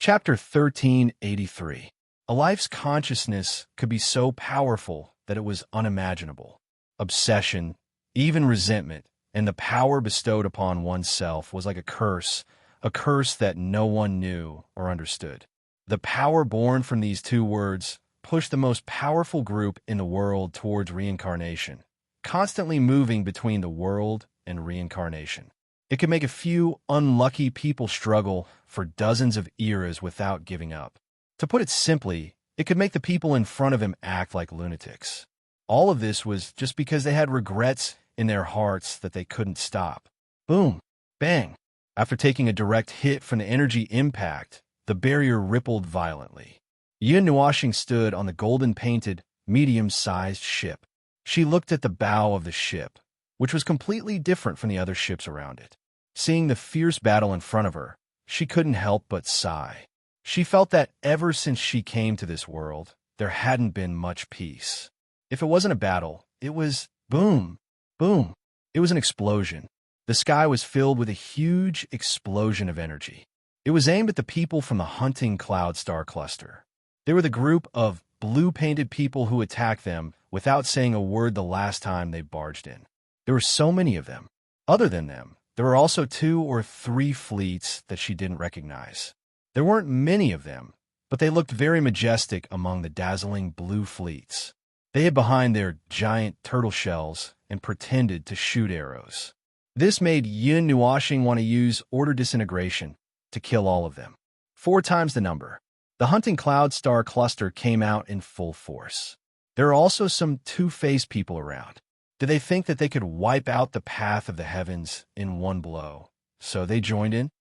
Chapter 1383. A life's consciousness could be so powerful that it was unimaginable. Obsession, even resentment, and the power bestowed upon oneself was like a curse that no one knew or understood. The power born from these two words pushed the most powerful group in the world towards reincarnation, constantly moving between the world and reincarnation. It could make a few unlucky people struggle for dozens of eras without giving up. To put it simply, it could make the people in front of him act like lunatics. All of this was just because they had regrets in their hearts that they couldn't stop. Boom! Bang! After taking a direct hit from the energy impact, the barrier rippled violently. Yin Nuashing stood on the golden-painted, medium-sized ship. She looked at the bow of the ship, which was completely different from the other ships around it. Seeing the fierce battle in front of her, she couldn't help but sigh. She felt that ever since she came to this world, there hadn't been much peace. If it wasn't a battle, it was boom, boom. It was an explosion. The sky was filled with a huge explosion of energy. It was aimed at the people from the hunting cloud star cluster. They were the group of blue-painted people who attacked them without saying a word the last time they barged in. There were so many of them. Other than them, there were also 2 or 3 fleets that she didn't recognize. There weren't many of them, but they looked very majestic among the dazzling blue fleets. They hid behind their giant turtle shells and pretended to shoot arrows. This made Yin Nuashing want to use order disintegration to kill all of them. 4 times the number. The hunting cloud star cluster came out in full force. There are also some two-faced people around. Did they think that they could wipe out the path of the heavens in one blow? So they joined in.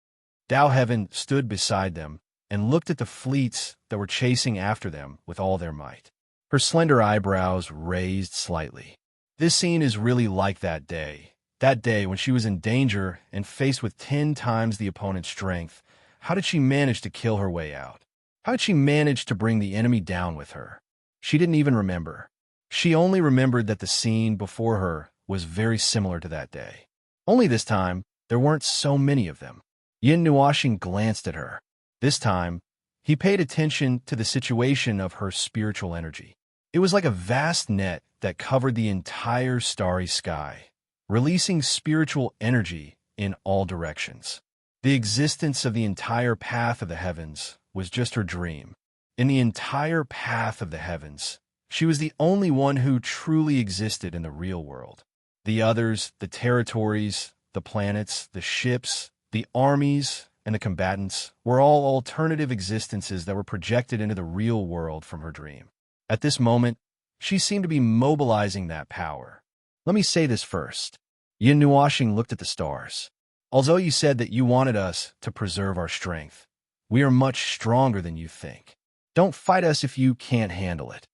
Dao Heaven stood beside them and looked at the fleets that were chasing after them with all their might. Her slender eyebrows raised slightly. This scene is really like that day when she was in danger and faced with 10 times the opponent's strength. How did she manage to kill her way out? How did she manage to bring the enemy down with her? She didn't even remember. She only remembered that the scene before her was very similar to that day. Only this time, there weren't so many of them. Yin Nuashing glanced at her. This time, he paid attention to the situation of her spiritual energy. It was like a vast net that covered the entire starry sky, releasing spiritual energy in all directions. The existence of the entire path of the heavens was just her dream. In the entire path of the heavens, she was the only one who truly existed in the real world. The others, the territories, the planets, the ships, the armies, and the combatants were all alternative existences that were projected into the real world from her dream. At this moment, she seemed to be mobilizing that power. Let me say this first. Yin Nuashing looked at the stars. Although you said that you wanted us to preserve our strength, we are much stronger than you think. Don't fight us if you can't handle it.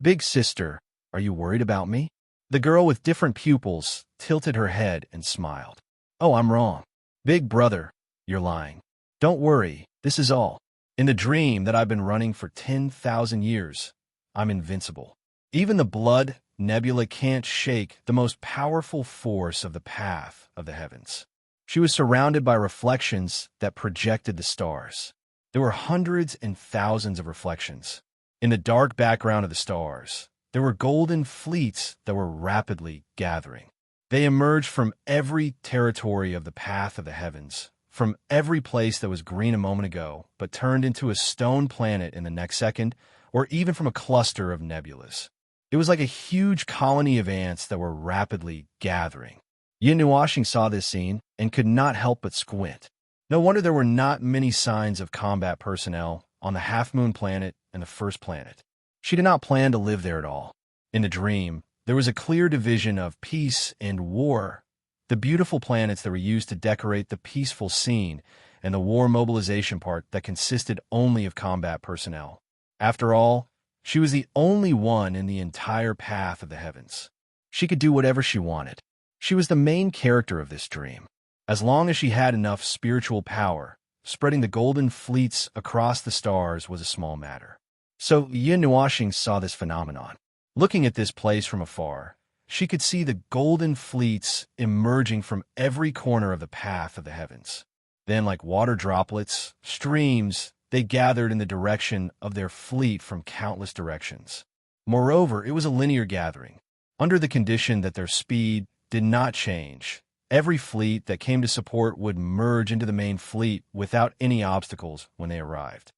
Big sister, are you worried about me? The girl with different pupils tilted her head and smiled. Oh, I'm wrong. Big brother, you're lying. Don't worry, this is all. In the dream that I've been running for 10,000 years, I'm invincible. Even the blood nebula can't shake the most powerful force of the path of the heavens. She was surrounded by reflections that projected the stars. There were hundreds and thousands of reflections. In the dark background of the stars, there were golden fleets that were rapidly gathering. They emerged from every territory of the path of the heavens, from every place that was green a moment ago, but turned into a stone planet in the next second, or even from a cluster of nebulas. It was like a huge colony of ants that were rapidly gathering. Yin Nuashing saw this scene and could not help but squint. No wonder there were not many signs of combat personnel on the half-moon planet and the first planet. She did not plan to live there at all. In the dream, there was a clear division of peace and war. The beautiful planets that were used to decorate the peaceful scene, and the war mobilization part that consisted only of combat personnel. After all, she was the only one in the entire path of the heavens. She could do whatever she wanted. She was the main character of this dream. As long as she had enough spiritual power, spreading the golden fleets across the stars was a small matter. So Yin Nuashing saw this phenomenon. Looking at this place from afar, she could see the golden fleets emerging from every corner of the path of the heavens. Then, like water droplets, streams, They gathered in the direction of their fleet from countless directions. Moreover, it was a linear gathering, under the condition that their speed did not change. Every fleet that came to support would merge into the main fleet without any obstacles when they arrived.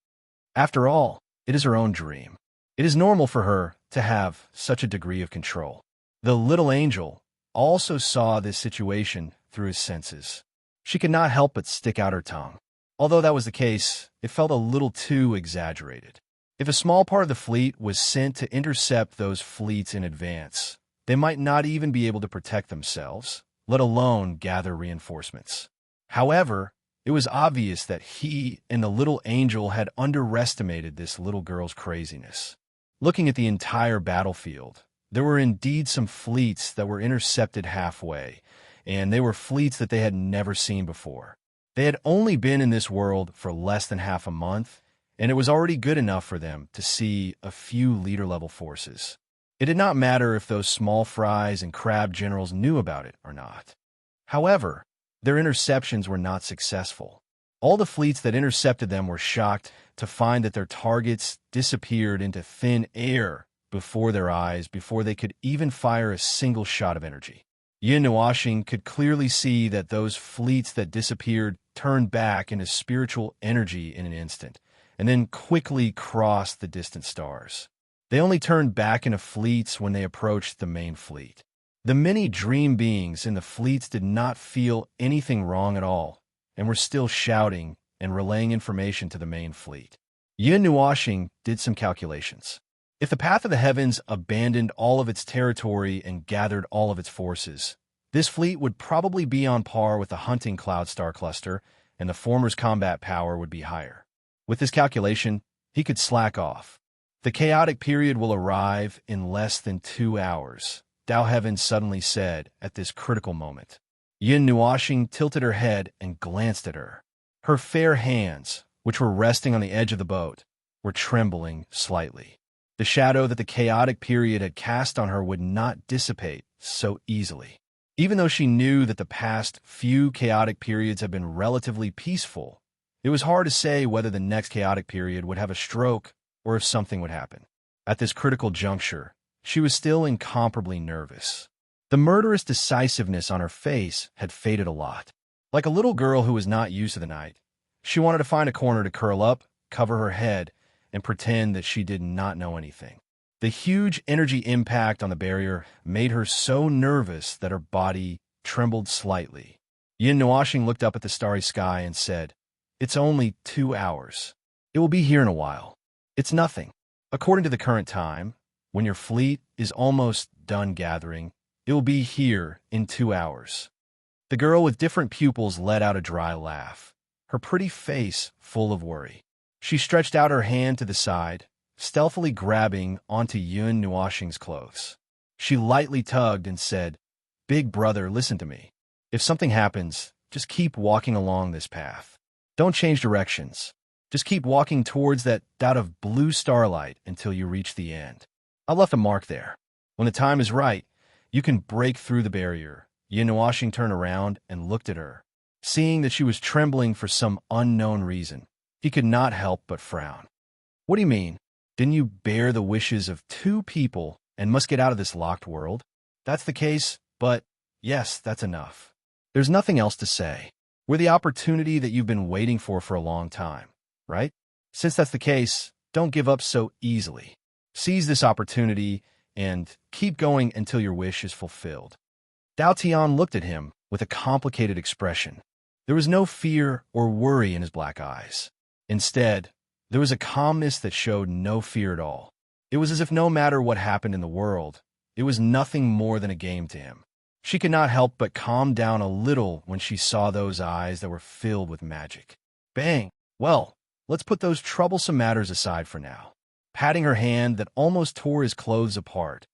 After all, it is her own dream. It is normal for her to have such a degree of control. The little angel also saw this situation through his senses. She could not help but stick out her tongue. Although that was the case, it felt a little too exaggerated. If a small part of the fleet was sent to intercept those fleets in advance, they might not even be able to protect themselves, let alone gather reinforcements. However, it was obvious that he and the little angel had underestimated this little girl's craziness. Looking at the entire battlefield, there were indeed some fleets that were intercepted halfway, and they were fleets that they had never seen before. They had only been in this world for less than half a month, and it was already good enough for them to see a few leader-level forces. It did not matter if those small fries and crab generals knew about it or not. However, their interceptions were not successful. All the fleets that intercepted them were shocked to find that their targets disappeared into thin air before their eyes before they could even fire a single shot of energy. Yin Nuashing could clearly see that those fleets that disappeared turned back into spiritual energy in an instant, and then quickly crossed the distant stars. They only turned back into fleets when they approached the main fleet. The many dream beings in the fleets did not feel anything wrong at all, and were still shouting and relaying information to the main fleet. Yin Nuashing did some calculations. If the Path of the Heavens abandoned all of its territory and gathered all of its forces, this fleet would probably be on par with the hunting cloud star cluster, and the former's combat power would be higher. With this calculation, he could slack off. The chaotic period will arrive in less than 2 hours, Dao Heaven suddenly said at this critical moment. Yin Nuashing tilted her head and glanced at her. Her fair hands, which were resting on the edge of the boat, were trembling slightly. The shadow that the chaotic period had cast on her would not dissipate so easily. Even though she knew that the past few chaotic periods had been relatively peaceful, it was hard to say whether the next chaotic period would have a stroke or if something would happen. At this critical juncture, she was still incomparably nervous. The murderous decisiveness on her face had faded a lot. Like a little girl who was not used to the night, she wanted to find a corner to curl up, cover her head, and pretend that she did not know anything. The huge energy impact on the barrier made her so nervous that her body trembled slightly. Yin Nuashing looked up at the starry sky and said, "It's only 2 hours. It will be here in a while. It's nothing. According to the current time, when your fleet is almost done gathering, it will be here in 2 hours." The girl with different pupils let out a dry laugh, her pretty face full of worry. She stretched out her hand to the side, stealthily grabbing onto Yin Nuashing's clothes. She lightly tugged and said, "Big brother, listen to me. If something happens, just keep walking along this path. Don't change directions. Just keep walking towards that dot of blue starlight until you reach the end. I left a mark there. When the time is right, you can break through the barrier." Yin Nuashing turned around and looked at her. Seeing that she was trembling for some unknown reason, he could not help but frown. "What do you mean? Didn't you bear the wishes of 2 people and must get out of this locked world?" "That's the case, but yes, that's enough. There's nothing else to say. We're the opportunity that you've been waiting for a long time, right? Since that's the case, don't give up so easily. Seize this opportunity and keep going until your wish is fulfilled." Dao Tian looked at him with a complicated expression. There was no fear or worry in his black eyes. Instead, there was a calmness that showed no fear at all. It was as if no matter what happened in the world, it was nothing more than a game to him. She could not help but calm down a little when she saw those eyes that were filled with magic. Bang! Well, let's put those troublesome matters aside for now. Patting her hand that almost tore his clothes apart,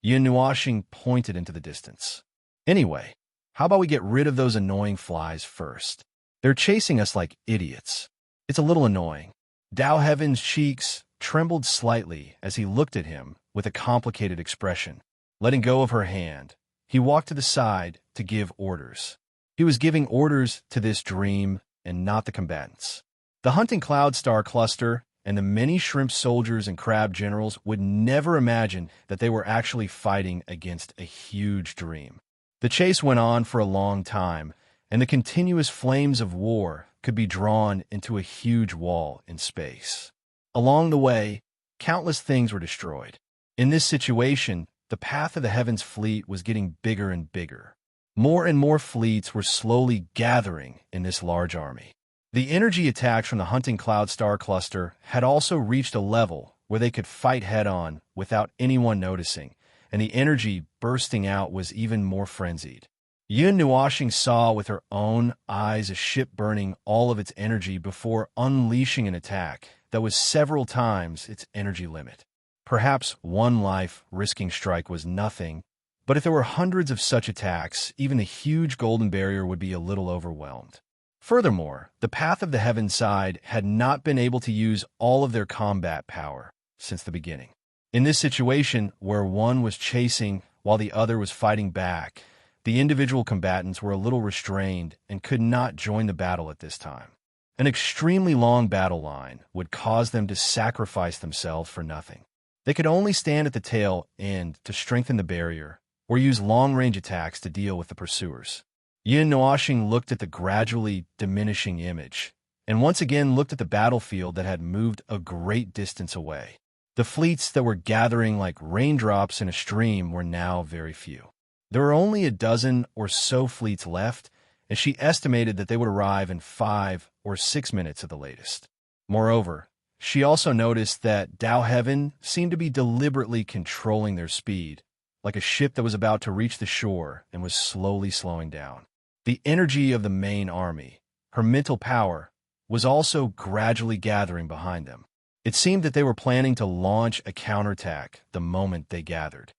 Yin Nuashing pointed into the distance. "Anyway, how about we get rid of those annoying flies first? They're chasing us like idiots. It's a little annoying." Dao Heaven's cheeks trembled slightly as he looked at him with a complicated expression. Letting go of her hand, he walked to the side to give orders. He was giving orders to this dream and not the combatants. The hunting cloud star cluster and the many shrimp soldiers and crab generals would never imagine that they were actually fighting against a huge dream. The chase went on for a long time, and the continuous flames of war could be drawn into a huge wall in space. Along the way, countless things were destroyed. In this situation, the path of the heavens fleet was getting bigger and bigger. More and more fleets were slowly gathering in this large army. The energy attacks from the hunting cloud star cluster had also reached a level where they could fight head-on without anyone noticing, and the energy bursting out was even more frenzied. Yun Nuashing saw with her own eyes a ship burning all of its energy before unleashing an attack that was several times its energy limit. Perhaps one life risking strike was nothing, but if there were hundreds of such attacks, even the huge golden barrier would be a little overwhelmed. Furthermore, the Path of the Heaven side had not been able to use all of their combat power since the beginning. In this situation, where one was chasing while the other was fighting back, the individual combatants were a little restrained and could not join the battle at this time. An extremely long battle line would cause them to sacrifice themselves for nothing. They could only stand at the tail end to strengthen the barrier or use long-range attacks to deal with the pursuers. Yin Nuashing looked at the gradually diminishing image, and once again looked at the battlefield that had moved a great distance away. The fleets that were gathering like raindrops in a stream were now very few. There were only a dozen or so fleets left, and she estimated that they would arrive in 5 or 6 minutes at the latest. Moreover, she also noticed that Dao Heaven seemed to be deliberately controlling their speed, like a ship that was about to reach the shore and was slowly slowing down. The energy of the main army, her mental power, was also gradually gathering behind them. It seemed that they were planning to launch a counterattack the moment they gathered.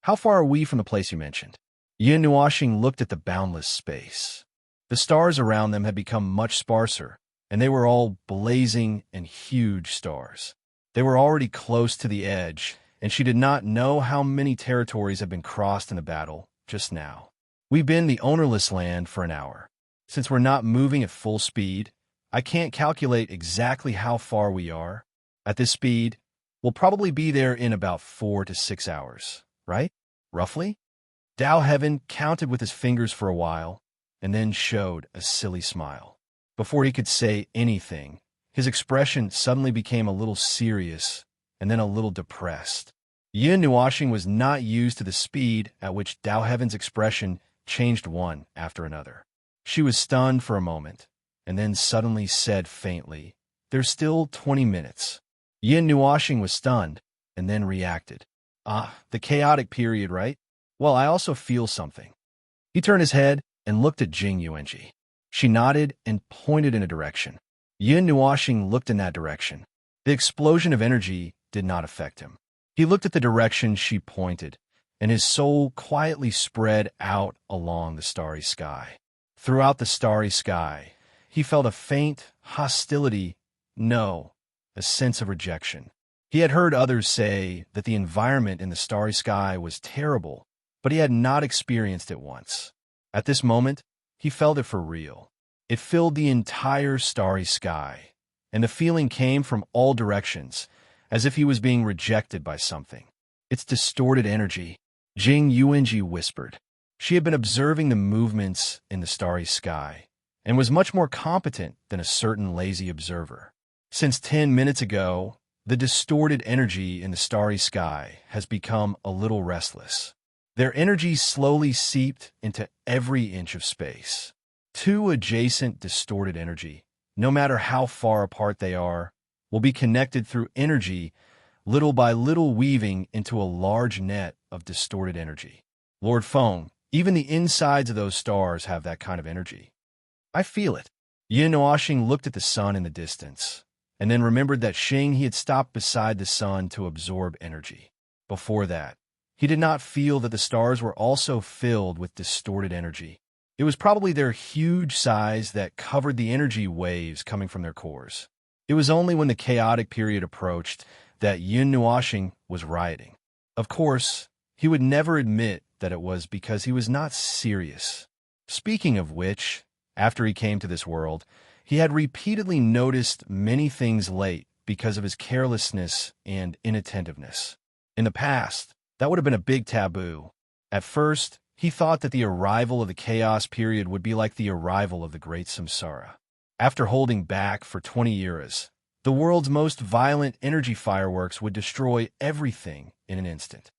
How far are we from the place you mentioned? Yin Nuashing looked at the boundless space. The stars around them had become much sparser, and they were all blazing and huge stars. They were already close to the edge, and she did not know how many territories had been crossed in the battle just now. We've been in the ownerless land for an hour. Since we're not moving at full speed, I can't calculate exactly how far we are. At this speed, we'll probably be there in about 4 to 6 hours, right? Roughly? Dao Heaven counted with his fingers for a while, and then showed a silly smile. Before he could say anything, his expression suddenly became a little serious and then a little depressed. Yin Nuashing was not used to the speed at which Dao Heaven's expression changed one after another. She was stunned for a moment, and then suddenly said faintly, "There's still 20 minutes." Yin Nuashing was stunned, and then reacted. The chaotic period, right? Well, I also feel something. He turned his head and looked at Jing Yuanji. She nodded and pointed in a direction. Yin Nuashing looked in that direction. The explosion of energy did not affect him. He looked at the direction she pointed, and his soul quietly spread out along the starry sky. Throughout the starry sky, he felt a faint hostility, no, a sense of rejection. He had heard others say that the environment in the starry sky was terrible, but he had not experienced it once. At this moment, he felt it for real. It filled the entire starry sky, and the feeling came from all directions, as if he was being rejected by something. It's distorted energy, Jing Yuanji whispered. She had been observing the movements in the starry sky, and was much more competent than a certain lazy observer. Since 10 minutes ago, the distorted energy in the starry sky has become a little restless. Their energy slowly seeped into every inch of space. Two adjacent distorted energy, no matter how far apart they are, will be connected through energy, little by little weaving into a large net of distorted energy. Lord Feng, even the insides of those stars have that kind of energy. I feel it. Yin Nuashing looked at the sun in the distance, and then remembered that he had stopped beside the sun to absorb energy. Before that, he did not feel that the stars were also filled with distorted energy. It was probably their huge size that covered the energy waves coming from their cores. It was only when the chaotic period approached that Yin Nuashing was rioting. Of course, he would never admit that it was because he was not serious. Speaking of which, after he came to this world, He had repeatedly noticed many things late because of his carelessness and inattentiveness. In the past, that would have been a big taboo. At first, he thought that the arrival of the chaos period would be like the arrival of the great samsara. After holding back for 20 years, the world's most violent energy fireworks would destroy everything in an instant.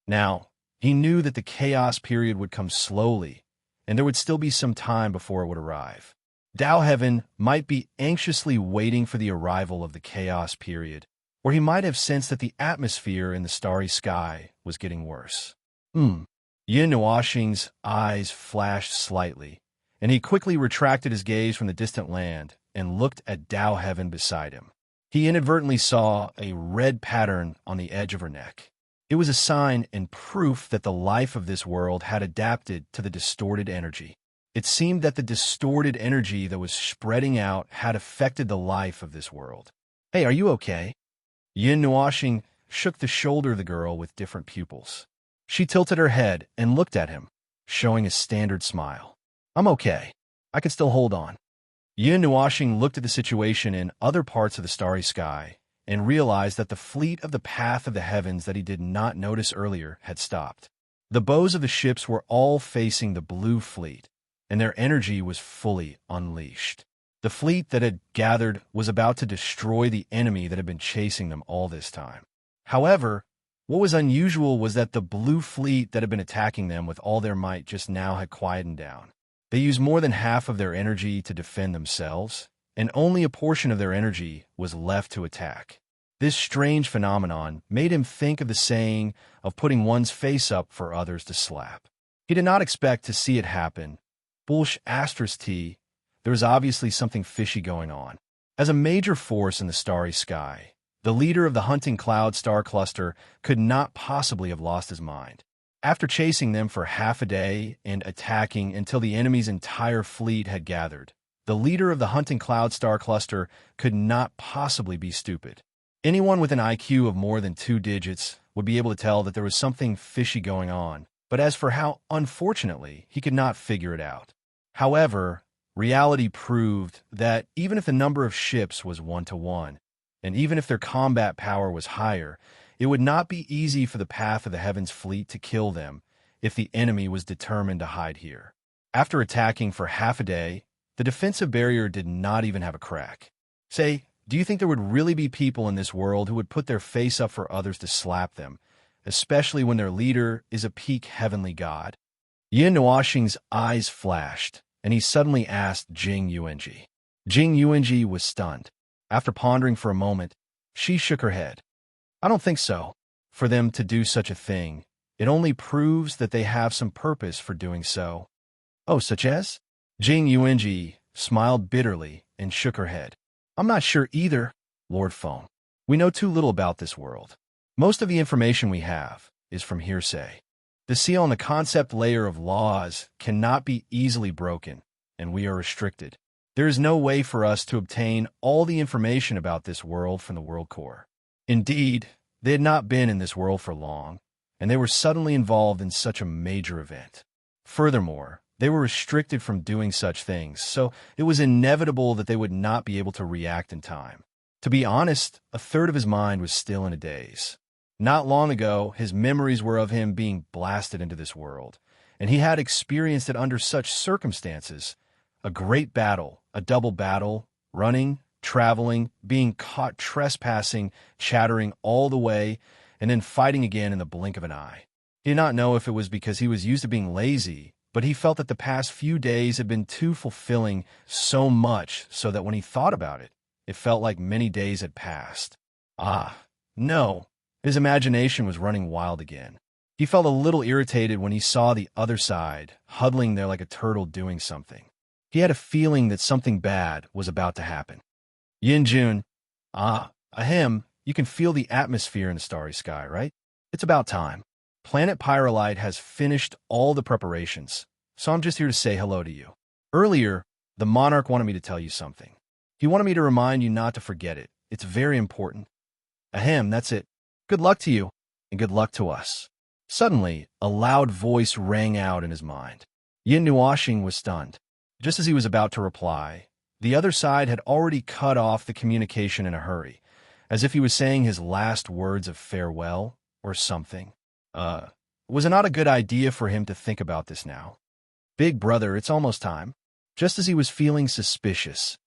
Now, he knew that the chaos period would come slowly, and there would still be some time before it would arrive. Tao Heaven might be anxiously waiting for the arrival of the chaos period, or he might have sensed that the atmosphere in the starry sky was getting worse. Yin Nuoxing's eyes flashed slightly, and he quickly retracted his gaze from the distant land and looked at Tao Heaven beside him. He inadvertently saw a red pattern on the edge of her neck. It was a sign and proof that the life of this world had adapted to the distorted energy. It seemed that the distorted energy that was spreading out had affected the life of this world. "Hey, are you okay?" Yin Nuoxing shook the shoulder of the girl with different pupils. She tilted her head and looked at him, showing a standard smile. "I'm okay. I can still hold on." Yin Nuoxing looked at the situation in other parts of the starry sky and realized that the fleet of the path of the heavens that he did not notice earlier had stopped. The bows of the ships were all facing the blue fleet, and their energy was fully unleashed. The fleet that had gathered was about to destroy the enemy that had been chasing them all this time. However, what was unusual was that the blue fleet that had been attacking them with all their might just now had quietened down. They used more than half of their energy to defend themselves, and only a portion of their energy was left to attack. This strange phenomenon made him think of the saying of putting one's face up for others to slap. He did not expect to see it happen. Bulsh asterisk T, there was obviously something fishy going on. As a major force in the starry sky, the leader of the hunting cloud star cluster could not possibly have lost his mind. After chasing them for half a day and attacking until the enemy's entire fleet had gathered, the leader of the hunting cloud star cluster could not possibly be stupid. Anyone with an IQ of more than 2 digits would be able to tell that there was something fishy going on, but as for how, unfortunately, he could not figure it out. However, reality proved that even if the number of ships was 1-to-1, and even if their combat power was higher, it would not be easy for the path of the heavens fleet to kill them if the enemy was determined to hide here. After attacking for half a day, the defensive barrier did not even have a crack. Say, do you think there would really be people in this world who would put their face up for others to slap them, especially when their leader is a peak heavenly god? Yin Nuoxing's eyes flashed, and he suddenly asked Jing Yuanji. Jing Yuanji was stunned. After pondering for a moment, she shook her head. "I don't think so. For them to do such a thing, it only proves that they have some purpose for doing so." "Oh, such as?" Jing Yuanji smiled bitterly and shook her head. "I'm not sure either, Lord Feng. We know too little about this world. Most of the information we have is from hearsay. The seal on the concept layer of laws cannot be easily broken, and we are restricted. There is no way for us to obtain all the information about this world from the world core." Indeed, they had not been in this world for long, and they were suddenly involved in such a major event. Furthermore, they were restricted from doing such things, so it was inevitable that they would not be able to react in time. To be honest, a third of his mind was still in a daze. Not long ago, his memories were of him being blasted into this world, and he had experienced it under such circumstances: a great battle, a double battle, running, traveling, being caught trespassing, chattering all the way, and then fighting again in the blink of an eye. He did not know if it was because he was used to being lazy, but he felt that the past few days had been too fulfilling so much so that when he thought about it, it felt like many days had passed. No. His imagination was running wild again. He felt a little irritated when he saw the other side, huddling there like a turtle doing something. He had a feeling that something bad was about to happen. Yin Jun, ahem, you can feel the atmosphere in the starry sky, right? It's about time. Planet Pyrolite has finished all the preparations, so I'm just here to say hello to you. Earlier, the monarch wanted me to tell you something. He wanted me to remind you not to forget it. It's very important. Ahem, that's it. Good luck to you, and good luck to us. Suddenly, a loud voice rang out in his mind. Yin Nuoxing was stunned. Just as he was about to reply, The other side had already cut off the communication in a hurry, as if he was saying his last words of farewell or something. Was it not a good idea for him to think about this now? Big brother, it's almost time. Just as he was feeling suspicious,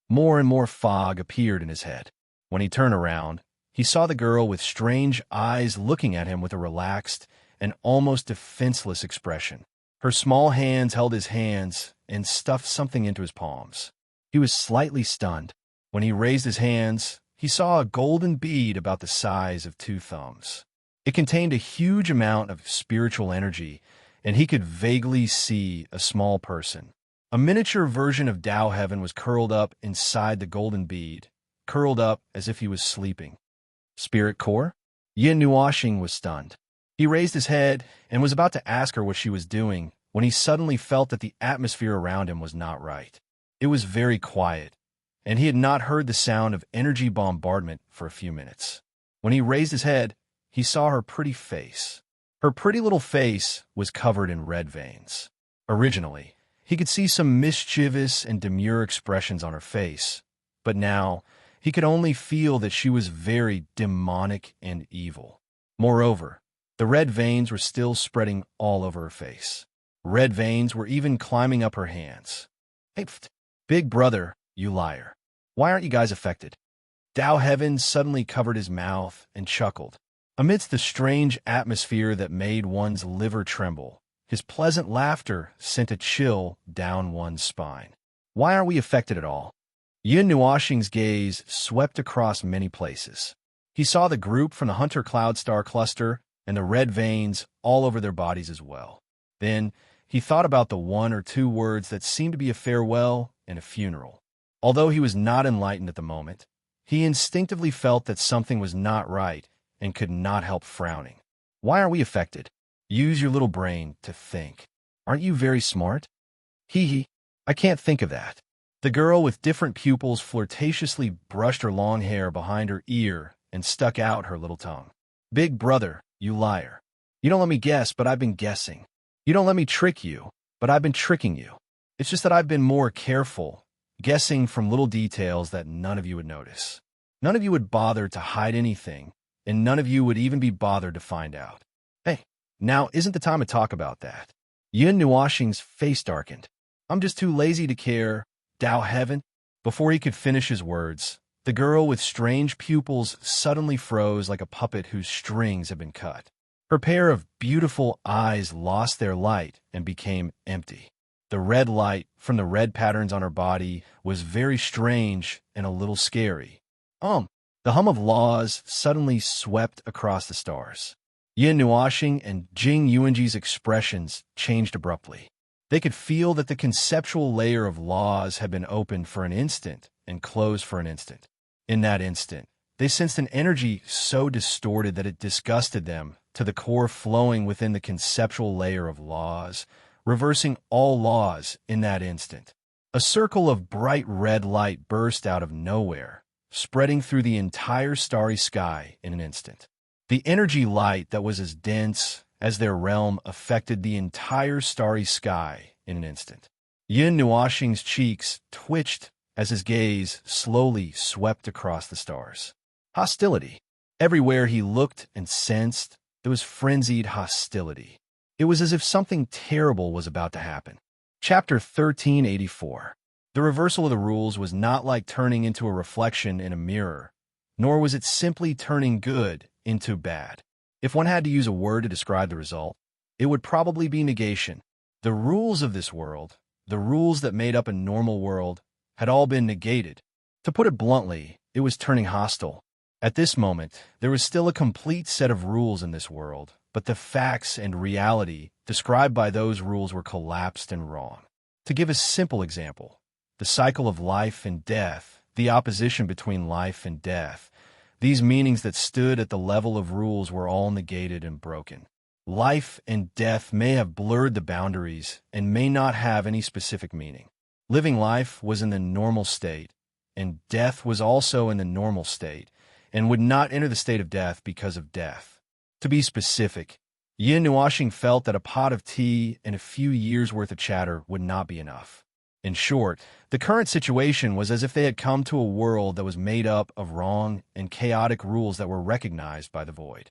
more and more fog appeared in his head. When he turned around, he saw the girl with strange eyes looking at him with a relaxed and almost defenseless expression. Her small hands held his hands and stuffed something into his palms. He was slightly stunned. When he raised his hands, he saw a golden bead about the size of 2 thumbs. It contained a huge amount of spiritual energy, and he could vaguely see a small person. A miniature version of Tao Heaven was curled up inside the golden bead, curled up as if he was sleeping. Spirit core? Yin Nuoxing was stunned. He raised his head and was about to ask her what she was doing when he suddenly felt that the atmosphere around him was not right. It was very quiet, and he had not heard the sound of energy bombardment for a few minutes. When he raised his head, he saw her pretty face. Her pretty little face was covered in red veins. Originally, he could see some mischievous and demure expressions on her face, but now he could only feel that she was very demonic and evil. Moreover, the red veins were still spreading all over her face. Red veins were even climbing up her hands. Hey, big brother, you liar. Why aren't you guys affected? Tao Heaven suddenly covered his mouth and chuckled. Amidst the strange atmosphere that made one's liver tremble, his pleasant laughter sent a chill down one's spine. Why aren't we affected at all? Yin Nuoxing's gaze swept across many places. He saw the group from the Hunter Cloud Star cluster and the red veins all over their bodies as well. Then he thought about the 1 or 2 words that seemed to be a farewell and a funeral. Although he was not enlightened at the moment, he instinctively felt that something was not right and could not help frowning. Why aren't we affected? Use your little brain to think. Aren't you very smart? Hee, I can't think of that. The girl with different pupils flirtatiously brushed her long hair behind her ear and stuck out her little tongue. Big brother, you liar. You don't let me guess, but I've been guessing. You don't let me trick you, but I've been tricking you. It's just that I've been more careful, guessing from little details that none of you would notice. None of you would bother to hide anything, and none of you would even be bothered to find out. Hey, now isn't the time to talk about that. Yin Nuoxing's face darkened. I'm just too lazy to care. Tao Heaven? Before he could finish his words, the girl with strange pupils suddenly froze like a puppet whose strings had been cut. Her pair of beautiful eyes lost their light and became empty. The red light from the red patterns on her body was very strange and a little scary. The hum of laws suddenly swept across the stars. Yin Nuoxing and Jing Yuanji's expressions changed abruptly. They could feel that the conceptual layer of laws had been opened for an instant and closed for an instant. In that instant, they sensed an energy so distorted that it disgusted them to the core, flowing within the conceptual layer of laws, reversing all laws in that instant. A circle of bright red light burst out of nowhere, spreading through the entire starry sky in an instant. The energy light that was as dense as their realm affected the entire starry sky in an instant. Yin Nuoxing's cheeks twitched as his gaze slowly swept across the stars. Hostility. Everywhere he looked and sensed, there was frenzied hostility. It was as if something terrible was about to happen. Chapter 1384. The reversal of the rules was not like turning into a reflection in a mirror, nor was it simply turning good into bad. If one had to use a word to describe the result, it would probably be negation. The rules of this world, the rules that made up a normal world, had all been negated. To put it bluntly, it was turning hostile. At this moment, there was still a complete set of rules in this world, but the facts and reality described by those rules were collapsed and wrong. To give a simple example, the cycle of life and death, the opposition between life and death, these meanings that stood at the level of rules were all negated and broken. Life and death may have blurred the boundaries and may not have any specific meaning. Living life was in the normal state, and death was also in the normal state, and would not enter the state of death because of death. To be specific, Yin Nuoxing felt that a pot of tea and a few years' worth of chatter would not be enough. In short, the current situation was as if they had come to a world that was made up of wrong and chaotic rules that were recognized by the void.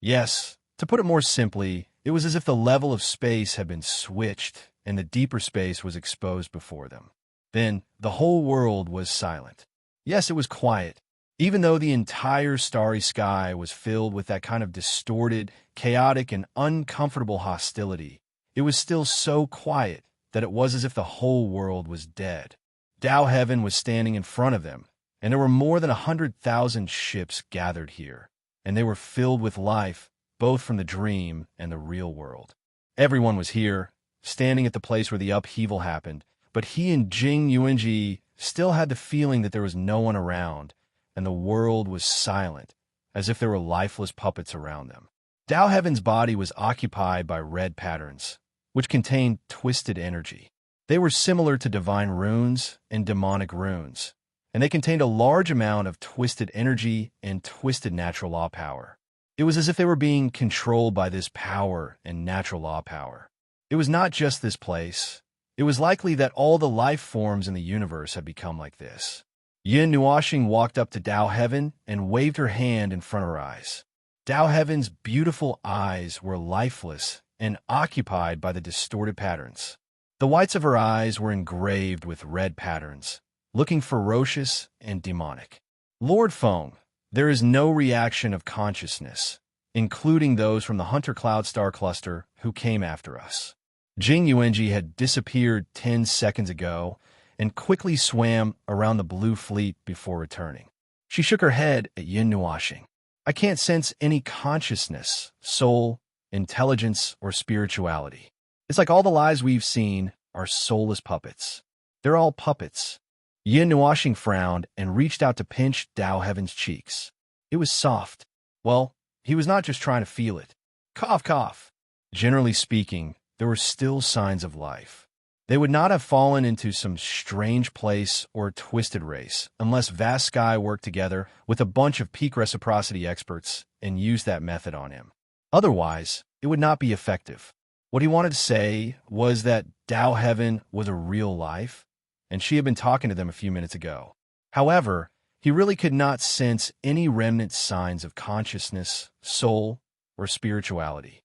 Yes, to put it more simply, it was as if the level of space had been switched and the deeper space was exposed before them. Then, the whole world was silent. Yes, it was quiet. Even though the entire starry sky was filled with that kind of distorted, chaotic, and uncomfortable hostility, it was still so quiet that it was as if the whole world was dead. Tao Heaven was standing in front of them, and there were more than 100,000 ships gathered here, and they were filled with life, both from the dream and the real world. Everyone was here, standing at the place where the upheaval happened, but he and Jing Yuanji still had the feeling that there was no one around, and the world was silent, as if there were lifeless puppets around them. Tao Heaven's body was occupied by red patterns, which contained twisted energy. They were similar to divine runes and demonic runes, and they contained a large amount of twisted energy and twisted natural law power. It was as if they were being controlled by this power and natural law power. It was not just this place. It was likely that all the life forms in the universe had become like this. Yin Nuoxing walked up to Tao Heaven and waved her hand in front of her eyes. Tao Heaven's beautiful eyes were lifeless and occupied by the distorted patterns. The whites of her eyes were engraved with red patterns, looking ferocious and demonic. Lord Feng, there is no reaction of consciousness, including those from the Hunter Cloud Star Cluster who came after us. Jing Yuanji had disappeared 10 seconds ago and quickly swam around the blue fleet before returning. She shook her head at Yin Nuoxing. I can't sense any consciousness, soul, intelligence, or spirituality. It's like all the lies we've seen are soulless puppets. They're all puppets. Yin Nuoxing frowned and reached out to pinch Tao Heaven's cheeks. It was soft. Well, he was not just trying to feel it. Cough, cough. Generally speaking, there were still signs of life. They would not have fallen into some strange place or twisted race unless Vast Sky worked together with a bunch of peak reciprocity experts and used that method on him. Otherwise, it would not be effective. What he wanted to say was that Tao Heaven was a real life, and she had been talking to them a few minutes ago. However, he really could not sense any remnant signs of consciousness, soul, or spirituality.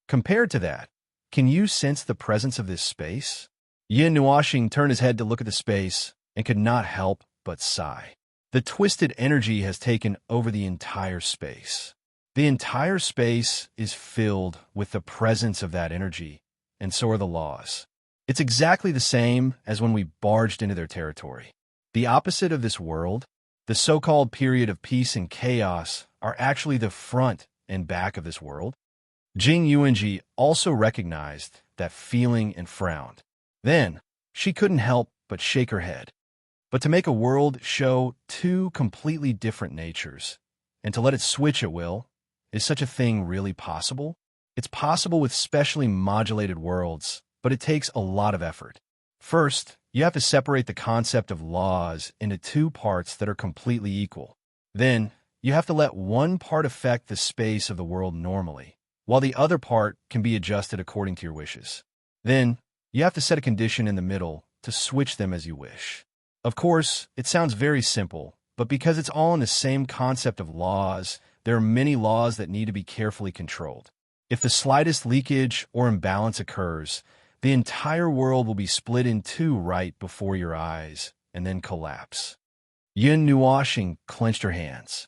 Compared to that, can you sense the presence of this space? Yin Nuoxing turned his head to look at the space and could not help but sigh. The twisted energy has taken over the entire space. The entire space is filled with the presence of that energy, and so are the laws. It's exactly the same as when we barged into their territory. The opposite of this world, the so-called period of peace and chaos, are actually the front and back of this world. Jing Yuanji also recognized that feeling and frowned. Then, she couldn't help but shake her head. But to make a world show two completely different natures, and to let it switch at will, is such a thing really possible? It's possible with specially modulated worlds, but it takes a lot of effort. First, you have to separate the concept of laws into two parts that are completely equal. Then, you have to let one part affect the space of the world normally, while the other part can be adjusted according to your wishes. Then, you have to set a condition in the middle to switch them as you wish. Of course, it sounds very simple, but because it's all in the same concept of laws, there are many laws that need to be carefully controlled. If the slightest leakage or imbalance occurs, the entire world will be split in two right before your eyes and then collapse. Yin Nuoxing clenched her hands.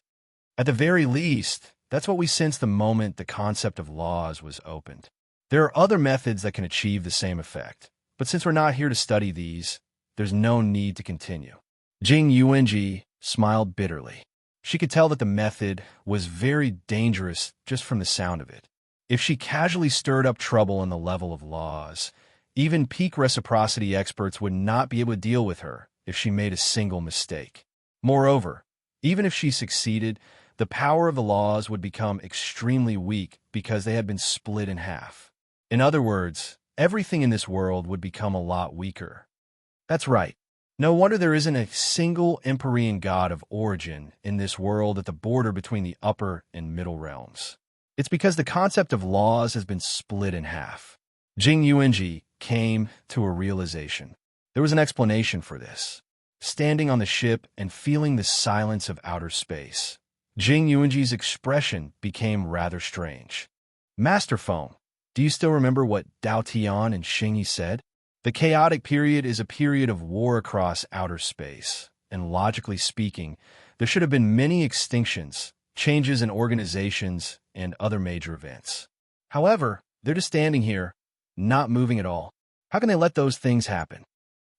At the very least, that's what we sensed the moment the concept of laws was opened. There are other methods that can achieve the same effect, but since we're not here to study these, there's no need to continue. Jing Yuanji smiled bitterly. She could tell that the method was very dangerous just from the sound of it. If she casually stirred up trouble in the level of laws, even peak reciprocity experts would not be able to deal with her if she made a single mistake. Moreover, even if she succeeded, the power of the laws would become extremely weak because they had been split in half. In other words, everything in this world would become a lot weaker. That's right. No wonder there isn't a single Empyrean god of origin in this world at the border between the upper and middle realms. It's because the concept of laws has been split in half. Jing Yuanji came to a realization. There was an explanation for this. Standing on the ship and feeling the silence of outer space, Jing Yuanji's expression became rather strange. Master Feng, do you still remember what Dao Tian and Xingyi said? The chaotic period is a period of war across outer space, and logically speaking, there should have been many extinctions, changes in organizations, and other major events. However, they're just standing here, not moving at all. How can they let those things happen?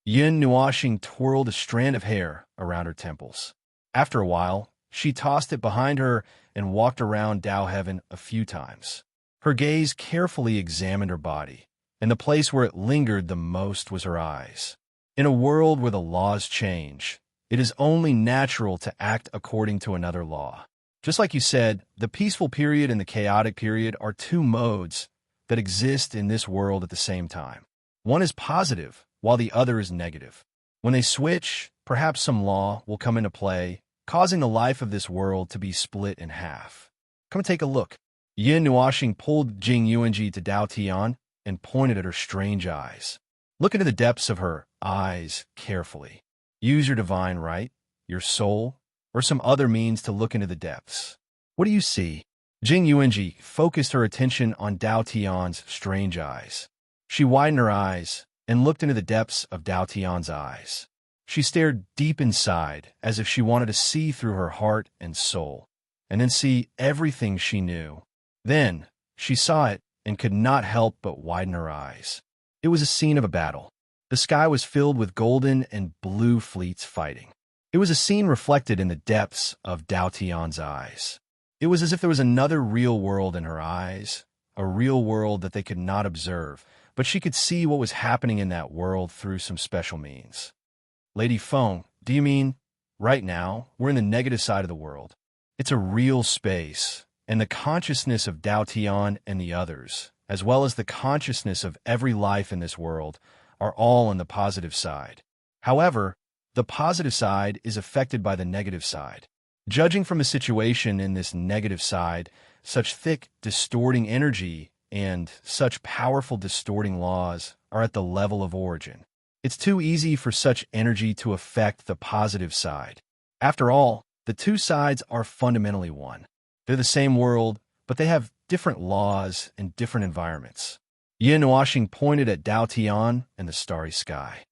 Yin Nuoxing twirled a strand of hair around her temples. After a while, she tossed it behind her and walked around Dao Heaven a few times. Her gaze carefully examined her body, and the place where it lingered the most was her eyes. In a world where the laws change, it is only natural to act according to another law. Just like you said, the peaceful period and the chaotic period are two modes that exist in this world at the same time. One is positive, while the other is negative. When they switch, perhaps some law will come into play, causing the life of this world to be split in half. Come and take a look. Yin Nuoxing pulled Jing Yuanji to Dao Tian and pointed at her strange eyes. Look into the depths of her eyes carefully. Use your divine right, your soul, or some other means to look into the depths. What do you see? Jing Yuanji focused her attention on Dao Tian's strange eyes. She widened her eyes and looked into the depths of Dao Tian's eyes. She stared deep inside as if she wanted to see through her heart and soul, and then see everything she knew. Then, she saw it and could not help but widen her eyes. It was a scene of a battle. The sky was filled with golden and blue fleets fighting. It was a scene reflected in the depths of Dao Tian's eyes. It was as if there was another real world in her eyes, a real world that they could not observe, but she could see what was happening in that world through some special means. Lady Feng, do you mean, right now, we're in the negative side of the world? It's a real space, and the consciousness of Dao Tian and the others, as well as the consciousness of every life in this world, are all on the positive side. However, the positive side is affected by the negative side. Judging from the situation in this negative side, such thick, distorting energy and such powerful distorting laws are at the level of origin. It's too easy for such energy to affect the positive side. After all, the two sides are fundamentally one. They're the same world, but they have different laws and different environments. Yin Nuoxing pointed at Dao Tian and the starry sky.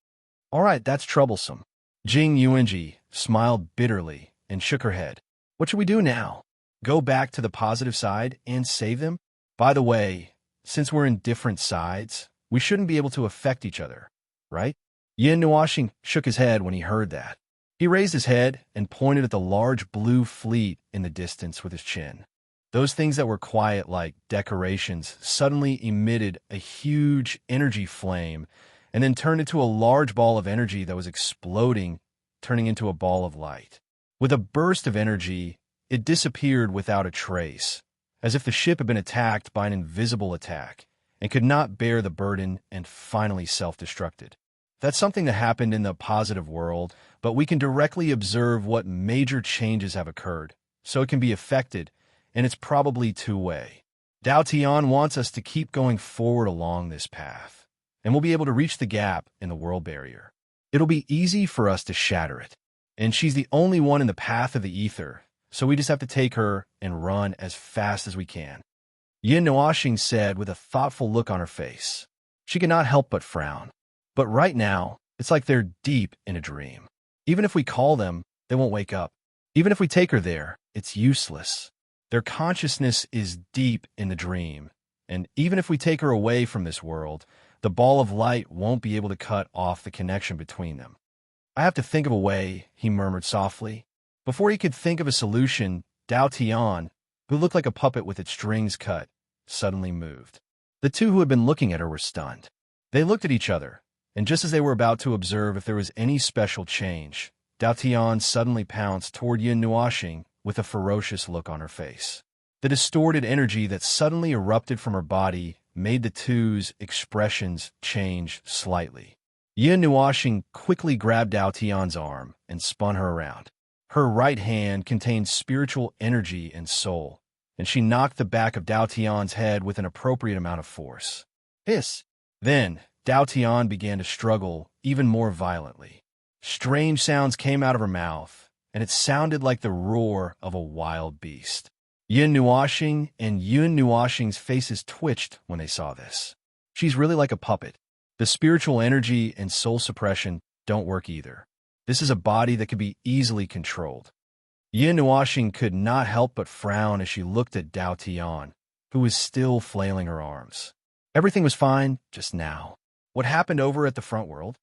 All right, that's troublesome. Jing Yuanji smiled bitterly and shook her head. What should we do now? Go back to the positive side and save them? By the way, since we're in different sides, we shouldn't be able to affect each other, right? Yin Nuoxing shook his head when he heard that. He raised his head and pointed at the large blue fleet in the distance with his chin. Those things that were quiet like decorations suddenly emitted a huge energy flame and then turned into a large ball of energy that was exploding, turning into a ball of light. With a burst of energy, it disappeared without a trace, as if the ship had been attacked by an invisible attack and could not bear the burden and finally self-destructed. That's something that happened in the positive world, but we can directly observe what major changes have occurred, so it can be affected, and it's probably two-way. Dao Tian wants us to keep going forward along this path, and we'll be able to reach the gap in the world barrier. It'll be easy for us to shatter it, and she's the only one in the path of the ether, so we just have to take her and run as fast as we can. Yin Nuoxing said with a thoughtful look on her face. She could not help but frown. But right now, it's like they're deep in a dream. Even if we call them, they won't wake up. Even if we take her there, it's useless. Their consciousness is deep in the dream, and even if we take her away from this world, the ball of light won't be able to cut off the connection between them. I have to think of a way, he murmured softly. Before he could think of a solution, Dao Tian, who looked like a puppet with its strings cut, suddenly moved. The two who had been looking at her were stunned. They looked at each other, and just as they were about to observe if there was any special change, Dao Tian suddenly pounced toward Yin Nuoxing with a ferocious look on her face. The distorted energy that suddenly erupted from her body made the two's expressions change slightly. Yin Nuoxing quickly grabbed Dao Tian's arm and spun her around. Her right hand contained spiritual energy and soul, and she knocked the back of Dao Tian's head with an appropriate amount of force. Hiss! Then, Dao Tian began to struggle even more violently. Strange sounds came out of her mouth, and it sounded like the roar of a wild beast. Yin Nuoxing and Yun Nuoxing's faces twitched when they saw this. She's really like a puppet. The spiritual energy and soul suppression don't work either. This is a body that could be easily controlled. Yin Nuoxing could not help but frown as she looked at Dao Tian, who was still flailing her arms. Everything was fine just now. What happened over at the front world?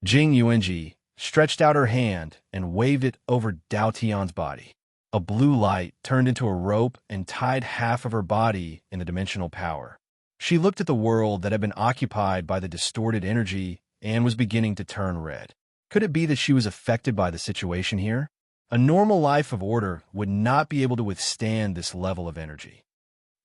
Jing Yuanji stretched out her hand and waved it over Dao Tian's body. A blue light turned into a rope and tied half of her body in the dimensional power. She looked at the world that had been occupied by the distorted energy and was beginning to turn red. Could it be that she was affected by the situation here? A normal life of order would not be able to withstand this level of energy.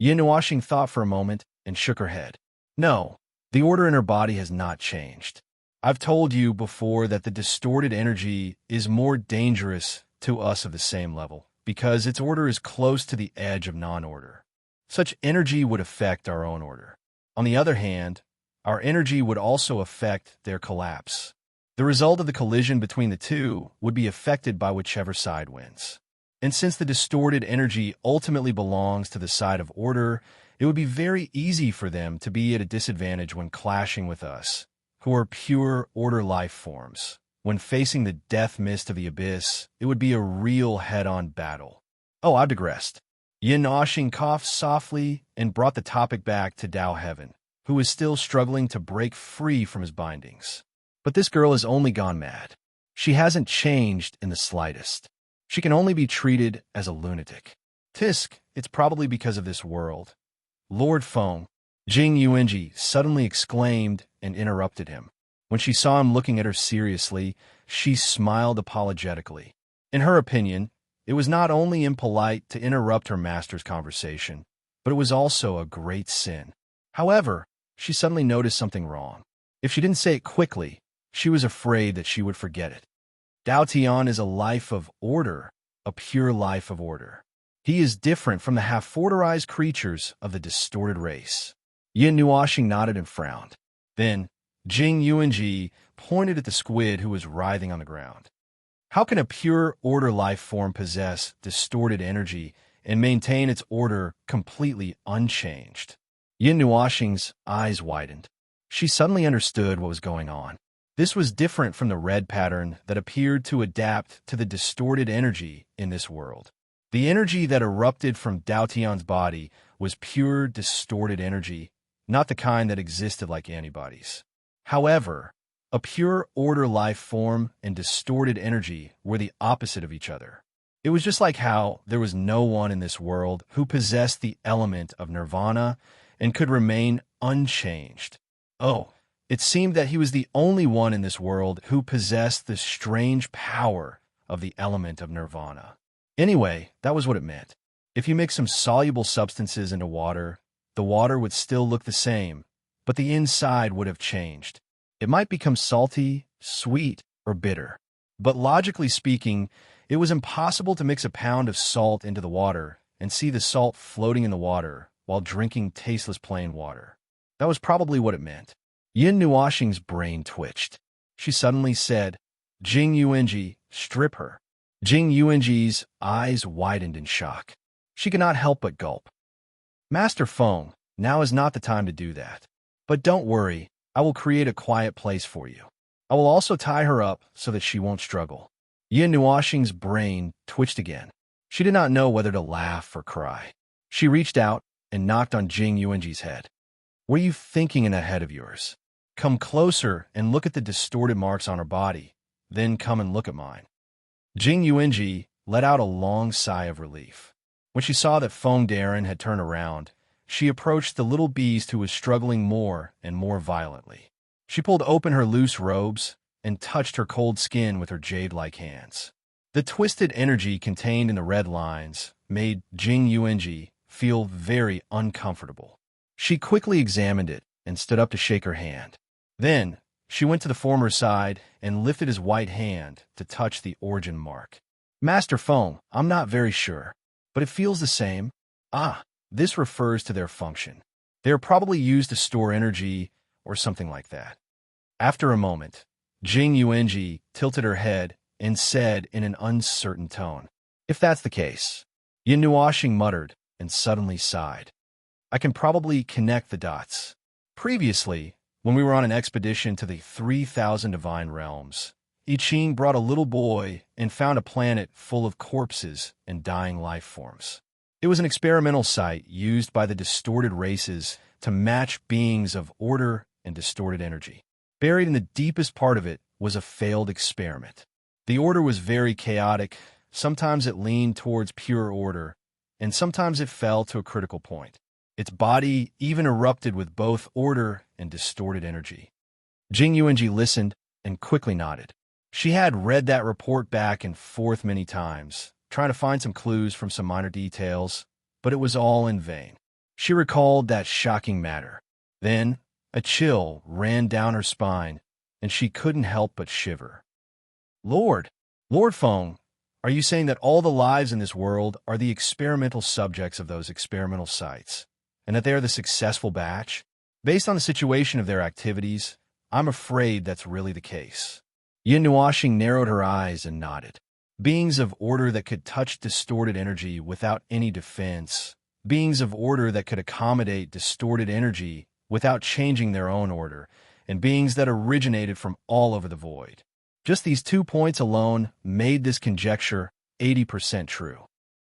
Yin Nuoxing thought for a moment and shook her head. No, the order in her body has not changed. I've told you before that the distorted energy is more dangerous to us of the same level, because its order is close to the edge of non-order. Such energy would affect our own order. On the other hand, our energy would also affect their collapse. The result of the collision between the two would be affected by whichever side wins. And since the distorted energy ultimately belongs to the side of order, it would be very easy for them to be at a disadvantage when clashing with us, who are pure order life forms. When facing the death mist of the abyss, it would be a real head-on battle. Oh, I've digressed. Yin Nuoxing coughed softly and brought the topic back to Dao Heaven, who was still struggling to break free from his bindings. But this girl has only gone mad. She hasn't changed in the slightest. She can only be treated as a lunatic. Tisk, it's probably because of this world. Lord Feng, Jing Yuanji suddenly exclaimed and interrupted him. When she saw him looking at her seriously, she smiled apologetically. In her opinion, it was not only impolite to interrupt her master's conversation, but it was also a great sin. However, she suddenly noticed something wrong. If she didn't say it quickly, she was afraid that she would forget it. Dao Tian is a life of order, a pure life of order. He is different from the half-orderized creatures of the distorted race. Yin Nuoxing nodded and frowned. Then, Jing Yuanji pointed at the squid who was writhing on the ground. How can a pure order life form possess distorted energy and maintain its order completely unchanged? Yin Nuoxing's eyes widened. She suddenly understood what was going on. This was different from the red pattern that appeared to adapt to the distorted energy in this world. The energy that erupted from Dao Tian's body was pure distorted energy, not the kind that existed like antibodies. However, a pure order life form and distorted energy were the opposite of each other. It was just like how there was no one in this world who possessed the element of nirvana and could remain unchanged. Oh, it seemed that he was the only one in this world who possessed the strange power of the element of nirvana. Anyway, that was what it meant. If you mix some soluble substances into water, the water would still look the same, but the inside would have changed. It might become salty, sweet, or bitter. But logically speaking, it was impossible to mix a pound of salt into the water and see the salt floating in the water while drinking tasteless plain water. That was probably what it meant. Yin Nuoxing's brain twitched. She suddenly said, Jing Yuanji, strip her. Jing Yuanji's eyes widened in shock. She could not help but gulp. Master Feng, now is not the time to do that. But don't worry, I will create a quiet place for you. I will also tie her up so that she won't struggle. Yin Nuoxing's brain twitched again. She did not know whether to laugh or cry. She reached out and knocked on Jing Yuanji's head. What are you thinking in that head of yours? Come closer and look at the distorted marks on her body, then come and look at mine. Jing Yuanji let out a long sigh of relief. When she saw that Feng Darren had turned around, she approached the little beast who was struggling more and more violently. She pulled open her loose robes and touched her cold skin with her jade-like hands. The twisted energy contained in the red lines made Jing Yuanji feel very uncomfortable. She quickly examined it and stood up to shake her hand. Then, she went to the former's side and lifted his white hand to touch the origin mark. Master Feng, I'm not very sure, but it feels the same. Ah, this refers to their function. They are probably used to store energy or something like that. After a moment, Jing Yuanji tilted her head and said in an uncertain tone, "If that's the case." Yin Nuoxing muttered and suddenly sighed. "I can probably connect the dots. Previously, when we were on an expedition to the 3,000 divine realms, I Ching brought a little boy and found a planet full of corpses and dying life forms. It was an experimental site used by the distorted races to match beings of order and distorted energy. Buried in the deepest part of it was a failed experiment. The order was very chaotic. Sometimes it leaned towards pure order, and sometimes it fell to a critical point. Its body even erupted with both order and distorted energy." Jing Yuanji listened and quickly nodded. She had read that report back and forth many times, trying to find some clues from some minor details, but it was all in vain. She recalled that shocking matter. Then, a chill ran down her spine, and she couldn't help but shiver. Lord Feng, are you saying that all the lives in this world are the experimental subjects of those experimental sites, and that they are the successful batch? Based on the situation of their activities, I'm afraid that's really the case." Yin Nuoxing narrowed her eyes and nodded. Beings of order that could touch distorted energy without any defense. Beings of order that could accommodate distorted energy without changing their own order. And beings that originated from all over the void. Just these 2 points alone made this conjecture 80% true.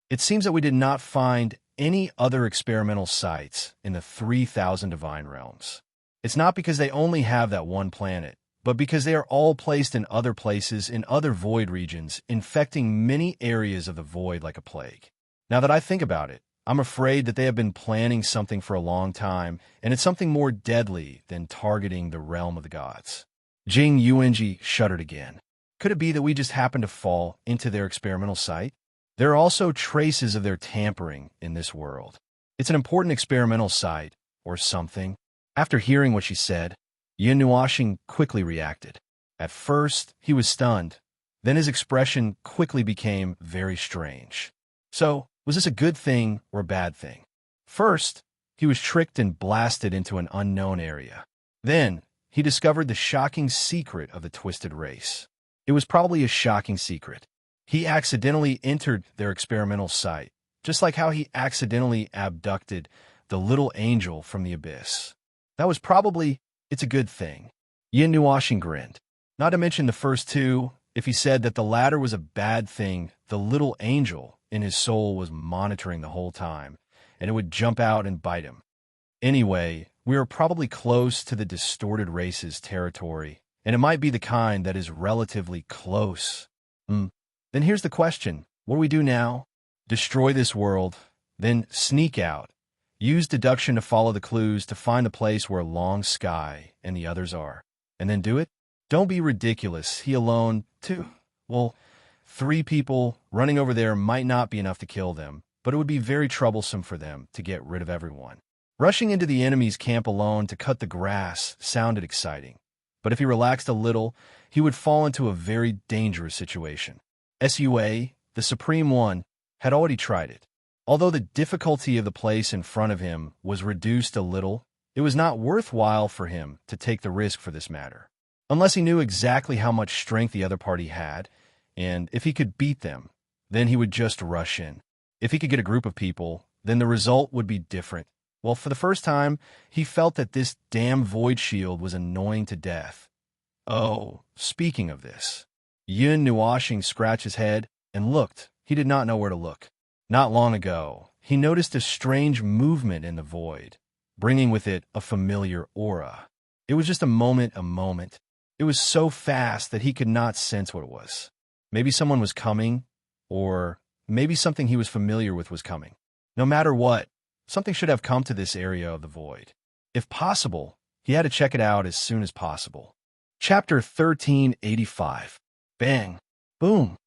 It seems that we did not find any other experimental sites in the 3,000 divine realms. It's not because they only have that one planet, but because they are all placed in other places in other void regions, infecting many areas of the void like a plague. Now that I think about it, I'm afraid that they have been planning something for a long time, and it's something more deadly than targeting the realm of the gods. Jing Yuanji shuddered again. Could it be that we just happened to fall into their experimental site? There are also traces of their tampering in this world. It's an important experimental site, or something. After hearing what she said, Yin Nuoxing quickly reacted. At first, he was stunned. Then his expression quickly became very strange. So, was this a good thing or a bad thing? First, he was tricked and blasted into an unknown area. Then, he discovered the shocking secret of the twisted race. It was probably a shocking secret. He accidentally entered their experimental site, just like how he accidentally abducted the little angel from the abyss. That was probably, it's a good thing. Yin Nuoxing grinned. Not to mention the first two, if he said that the latter was a bad thing, the little angel in his soul was monitoring the whole time, and it would jump out and bite him. Anyway, we are probably close to the distorted race's territory, and it might be the kind that is relatively close. Then here's the question. What do we do now? Destroy this world, then sneak out. Use deduction to follow the clues to find the place where Long Sky and the others are. And then do it? Don't be ridiculous. He alone, too. Well, 3 people running over there might not be enough to kill them, but it would be very troublesome for them to get rid of everyone. Rushing into the enemy's camp alone to cut the grass sounded exciting, but if he relaxed a little, he would fall into a very dangerous situation. Sua, the Supreme One, had already tried it. Although the difficulty of the place in front of him was reduced a little, it was not worthwhile for him to take the risk for this matter. Unless he knew exactly how much strength the other party had, and if he could beat them, then he would just rush in. If he could get a group of people, then the result would be different. Well, for the first time, he felt that this damn void shield was annoying to death. Oh, speaking of this. Yin Nuoxing scratched his head and looked. He did not know where to look. Not long ago, he noticed a strange movement in the void, bringing with it a familiar aura. It was just a moment. It was so fast that he could not sense what it was. Maybe someone was coming, or maybe something he was familiar with was coming. No matter what, something should have come to this area of the void. If possible, he had to check it out as soon as possible. Chapter 1385. Bang. Boom.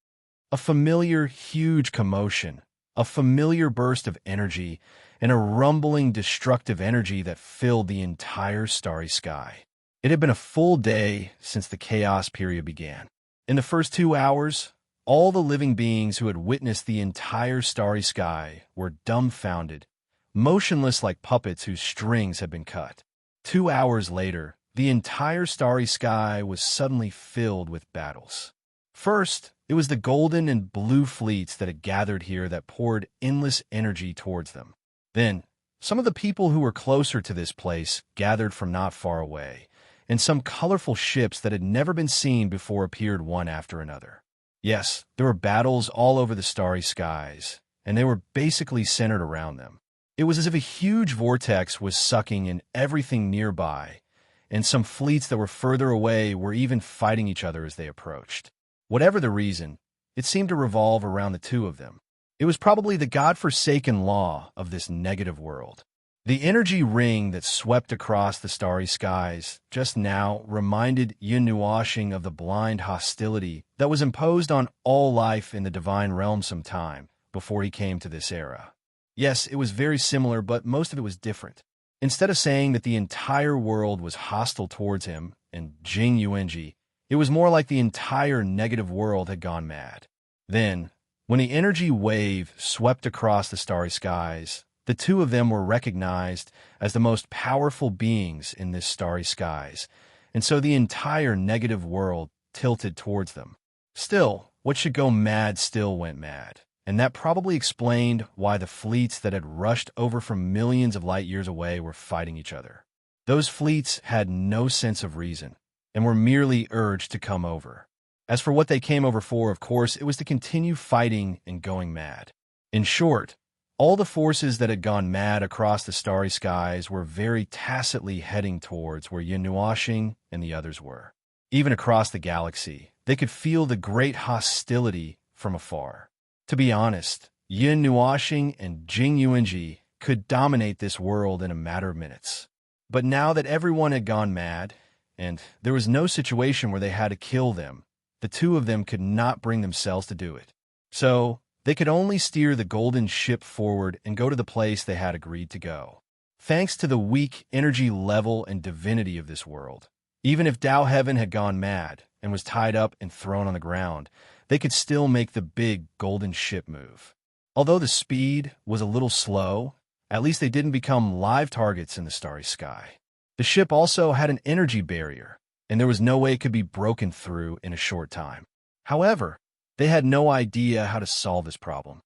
A familiar, huge commotion. A familiar burst of energy, and a rumbling, destructive energy that filled the entire starry sky. It had been a full day since the chaos period began. In the first 2 hours, all the living beings who had witnessed the entire starry sky were dumbfounded, motionless like puppets whose strings had been cut. 2 hours later, the entire starry sky was suddenly filled with battles. First, it was the golden and blue fleets that had gathered here that poured endless energy towards them. Then, some of the people who were closer to this place gathered from not far away, and some colorful ships that had never been seen before appeared one after another. Yes, there were battles all over the starry skies, and they were basically centered around them. It was as if a huge vortex was sucking in everything nearby, and some fleets that were further away were even fighting each other as they approached. Whatever the reason, it seemed to revolve around the two of them. It was probably the godforsaken law of this negative world. The energy ring that swept across the starry skies just now reminded Yin of the blind hostility that was imposed on all life in the divine realm some time before he came to this era. Yes, it was very similar, but most of it was different. Instead of saying that the entire world was hostile towards him and Jing Yuanji, it was more like the entire negative world had gone mad. Then, when the energy wave swept across the starry skies, the two of them were recognized as the most powerful beings in this starry skies, and so the entire negative world tilted towards them. Still, what should go mad still went mad, and that probably explained why the fleets that had rushed over from millions of light years away were fighting each other. Those fleets had no sense of reason, and were merely urged to come over. As for what they came over for, of course, it was to continue fighting and going mad. In short, all the forces that had gone mad across the starry skies were very tacitly heading towards where Yin and the others were. Even across the galaxy, they could feel the great hostility from afar. To be honest, Yin and Jing Yuanji could dominate this world in a matter of minutes. But now that everyone had gone mad, and there was no situation where they had to kill them, the two of them could not bring themselves to do it. So, they could only steer the golden ship forward and go to the place they had agreed to go. Thanks to the weak energy level and divinity of this world, even if Tao Heaven had gone mad and was tied up and thrown on the ground, they could still make the big golden ship move. Although the speed was a little slow, at least they didn't become live targets in the starry sky. The ship also had an energy barrier, and there was no way it could be broken through in a short time. However, they had no idea how to solve this problem.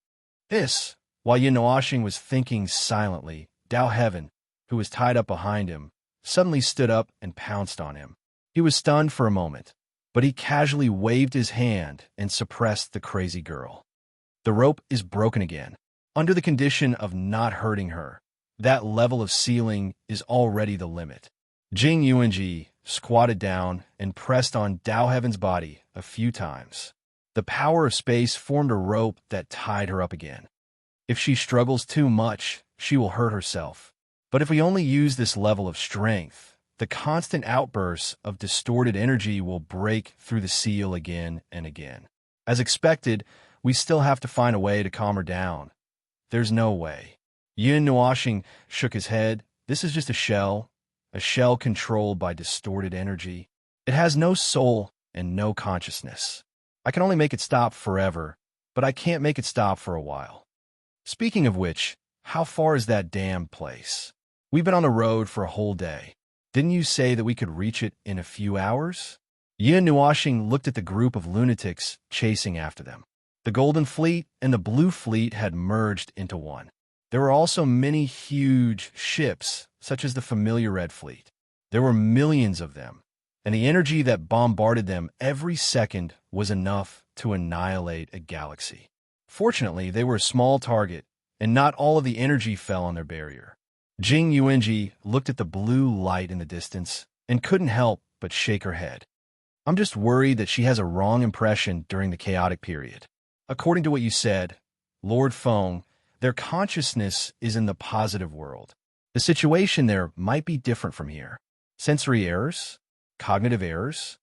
While Yin was thinking silently, Tao Heaven, who was tied up behind him, suddenly stood up and pounced on him. He was stunned for a moment, but he casually waved his hand and suppressed the crazy girl. The rope is broken again. Under the condition of not hurting her, that level of ceiling is already the limit. Jing Yuanji squatted down and pressed on Tao Heaven's body a few times. The power of space formed a rope that tied her up again. If she struggles too much, she will hurt herself. But if we only use this level of strength, the constant outbursts of distorted energy will break through the seal again and again. As expected, we still have to find a way to calm her down. There's no way. Yin Nuashing shook his head. This is just a shell controlled by distorted energy. It has no soul and no consciousness. I can only make it stop forever, but I can't make it stop for a while. Speaking of which, how far is that damn place? We've been on the road for a whole day. Didn't you say that we could reach it in a few hours? Yin Nuashing looked at the group of lunatics chasing after them. The Golden Fleet and the Blue Fleet had merged into one. There were also many huge ships, such as the familiar Red Fleet. There were millions of them, and the energy that bombarded them every second was enough to annihilate a galaxy. Fortunately, they were a small target, and not all of the energy fell on their barrier. Jing Yuanji looked at the blue light in the distance and couldn't help but shake her head. I'm just worried that she has a wrong impression during the chaotic period. According to what you said, Lord Feng, their consciousness is in the positive world. The situation there might be different from here. Sensory errors? Cognitive errors?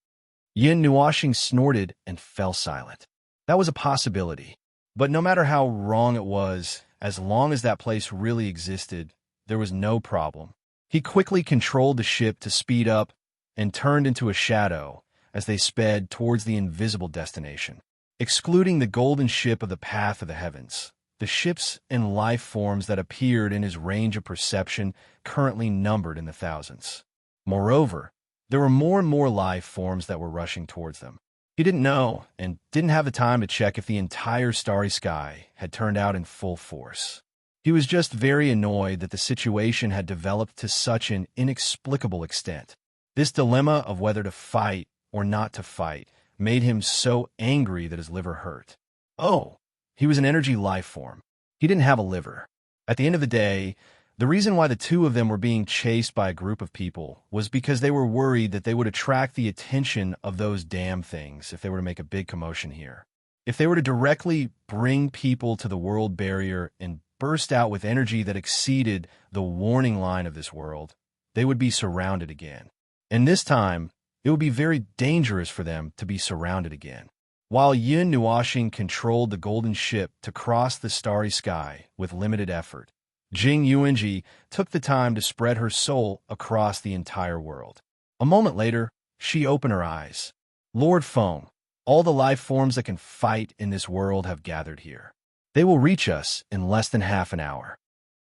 Yin Nuashing snorted and fell silent. That was a possibility. But no matter how wrong it was, as long as that place really existed, there was no problem. He quickly controlled the ship to speed up and turned into a shadow as they sped towards the invisible destination. Excluding the golden ship of the path of the heavens, the ships and life forms that appeared in his range of perception currently numbered in the thousands. Moreover, There were more and more life forms that were rushing towards them. He didn't know and didn't have the time to check if the entire starry sky had turned out in full force. He was just very annoyed that the situation had developed to such an inexplicable extent. This dilemma of whether to fight or not to fight made him so angry that his liver hurt. Oh, he was an energy life form. He didn't have a liver. At the end of the day, the reason why the two of them were being chased by a group of people was because they were worried that they would attract the attention of those damn things if they were to make a big commotion here. If they were to directly bring people to the world barrier and burst out with energy that exceeded the warning line of this world, they would be surrounded again. And this time, it would be very dangerous for them to be surrounded again. While Yin Nuoxing controlled the golden ship to cross the starry sky with limited effort, Jing Yuanji took the time to spread her soul across the entire world. A moment later, she opened her eyes. Lord Feng, all the life forms that can fight in this world have gathered here. They will reach us in less than half an hour.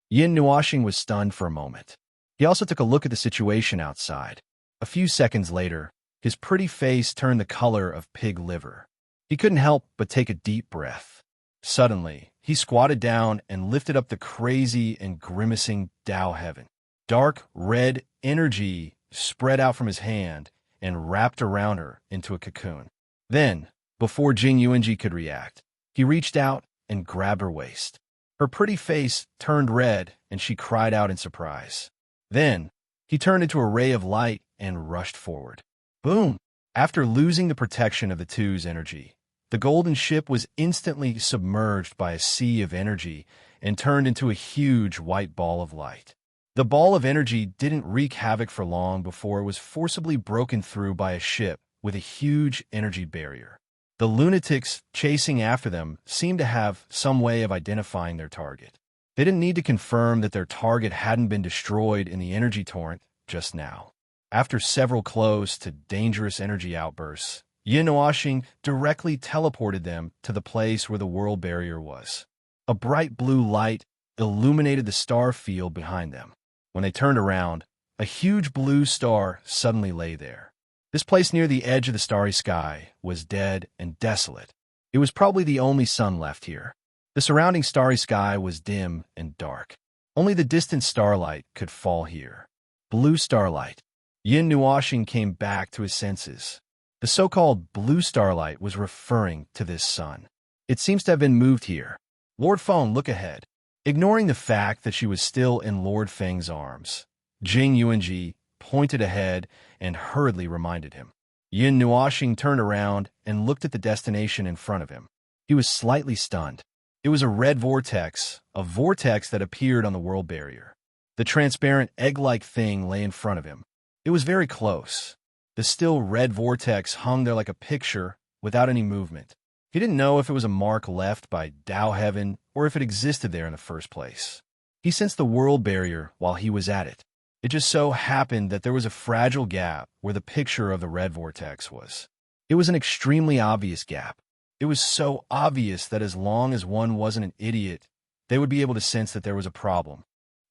Yin Nuoxing was stunned for a moment. He also took a look at the situation outside. A few seconds later, his pretty face turned the color of pig liver. He couldn't help but take a deep breath. Suddenly, he squatted down and lifted up the crazy and grimacing Tao Heaven. Dark red energy spread out from his hand and wrapped around her into a cocoon. Then, before Jing Yuanji could react, he reached out and grabbed her waist. Her pretty face turned red and she cried out in surprise. Then, he turned into a ray of light and rushed forward. Boom! After losing the protection of the two's energy, the golden ship was instantly submerged by a sea of energy and turned into a huge white ball of light. The ball of energy didn't wreak havoc for long before it was forcibly broken through by a ship with a huge energy barrier. The lunatics chasing after them seemed to have some way of identifying their target. They didn't need to confirm that their target hadn't been destroyed in the energy torrent just now. After several close to dangerous energy outbursts, Yin Nuoxing directly teleported them to the place where the world barrier was. A bright blue light illuminated the star field behind them. When they turned around, a huge blue star suddenly lay there. This place near the edge of the starry sky was dead and desolate. It was probably the only sun left here. The surrounding starry sky was dim and dark. Only the distant starlight could fall here. Blue starlight. Yin Nuoxing came back to his senses. The so-called blue starlight was referring to this sun. It seems to have been moved here. Lord Feng, look ahead. Ignoring the fact that she was still in Lord Feng's arms, Jing Yuanji pointed ahead and hurriedly reminded him. Yin Nuoxing turned around and looked at the destination in front of him. He was slightly stunned. It was a red vortex, a vortex that appeared on the world barrier. The transparent egg-like thing lay in front of him. It was very close. The still red vortex hung there like a picture without any movement. He didn't know if it was a mark left by Tao Heaven or if it existed there in the first place. He sensed the world barrier while he was at it. It just so happened that there was a fragile gap where the picture of the red vortex was. It was an extremely obvious gap. It was so obvious that as long as one wasn't an idiot, they would be able to sense that there was a problem.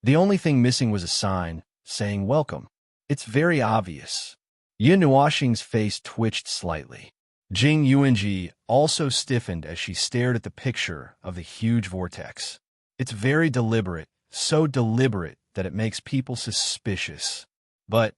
The only thing missing was a sign saying welcome. It's very obvious. Yin Nuoxing's face twitched slightly. Jing Yuanji also stiffened as she stared at the picture of the huge vortex. It's very deliberate, so deliberate that it makes people suspicious. But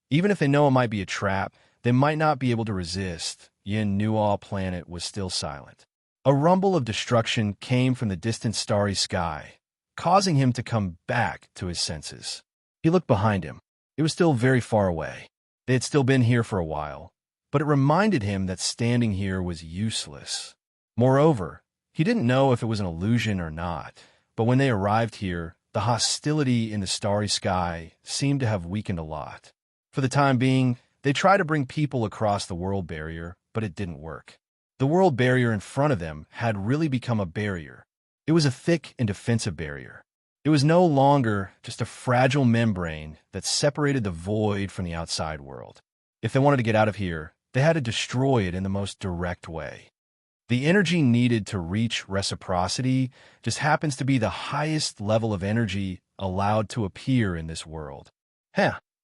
even if they know it might be a trap, they might not be able to resist. Yin Nuo planet was still silent. A rumble of destruction came from the distant starry sky, causing him to come back to his senses. He looked behind him. It was still very far away. They had still been here for a while, but it reminded him that standing here was useless. Moreover, he didn't know if it was an illusion or not, but when they arrived here, the hostility in the starry sky seemed to have weakened a lot. For the time being, they tried to bring people across the world barrier, but it didn't work. The world barrier in front of them had really become a barrier. It was a thick and defensive barrier. It was no longer just a fragile membrane that separated the void from the outside world. If they wanted to get out of here, they had to destroy it in the most direct way. The energy needed to reach reciprocity just happens to be the highest level of energy allowed to appear in this world.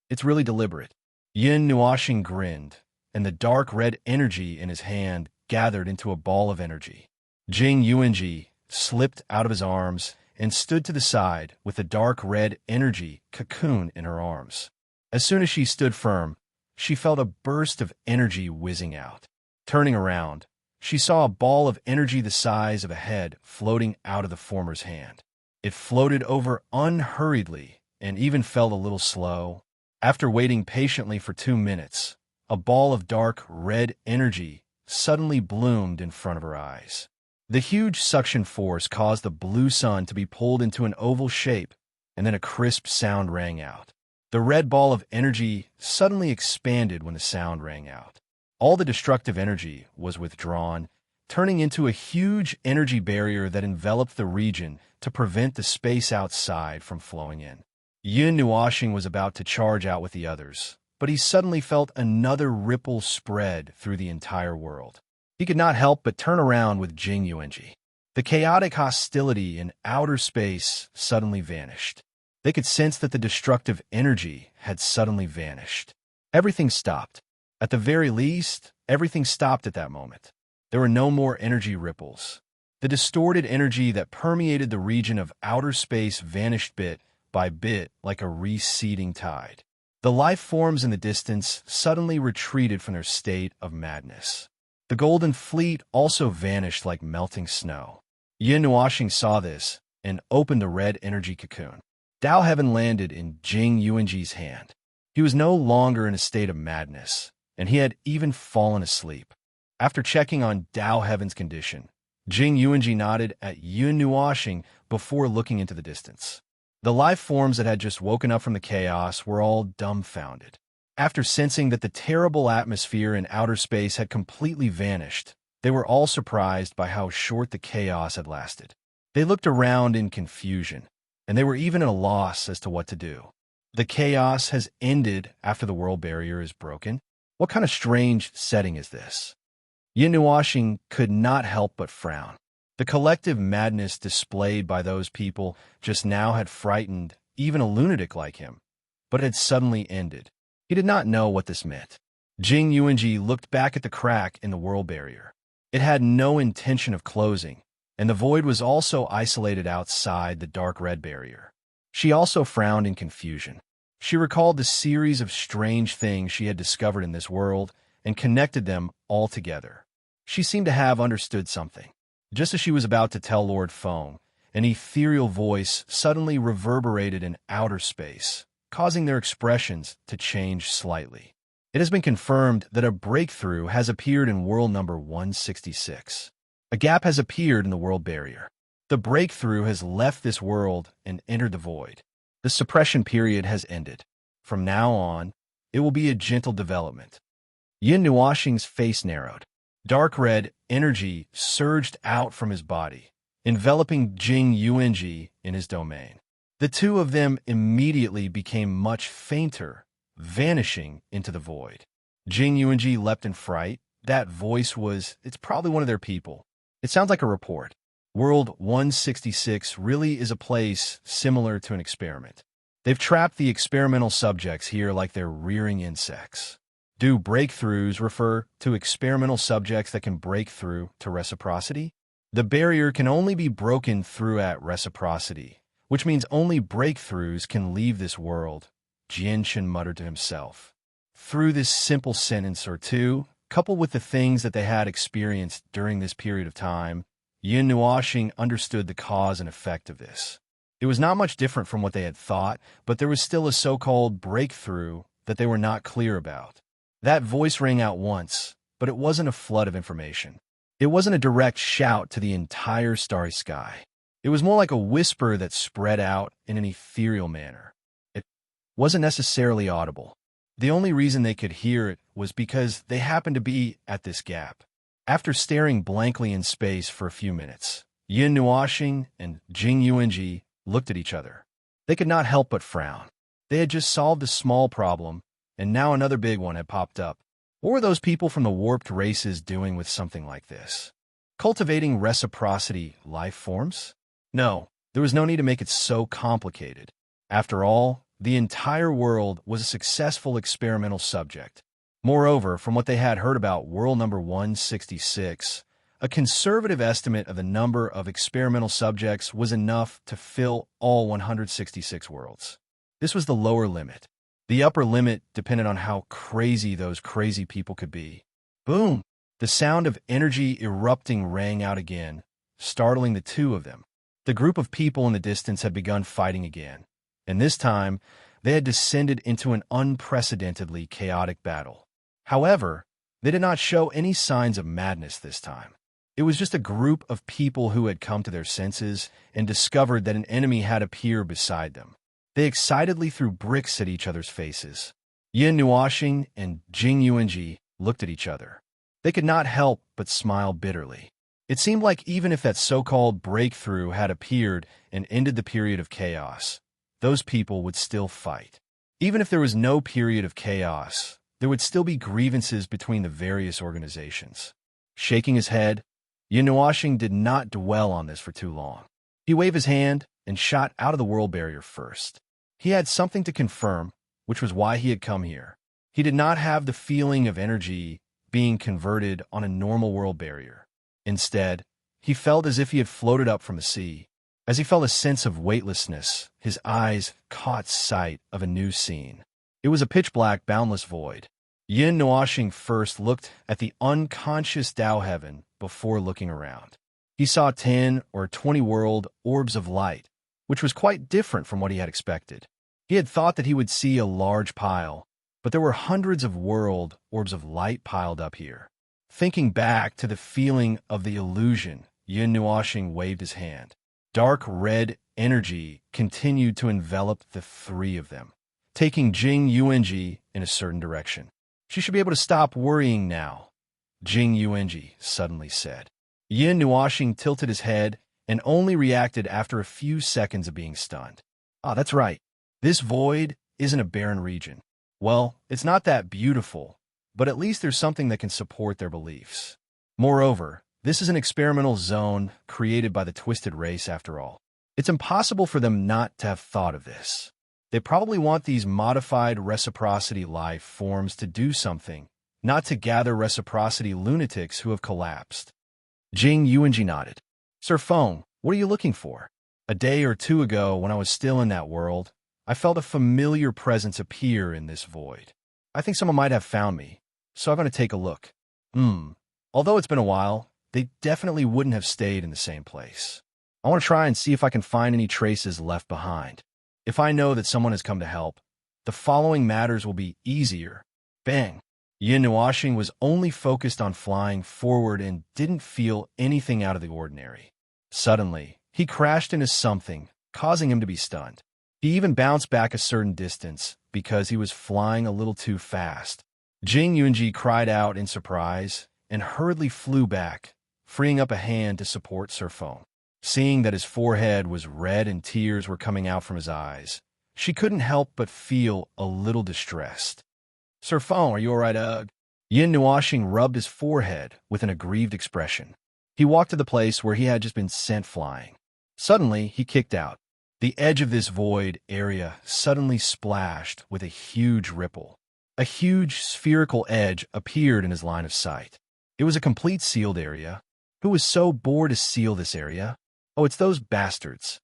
It's really deliberate. Yin Nuoxing grinned, and the dark red energy in his hand gathered into a ball of energy. Jing Yuanji slipped out of his arms and stood to the side with the dark red energy cocoon in her arms. As soon as she stood firm, she felt a burst of energy whizzing out. Turning around, she saw a ball of energy the size of a head floating out of the former's hand. It floated over unhurriedly and even felt a little slow. After waiting patiently for 2 minutes, a ball of dark red energy suddenly bloomed in front of her eyes. The huge suction force caused the blue sun to be pulled into an oval shape, and then a crisp sound rang out. The red ball of energy suddenly expanded when the sound rang out. All the destructive energy was withdrawn, turning into a huge energy barrier that enveloped the region to prevent the space outside from flowing in. Yin Nuoxing was about to charge out with the others, but he suddenly felt another ripple spread through the entire world. He could not help but turn around with Jing Yuanji. The chaotic hostility in outer space suddenly vanished. They could sense that the destructive energy had suddenly vanished. Everything stopped. At the very least, everything stopped at that moment. There were no more energy ripples. The distorted energy that permeated the region of outer space vanished bit by bit like a receding tide. The life forms in the distance suddenly retreated from their state of madness. The golden fleet also vanished like melting snow. Yin Nuoxing saw this and opened the red energy cocoon. Dao Heaven landed in Jing Yuanji's hand. He was no longer in a state of madness, and he had even fallen asleep. After checking on Dao Heaven's condition, Jing Yuanji nodded at Yin Nuoxing before looking into the distance. The life forms that had just woken up from the chaos were all dumbfounded. After sensing that the terrible atmosphere in outer space had completely vanished, they were all surprised by how short the chaos had lasted. They looked around in confusion, and they were even at a loss as to what to do. The chaos has ended after the world barrier is broken. What kind of strange setting is this? Yin Nuoxing could not help but frown. The collective madness displayed by those people just now had frightened even a lunatic like him, but it had suddenly ended. He did not know what this meant. Jing Yuanji looked back at the crack in the world barrier. It had no intention of closing, and the void was also isolated outside the dark red barrier. She also frowned in confusion. She recalled the series of strange things she had discovered in this world and connected them all together. She seemed to have understood something. Just as she was about to tell Lord Feng, an ethereal voice suddenly reverberated in outer space, causing their expressions to change slightly. It has been confirmed that a breakthrough has appeared in world number 166. A gap has appeared in the world barrier. The breakthrough has left this world and entered the void. The suppression period has ended. From now on, it will be a gentle development. Yin Nuoxing's face narrowed. Dark red energy surged out from his body, enveloping Jing Yuanji in his domain. The two of them immediately became much fainter, vanishing into the void. Jing Yuanji leapt in fright. That voice it's probably one of their people. It sounds like a report. World 166 really is a place similar to an experiment. They've trapped the experimental subjects here like they're rearing insects. Do breakthroughs refer to experimental subjects that can break through to reciprocity? The barrier can only be broken through at reciprocity, which means only breakthroughs can leave this world, Jianshan muttered to himself. Through this simple sentence or two, coupled with the things that they had experienced during this period of time, Yin Nuoxing understood the cause and effect of this. It was not much different from what they had thought, but there was still a so-called breakthrough that they were not clear about. That voice rang out once, but it wasn't a flood of information. It wasn't a direct shout to the entire starry sky. It was more like a whisper that spread out in an ethereal manner. It wasn't necessarily audible. The only reason they could hear it was because they happened to be at this gap. After staring blankly in space for a few minutes, Yin Nuoxing and Jing Yuanji looked at each other. They could not help but frown. They had just solved a small problem, and now another big one had popped up. What were those people from the warped races doing with something like this? Cultivating reciprocity life forms? No, there was no need to make it so complicated. After all, the entire world was a successful experimental subject. Moreover, from what they had heard about world number 166, a conservative estimate of the number of experimental subjects was enough to fill all 166 worlds. This was the lower limit. The upper limit depended on how crazy those crazy people could be. Boom! The sound of energy erupting rang out again, startling the two of them. The group of people in the distance had begun fighting again, and this time they had descended into an unprecedentedly chaotic battle. However, they did not show any signs of madness this time. It was just a group of people who had come to their senses and discovered that an enemy had appeared beside them. They excitedly threw bricks at each other's faces. Yin Nuoxing and Jing Yuanji looked at each other. They could not help but smile bitterly. It seemed like even if that so-called breakthrough had appeared and ended the period of chaos, those people would still fight. Even if there was no period of chaos, there would still be grievances between the various organizations. Shaking his head, Yin Nuoxing did not dwell on this for too long. He waved his hand and shot out of the world barrier first. He had something to confirm, which was why he had come here. He did not have the feeling of energy being converted on a normal world barrier. Instead, he felt as if he had floated up from the sea. As he felt a sense of weightlessness, his eyes caught sight of a new scene. It was a pitch-black, boundless void. Yin Nuoxing first looked at the unconscious Tao heaven before looking around. He saw 10 or 20 world orbs of light, which was quite different from what he had expected. He had thought that he would see a large pile, but there were hundreds of world orbs of light piled up here. Thinking back to the feeling of the illusion, Yin Nuoxing waved his hand. Dark red energy continued to envelop the three of them, taking Jing Yuanji in a certain direction. She should be able to stop worrying now, Jing Yuanji suddenly said. Yin Nuoxing tilted his head and only reacted after a few seconds of being stunned. Ah, that's right. This void isn't a barren region. Well, it's not that beautiful, but at least there's something that can support their beliefs. Moreover, this is an experimental zone created by the Twisted Race after all. It's impossible for them not to have thought of this. They probably want these modified reciprocity life forms to do something, not to gather reciprocity lunatics who have collapsed. Jing Yuanji nodded. Sir Feng, what are you looking for? A day or two ago, when I was still in that world, I felt a familiar presence appear in this void. I think someone might have found me, so I'm going to take a look. Although it's been a while, they definitely wouldn't have stayed in the same place. I want to try and see if I can find any traces left behind. If I know that someone has come to help, the following matters will be easier. Bang! Yin Nuoxing was only focused on flying forward and didn't feel anything out of the ordinary. Suddenly, he crashed into something, causing him to be stunned. He even bounced back a certain distance because he was flying a little too fast. Jing Yuanji cried out in surprise and hurriedly flew back, freeing up a hand to support Sir Feng. Seeing that his forehead was red and tears were coming out from his eyes, she couldn't help but feel a little distressed. Sir Feng, are you all right, Yin Nuoxing rubbed his forehead with an aggrieved expression. He walked to the place where he had just been sent flying. Suddenly, he kicked out. The edge of this void area suddenly splashed with a huge ripple. A huge spherical edge appeared in his line of sight. It was a complete sealed area. Who was so bored to seal this area? Oh, it's those bastards.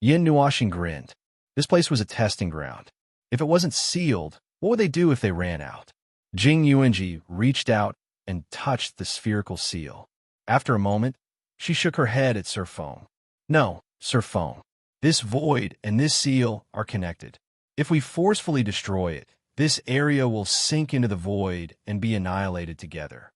Yin Nuoxing grinned. This place was a testing ground. If it wasn't sealed, what would they do if they ran out? Jing Yuanji reached out and touched the spherical seal. After a moment, she shook her head at Sir Feng. No, Sir Feng. This void and this seal are connected. If we forcefully destroy it, this area will sink into the void and be annihilated together.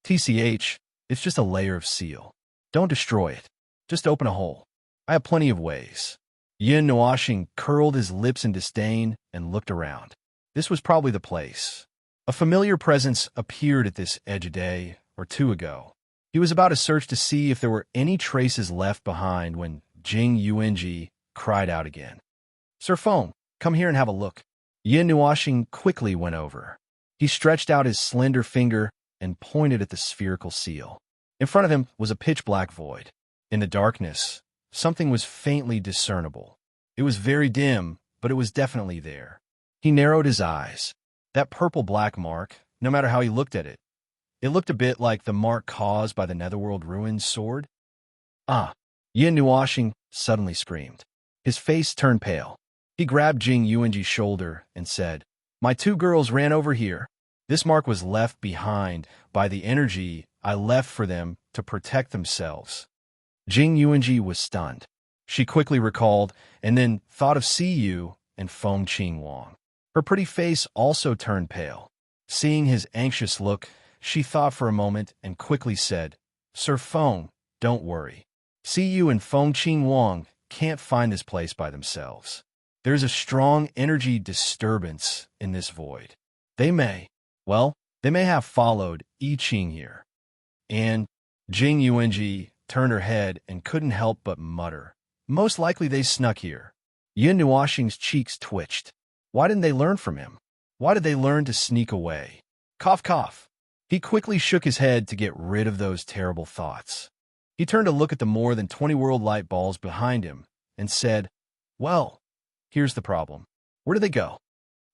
TCH, it's just a layer of seal. Don't destroy it. Just open a hole. I have plenty of ways. Yin Nuoxing curled his lips in disdain and looked around. This was probably the place. A familiar presence appeared at this edge a day or two ago. He was about to search to see if there were any traces left behind when Jing Yuanji cried out again. Sir Feng, come here and have a look. Yin Nuoxing quickly went over. He stretched out his slender finger and pointed at the spherical seal. In front of him was a pitch-black void. In the darkness, something was faintly discernible. It was very dim, but it was definitely there. He narrowed his eyes. That purple-black mark, no matter how he looked at it, it looked a bit like the mark caused by the Netherworld Ruin's sword. Ah! Yin Nuoxing suddenly screamed. His face turned pale. He grabbed Jing Yuanji's shoulder and said, "My two girls ran over here. This mark was left behind by the energy I left for them to protect themselves." Jing Yuanji was stunned. She quickly recalled and then thought of Siyu and Feng Qingwang. Her pretty face also turned pale. Seeing his anxious look, she thought for a moment and quickly said, "Sir Feng, don't worry. Siyu and Feng Qingwang can't find this place by themselves. There's a strong energy disturbance in this void. They may have followed I Ching here." And Jing Yuanji turned her head and couldn't help but mutter, "Most likely they snuck here." Yin Nuoxing's cheeks twitched. Why didn't they learn from him? Why did they learn to sneak away? Cough, cough. He quickly shook his head to get rid of those terrible thoughts. He turned to look at the more than 20 world light balls behind him and said, "Well, here's the problem. Where did they go?"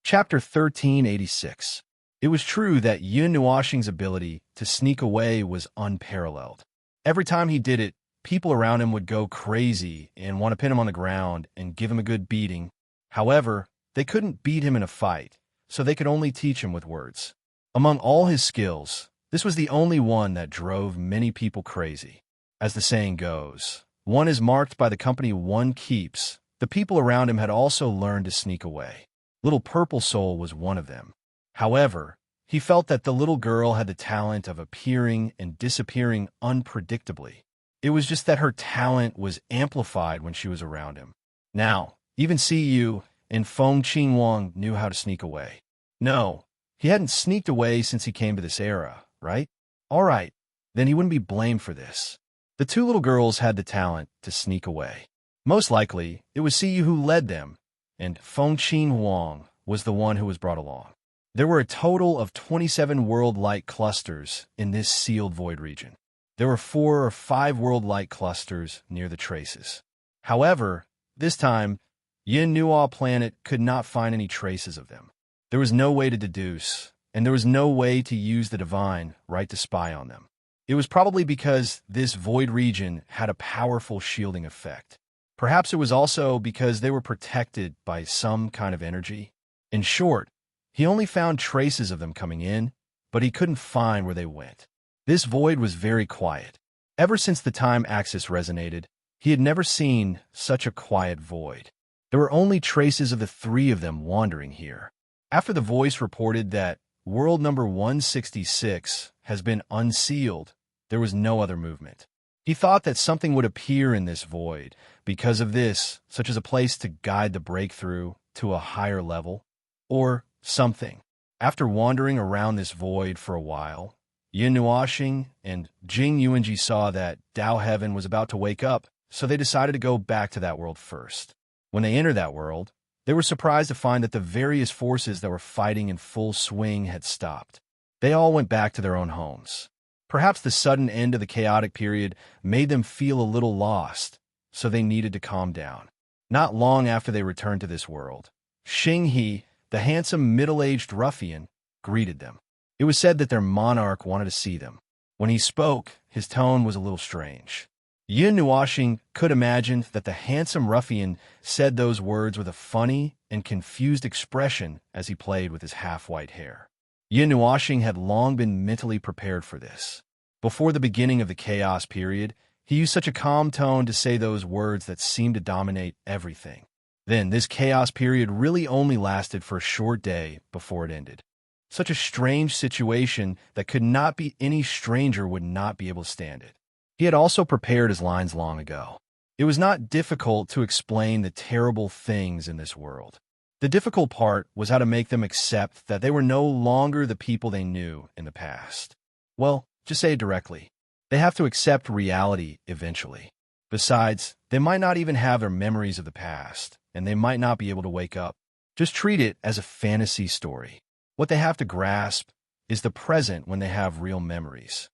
Chapter 1386. It was true that Yin Nuoxing's ability to sneak away was unparalleled. Every time he did it, people around him would go crazy and want to pin him on the ground and give him a good beating. However, they couldn't beat him in a fight, so they could only teach him with words. Among all his skills, this was the only one that drove many people crazy. As the saying goes, one is marked by the company one keeps. The people around him had also learned to sneak away. Little Purple Soul was one of them. However, he felt that the little girl had the talent of appearing and disappearing unpredictably. It was just that her talent was amplified when she was around him. Now, even Siyu and Feng Qingwang knew how to sneak away. No, he hadn't sneaked away since he came to this era, right? All right, then he wouldn't be blamed for this. The two little girls had the talent to sneak away. Most likely, it was Siyu who led them, and Feng Qingwang was the one who was brought along. There were a total of 27 world light clusters in this sealed void region. There were 4 or 5 world light clusters near the traces. However, this time, Yin Nuo planet could not find any traces of them. There was no way to deduce, and there was no way to use the divine right to spy on them. It was probably because this void region had a powerful shielding effect. Perhaps it was also because they were protected by some kind of energy. In short, he only found traces of them coming in, but he couldn't find where they went. This void was very quiet. Ever since the time axis resonated, he had never seen such a quiet void. There were only traces of the 3 of them wandering here. After the voice reported that world number 166 has been unsealed, there was no other movement. He thought that something would appear in this void because of this, such as a place to guide the breakthrough to a higher level, or something. After wandering around this void for a while, Yin Nuoxing and Jing Yuanji saw that Dao Heaven was about to wake up, so they decided to go back to that world first. When they entered that world, they were surprised to find that the various forces that were fighting in full swing had stopped. They all went back to their own homes. Perhaps the sudden end of the chaotic period made them feel a little lost, so they needed to calm down. Not long after they returned to this world, Xing He, the handsome middle-aged ruffian, greeted them. It was said that their monarch wanted to see them. When he spoke, his tone was a little strange. Yin Nuoxing could imagine that the handsome ruffian said those words with a funny and confused expression as he played with his half-white hair. Yin Nuoxing had long been mentally prepared for this. Before the beginning of the chaos period, he used such a calm tone to say those words that seemed to dominate everything. Then, this chaos period really only lasted for a short day before it ended. Such a strange situation that could not be any stranger would not be able to stand it. He had also prepared his lines long ago. It was not difficult to explain the terrible things in this world. The difficult part was how to make them accept that they were no longer the people they knew in the past. Well, just say it directly. They have to accept reality eventually. Besides, they might not even have their memories of the past, and they might not be able to wake up. Just treat it as a fantasy story. What they have to grasp is the present when they have real memories.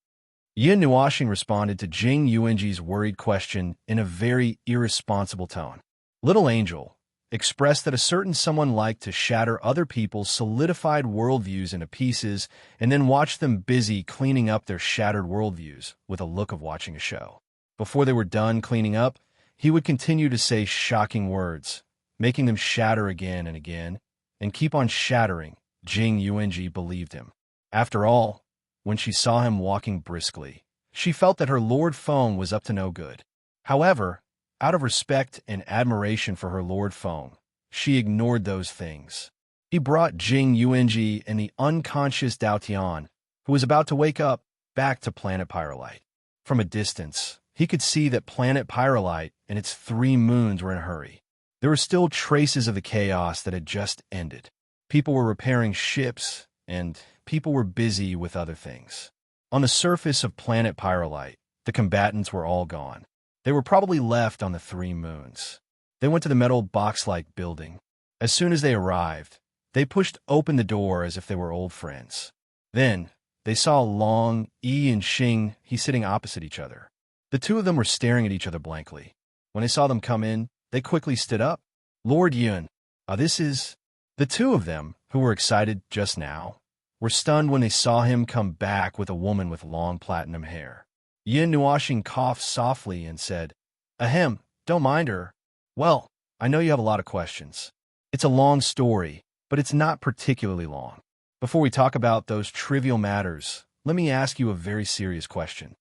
Yin Nuoxing responded to Jing Yuanji's worried question in a very irresponsible tone. "Little angel, expressed that a certain someone liked to shatter other people's solidified worldviews into pieces and then watch them busy cleaning up their shattered worldviews with a look of watching a show. Before they were done cleaning up, he would continue to say shocking words, making them shatter again and again, and keep on shattering. Jing Yuanji believed him. After all, when she saw him walking briskly, she felt that her Lord Feng was up to no good. However, out of respect and admiration for her Lord Feng, she ignored those things. He brought Jing Yuanji and the unconscious Dao Tian, who was about to wake up, back to planet Pyrolite. From a distance, he could see that planet Pyrolite and its 3 moons were in a hurry. There were still traces of the chaos that had just ended. People were repairing ships, and people were busy with other things. On the surface of planet Pyrolite, the combatants were all gone. They were probably left on the 3 moons. They went to the metal box-like building. As soon as they arrived, they pushed open the door as if they were old friends. Then, they saw Long, Yi, and Xing He sitting opposite each other. The 2 of them were staring at each other blankly. When they saw them come in, they quickly stood up. Lord Yun, this is... The 2 of them, who were excited just now, were stunned when they saw him come back with a woman with long platinum hair. Yin Nuoxing coughed softly and said, "Ahem, don't mind her. Well, I know you have a lot of questions. It's a long story, but it's not particularly long. Before we talk about those trivial matters, let me ask you a very serious question."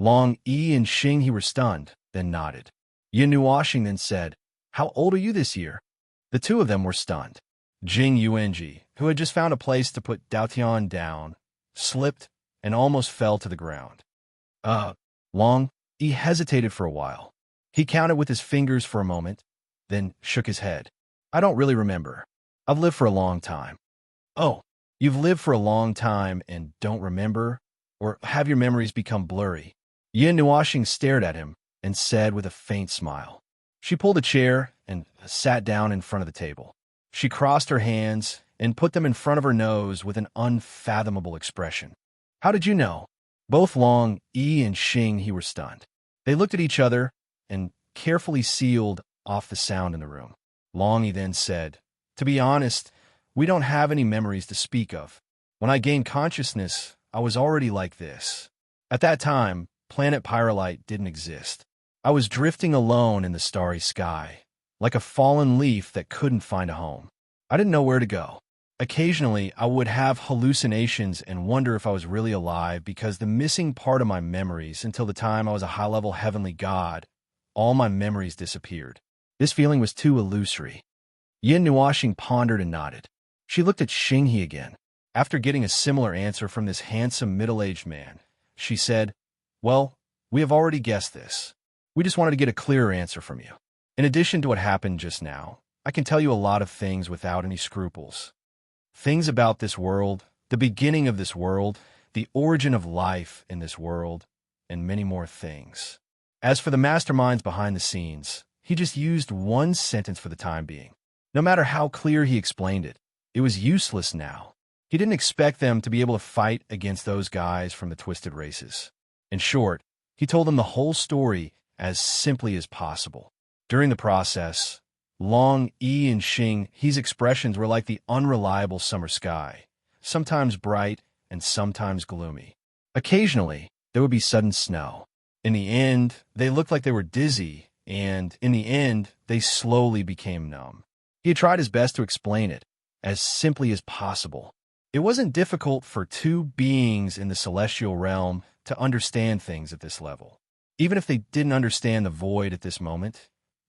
Long Yi and Xing He were stunned, then nodded. Yin Nuoxing then said, "How old are you this year?" The 2 of them were stunned. Jing Yuanji, who had just found a place to put Dao Tian down, slipped and almost fell to the ground. Long, he hesitated for a while. He counted with his fingers for a moment, then shook his head. "I don't really remember. I've lived for a long time." "Oh, you've lived for a long time and don't remember? Or have your memories become blurry?" Yin Nuoxing stared at him and said with a faint smile. She pulled a chair and sat down in front of the table. She crossed her hands and put them in front of her nose with an unfathomable expression. "How did you know?" Both Long, Yi, and Xing He were stunned. They looked at each other and carefully sealed off the sound in the room. Long Yi then said, "To be honest, we don't have any memories to speak of. When I gained consciousness, I was already like this. At that time, planet Pyrolite didn't exist. I was drifting alone in the starry sky, like a fallen leaf that couldn't find a home. I didn't know where to go. Occasionally, I would have hallucinations and wonder if I was really alive because the missing part of my memories until the time I was a high-level heavenly god, all my memories disappeared. This feeling was too illusory." Yin Nuoxing pondered and nodded. She looked at Xing He again. After getting a similar answer from this handsome middle-aged man, she said, "Well, we have already guessed this. We just wanted to get a clearer answer from you. In addition to what happened just now, I can tell you a lot of things without any scruples. Things about this world, the beginning of this world, the origin of life in this world, and many more things. As for the masterminds behind the scenes, he just used one sentence for the time being. No matter how clear he explained it, it was useless now. He didn't expect them to be able to fight against those guys from the twisted races. In short, he told them the whole story as simply as possible. During the process, Long, Yi, and Xing He's expressions were like the unreliable summer sky, sometimes bright and sometimes gloomy. Occasionally, there would be sudden snow. In the end, they looked like they were dizzy, and in the end, they slowly became numb. He had tried his best to explain it as simply as possible. It wasn't difficult for 2 beings in the celestial realm to understand things at this level. Even if they didn't understand the void at this moment,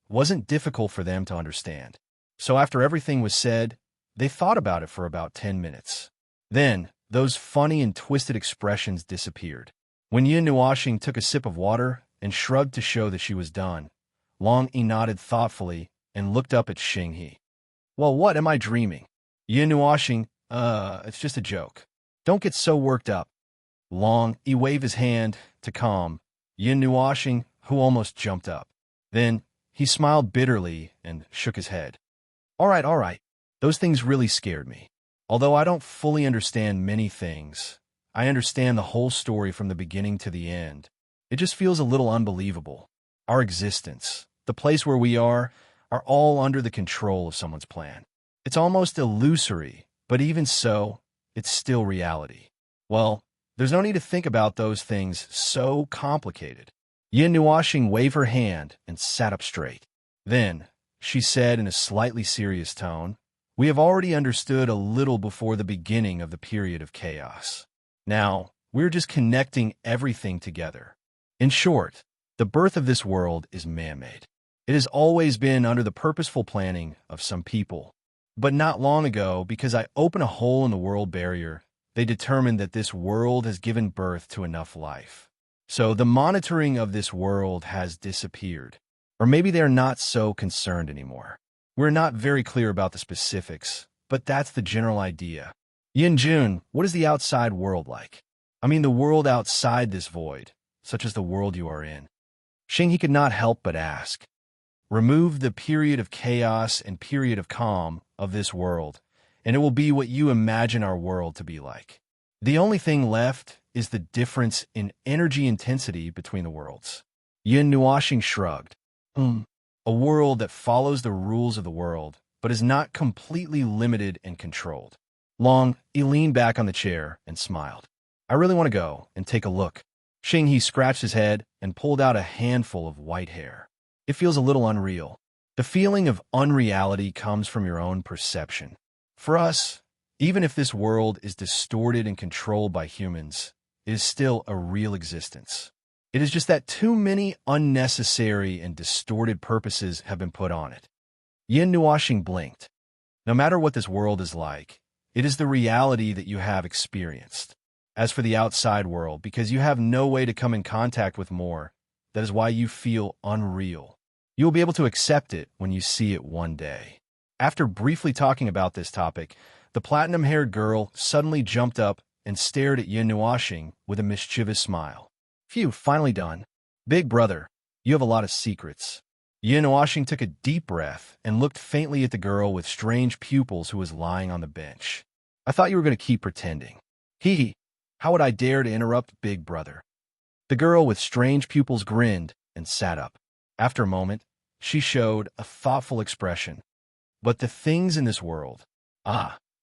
it wasn't difficult for them to understand. So after everything was said, they thought about it for about 10 minutes. Then, those funny and twisted expressions disappeared. When Yin Nuoxing took a sip of water and shrugged to show that she was done, Long Yi nodded thoughtfully and looked up at Xing He. "Well, what am I dreaming?" Yin Nuoxing, it's just a joke. Don't get so worked up." Long Yi waved his hand to calm Yin Nuoxing, who almost jumped up. Then, he smiled bitterly and shook his head. All right. Those things really scared me. Although I don't fully understand many things, I understand the whole story from the beginning to the end. It just feels a little unbelievable. Our existence, the place where we are, are all under the control of someone's plan. It's almost illusory, but even so, it's still reality. Well, there's no need to think about those things so complicated. Yin Nuashing waved her hand and sat up straight. Then, she said in a slightly serious tone, "We have already understood a little before the beginning of the period of chaos. Now, we're just connecting everything together. In short, the birth of this world is man-made. It has always been under the purposeful planning of some people. But not long ago, because I opened a hole in the world barrier, they determined that this world has given birth to enough life. So the monitoring of this world has disappeared. Or maybe they're not so concerned anymore. We're not very clear about the specifics, but that's the general idea. Yin Jun, what is the outside world like? I mean the world outside this void, such as the world you are in." Xing he could not help but ask. "Remove the period of chaos and period of calm of this world, and it will be what you imagine our world to be like. The only thing left is the difference in energy intensity between the worlds." Yin Nuashing shrugged. A world that follows the rules of the world, but is not completely limited and controlled." He leaned back on the chair and smiled. "I really want to go and take a look." Xing he scratched his head and pulled out a handful of white hair. "It feels a little unreal. The feeling of unreality comes from your own perception. For us, even if this world is distorted and controlled by humans, it is still a real existence. It is just that too many unnecessary and distorted purposes have been put on it." Yin Nuashing blinked. "No matter what this world is like, it is the reality that you have experienced. As for the outside world, because you have no way to come in contact with more, that is why you feel unreal. You will be able to accept it when you see it one day." After briefly talking about this topic, the platinum-haired girl suddenly jumped up and stared at Yin Nuashing with a mischievous smile. "Phew, finally done. Big brother, you have a lot of secrets." Yin Nuashing took a deep breath and looked faintly at the girl with strange pupils who was lying on the bench. "I thought you were going to keep pretending. Hee, how would I dare to interrupt big brother?" The girl with strange pupils grinned and sat up. After a moment, she showed a thoughtful expression. "But the things in this world...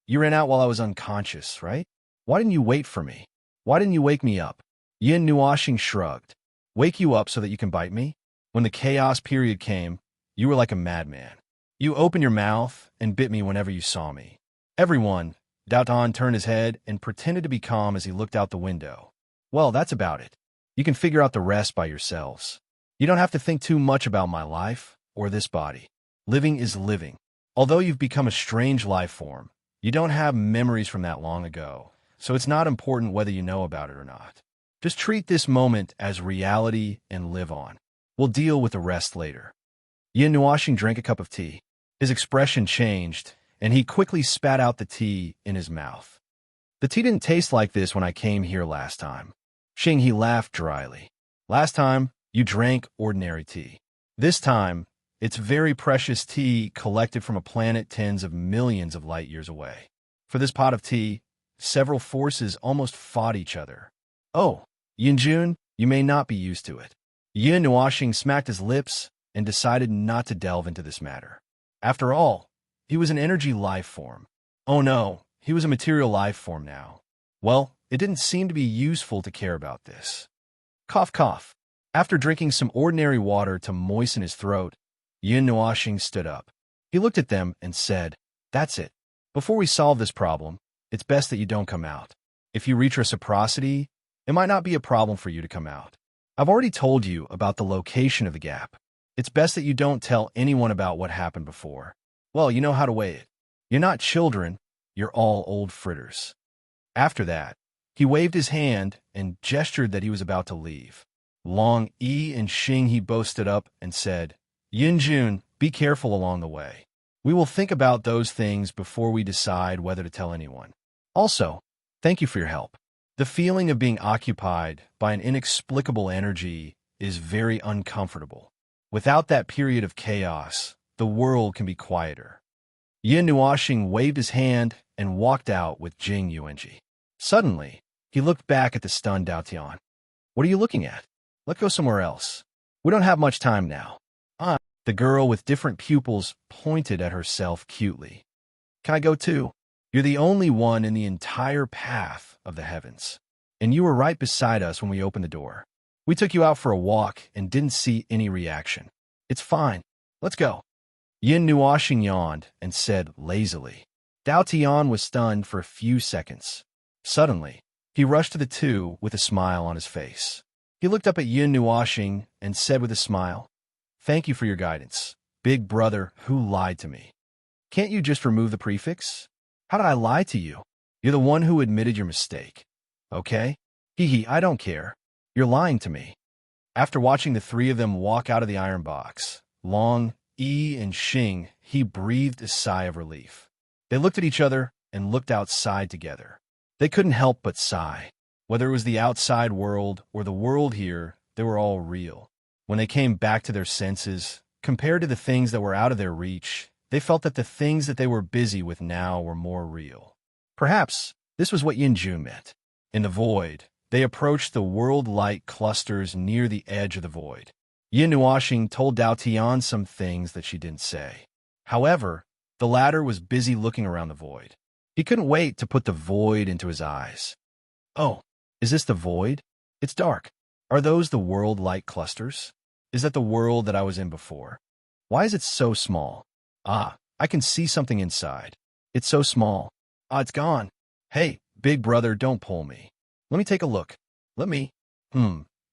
you ran out while I was unconscious, right? Why didn't you wait for me? Why didn't you wake me up?" Yin Nuashing shrugged. "Wake you up so that you can bite me? When the chaos period came, you were like a madman. You opened your mouth and bit me whenever you saw me." Everyone, Dao Dan turned his head and pretended to be calm as he looked out the window. "Well, that's about it. You can figure out the rest by yourselves. You don't have to think too much about my life or this body. Living is living. Although you've become a strange life form, you don't have memories from that long ago, so it's not important whether you know about it or not. Just treat this moment as reality and live on. We'll deal with the rest later." Yin Nuashing drank a cup of tea. His expression changed, and he quickly spat out the tea in his mouth. "The tea didn't taste like this when I came here last time." Xing he laughed dryly. "Last time, you drank ordinary tea. This time, it's very precious tea collected from a planet tens of millions of light years away. For this pot of tea, several forces almost fought each other. Oh, Yin Jun, you may not be used to it." Yin Nuashing smacked his lips and decided not to delve into this matter. After all, he was an energy life form. Oh no, he was a material life form now. Well, it didn't seem to be useful to care about this. Cough, cough. After drinking some ordinary water to moisten his throat, Yin Nuashing stood up. He looked at them and said, "That's it. Before we solve this problem, it's best that you don't come out. If you reach reciprocity, it might not be a problem for you to come out. I've already told you about the location of the gap. It's best that you don't tell anyone about what happened before. Well, you know how to weigh it. You're not children, you're all old fritters." After that, he waved his hand and gestured that he was about to leave. Long Yi and Xing he both stood up and said, "Yin Jun, be careful along the way. We will think about those things before we decide whether to tell anyone. Also, thank you for your help. The feeling of being occupied by an inexplicable energy is very uncomfortable. Without that period of chaos, the world can be quieter." Yin Nuashing waved his hand and walked out with Jing Yuanji. Suddenly, he looked back at the stunned Dao Tian. "What are you looking at? Let's go somewhere else. We don't have much time now." The girl with different pupils pointed at herself cutely. Can I go too? You're the only one in the entire path of the heavens. And you were right beside us when we opened the door. We took you out for a walk and didn't see any reaction. It's fine. Let's go. Yin Nuoxing yawned and said lazily. Dao Tian was stunned for a few seconds. Suddenly, he rushed to the two with a smile on his face. He looked up at Yin Nuoxing and said with a smile, Thank you for your guidance, big brother who lied to me. Can't you just remove the prefix? How did I lie to you? You're the one who admitted your mistake. Okay? Hee, I don't care. You're lying to me. After watching the three of them walk out of the iron box, Long, Yi, and Xing, he breathed a sigh of relief. They looked at each other and looked outside together. They couldn't help but sigh. Whether it was the outside world or the world here, they were all real. When they came back to their senses, compared to the things that were out of their reach, they felt that the things that they were busy with now were more real. Perhaps this was what Yinju meant. In the void, they approached the world-light clusters near the edge of the void. Yin Nuoxing told Dao Tian some things that she didn't say. However, the latter was busy looking around the void. He couldn't wait to put the void into his eyes. Oh, is this the void? It's dark. Are those the world-light clusters? Is that the world that I was in before? Why is it so small? Ah, I can see something inside. It's so small. Ah, it's gone. Hey, big brother, don't pull me. Let me take a look. Let me.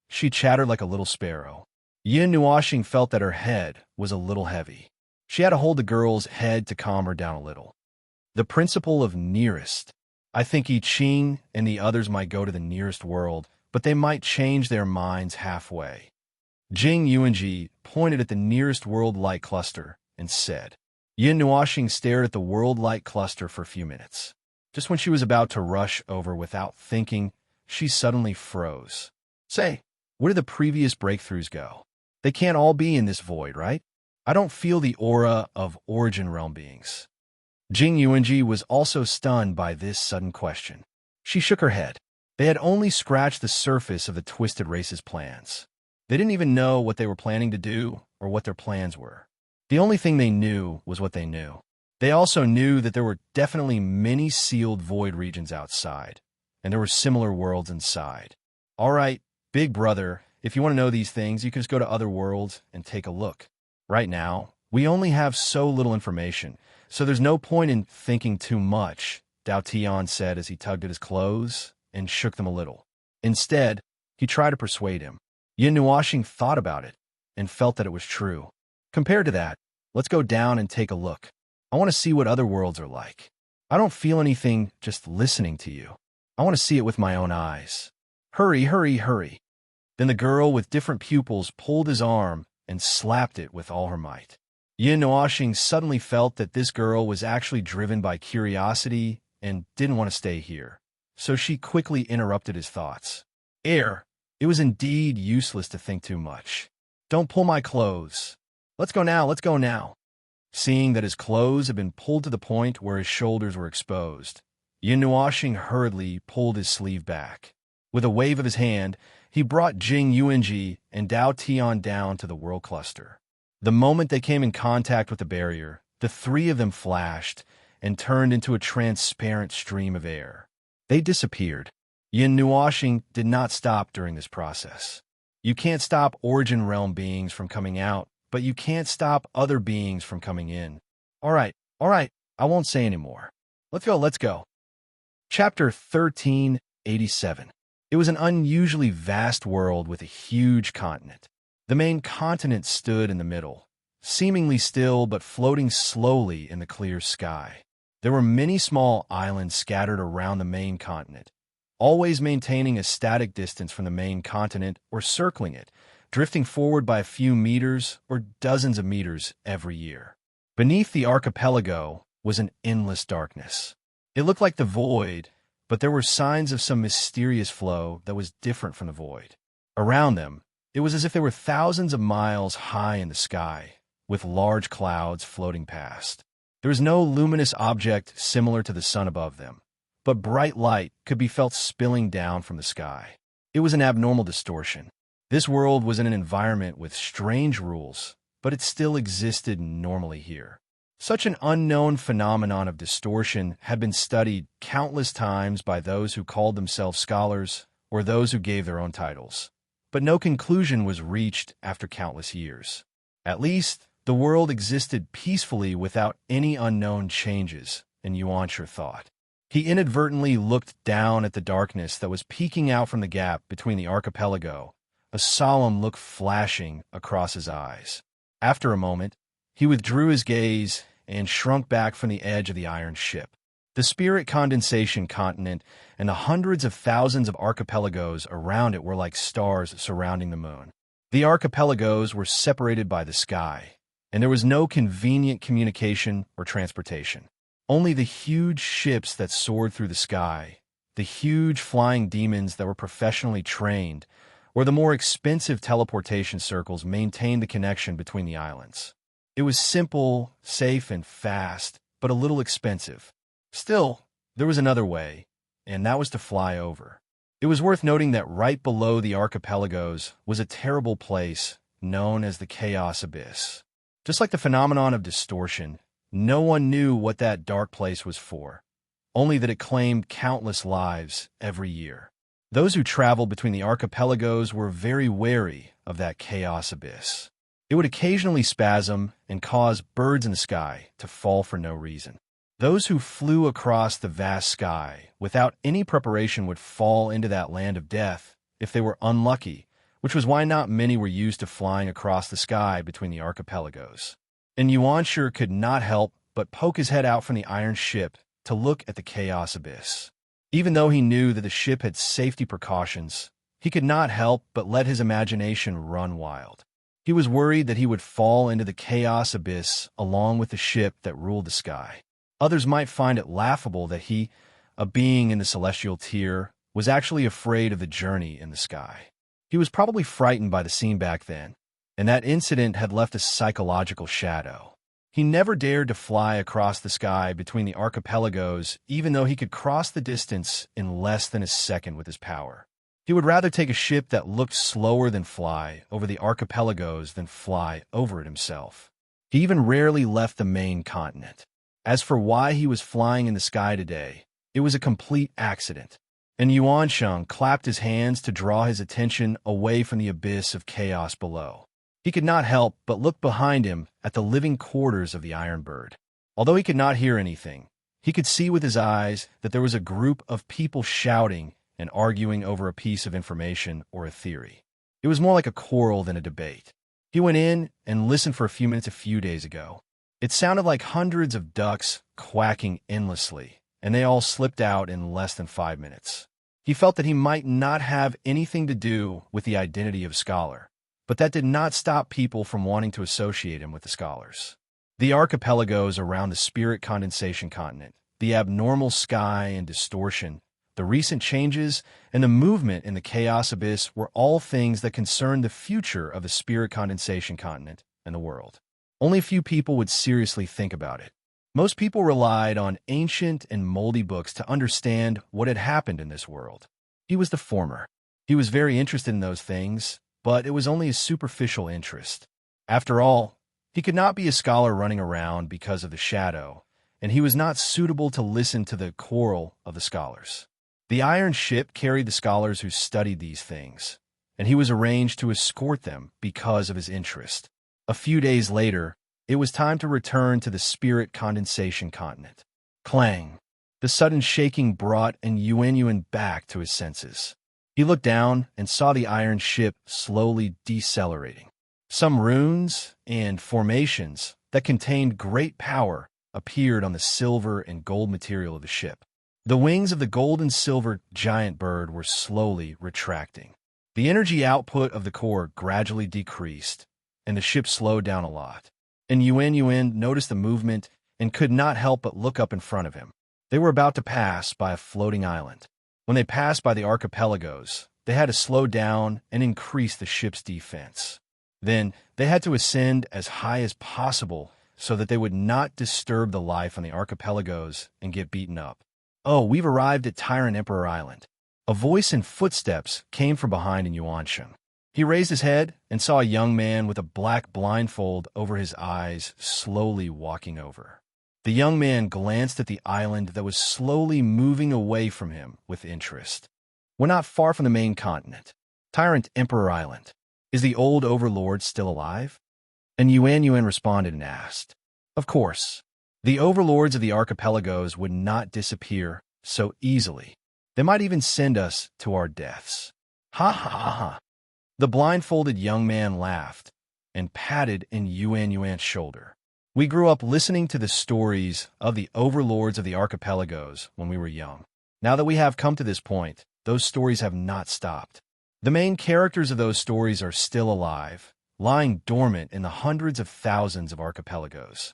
She chattered like a little sparrow. Yin Nuoxing felt that her head was a little heavy. She had to hold the girl's head to calm her down a little. The principle of nearest. I think I Ching and the others might go to the nearest world, but they might change their minds halfway. Jing Yuanji pointed at the nearest world-light cluster and said. Yin Nuoxing stared at the world-light cluster for a few minutes. Just when she was about to rush over without thinking, she suddenly froze. Say, where did the previous breakthroughs go? They can't all be in this void, right? I don't feel the aura of origin realm beings. Jing Yuanji was also stunned by this sudden question. She shook her head. They had only scratched the surface of the Twisted Race's plans. They didn't even know what they were planning to do or what their plans were. The only thing they knew was what they knew. They also knew that there were definitely many sealed void regions outside, and there were similar worlds inside. All right, big brother, if you want to know these things, you can just go to Otherworld and take a look. Right now, we only have so little information, so there's no point in thinking too much, Dao Tian said as he tugged at his clothes and shook them a little. Instead, he tried to persuade him. Yin Nuoxing thought about it and felt that it was true. Compared to that, let's go down and take a look. I want to see what other worlds are like. I don't feel anything just listening to you. I want to see it with my own eyes. Hurry, hurry, hurry. Then the girl with different pupils pulled his arm and slapped it with all her might. Yin Nuoxing suddenly felt that this girl was actually driven by curiosity and didn't want to stay here. So she quickly interrupted his thoughts. It was indeed useless to think too much. Don't pull my clothes. Let's go now, let's go now. Seeing that his clothes had been pulled to the point where his shoulders were exposed, Yin Nuoxing hurriedly pulled his sleeve back. With a wave of his hand, he brought Jing Yuanji and Dao Tian down to the world cluster. The moment they came in contact with the barrier, the three of them flashed and turned into a transparent stream of air. They disappeared. Yin Nuoxing did not stop during this process. You can't stop origin realm beings from coming out, but you can't stop other beings from coming in. All right, I won't say any more. Let's go. Chapter 1387. It was an unusually vast world with a huge continent. The main continent stood in the middle, seemingly still but floating slowly in the clear sky. There were many small islands scattered around the main continent, always maintaining a static distance from the main continent or circling it, drifting forward by a few meters or dozens of meters every year. Beneath the archipelago was an endless darkness. It looked like the void, but there were signs of some mysterious flow that was different from the void. Around them, it was as if they were thousands of miles high in the sky, with large clouds floating past. There was no luminous object similar to the sun above them, but bright light could be felt spilling down from the sky. It was an abnormal distortion. This world was in an environment with strange rules, but it still existed normally here. Such an unknown phenomenon of distortion had been studied countless times by those who called themselves scholars or those who gave their own titles. But no conclusion was reached after countless years. At least, the world existed peacefully without any unknown changes, and Yuanshi thought. He inadvertently looked down at the darkness that was peeking out from the gap between the archipelago, a solemn look flashing across his eyes. After a moment, he withdrew his gaze and shrunk back from the edge of the iron ship. The spirit condensation continent and the hundreds of thousands of archipelagos around it were like stars surrounding the moon. The archipelagos were separated by the sky, and there was no convenient communication or transportation. Only the huge ships that soared through the sky, the huge flying demons that were professionally trained, or the more expensive teleportation circles maintained the connection between the islands. It was simple, safe, and fast, but a little expensive. Still, there was another way, and that was to fly over. It was worth noting that right below the archipelagos was a terrible place known as the Chaos Abyss. Just like the phenomenon of distortion, no one knew what that dark place was for, only that it claimed countless lives every year. Those who traveled between the archipelagos were very wary of that Chaos Abyss. It would occasionally spasm and cause birds in the sky to fall for no reason. Those who flew across the vast sky without any preparation would fall into that land of death if they were unlucky, which was why not many were used to flying across the sky between the archipelagos. And Yuanshi could not help but poke his head out from the iron ship to look at the Chaos Abyss. Even though he knew that the ship had safety precautions, he could not help but let his imagination run wild. He was worried that he would fall into the Chaos Abyss along with the ship that ruled the sky. Others might find it laughable that he, a being in the celestial tier, was actually afraid of the journey in the sky. He was probably frightened by the scene back then, and that incident had left a psychological shadow. He never dared to fly across the sky between the archipelagos, even though he could cross the distance in less than a second with his power. He would rather take a ship that looked slower than fly over the archipelagos than fly over it himself. He even rarely left the main continent. As for why he was flying in the sky today, it was a complete accident. And Yuanshi clapped his hands to draw his attention away from the abyss of chaos below. He could not help but look behind him at the living quarters of the Iron Bird. Although he could not hear anything, he could see with his eyes that there was a group of people shouting and arguing over a piece of information or a theory. It was more like a quarrel than a debate. He went in and listened for a few minutes a few days ago. It sounded like hundreds of ducks quacking endlessly, and they all slipped out in less than 5 minutes. He felt that he might not have anything to do with the identity of scholar, but that did not stop people from wanting to associate him with the scholars. The archipelagos around the spirit condensation continent, the abnormal sky and distortion, the recent changes, and the movement in the chaos abyss were all things that concerned the future of the spirit condensation continent and the world. Only a few people would seriously think about it. Most people relied on ancient and moldy books to understand what had happened in this world. He was the former. He was very interested in those things, but it was only a superficial interest. After all, he could not be a scholar running around because of the shadow, and he was not suitable to listen to the quarrel of the scholars. The iron ship carried the scholars who studied these things, and he was arranged to escort them because of his interest. A few days later, it was time to return to the spirit condensation continent. Clang! The sudden shaking brought Yuan back to his senses. He looked down and saw the iron ship slowly decelerating. Some runes and formations that contained great power appeared on the silver and gold material of the ship. The wings of the gold and silver giant bird were slowly retracting. The energy output of the core gradually decreased, and the ship slowed down a lot. And Yuan noticed the movement and could not help but look up in front of him. They were about to pass by a floating island. When they passed by the archipelagos, they had to slow down and increase the ship's defense. Then they had to ascend as high as possible so that they would not disturb the life on the archipelagos and get beaten up. "Oh, we've arrived at Tyrant Emperor Island." A voice and footsteps came from behind in Yuanshi. He raised his head and saw a young man with a black blindfold over his eyes slowly walking over. The young man glanced at the island that was slowly moving away from him with interest. We're not far from the main continent, Tyrant Emperor Island. Is the old overlord still alive? And Yuan responded and asked. Of course. The overlords of the archipelagos would not disappear so easily. They might even send us to our deaths. Ha ha ha ha. The blindfolded young man laughed and patted in Yuan's shoulder. We grew up listening to the stories of the overlords of the archipelagos when we were young. Now that we have come to this point, those stories have not stopped. The main characters of those stories are still alive, lying dormant in the hundreds of thousands of archipelagos.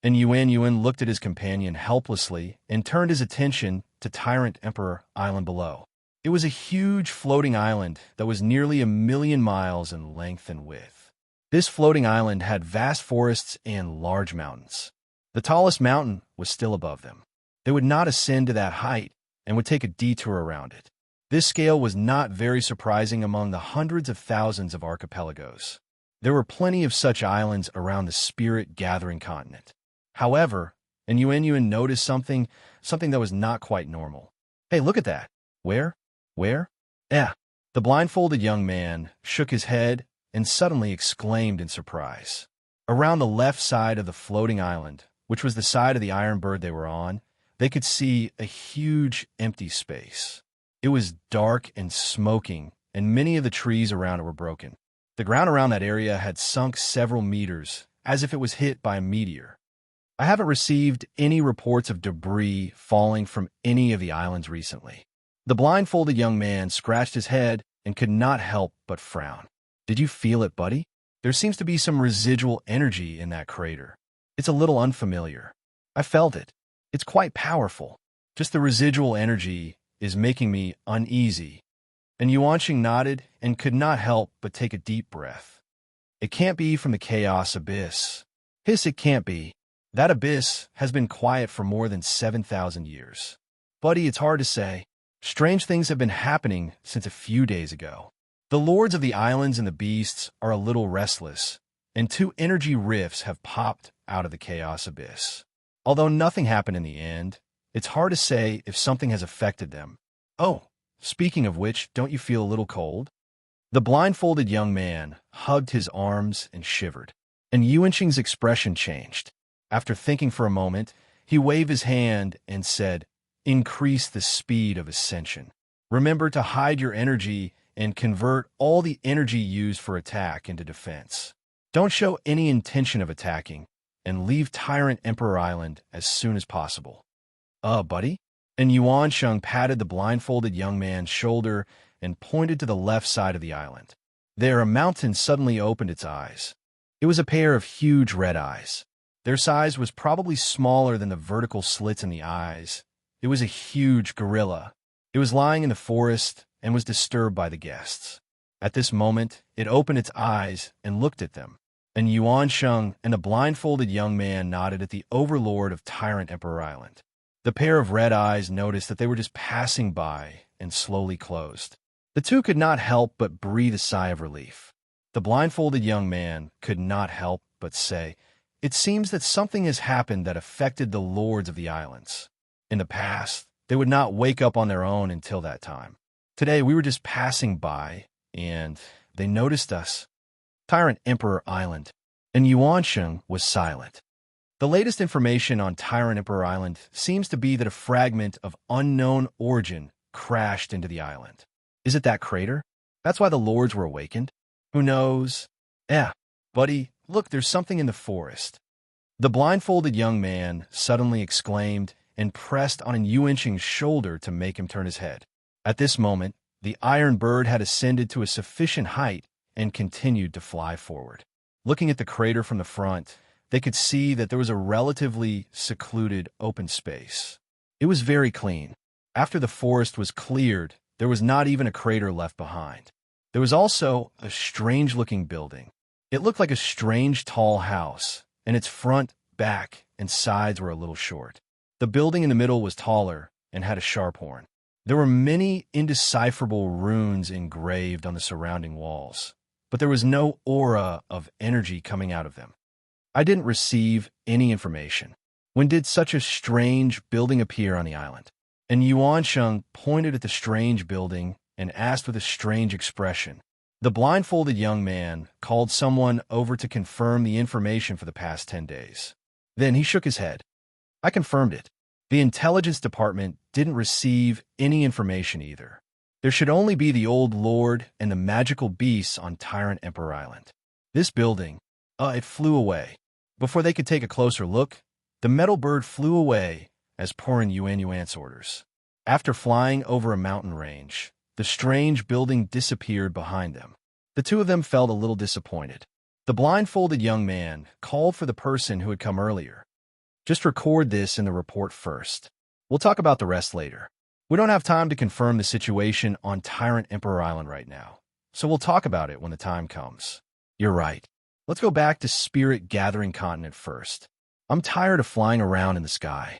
And Yuan looked at his companion helplessly and turned his attention to Tyrant Emperor Island below. It was a huge floating island that was nearly 1,000,000 miles in length and width. This floating island had vast forests and large mountains. The tallest mountain was still above them. They would not ascend to that height and would take a detour around it. This scale was not very surprising among the hundreds of thousands of archipelagos. There were plenty of such islands around the spirit-gathering continent. However, and Yuan noticed something that was not quite normal. Hey, look at that. Where? The blindfolded young man shook his head and suddenly exclaimed in surprise. Around the left side of the floating island, which was the side of the iron bird they were on, they could see a huge empty space. It was dark and smoking, and many of the trees around it were broken. The ground around that area had sunk several meters, as if it was hit by a meteor. I haven't received any reports of debris falling from any of the islands recently. The blindfolded young man scratched his head and could not help but frown. Did you feel it, buddy? There seems to be some residual energy in that crater. It's a little unfamiliar. I felt it. It's quite powerful. Just the residual energy is making me uneasy. And Yuanqing nodded and could not help but take a deep breath. It can't be from the chaos abyss. It can't be. That abyss has been quiet for more than 7,000 years. Buddy, it's hard to say. Strange things have been happening since a few days ago. The lords of the islands and the beasts are a little restless, and 2 energy rifts have popped out of the chaos abyss. Although nothing happened in the end, it's hard to say if something has affected them. Oh, speaking of which, don't you feel a little cold? The blindfolded young man hugged his arms and shivered, and Yuanqing's expression changed. After thinking for a moment, he waved his hand and said, "Increase the speed of ascension. Remember to hide your energy and convert all the energy used for attack into defense. Don't show any intention of attacking, and leave Tyrant Emperor Island as soon as possible." Buddy? And Yuansheng patted the blindfolded young man's shoulder and pointed to the left side of the island. There, a mountain suddenly opened its eyes. It was a pair of huge red eyes. Their size was probably smaller than the vertical slits in the eyes. It was a huge gorilla. It was lying in the forest and was disturbed by the guests. At this moment, it opened its eyes and looked at them. And Yuansheng and the blindfolded young man nodded at the overlord of Tyrant Emperor Island. The pair of red eyes noticed that they were just passing by and slowly closed. The two could not help but breathe a sigh of relief. The blindfolded young man could not help but say, "It seems that something has happened that affected the lords of the islands. In the past, they would not wake up on their own until that time. Today, we were just passing by, and they noticed us." Tyrant Emperor Island, and Yuansheng was silent. The latest information on Tyrant Emperor Island seems to be that a fragment of unknown origin crashed into the island. Is it that crater? That's why the lords were awakened? Who knows? Buddy, look, there's something in the forest. The blindfolded young man suddenly exclaimed and pressed on Yuanqing's shoulder to make him turn his head. At this moment, the iron bird had ascended to a sufficient height and continued to fly forward. Looking at the crater from the front, they could see that there was a relatively secluded open space. It was very clean. After the forest was cleared, there was not even a crater left behind. There was also a strange-looking building. It looked like a strange tall house, and its front, back, and sides were a little short. The building in the middle was taller and had a sharp horn. There were many indecipherable runes engraved on the surrounding walls, but there was no aura of energy coming out of them. I didn't receive any information. When did such a strange building appear on the island? And Yuansheng pointed at the strange building and asked with a strange expression. The blindfolded young man called someone over to confirm the information for the past 10 days. Then he shook his head. I confirmed it. The intelligence department didn't receive any information either. There should only be the old lord and the magical beasts on Tyrant Emperor Island. This building, it flew away. Before they could take a closer look, the metal bird flew away as per Yuan's orders. After flying over a mountain range, the strange building disappeared behind them. The two of them felt a little disappointed. The blindfolded young man called for the person who had come earlier. Just record this in the report first. We'll talk about the rest later. We don't have time to confirm the situation on Tyrant Emperor Island right now, so we'll talk about it when the time comes. You're right. Let's go back to Spirit Gathering Continent first. I'm tired of flying around in the sky.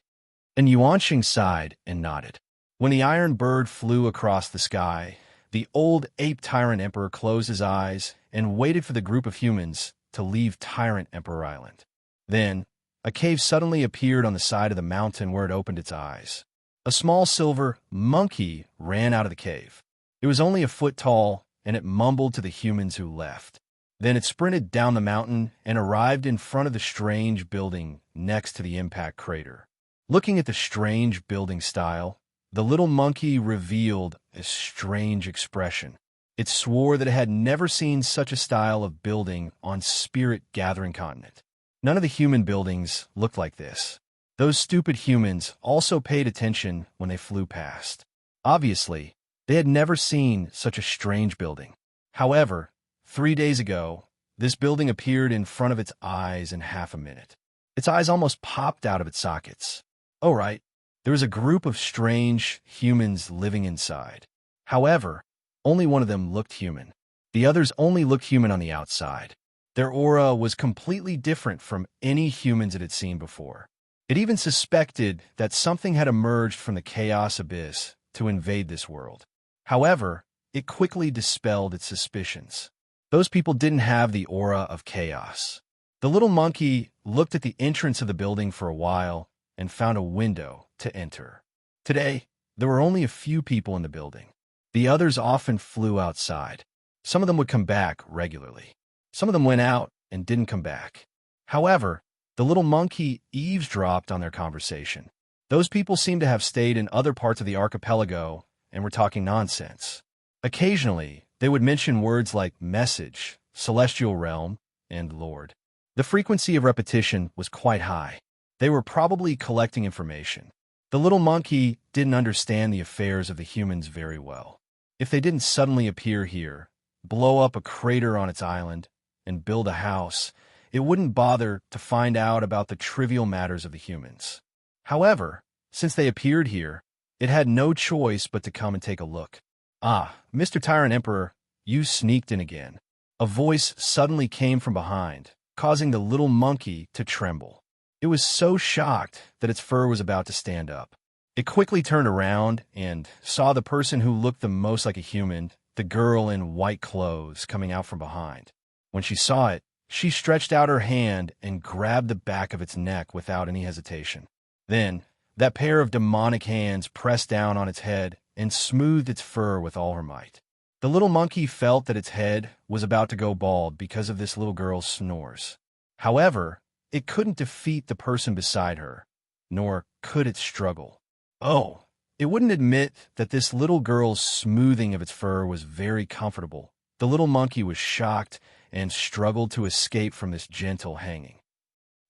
And Yuansheng sighed and nodded. When the iron bird flew across the sky, the old ape Tyrant Emperor closed his eyes and waited for the group of humans to leave Tyrant Emperor Island. Then, a cave suddenly appeared on the side of the mountain where it opened its eyes. A small silver monkey ran out of the cave. It was only a foot tall, and it mumbled to the humans who left. Then it sprinted down the mountain and arrived in front of the strange building next to the impact crater. Looking at the strange building style, the little monkey revealed a strange expression. It swore that it had never seen such a style of building on Spirit Gathering Continent. None of the human buildings looked like this. Those stupid humans also paid attention when they flew past. Obviously, they had never seen such a strange building. However, 3 days ago, this building appeared in front of its eyes in half a minute. Its eyes almost popped out of its sockets. Oh, right. There was a group of strange humans living inside. However, only one of them looked human. The others only looked human on the outside. Their aura was completely different from any humans it had seen before. It even suspected that something had emerged from the chaos abyss to invade this world. However, it quickly dispelled its suspicions. Those people didn't have the aura of chaos. The little monkey looked at the entrance of the building for a while and found a window to enter. Today, there were only a few people in the building. The others often flew outside. Some of them would come back regularly. Some of them went out and didn't come back. However, the little monkey eavesdropped on their conversation. Those people seemed to have stayed in other parts of the archipelago and were talking nonsense. Occasionally, they would mention words like message, celestial realm, and lord. The frequency of repetition was quite high. They were probably collecting information. The little monkey didn't understand the affairs of the humans very well. If they didn't suddenly appear here, blow up a crater on its island, and build a house, it wouldn't bother to find out about the trivial matters of the humans. However, since they appeared here, it had no choice but to come and take a look. Ah, Mr. Tyrant Emperor, you sneaked in again. A voice suddenly came from behind, causing the little monkey to tremble. It was so shocked that its fur was about to stand up. It quickly turned around and saw the person who looked the most like a human, the girl in white clothes, coming out from behind. When she saw it, she stretched out her hand and grabbed the back of its neck without any hesitation. Then, that pair of demonic hands pressed down on its head and smoothed its fur with all her might. The little monkey felt that its head was about to go bald because of this little girl's snores. However, it couldn't defeat the person beside her, nor could it struggle. Oh, it wouldn't admit that this little girl's smoothing of its fur was very comfortable. The little monkey was shocked and struggled to escape from this gentle hanging.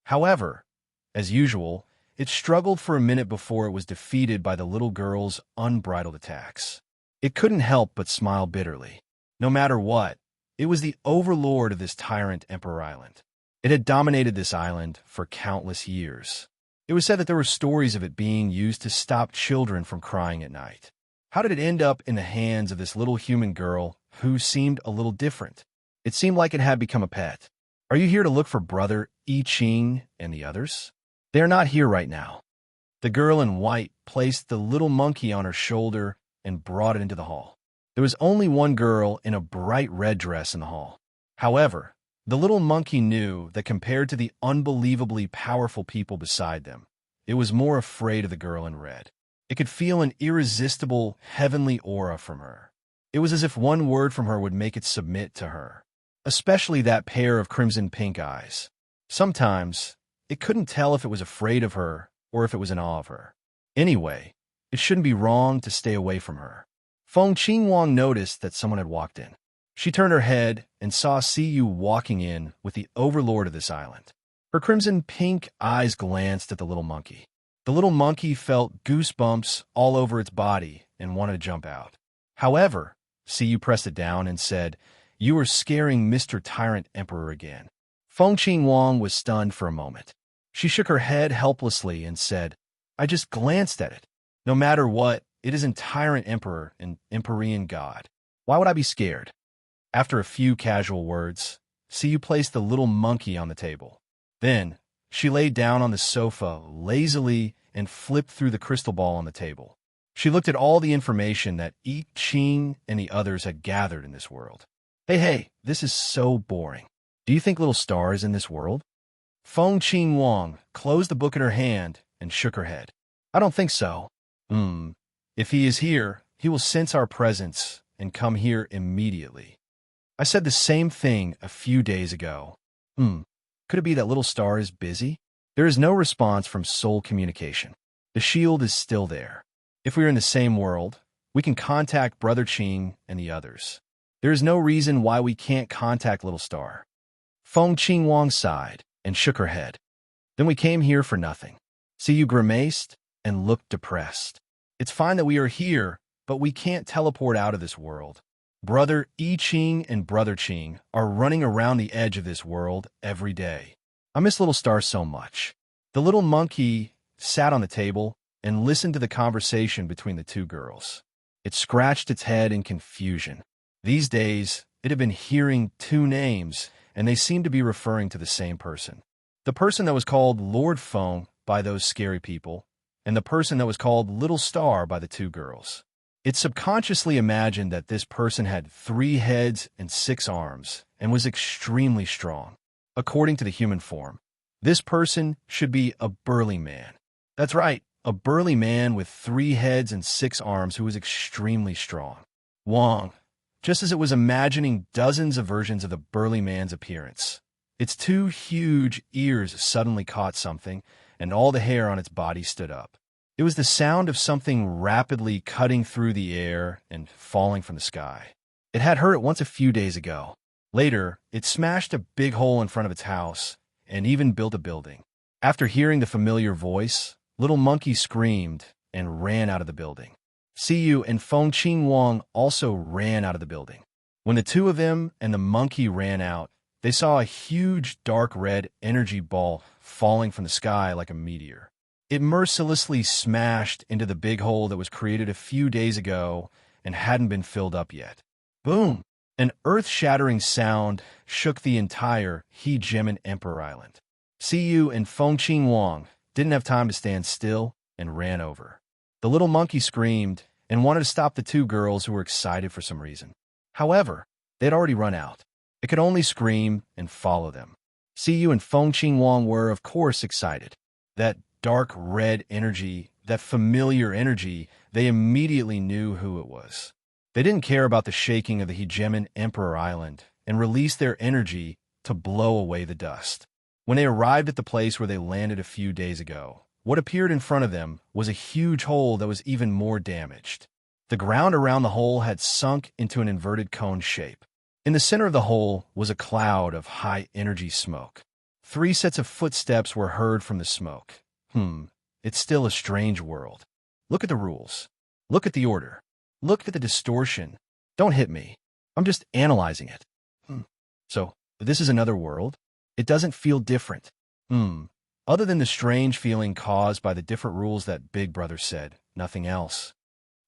However, as usual, it struggled for a minute before it was defeated by the little girl's unbridled attacks. It couldn't help but smile bitterly. No matter what, it was the overlord of this Tyrant Emperor Island. It had dominated this island for countless years. It was said that there were stories of it being used to stop children from crying at night. How did it end up in the hands of this little human girl who seemed a little different? It seemed like it had become a pet. Are you here to look for Brother I Ching and the others? They are not here right now. The girl in white placed the little monkey on her shoulder and brought it into the hall. There was only one girl in a bright red dress in the hall. However, the little monkey knew that compared to the unbelievably powerful people beside them, it was more afraid of the girl in red. It could feel an irresistible, heavenly aura from her. It was as if one word from her would make it submit to her, especially that pair of crimson-pink eyes. Sometimes, it couldn't tell if it was afraid of her or if it was in awe of her. Anyway, it shouldn't be wrong to stay away from her. Feng Qingwang noticed that someone had walked in. She turned her head and saw Siyu walking in with the overlord of this island. Her crimson-pink eyes glanced at the little monkey. The little monkey felt goosebumps all over its body and wanted to jump out. However, Siyu pressed it down and said, "You are scaring Mr. Tyrant Emperor again." Feng Qingwang was stunned for a moment. She shook her head helplessly and said, "I just glanced at it. No matter what, it isn't Tyrant Emperor and Empyrean God. Why would I be scared?" After a few casual words, Siyu placed the little monkey on the table. Then, she lay down on the sofa lazily and flipped through the crystal ball on the table. She looked at all the information that I Ching and the others had gathered in this world. Hey, this is so boring. Do you think little star is in this world? Feng Qingwang closed the book in her hand and shook her head. I don't think so. If he is here, he will sense our presence and come here immediately. I said the same thing a few days ago. Could it be that little star is busy? There is no response from soul communication. The shield is still there. If we are in the same world, we can contact Brother Qing and the others. There is no reason why we can't contact little star. Feng Qingwang sighed and shook her head. Then we came here for nothing. Siyu grimaced and looked depressed. It's fine that we are here, but we can't teleport out of this world. Brother I Ching and Brother Qing are running around the edge of this world every day. I miss little star so much. The little monkey sat on the table and listened to the conversation between the two girls. It scratched its head in confusion. These days, it had been hearing two names, and they seemed to be referring to the same person. The person that was called Lord Feng by those scary people, and the person that was called Little Star by the two girls. It subconsciously imagined that this person had 3 heads and 6 arms and was extremely strong. According to the human form, this person should be a burly man. That's right, a burly man with 3 heads and 6 arms who was extremely strong. Wang, just as it was imagining dozens of versions of the burly man's appearance. Its 2 huge ears suddenly caught something, and all the hair on its body stood up. It was the sound of something rapidly cutting through the air and falling from the sky. It had heard it once a few days ago. Later, it smashed a big hole in front of its house and even built a building. After hearing the familiar voice, Little Monkey screamed and ran out of the building. Siyu and Feng Qingwang also ran out of the building. When the two of them and the monkey ran out, they saw a huge dark red energy ball falling from the sky like a meteor. It mercilessly smashed into the big hole that was created a few days ago and hadn't been filled up yet. Boom! An earth-shattering sound shook the entire Hegemin Emperor Island. Siyu and Feng Qingwang didn't have time to stand still and ran over. The little monkey screamed and wanted to stop the two girls who were excited for some reason. However, they had already run out. It could only scream and follow them. Siyu and Feng Qingwang were, of course, excited. That dark red energy, that familiar energy, they immediately knew who it was. They didn't care about the shaking of the Hegemin Emperor Island and released their energy to blow away the dust. When they arrived at the place where they landed a few days ago, what appeared in front of them was a huge hole that was even more damaged. The ground around the hole had sunk into an inverted cone shape. In the center of the hole was a cloud of high-energy smoke. 3 sets of footsteps were heard from the smoke. It's still a strange world. Look at the rules. Look at the order. Look at the distortion. Don't hit me. I'm just analyzing it. So, this is another world? It doesn't feel different. Other than the strange feeling caused by the different rules that Big Brother said, nothing else.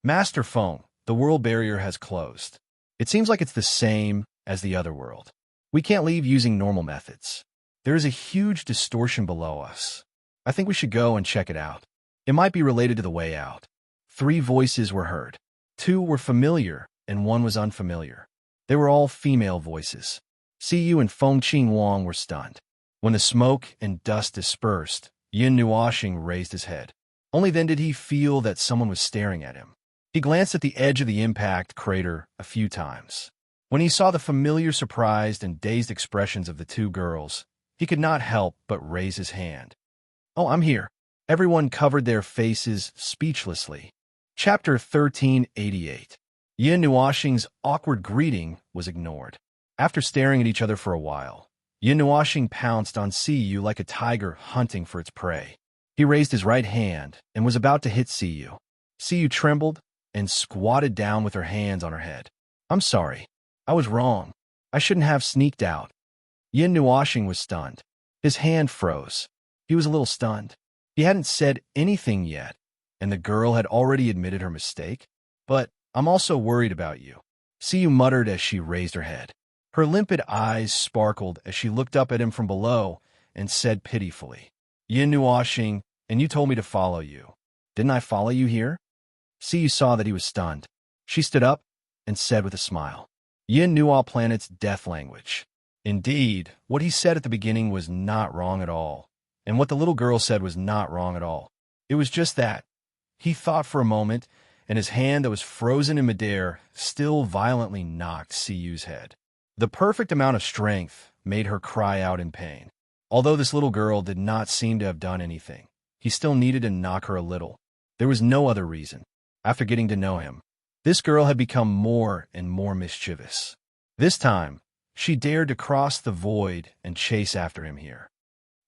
Master Feng, the world barrier has closed. It seems like it's the same as the other world. We can't leave using normal methods. There is a huge distortion below us. I think we should go and check it out. It might be related to the way out. 3 voices were heard. Two were familiar, and one was unfamiliar. They were all female voices. Siyu and Feng Qingwang were stunned. When the smoke and dust dispersed, Yin Nuoxing raised his head. Only then did he feel that someone was staring at him. He glanced at the edge of the impact crater a few times. When he saw the familiar surprised and dazed expressions of the two girls, he could not help but raise his hand. "Oh, I'm here." Everyone covered their faces speechlessly. Chapter 1388. Yin Nuoxing's awkward greeting was ignored. After staring at each other for a while, Yin Nuoxing pounced on Siyu like a tiger hunting for its prey. He raised his right hand and was about to hit Siyu. Siyu trembled and squatted down with her hands on her head. "I'm sorry. I was wrong. I shouldn't have sneaked out." Yin Nuoxing was stunned. His hand froze. He was a little stunned. He hadn't said anything yet, and the girl had already admitted her mistake. "But I'm also worried about you," Siyu muttered as she raised her head. Her limpid eyes sparkled as she looked up at him from below and said pitifully, "Yin Nuoxing, and you told me to follow you. Didn't I follow you here?" Siyu saw that he was stunned. She stood up and said with a smile, "Yin Nuo Planet's death language." Indeed, what he said at the beginning was not wrong at all, and what the little girl said was not wrong at all. It was just that. He thought for a moment, and his hand that was frozen in midair still violently knocked Siyu's head. The perfect amount of strength made her cry out in pain. Although this little girl did not seem to have done anything, he still needed to knock her a little. There was no other reason. After getting to know him, this girl had become more and more mischievous. This time, she dared to cross the void and chase after him here.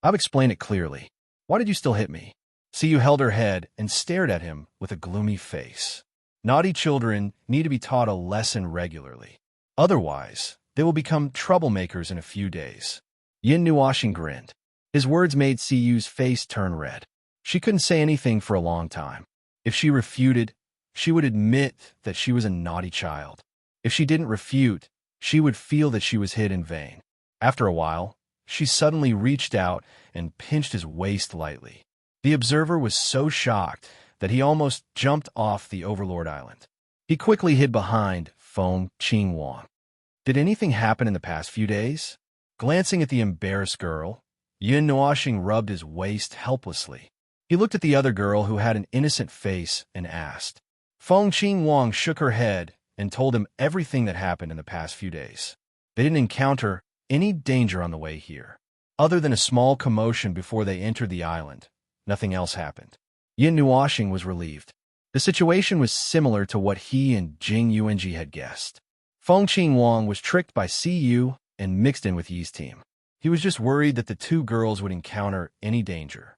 "I've explained it clearly. Why did you still hit me?" Siyu held her head and stared at him with a gloomy face. Naughty children need to be taught a lesson regularly. Otherwise, they will become troublemakers in a few days. Yin Nuoxing grinned. His words made Siyu's face turn red. She couldn't say anything for a long time. If she refuted, she would admit that she was a naughty child. If she didn't refute, she would feel that she was hit in vain. After a while, she suddenly reached out and pinched his waist lightly. The observer was so shocked that he almost jumped off the Overlord Island. He quickly hid behind Feng Qingwang. Did anything happen in the past few days? Glancing at the embarrassed girl, Yin Nuoxing rubbed his waist helplessly. He looked at the other girl who had an innocent face and asked. Feng Qingwang shook her head and told him everything that happened in the past few days. They didn't encounter any danger on the way here. Other than a small commotion before they entered the island, nothing else happened. Yin Nuoxing was relieved. The situation was similar to what he and Jing Yuanji had guessed. Feng Qingwang was tricked by Siyu and mixed in with Yi's team. He was just worried that the two girls would encounter any danger.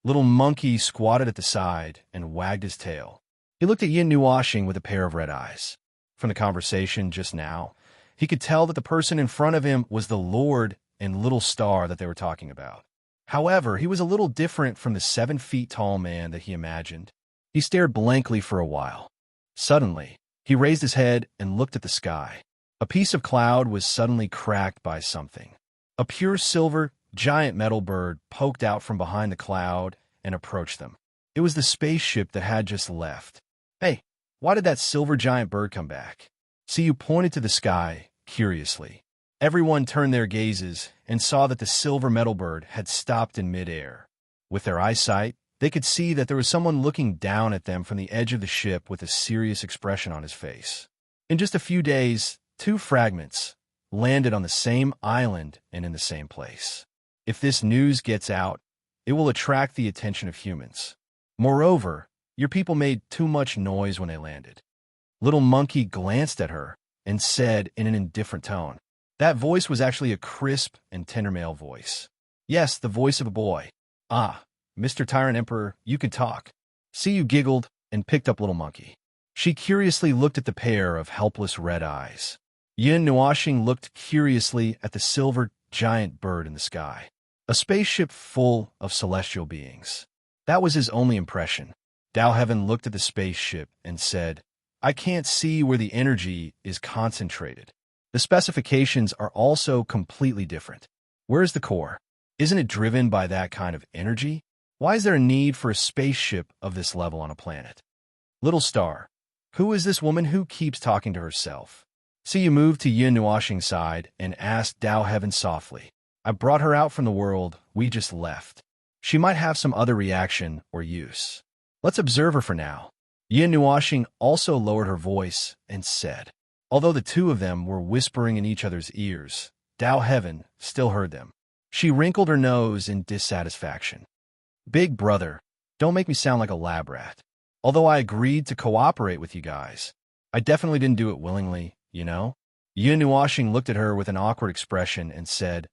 Little Monkey squatted at the side and wagged his tail. He looked at Yin Nuoxing with a pair of red eyes. From the conversation just now, he could tell that the person in front of him was the Lord and Little Star that they were talking about. However, he was a little different from the 7-feet-tall man that he imagined. He stared blankly for a while. Suddenly, he raised his head and looked at the sky. A piece of cloud was suddenly cracked by something. A pure silver, giant metal bird poked out from behind the cloud and approached them. It was the spaceship that had just left. "Hey, why did that silver giant bird come back?" Siyu pointed to the sky, curiously. Everyone turned their gazes and saw that the silver metal bird had stopped in midair. With their eyesight, they could see that there was someone looking down at them from the edge of the ship with a serious expression on his face. In just a few days, 2 fragments landed on the same island and in the same place. If this news gets out, it will attract the attention of humans. Moreover, your people made too much noise when they landed. Little Monkey glanced at her and said in an indifferent tone. That voice was actually a crisp and tender male voice. Yes, the voice of a boy. "Ah, Mr. Tyrant Emperor, you can talk." Siyu giggled and picked up Little Monkey. She curiously looked at the pair of helpless red eyes. Yin Nuoxing looked curiously at the silver giant bird in the sky. A spaceship full of celestial beings. That was his only impression. Dao Heaven looked at the spaceship and said, "I can't see where the energy is concentrated. The specifications are also completely different. Where's the core? Isn't it driven by that kind of energy? Why is there a need for a spaceship of this level on a planet?" Little Star, Who is this woman who keeps talking to herself? Siyu moved to Yin Nuoxing's side and asked Dao Heaven softly. I brought her out from the world we just left. She might have some other reaction or use. Let's observe her for now. Yin Nuoxing also lowered her voice and said. Although the two of them were whispering in each other's ears, Dao Heaven still heard them. She wrinkled her nose in dissatisfaction. Big brother, don't make me sound like a lab rat. Although I agreed to cooperate with you guys, I definitely didn't do it willingly, you know? Yin Nuoxing looked at her with an awkward expression and said,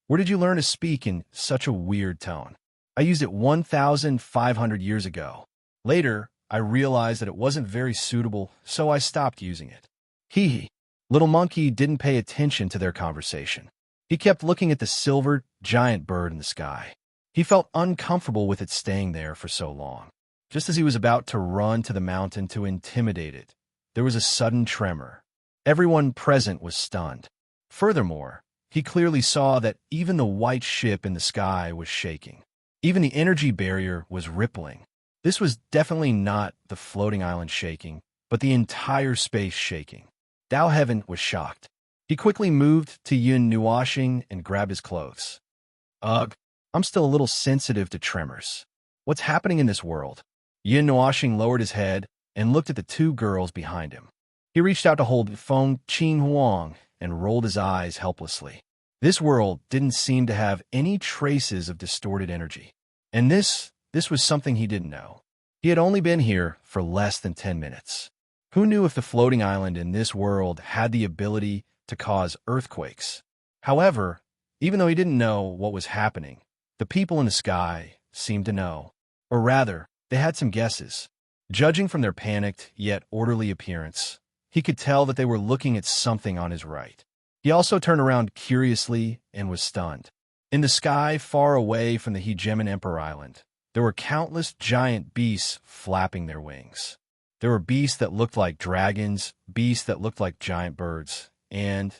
Where did you learn to speak in such a weird tone? I used it 1,500 years ago. Later, I realized that it wasn't very suitable, so I stopped using it. Hee. Little monkey didn't pay attention to their conversation. He kept looking at the silver giant bird in the sky. He felt uncomfortable with it staying there for so long. Just as he was about to run to the mountain to intimidate it, there was a sudden tremor. Everyone present was stunned. Furthermore, he clearly saw that even the white ship in the sky was shaking. Even the energy barrier was rippling. This was definitely not the floating island shaking, but the entire space shaking. Dao Heaven was shocked. He quickly moved to Yin Nuoxing and grabbed his clothes. Ugh, I'm still a little sensitive to tremors. What's happening in this world? Yin Nuoxing lowered his head and looked at the two girls behind him. He reached out to hold Feng Qin Huang and rolled his eyes helplessly. This world didn't seem to have any traces of distorted energy. And this was something he didn't know. He had only been here for less than 10 minutes. Who knew if the floating island in this world had the ability to cause earthquakes? However, even though he didn't know what was happening, the people in the sky seemed to know. Or rather, they had some guesses. Judging from their panicked yet orderly appearance, he could tell that they were looking at something on his right. He also turned around curiously and was stunned. In the sky far away from the Hegemon Emperor Island, there were countless giant beasts flapping their wings. There were beasts that looked like dragons, beasts that looked like giant birds, and,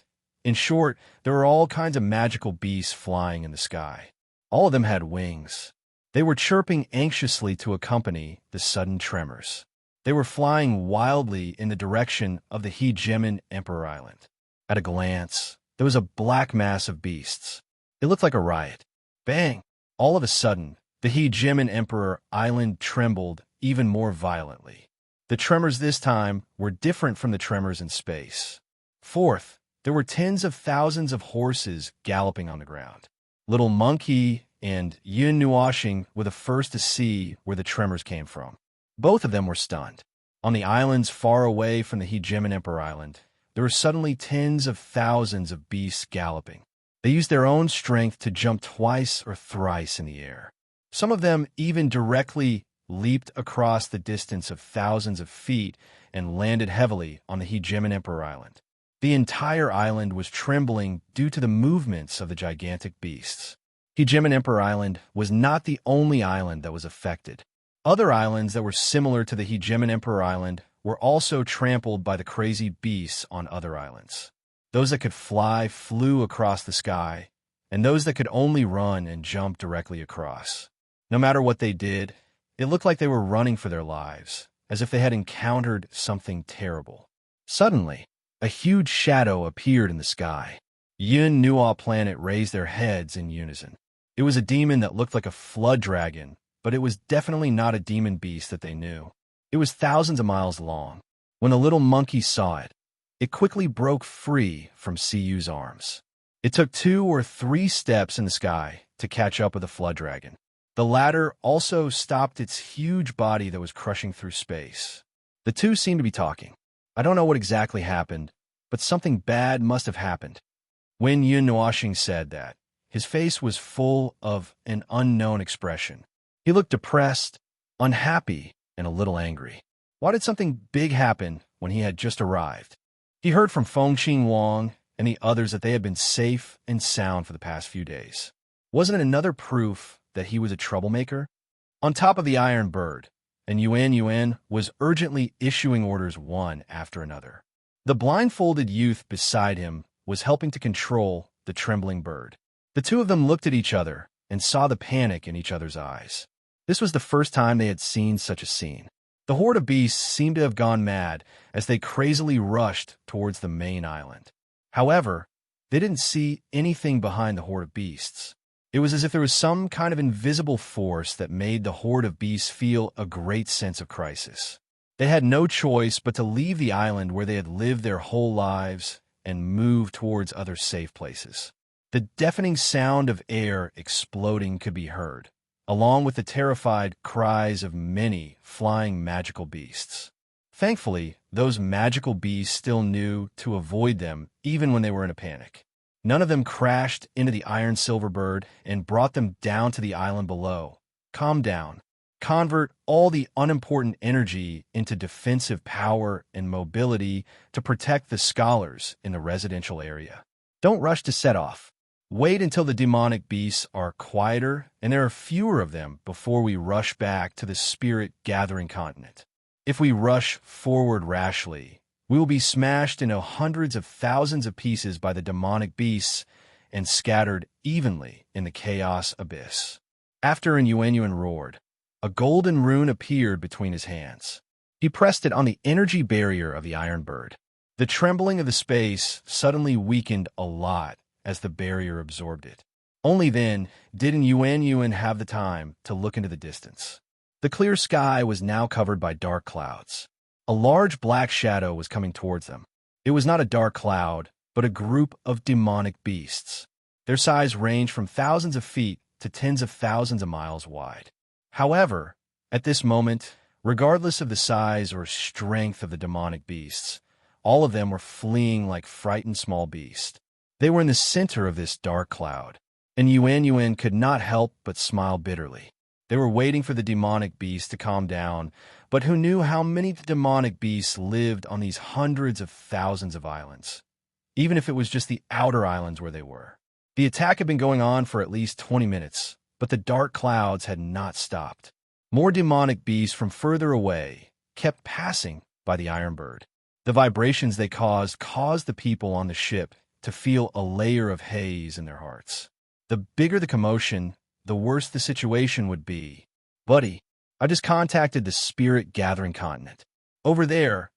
in short, there were all kinds of magical beasts flying in the sky. All of them had wings. They were chirping anxiously to accompany the sudden tremors. They were flying wildly in the direction of the Hegemon Emperor Island. At a glance, there was a black mass of beasts. It looked like a riot. Bang! All of a sudden, the Hegemon Emperor Island trembled even more violently. The tremors this time were different from the tremors in space. Fourth, there were tens of thousands of horses galloping on the ground. Little Monkey and Yin Nuoxing were the first to see where the tremors came from. Both of them were stunned. On the islands far away from the Hegemon Emperor Island, there were suddenly tens of thousands of beasts galloping. They used their own strength to jump twice or thrice in the air. Some of them even directly leaped across the distance of thousands of feet and landed heavily on the Hegemon Emperor Island. The entire island was trembling due to the movements of the gigantic beasts. Hegemon Emperor Island was not the only island that was affected. Other islands that were similar to the Hegemon Emperor Island were also trampled by the crazy beasts on other islands. Those that could fly flew across the sky, and those that could only run and jump directly across. No matter what they did, it looked like they were running for their lives, as if they had encountered something terrible. Suddenly, a huge shadow appeared in the sky. Yin Nuo Planet raised their heads in unison. It was a demon that looked like a flood dragon, but it was definitely not a demon beast that they knew. It was thousands of miles long. When the little monkey saw it, it quickly broke free from Siyu's arms. It took 2 or 3 steps in the sky to catch up with the flood dragon. The latter also stopped its huge body that was crushing through space. The two seemed to be talking. I don't know what exactly happened, but something bad must have happened. When Yin Nuoxing said that, his face was full of an unknown expression. He looked depressed, unhappy, and a little angry. Why did something big happen when he had just arrived? He heard from Feng Qin Wang and the others that they had been safe and sound for the past few days. Wasn't it another proof that he was a troublemaker? On top of the Iron Bird, and Yuan was urgently issuing orders one after another. The blindfolded youth beside him was helping to control the trembling bird. The two of them looked at each other and saw the panic in each other's eyes. This was the first time they had seen such a scene. The horde of beasts seemed to have gone mad as they crazily rushed towards the main island. However, they didn't see anything behind the horde of beasts. It was as if there was some kind of invisible force that made the horde of beasts feel a great sense of crisis. They had no choice but to leave the island where they had lived their whole lives and move towards other safe places. The deafening sound of air exploding could be heard, along with the terrified cries of many flying magical beasts. Thankfully, those magical beasts still knew to avoid them even when they were in a panic. None of them crashed into the iron silver bird and brought them down to the island below. Calm down. Convert all the unimportant energy into defensive power and mobility to protect the scholars in the residential area. Don't rush to set off. Wait until the demonic beasts are quieter and there are fewer of them before we rush back to the spirit-gathering continent. If we rush forward rashly, we will be smashed into hundreds of thousands of pieces by the demonic beasts and scattered evenly in the chaos abyss. After Innuenuen roared, a golden rune appeared between his hands. He pressed it on the energy barrier of the iron bird. The trembling of the space suddenly weakened a lot as the barrier absorbed it. Only then did Innuenuen have the time to look into the distance. The clear sky was now covered by dark clouds. A large black shadow was coming towards them. It was not a dark cloud, but a group of demonic beasts. Their size ranged from thousands of feet to tens of thousands of miles wide. However, at this moment, regardless of the size or strength of the demonic beasts, all of them were fleeing like frightened small beasts. They were in the center of this dark cloud, and Innuenuen could not help but smile bitterly. They were waiting for the demonic beasts to calm down, but who knew how many demonic beasts lived on these hundreds of thousands of islands, even if it was just the outer islands where they were. The attack had been going on for at least 20 minutes, but the dark clouds had not stopped. More demonic beasts from further away kept passing by the Iron Bird. The vibrations they caused the people on the ship to feel a layer of haze in their hearts. The bigger the commotion, the worse the situation would be. Buddy, I just contacted the spirit-gathering continent. Over there,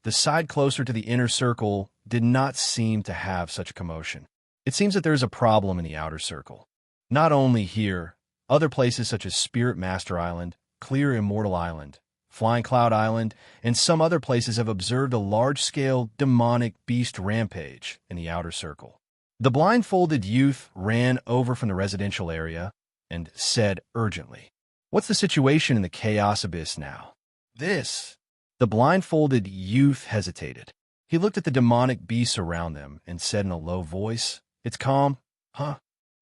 the side closer to the inner circle did not seem to have such a commotion. It seems that there is a problem in the outer circle. Not only here, other places such as Spirit Master Island, Clear Immortal Island, Flying Cloud Island, and some other places have observed a large-scale demonic beast rampage in the outer circle. The blindfolded youth ran over from the residential area and said urgently, "What's the situation in the Chaos Abyss now?" The blindfolded youth hesitated. He looked at the demonic beasts around them and said in a low voice, "It's calm, huh?"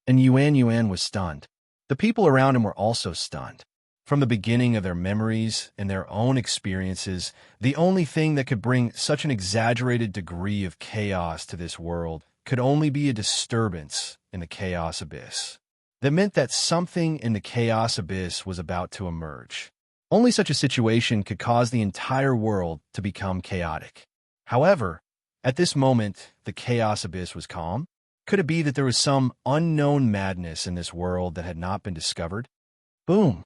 And Innuenuen was stunned. The people around him were also stunned. From the beginning of their memories and their own experiences, the only thing that could bring such an exaggerated degree of chaos to this world could only be a disturbance in the Chaos Abyss. That meant that something in the Chaos Abyss was about to emerge. Only such a situation could cause the entire world to become chaotic. However, at this moment, the Chaos Abyss was calm. Could it be that there was some unknown madness in this world that had not been discovered? Boom!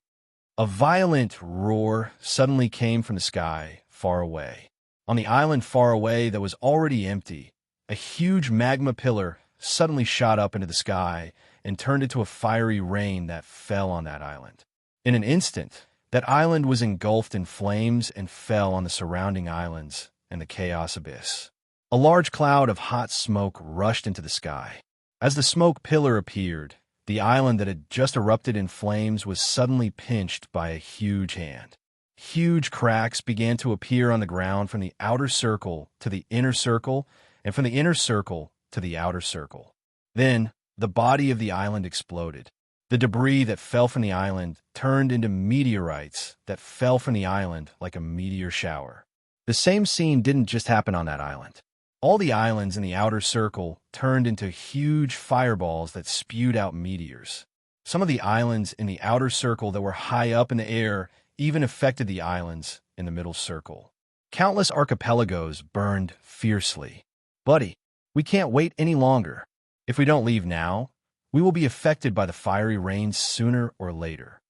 A violent roar suddenly came from the sky far away. On the island far away that was already empty, a huge magma pillar suddenly shot up into the sky and turned into a fiery rain that fell on that island. In an instant, that island was engulfed in flames and fell on the surrounding islands and the Chaos Abyss. A large cloud of hot smoke rushed into the sky. As the smoke pillar appeared, the island that had just erupted in flames was suddenly pinched by a huge hand. Huge cracks began to appear on the ground from the outer circle to the inner circle, and from the inner circle to the outer circle. Then, the body of the island exploded. The debris that fell from the island turned into meteorites that fell from the island like a meteor shower. The same scene didn't just happen on that island. All the islands in the outer circle turned into huge fireballs that spewed out meteors. Some of the islands in the outer circle that were high up in the air even affected the islands in the middle circle. Countless archipelagos burned fiercely. Buddy, we can't wait any longer. If we don't leave now, we will be affected by the fiery rains sooner or later.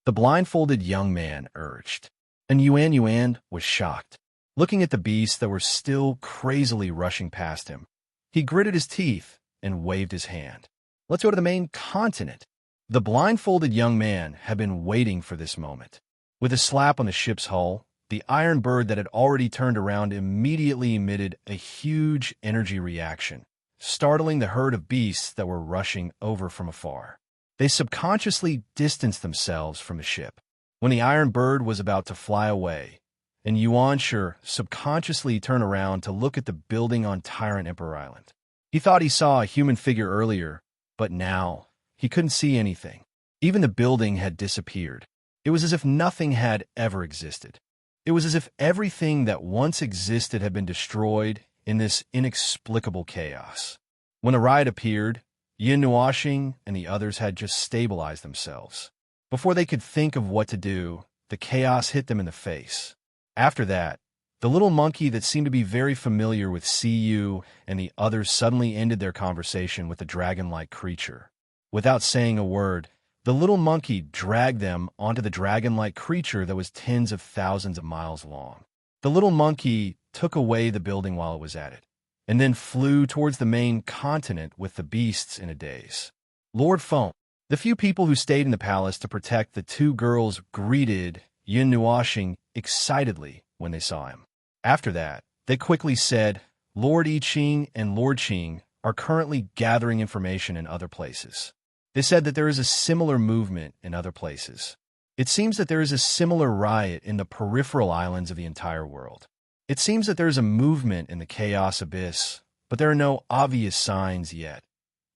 The blindfolded young man urged. And Yuan was shocked. Looking at the beasts that were still crazily rushing past him, he gritted his teeth and waved his hand. Let's go to the main continent. The blindfolded young man had been waiting for this moment. With a slap on the ship's hull, the iron bird that had already turned around immediately emitted a huge energy reaction, startling the herd of beasts that were rushing over from afar. They subconsciously distanced themselves from the ship. When the iron bird was about to fly away, and Yuan subconsciously turned around to look at the building on Tyrant Emperor Island. He thought he saw a human figure earlier, but now he couldn't see anything. Even the building had disappeared. It was as if nothing had ever existed. It was as if everything that once existed had been destroyed in this inexplicable chaos. When the riot appeared, Yin Nuoxing and the others had just stabilized themselves. Before they could think of what to do, the chaos hit them in the face. After that, the little monkey that seemed to be very familiar with Cu and the others suddenly ended their conversation with the dragon-like creature. Without saying a word, the little monkey dragged them onto the dragon-like creature that was tens of thousands of miles long. The little monkey took away the building while it was at it, and then flew towards the main continent with the beasts in a daze. Lord Foam. The few people who stayed in the palace to protect the two girls greeted Yin Nuoxing excitedly when they saw him. After that, they quickly said, Lord I Ching and Lord Qing are currently gathering information in other places. They said that there is a similar movement in other places. It seems that there is a similar riot in the peripheral islands of the entire world. It seems that there is a movement in the Chaos Abyss, but there are no obvious signs yet.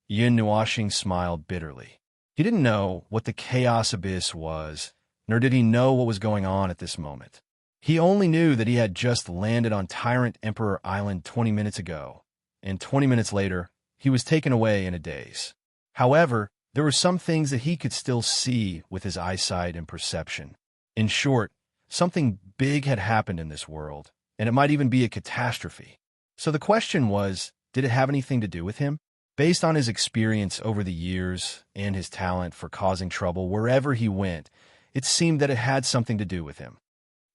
Yin Nuoxing smiled bitterly. He didn't know what the Chaos Abyss was, nor did he know what was going on at this moment. He only knew that he had just landed on Tyrant Emperor Island 20 minutes ago, and 20 minutes later, he was taken away in a daze. However, there were some things that he could still see with his eyesight and perception. In short, something big had happened in this world, and it might even be a catastrophe. So the question was, did it have anything to do with him? Based on his experience over the years and his talent for causing trouble wherever he went, it seemed that it had something to do with him.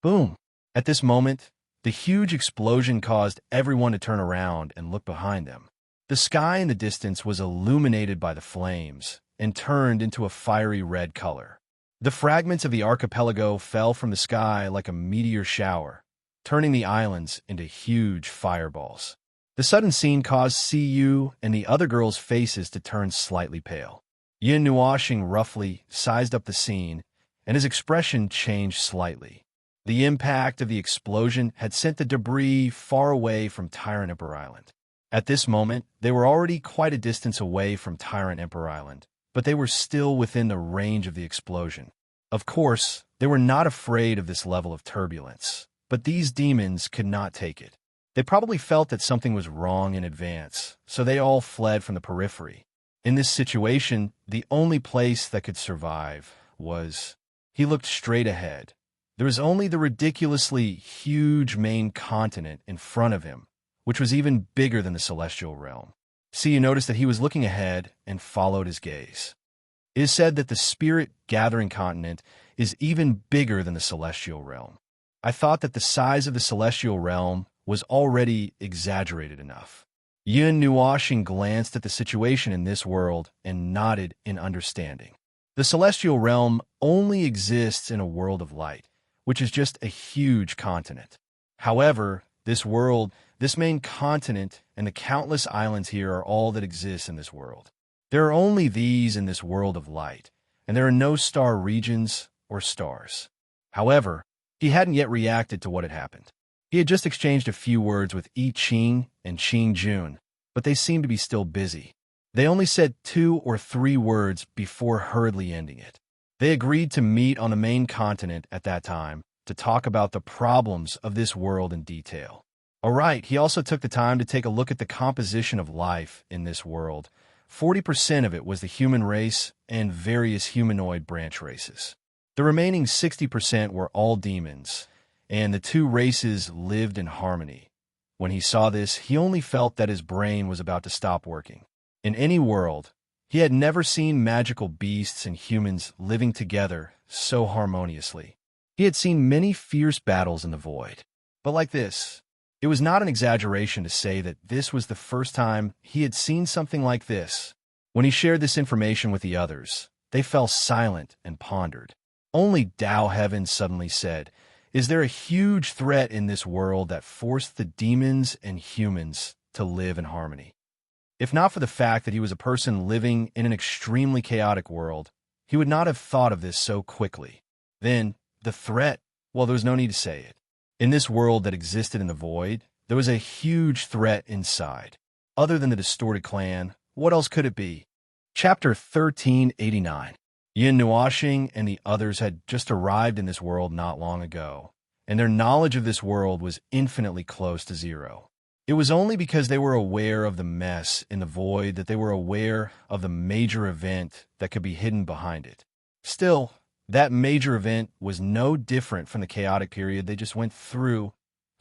Boom! At this moment, the huge explosion caused everyone to turn around and look behind them. The sky in the distance was illuminated by the flames and turned into a fiery red color. The fragments of the archipelago fell from the sky like a meteor shower, turning the islands into huge fireballs. The sudden scene caused Cu and the other girls' faces to turn slightly pale. Yin Nuoxing roughly sized up the scene, and his expression changed slightly. The impact of the explosion had sent the debris far away from Tyrant Emperor Island. At this moment, they were already quite a distance away from Tyrant Emperor Island, but they were still within the range of the explosion. Of course, they were not afraid of this level of turbulence, but these demons could not take it. They probably felt that something was wrong in advance, so they all fled from the periphery. In this situation, the only place that could survive was... He looked straight ahead. There was only the ridiculously huge main continent in front of him, which was even bigger than the celestial realm. See, you noticed that he was looking ahead and followed his gaze. It is said that the spirit-gathering continent is even bigger than the celestial realm. I thought that the size of the celestial realm was already exaggerated enough. Yin Nuoxing glanced at the situation in this world and nodded in understanding. The celestial realm only exists in a world of light, which is just a huge continent. However, this world, this main continent, and the countless islands here are all that exists in this world. There are only these in this world of light, and there are no star regions or stars. However, he hadn't yet reacted to what had happened. He had just exchanged a few words with I Ching and Qing Jun, but they seemed to be still busy. They only said 2 or 3 words before hurriedly ending it. They agreed to meet on the main continent at that time to talk about the problems of this world in detail. Alright, he also took the time to take a look at the composition of life in this world. 40% of it was the human race and various humanoid branch races. The remaining 60% were all demons, and the 2 races lived in harmony. When he saw this, he only felt that his brain was about to stop working. In any world, he had never seen magical beasts and humans living together so harmoniously. He had seen many fierce battles in the void. But like this, it was not an exaggeration to say that this was the first time he had seen something like this. When he shared this information with the others, they fell silent and pondered. Only Tao Heaven suddenly said, "Is there a huge threat in this world that forced the demons and humans to live in harmony?" If not for the fact that he was a person living in an extremely chaotic world, he would not have thought of this so quickly. Then, the threat, well, there was no need to say it. In this world that existed in the void, there was a huge threat inside. Other than the distorted clan, what else could it be? Chapter 1389. Yin Nuoxing and the others had just arrived in this world not long ago, and their knowledge of this world was infinitely close to zero. It was only because they were aware of the mess in the void that they were aware of the major event that could be hidden behind it. Still, that major event was no different from the chaotic period they just went through.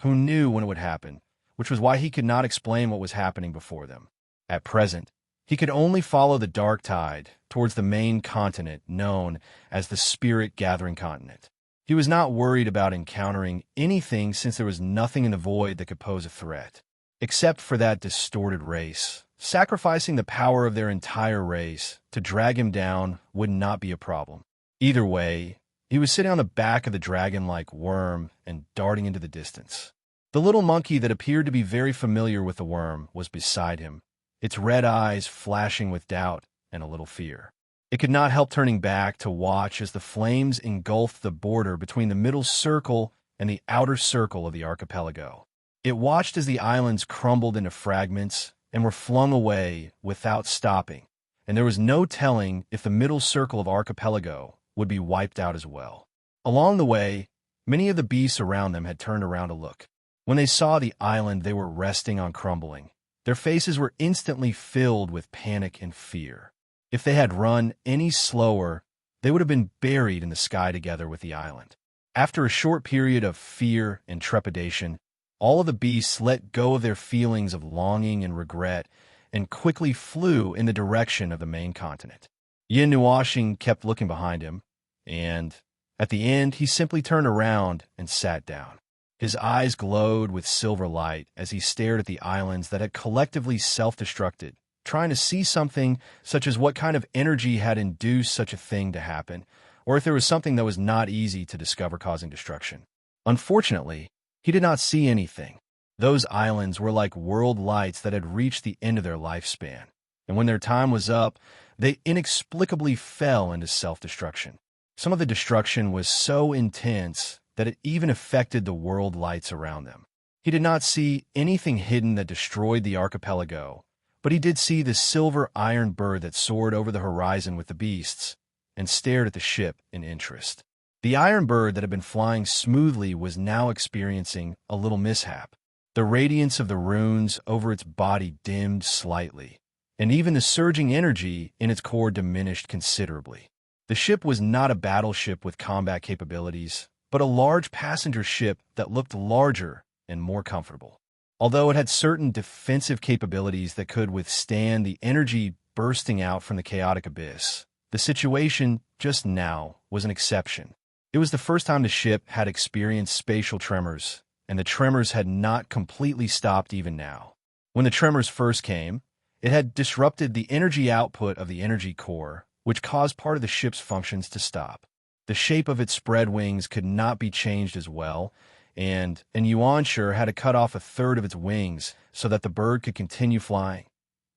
Who knew when it would happen, which was why he could not explain what was happening before them. At present, he could only follow the dark tide towards the main continent known as the Spirit-Gathering Continent. He was not worried about encountering anything since there was nothing in the void that could pose a threat. Except for that distorted race, sacrificing the power of their entire race to drag him down would not be a problem. Either way, he was sitting on the back of the dragon-like worm and darting into the distance. The little monkey that appeared to be very familiar with the worm was beside him, its red eyes flashing with doubt and a little fear. It could not help turning back to watch as the flames engulfed the border between the middle circle and the outer circle of the archipelago. It watched as the islands crumbled into fragments and were flung away without stopping, and there was no telling if the middle circle of archipelago would be wiped out as well. Along the way, many of the beasts around them had turned around to look. When they saw the island they were resting on crumbling, their faces were instantly filled with panic and fear. If they had run any slower, they would have been buried in the sky together with the island. After a short period of fear and trepidation, all of the beasts let go of their feelings of longing and regret and quickly flew in the direction of the main continent. Yin Nuoxing kept looking behind him, and at the end he simply turned around and sat down. His eyes glowed with silver light as he stared at the islands that had collectively self-destructed, trying to see something such as what kind of energy had induced such a thing to happen, or if there was something that was not easy to discover causing destruction. Unfortunately, he did not see anything. Those islands were like world lights that had reached the end of their lifespan, and when their time was up, they inexplicably fell into self-destruction. Some of the destruction was so intense that it even affected the world lights around them. He did not see anything hidden that destroyed the archipelago, but he did see the silver iron bird that soared over the horizon with the beasts and stared at the ship in interest. The iron bird that had been flying smoothly was now experiencing a little mishap. The radiance of the runes over its body dimmed slightly, and even the surging energy in its core diminished considerably. The ship was not a battleship with combat capabilities, but a large passenger ship that looked larger and more comfortable. Although it had certain defensive capabilities that could withstand the energy bursting out from the chaotic abyss, the situation just now was an exception. It was the first time the ship had experienced spatial tremors, and the tremors had not completely stopped even now. When the tremors first came, it had disrupted the energy output of the energy core, which caused part of the ship's functions to stop. The shape of its spread wings could not be changed as well, and Yuanshur had to cut off a third of its wings so that the bird could continue flying.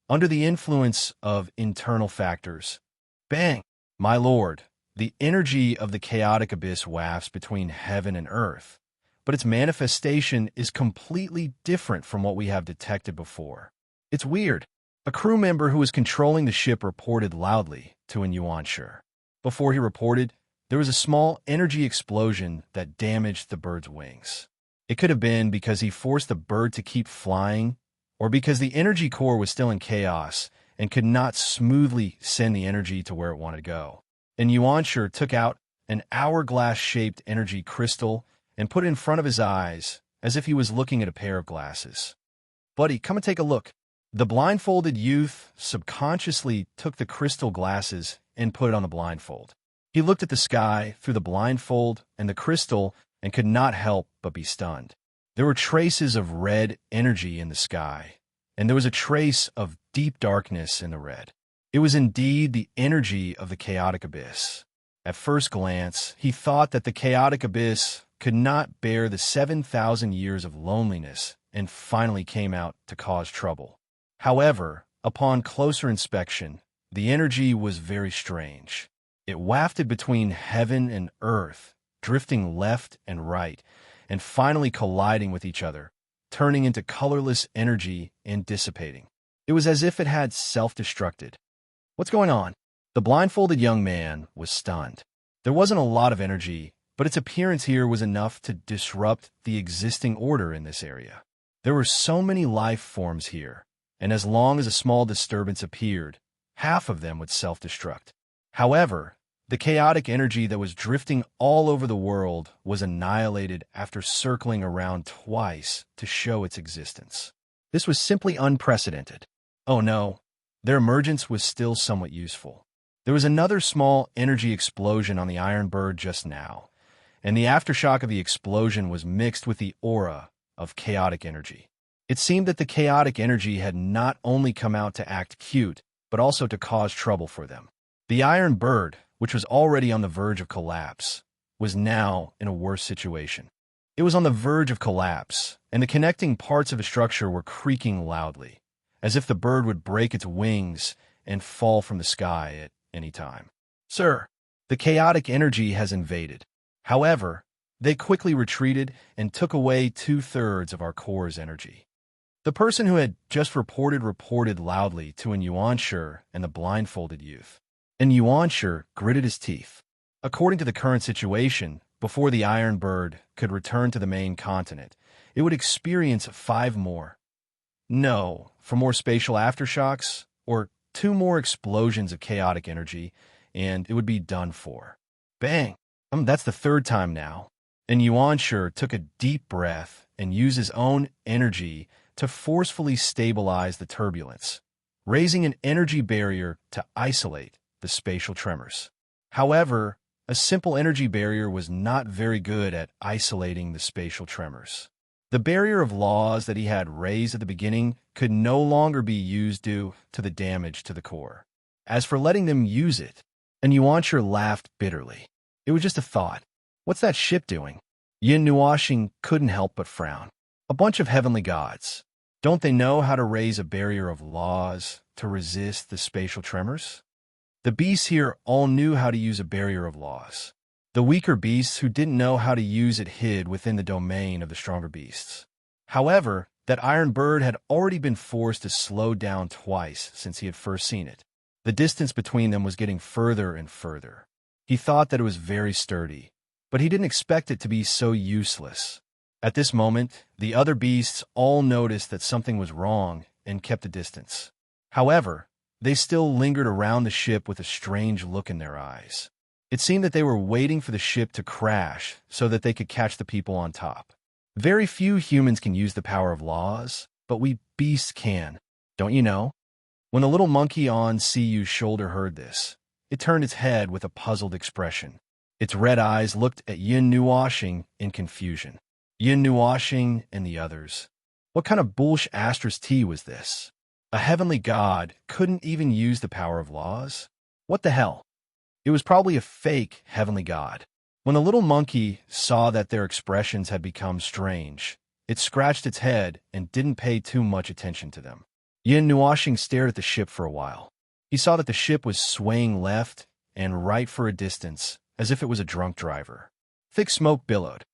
Under the influence of internal factors, bang, my lord, the energy of the chaotic abyss wafts between heaven and earth, but its manifestation is completely different from what we have detected before. It's weird. A crew member who was controlling the ship reported loudly to Yuanshur. Before he reported, there was a small energy explosion that damaged the bird's wings. It could have been because he forced the bird to keep flying, or because the energy core was still in chaos and could not smoothly send the energy to where it wanted to go. And Yuanshur took out an hourglass-shaped energy crystal and put it in front of his eyes as if he was looking at a pair of glasses. "Buddy, come and take a look." The blindfolded youth subconsciously took the crystal glasses and put it on the blindfold. He looked at the sky through the blindfold and the crystal and could not help but be stunned. There were traces of red energy in the sky, and there was a trace of deep darkness in the red. It was indeed the energy of the chaotic abyss. At first glance, he thought that the chaotic abyss could not bear the 7,000 years of loneliness and finally came out to cause trouble. However, upon closer inspection, the energy was very strange. It wafted between heaven and earth, drifting left and right, and finally colliding with each other, turning into colorless energy and dissipating. It was as if it had self-destructed. "What's going on?" The blindfolded young man was stunned. There wasn't a lot of energy, but its appearance here was enough to disrupt the existing order in this area. There were so many life forms here, and as long as a small disturbance appeared, half of them would self-destruct. However, the chaotic energy that was drifting all over the world was annihilated after circling around twice to show its existence. This was simply unprecedented. Oh no, their emergence was still somewhat useful. There was another small energy explosion on the Iron Bird just now, and the aftershock of the explosion was mixed with the aura of chaotic energy. It seemed that the chaotic energy had not only come out to act cute, but also to cause trouble for them. The Iron Bird, which was already on the verge of collapse, was now in a worse situation. It was on the verge of collapse, and the connecting parts of the structure were creaking loudly, as if the bird would break its wings and fall from the sky at any time. "Sir, the chaotic energy has invaded. However, they quickly retreated and took away 2/3 of our core's energy." The person who had just reported loudly to an Yuansher and the blindfolded youth. And Yuansher gritted his teeth. According to the current situation, before the Iron Bird could return to the main continent, it would experience 5 more. No, for more spatial aftershocks, or 2 more explosions of chaotic energy, and it would be done for. Bang! That's the 3rd time now. And Yuansher took a deep breath and used his own energy to forcefully stabilize the turbulence, raising an energy barrier to isolate the spatial tremors. However, a simple energy barrier was not very good at isolating the spatial tremors. The barrier of laws that he had raised at the beginning could no longer be used due to the damage to the core. As for letting them use it, and Yuansher laughed bitterly. It was just a thought. What's that ship doing? Yin Nuashing couldn't help but frown. A bunch of heavenly gods. Don't they know how to raise a barrier of laws to resist the spatial tremors? The beasts here all knew how to use a barrier of laws. The weaker beasts who didn't know how to use it hid within the domain of the stronger beasts. However, that Iron Bird had already been forced to slow down twice since he had first seen it. The distance between them was getting further and further. He thought that it was very sturdy, but he didn't expect it to be so useless. At this moment, the other beasts all noticed that something was wrong and kept a distance. However, they still lingered around the ship with a strange look in their eyes. It seemed that they were waiting for the ship to crash so that they could catch the people on top. Very few humans can use the power of laws, but we beasts can, don't you know? When the little monkey on Cuyu's shoulder heard this, it turned its head with a puzzled expression. Its red eyes looked at Yin Nuashing in confusion. Yin Nuashing and the others. What kind of bullshit Astra's tea was this? A heavenly god couldn't even use the power of laws? What the hell? It was probably a fake heavenly god. When the little monkey saw that their expressions had become strange, it scratched its head and didn't pay too much attention to them. Yin Nuashing stared at the ship for a while. He saw that the ship was swaying left and right for a distance, as if it was a drunk driver. Thick smoke billowed.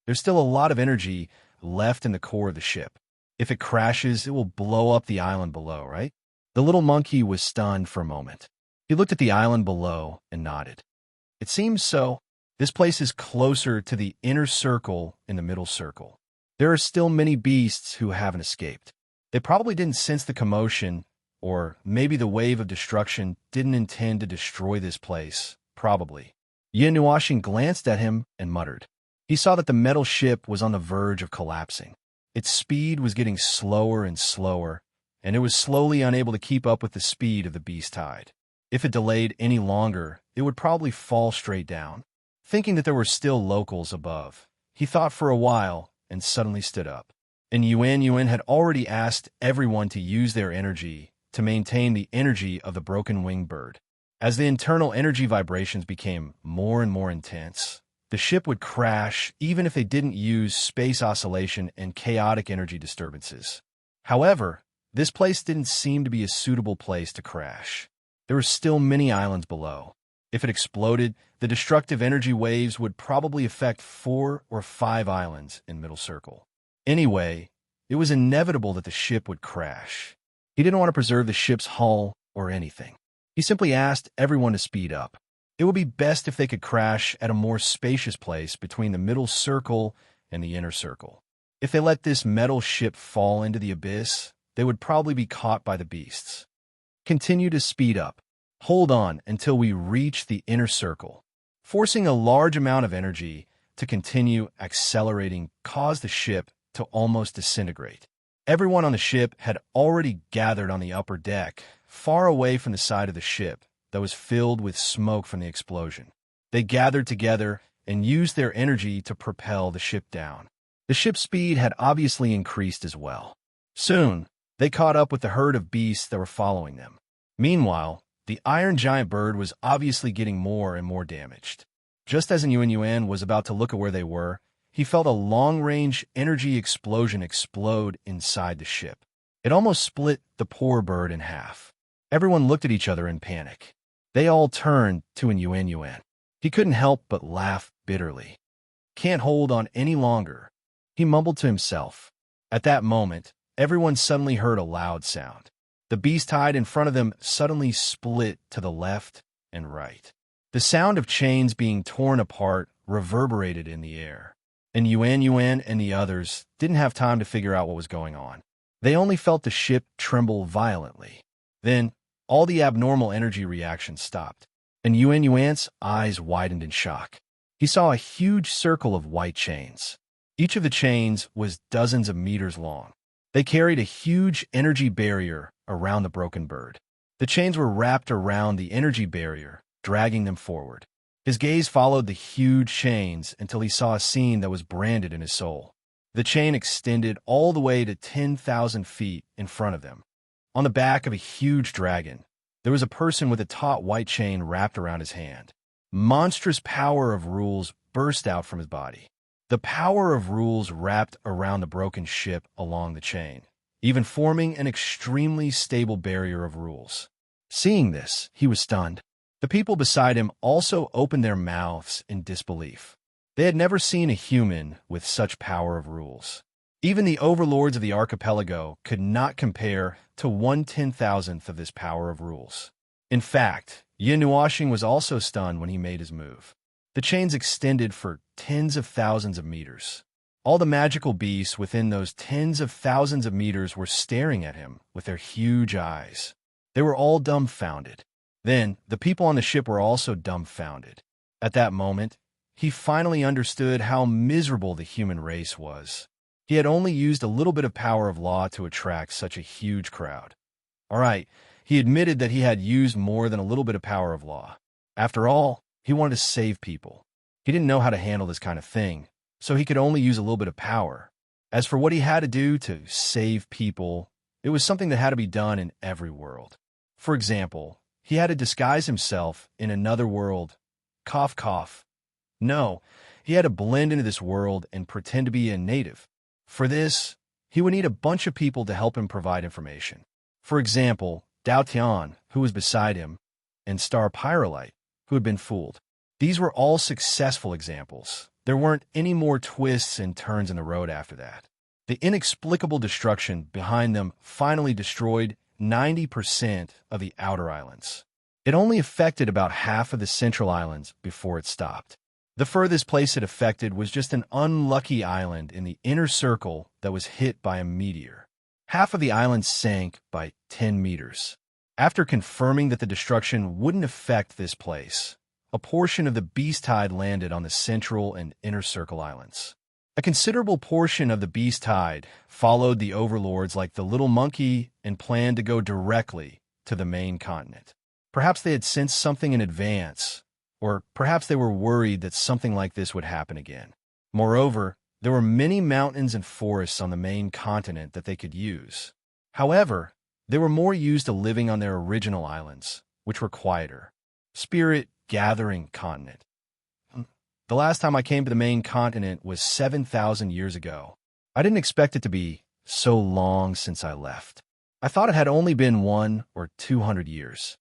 There's still a lot of energy left in the core of the ship. If it crashes, it will blow up the island below, right? The little monkey was stunned for a moment. He looked at the island below and nodded. It seems so. This place is closer to the inner circle in the middle circle. There are still many beasts who haven't escaped. They probably didn't sense the commotion, or maybe the wave of destruction didn't intend to destroy this place, probably. Yin Nuashing glanced at him and muttered. He saw that the metal ship was on the verge of collapsing. Its speed was getting slower and slower, and it was slowly unable to keep up with the speed of the beast tide. If it delayed any longer, it would probably fall straight down. Thinking that there were still locals above, he thought for a while and suddenly stood up. And Yuan had already asked everyone to use their energy to maintain the energy of the broken-winged bird. As the internal energy vibrations became more and more intense, the ship would crash even if they didn't use space oscillation and chaotic energy disturbances. However, this place didn't seem to be a suitable place to crash. There were still many islands below. If it exploded, the destructive energy waves would probably affect 4 or 5 islands in Middle Circle. Anyway, it was inevitable that the ship would crash. He didn't want to preserve the ship's hull or anything. He simply asked everyone to speed up. It would be best if they could crash at a more spacious place between the Middle Circle and the Inner Circle. If they let this metal ship fall into the abyss, they would probably be caught by the beasts. Continue to speed up. Hold on until we reach the Inner Circle. Forcing a large amount of energy to continue accelerating caused the ship to almost disintegrate. Everyone on the ship had already gathered on the upper deck, far away from the side of the ship that was filled with smoke from the explosion. They gathered together and used their energy to propel the ship down. The ship's speed had obviously increased as well. Soon, they caught up with the herd of beasts that were following them. Meanwhile, the iron giant bird was obviously getting more and more damaged. Just as Yuan was about to look at where they were, he felt a long-range energy explosion explode inside the ship. It almost split the poor bird in half. Everyone looked at each other in panic. They all turned to Yuan. He couldn't help but laugh bitterly. "Can't hold on any longer," he mumbled to himself. At that moment, everyone suddenly heard a loud sound. The beast hide in front of them suddenly split to the left and right. The sound of chains being torn apart reverberated in the air. And Yuan and the others didn't have time to figure out what was going on. They only felt the ship tremble violently. Then, all the abnormal energy reactions stopped, and Yuan's eyes widened in shock. He saw a huge circle of white chains. Each of the chains was dozens of meters long. They carried a huge energy barrier around the broken bird. The chains were wrapped around the energy barrier, dragging them forward. His gaze followed the huge chains until he saw a scene that was branded in his soul. The chain extended all the way to 10,000 feet in front of them. On the back of a huge dragon, there was a person with a taut white chain wrapped around his hand. Monstrous power of rules burst out from his body. The power of rules wrapped around the broken ship along the chain, even forming an extremely stable barrier of rules. Seeing this, he was stunned. The people beside him also opened their mouths in disbelief. They had never seen a human with such power of rules. Even the overlords of the archipelago could not compare to 1/10,000th of this power of rules. In fact, Yuan was also stunned when he made his move. The chains extended for tens of thousands of meters. All the magical beasts within those tens of thousands of meters were staring at him with their huge eyes. They were all dumbfounded. Then, the people on the ship were also dumbfounded. At that moment, he finally understood how miserable the human race was. He had only used a little bit of power of law to attract such a huge crowd. All right, he admitted that he had used more than a little bit of power of law. After all, he wanted to save people. He didn't know how to handle this kind of thing, so he could only use a little bit of power. As for what he had to do to save people, it was something that had to be done in every world. For example, he had to disguise himself in another world. Cough, cough. No, he had to blend into this world and pretend to be a native. For this, he would need a bunch of people to help him provide information. For example, Dao Tian, who was beside him, and Star Pyrolite, who had been fooled. These were all successful examples. There weren't any more twists and turns in the road after that. The inexplicable destruction behind them finally destroyed 90% of the outer islands. It only affected about half of the central islands before it stopped. The furthest place it affected was just an unlucky island in the inner circle that was hit by a meteor. Half of the island sank by 10 meters. After confirming that the destruction wouldn't affect this place, a portion of the beast tide landed on the central and inner circle islands. A considerable portion of the beast tide followed the overlords like the little monkey and planned to go directly to the main continent. Perhaps they had sensed something in advance, or perhaps they were worried that something like this would happen again. Moreover, there were many mountains and forests on the main continent that they could use. However, they were more used to living on their original islands, which were quieter. Spirit-gathering continent. The last time I came to the main continent was 7,000 years ago. I didn't expect it to be so long since I left. I thought it had only been 1 or 200 years.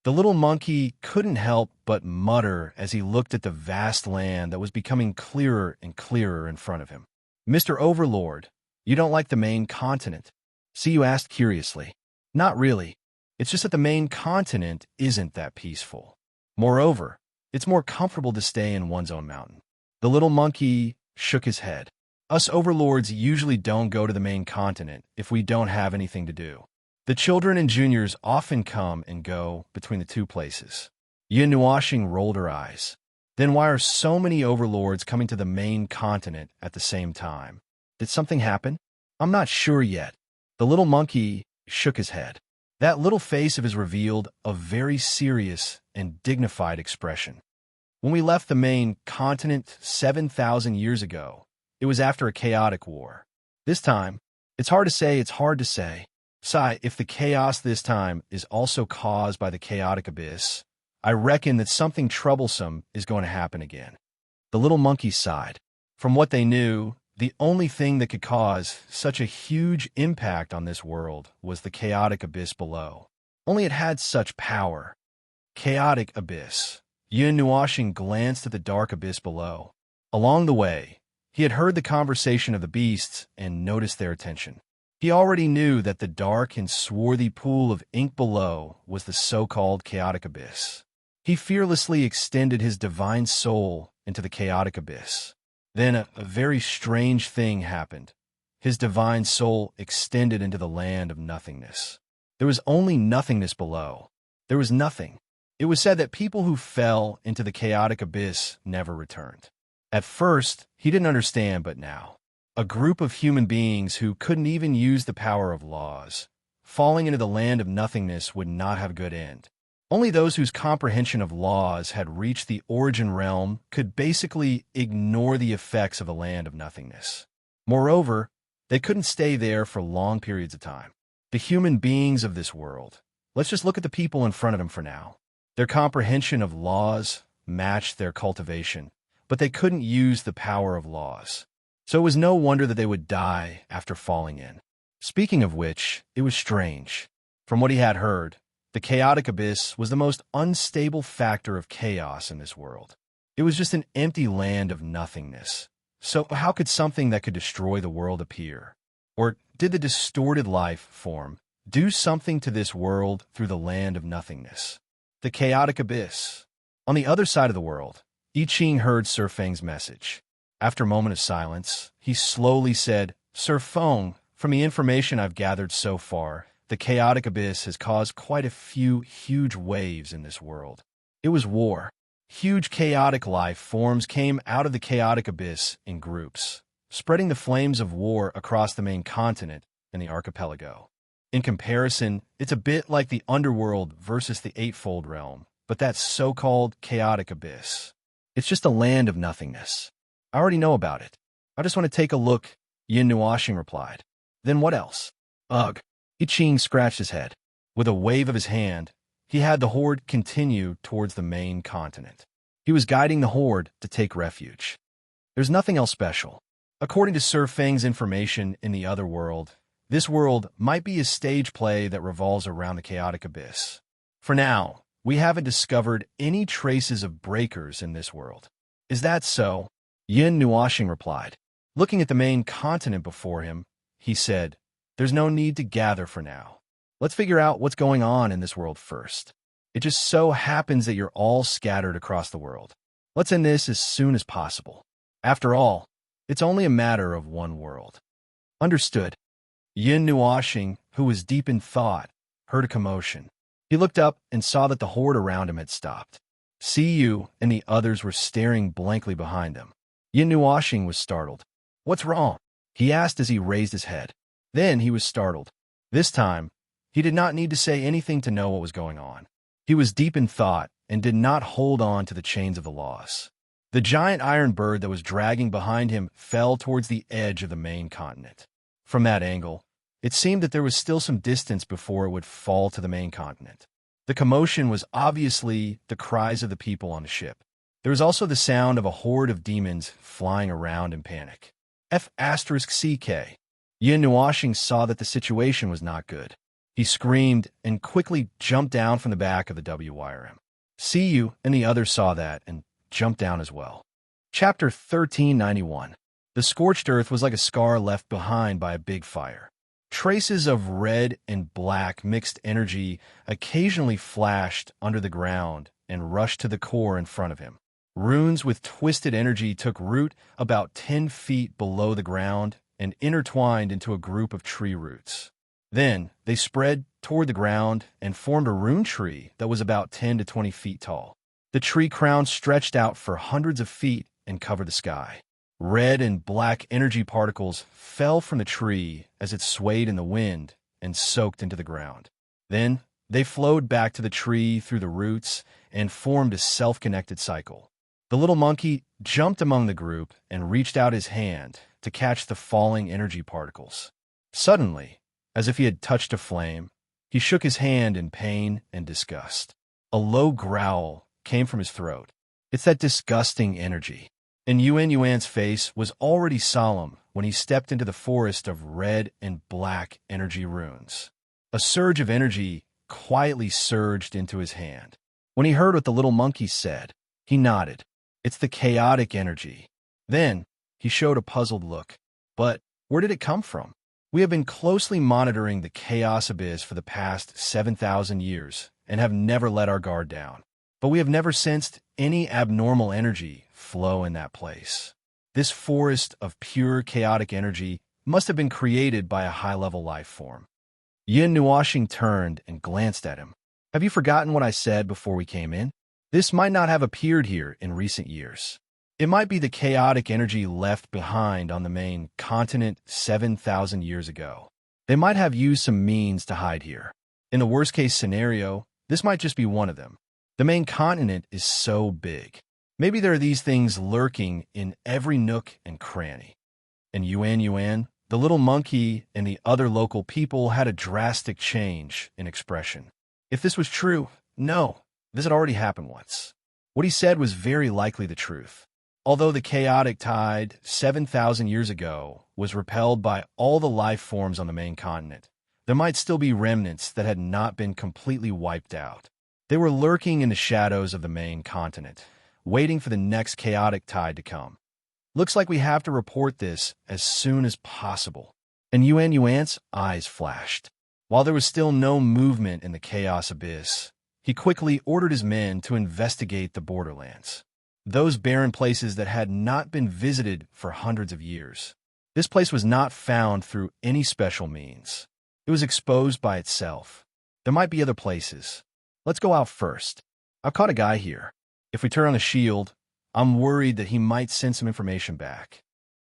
The little monkey couldn't help but mutter as he looked at the vast land that was becoming clearer and clearer in front of him. Mr. Overlord, you don't like the main continent? See, you asked curiously. Not really. It's just that the main continent isn't that peaceful. Moreover, it's more comfortable to stay in one's own mountain. The little monkey shook his head. Us overlords usually don't go to the main continent if we don't have anything to do. The children and juniors often come and go between the two places. Yin Nuashing rolled her eyes. Then why are so many overlords coming to the main continent at the same time? Did something happen? I'm not sure yet. The little monkey shook his head. That little face of his revealed a very serious and dignified expression. When we left the main continent 7,000 years ago, it was after a chaotic war. This time, it's hard to say. Sigh, if the chaos this time is also caused by the chaotic abyss, I reckon that something troublesome is going to happen again. The little monkey sighed. From what they knew, the only thing that could cause such a huge impact on this world was the chaotic abyss below. Only it had such power. Chaotic abyss. Yin Nuashing glanced at the dark abyss below. Along the way, he had heard the conversation of the beasts and noticed their attention. He already knew that the dark and swarthy pool of ink below was the so-called chaotic abyss. He fearlessly extended his divine soul into the chaotic abyss. Then a very strange thing happened. His divine soul extended into the land of nothingness. There was only nothingness below. There was nothing. It was said that people who fell into the chaotic abyss never returned. At first, he didn't understand, but now. A group of human beings who couldn't even use the power of laws. Falling into the land of nothingness would not have a good end. Only those whose comprehension of laws had reached the origin realm could basically ignore the effects of the land of nothingness. Moreover, they couldn't stay there for long periods of time. The human beings of this world. Let's just look at the people in front of them for now. Their comprehension of laws matched their cultivation, but they couldn't use the power of laws. So it was no wonder that they would die after falling in. Speaking of which, it was strange. From what he had heard, the chaotic abyss was the most unstable factor of chaos in this world. It was just an empty land of nothingness. So how could something that could destroy the world appear? Or did the distorted life form do something to this world through the land of nothingness? The chaotic abyss. On the other side of the world, I Ching heard Sir Feng's message. After a moment of silence, he slowly said, Sir Feng, from the information I've gathered so far, the chaotic abyss has caused quite a few huge waves in this world. It was war. Huge chaotic life forms came out of the chaotic abyss in groups, spreading the flames of war across the main continent and the archipelago. In comparison, it's a bit like the Underworld versus the Eightfold Realm, but that so-called chaotic abyss. It's just a land of nothingness. I already know about it. I just want to take a look, Yin Nuashing replied. Then what else? Ugh. I Ching scratched his head. With a wave of his hand, he had the horde continue towards the main continent. He was guiding the horde to take refuge. There's nothing else special. According to Sir Feng's information in the Otherworld, this world might be a stage play that revolves around the chaotic abyss. For now, we haven't discovered any traces of breakers in this world. Is that so? Yin Nuashing replied. Looking at the main continent before him, he said, There's no need to gather for now. Let's figure out what's going on in this world first. It just so happens that you're all scattered across the world. Let's end this as soon as possible. After all, it's only a matter of one world. Understood. Yin Nuashing, who was deep in thought, heard a commotion. He looked up and saw that the horde around him had stopped. Siyu and the others were staring blankly behind them. Yin Nuashing was startled. What's wrong? He asked as he raised his head. Then he was startled. This time, he did not need to say anything to know what was going on. He was deep in thought and did not hold on to the chains of the laws. The giant iron bird that was dragging behind him fell towards the edge of the main continent. From that angle, it seemed that there was still some distance before it would fall to the main continent. The commotion was obviously the cries of the people on the ship. There was also the sound of a horde of demons flying around in panic. F***CK. Yin Nuashing saw that the situation was not good. He screamed and quickly jumped down from the back of the WYRM. CU and the others saw that and jumped down as well. Chapter 1391. The scorched earth was like a scar left behind by a big fire. Traces of red and black mixed energy occasionally flashed under the ground and rushed to the core in front of him. Runes with twisted energy took root about 10 feet below the ground and intertwined into a group of tree roots. Then they spread toward the ground and formed a rune tree that was about 10 to 20 feet tall. The tree crown stretched out for hundreds of feet and covered the sky. Red and black energy particles fell from the tree as it swayed in the wind and soaked into the ground. Then they flowed back to the tree through the roots and formed a self-connected cycle. The little monkey jumped among the group and reached out his hand to catch the falling energy particles. Suddenly, as if he had touched a flame, he shook his hand in pain and disgust. A low growl came from his throat. It's that disgusting energy. And Yuan's face was already solemn when he stepped into the forest of red and black energy runes. A surge of energy quietly surged into his hand. When he heard what the little monkey said, he nodded. It's the chaotic energy. Then he showed a puzzled look. But where did it come from? We have been closely monitoring the chaos abyss for the past 7,000 years and have never let our guard down. But we have never sensed any abnormal energy flow in that place. This forest of pure chaotic energy must have been created by a high-level life form. Yin Nuashing turned and glanced at him. Have you forgotten what I said before we came in? This might not have appeared here in recent years. It might be the chaotic energy left behind on the main continent 7,000 years ago. They might have used some means to hide here. In the worst-case scenario, this might just be one of them. The main continent is so big. Maybe there are these things lurking in every nook and cranny. And Yuan, the little monkey, and the other local people had a drastic change in expression. If this was true, no, this had already happened once. What he said was very likely the truth. Although the chaotic tide 7,000 years ago was repelled by all the life forms on the main continent, there might still be remnants that had not been completely wiped out. They were lurking in the shadows of the main continent, waiting for the next chaotic tide to come. Looks like we have to report this as soon as possible. And Yuan's eyes flashed. While there was still no movement in the chaos abyss, he quickly ordered his men to investigate the borderlands. Those barren places that had not been visited for hundreds of years. This place was not found through any special means. It was exposed by itself. There might be other places. Let's go out first. I've caught a guy here. If we turn on the shield, I'm worried that he might send some information back.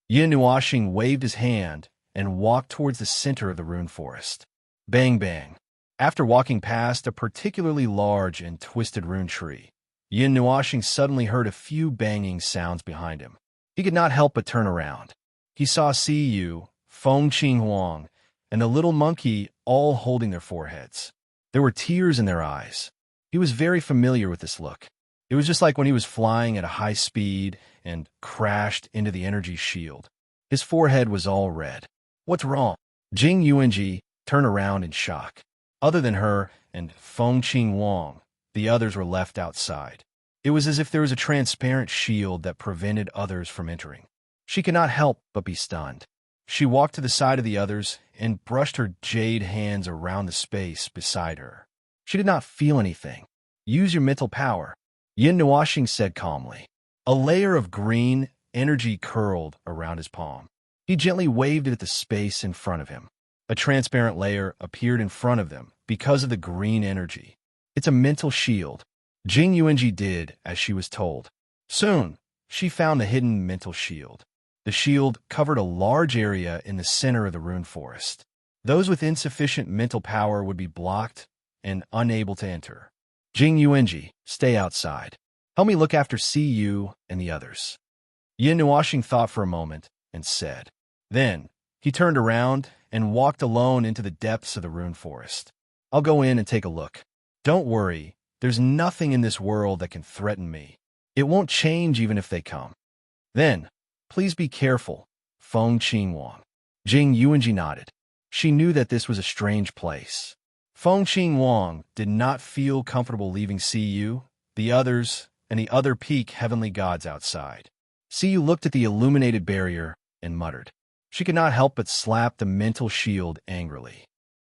Yin Nuashing waved his hand and walked towards the center of the rune forest. Bang bang. After walking past a particularly large and twisted rune tree, Yin Nuashing suddenly heard a few banging sounds behind him. He could not help but turn around. He saw Siyu, Feng Qinghuang, and the little monkey all holding their foreheads. There were tears in their eyes. He was very familiar with this look. It was just like when he was flying at a high speed and crashed into the energy shield. His forehead was all red. What's wrong? Jing Yuanji turned around in shock. Other than her and Feng Qinghuang, the others were left outside. It was as if there was a transparent shield that prevented others from entering. She could not help but be stunned. She walked to the side of the others and brushed her jade hands around the space beside her. She did not feel anything. Use your mental power, Yin Nuashing said calmly. A layer of green energy curled around his palm. He gently waved it at the space in front of him. A transparent layer appeared in front of them because of the green energy. It's a mental shield. Jing Yuanji did as she was told. Soon, she found the hidden mental shield. The shield covered a large area in the center of the rune forest. Those with insufficient mental power would be blocked and unable to enter. Jing Yuanji, stay outside. Help me look after Yu and the others. Yin Nuashing thought for a moment and said. Then, he turned around and walked alone into the depths of the rune forest. I'll go in and take a look. Don't worry, there's nothing in this world that can threaten me. It won't change even if they come. Then, please be careful, Feng Qingwang. Jing Yuanji nodded. She knew that this was a strange place. Feng Qingwang did not feel comfortable leaving Yu, the others, and the other peak heavenly gods outside. Yu looked at the illuminated barrier and muttered. She could not help but slap the mental shield angrily.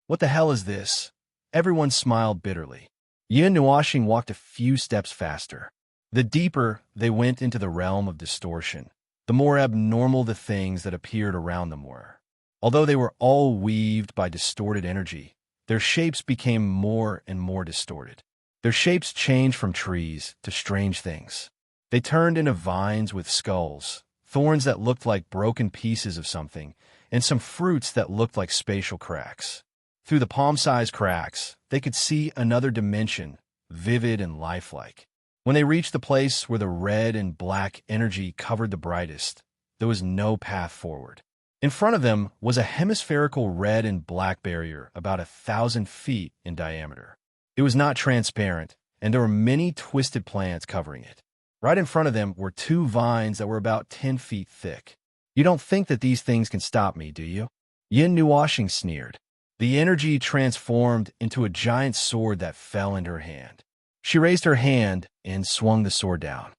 What the hell is this? Everyone smiled bitterly. Yin Nuashing walked a few steps faster. The deeper they went into the realm of distortion, the more abnormal the things that appeared around them were. Although they were all weaved by distorted energy, their shapes became more and more distorted. Their shapes changed from trees to strange things. They turned into vines with skulls, thorns that looked like broken pieces of something, and some fruits that looked like spatial cracks. Through the palm-sized cracks, they could see another dimension, vivid and lifelike. When they reached the place where the red and black energy covered the brightest, there was no path forward. In front of them was a hemispherical red and black barrier about 1,000 feet in diameter. It was not transparent, and there were many twisted plants covering it. Right in front of them were 2 vines that were about 10 feet thick. You don't think that these things can stop me, do you? Yin Nuashing sneered. The energy transformed into a giant sword that fell into her hand. She raised her hand and swung the sword down.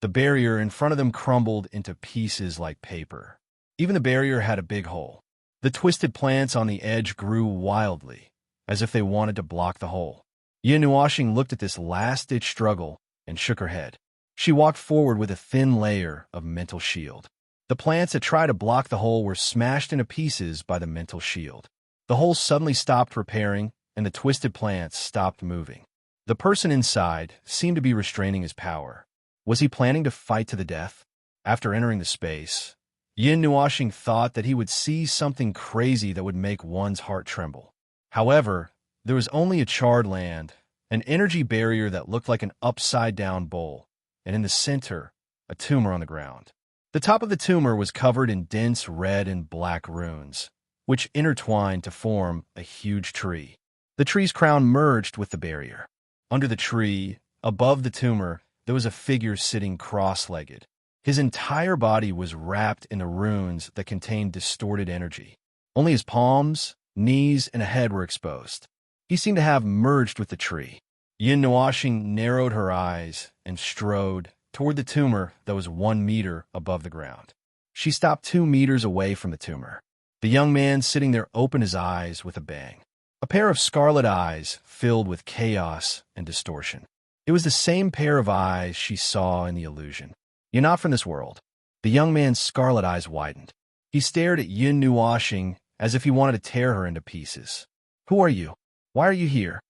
The barrier in front of them crumbled into pieces like paper. Even the barrier had a big hole. The twisted plants on the edge grew wildly, as if they wanted to block the hole. Yin Nuashing looked at this last-ditch struggle and shook her head. She walked forward with a thin layer of mental shield. The plants that tried to block the hole were smashed into pieces by the mental shield. The hole suddenly stopped repairing, and the twisted plants stopped moving. The person inside seemed to be restraining his power. Was he planning to fight to the death? After entering the space, Yin Nuashing thought that he would see something crazy that would make one's heart tremble. However, there was only a charred land, an energy barrier that looked like an upside-down bowl, and in the center, a tumor on the ground. The top of the tumor was covered in dense red and black runes, which intertwined to form a huge tree. The tree's crown merged with the barrier. Under the tree, above the tumor, there was a figure sitting cross-legged. His entire body was wrapped in the runes that contained distorted energy. Only his palms, knees, and a head were exposed. He seemed to have merged with the tree. Yin Nuashing narrowed her eyes and strode toward the tumor that was 1 meter above the ground. She stopped 2 meters away from the tumor. The young man sitting there opened his eyes with a bang. A pair of scarlet eyes filled with chaos and distortion. It was the same pair of eyes she saw in the illusion. You're not from this world. The young man's scarlet eyes widened. He stared at Yin Nuashing as if he wanted to tear her into pieces. Who are you? Why are you here?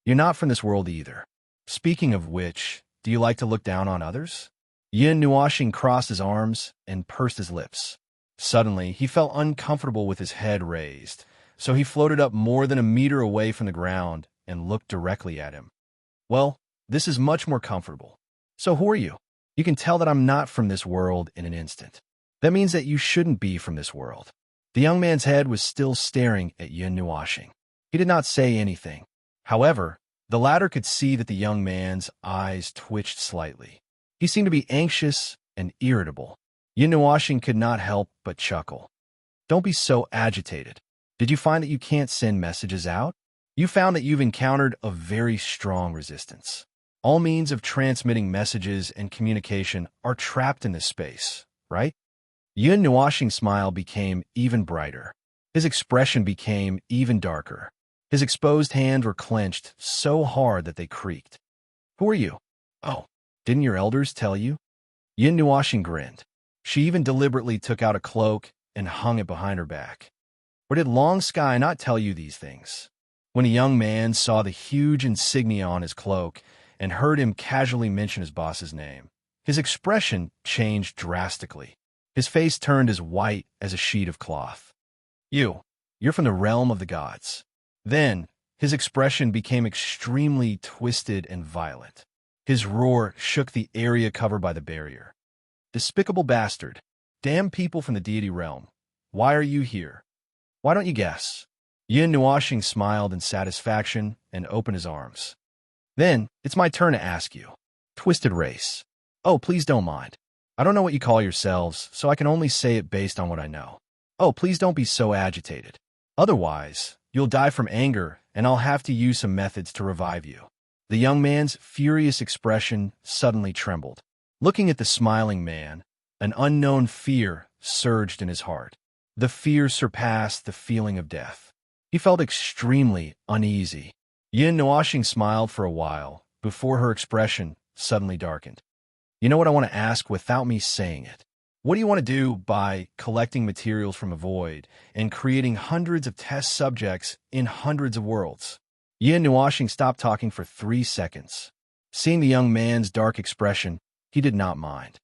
You're not from this world either. Speaking of which, do you like to look down on others? Yin Nuashing crossed his arms and pursed his lips. Suddenly, he felt uncomfortable with his head raised, so he floated up more than 1 meter away from the ground and looked directly at him. Well, this is much more comfortable. So who are you? You can tell that I'm not from this world in an instant. That means that you shouldn't be from this world. The young man's head was still staring at Yin Nuashing. He did not say anything. However, the latter could see that the young man's eyes twitched slightly. He seemed to be anxious and irritable. Yin Nuashing could not help but chuckle. Don't be so agitated. Did you find that you can't send messages out? You found that you've encountered a very strong resistance. All means of transmitting messages and communication are trapped in this space, right? Yin Nuashing's smile became even brighter. His expression became even darker. His exposed hands were clenched so hard that they creaked. Who are you? Oh, didn't your elders tell you? Yin Nuashing grinned. She even deliberately took out a cloak and hung it behind her back. Or did Long Sky not tell you these things? When a young man saw the huge insignia on his cloak and heard him casually mention his boss's name, his expression changed drastically. His face turned as white as a sheet of cloth. You're from the realm of the gods. Then, His expression became extremely twisted and violent. His roar shook the area covered by the barrier. Despicable bastard! Damn people from the deity realm! Why are you here? Why don't you guess? Yin Nuashing smiled in satisfaction and opened his arms. Then, it's my turn to ask you. Twisted race. Oh, please don't mind. I don't know what you call yourselves, so I can only say it based on what I know. Oh, please don't be so agitated. Otherwise, you'll die from anger, and I'll have to use some methods to revive you. The young man's furious expression suddenly trembled. Looking at the smiling man, an unknown fear surged in his heart. The fear surpassed the feeling of death. He felt extremely uneasy. Yin Nuashing smiled for a while, before her expression suddenly darkened. You know what I want to ask without me saying it? What do you want to do by collecting materials from a void and creating hundreds of test subjects in hundreds of worlds? Yin Nuashing stopped talking for 3 seconds. Seeing the young man's dark expression, he did not mind.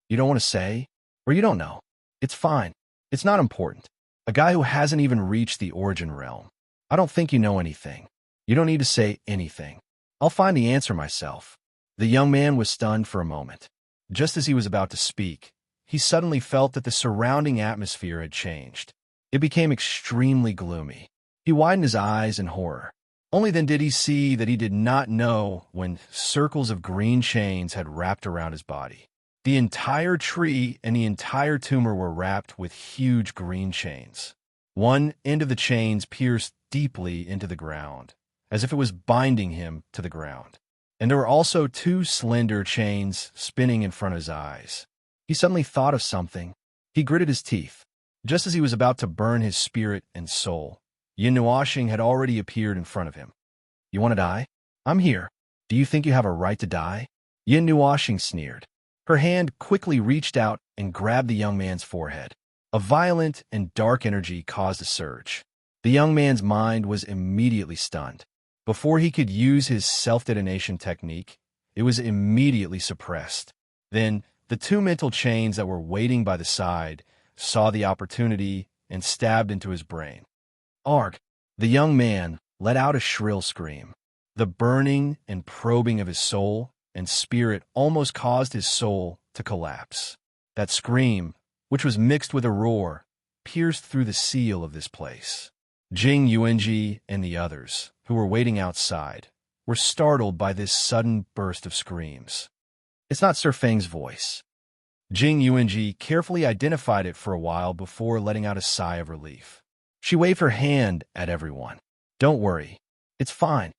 You don't want to say? Or you don't know? It's fine. It's not important. A guy who hasn't even reached the origin realm. I don't think you know anything. You don't need to say anything. I'll find the answer myself. The young man was stunned for a moment. Just as he was about to speak, he suddenly felt that the surrounding atmosphere had changed. It became extremely gloomy. He widened his eyes in horror. Only then did he see that he did not know when circles of green chains had wrapped around his body. The entire tree and the entire tumor were wrapped with huge green chains. One end of the chains pierced deeply into the ground, as if it was binding him to the ground. And there were also 2 slender chains spinning in front of his eyes. He suddenly thought of something. He gritted his teeth. Just as he was about to burn his spirit and soul, Yin Nuashing had already appeared in front of him. You want to die? I'm here. Do you think you have a right to die? Yin Nuashing sneered. Her hand quickly reached out and grabbed the young man's forehead. A violent and dark energy caused a surge. The young man's mind was immediately stunned. Before he could use his self-detonation technique, it was immediately suppressed. Then, the 2 mental chains that were waiting by the side saw the opportunity and stabbed into his brain. Arg! The young man let out a shrill scream. The burning and probing of his soul and spirit almost caused his soul to collapse. That scream, which was mixed with a roar, pierced through the seal of this place. Jing Yuanji and the others, who were waiting outside, were startled by this sudden burst of screams. It's not Sir Feng's voice. Jing Yuanji carefully identified it for a while before letting out a sigh of relief. She waved her hand at everyone. Don't worry. It's fine.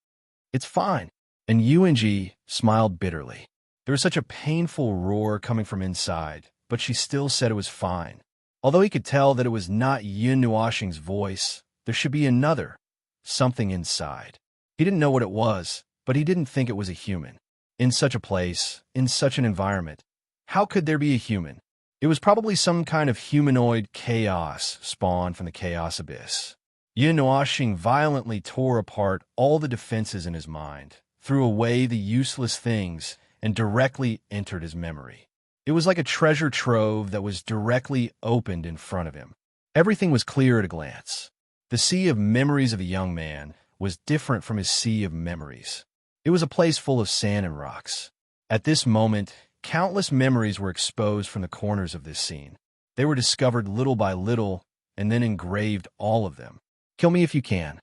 It's fine. And Yuanji smiled bitterly. There was such a painful roar coming from inside, but she still said it was fine. Although he could tell that it was not Yin Nuashing's voice, there should be another, something inside. He didn't know what it was, but he didn't think it was a human. In such a place, in such an environment, how could there be a human? It was probably some kind of humanoid chaos spawned from the chaos abyss. Yin Nuashing violently tore apart all the defenses in his mind, threw away the useless things, and directly entered his memory. It was like a treasure trove that was directly opened in front of him. Everything was clear at a glance. The sea of memories of a young man was different from his sea of memories. It was a place full of sand and rocks. At this moment, countless memories were exposed from the corners of this scene. They were discovered little by little, and then engraved all of them. Kill me if you can.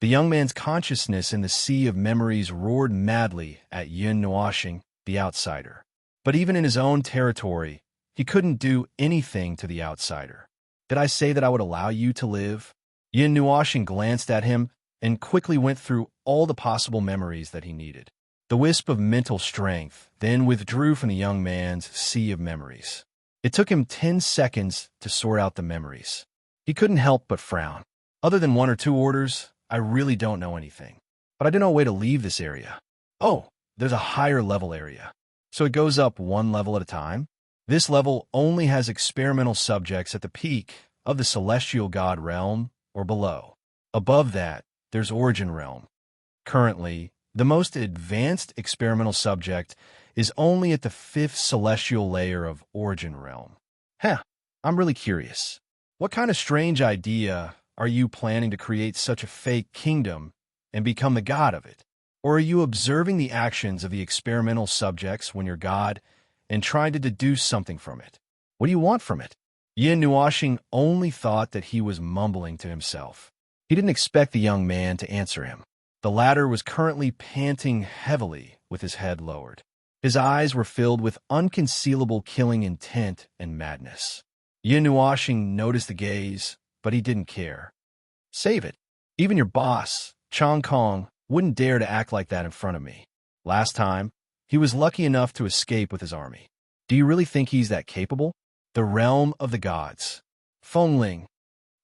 The young man's consciousness in the sea of memories roared madly at Yin Nuashing, the outsider. But even in his own territory, he couldn't do anything to the outsider. Did I say that I would allow you to live? Yin Nuashing glanced at him and quickly went through all the possible memories that he needed. The wisp of mental strength then withdrew from the young man's sea of memories. It took him 10 seconds to sort out the memories. He couldn't help but frown. Other than 1 or 2 orders, I really don't know anything. But I didn't know a way to leave this area. Oh, there's a higher level area. So it goes up 1 level at a time? This level only has experimental subjects at the peak of the celestial god realm or below. Above that, there's origin realm. Currently, the most advanced experimental subject is only at the 5th celestial layer of origin realm. I'm really curious. What kind of strange idea are you planning to create such a fake kingdom and become the god of it? Or are you observing the actions of the experimental subjects when you're God and trying to deduce something from it? What do you want from it? Yin Nuoxing only thought that he was mumbling to himself. He didn't expect the young man to answer him. The latter was currently panting heavily with his head lowered. His eyes were filled with unconcealable killing intent and madness. Yin Nuoxing noticed the gaze, but he didn't care. Save it. Even your boss, Chong Kong, wouldn't dare to act like that in front of me. Last time, he was lucky enough to escape with his army. Do you really think he's that capable? The realm of the gods. Fengling.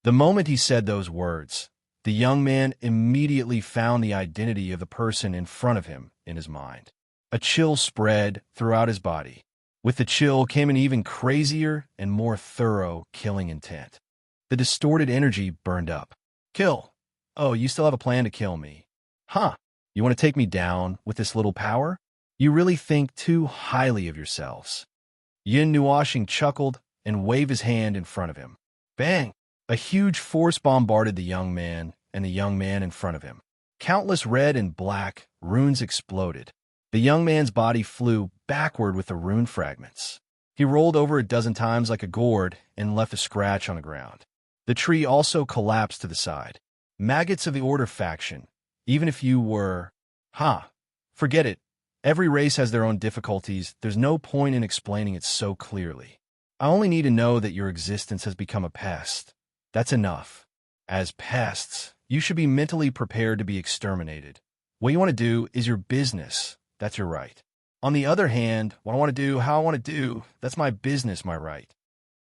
The moment he said those words, the young man immediately found the identity of the person in front of him in his mind. A chill spread throughout his body. With the chill came an even crazier and more thorough killing intent. The distorted energy burned up. Kill. Oh, you still have a plan to kill me. Huh. You want to take me down with this little power? You really think too highly of yourselves. Yin Nuoxing chuckled and waved his hand in front of him. Bang! A huge force bombarded the young man and the young man in front of him. Countless red and black runes exploded. The young man's body flew backward with the rune fragments. He rolled over a dozen times like a gourd and left a scratch on the ground. The tree also collapsed to the side. Maggots of the Order faction, even if you were... Forget it. Every race has their own difficulties. There's no point in explaining it so clearly. I only need to know that your existence has become a pest. That's enough. As pests, you should be mentally prepared to be exterminated. What you want to do is your business. That's your right. On the other hand, what I want to do, how I want to do, that's my business, my right.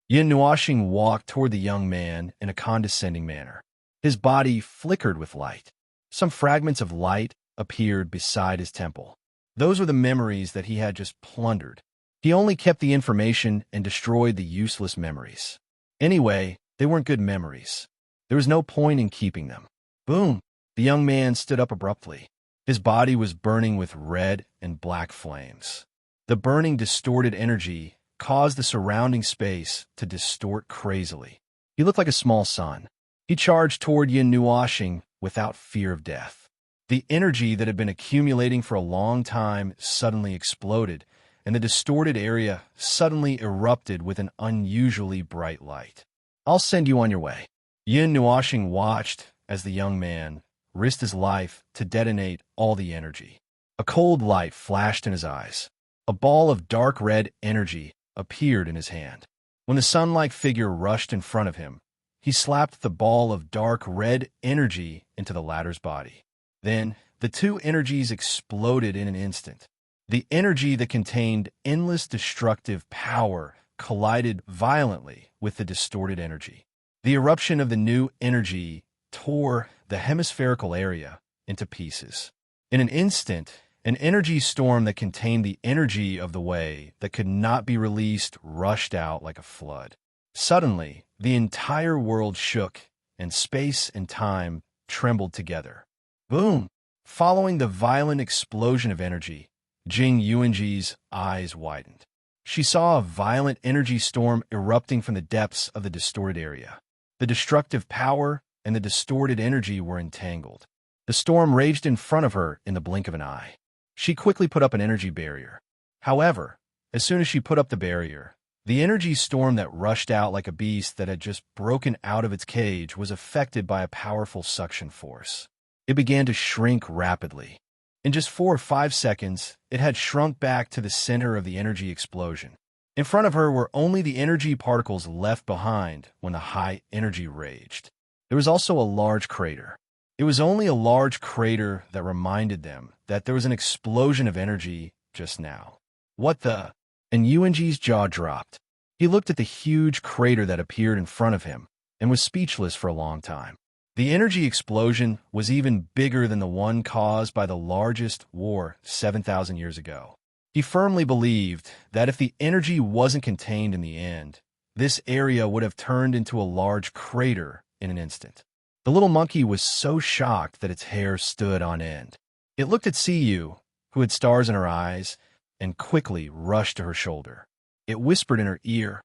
Yin Nuoxing walked toward the young man in a condescending manner. His body flickered with light. Some fragments of light appeared beside his temple. Those were the memories that he had just plundered. He only kept the information and destroyed the useless memories. Anyway, they weren't good memories. There was no point in keeping them. Boom! The young man stood up abruptly. His body was burning with red and black flames. The burning, distorted energy caused the surrounding space to distort crazily. He looked like a small sun. He charged toward Yin Nuoxing without fear of death. The energy that had been accumulating for a long time suddenly exploded, and the distorted area suddenly erupted with an unusually bright light. I'll send you on your way. Yin Nuoxing watched as the young man risked his life to detonate all the energy. A cold light flashed in his eyes. A ball of dark red energy appeared in his hand. When the sun-like figure rushed in front of him, he slapped the ball of dark red energy into the latter's body. Then, the two energies exploded in an instant. The energy that contained endless destructive power collided violently with the distorted energy. The eruption of the new energy tore the hemispherical area into pieces. In an instant, an energy storm that contained the energy of the way that could not be released rushed out like a flood. Suddenly, the entire world shook, and space and time trembled together. Boom! Following the violent explosion of energy, Jing Yuanji's eyes widened. She saw a violent energy storm erupting from the depths of the distorted area. The destructive power and the distorted energy were entangled. The storm raged in front of her in the blink of an eye. She quickly put up an energy barrier. However, as soon as she put up the barrier, the energy storm that rushed out like a beast that had just broken out of its cage was affected by a powerful suction force. It began to shrink rapidly. In just 4 or 5 seconds, it had shrunk back to the center of the energy explosion. In front of her were only the energy particles left behind when the high energy raged. There was also a large crater. It was only a large crater that reminded them that there was an explosion of energy just now. What the? And Yuanji's jaw dropped. He looked at the huge crater that appeared in front of him and was speechless for a long time. The energy explosion was even bigger than the one caused by the largest war 7,000 years ago. He firmly believed that if the energy wasn't contained in the end, this area would have turned into a large crater in an instant. The little monkey was so shocked that its hair stood on end. It looked at Siyu, who had stars in her eyes, and quickly rushed to her shoulder. It whispered in her ear,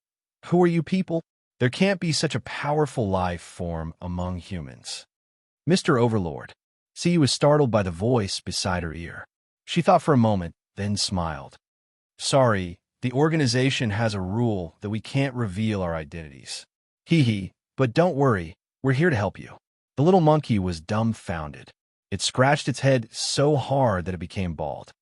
"Who are you people? There can't be such a powerful life form among humans." "Mr. Overlord." See was startled by the voice beside her ear. She thought for a moment, then smiled. Sorry, the organization has a rule that we can't reveal our identities. Hee hee, but don't worry, we're here to help you. The little monkey was dumbfounded. It scratched its head so hard that it became bald.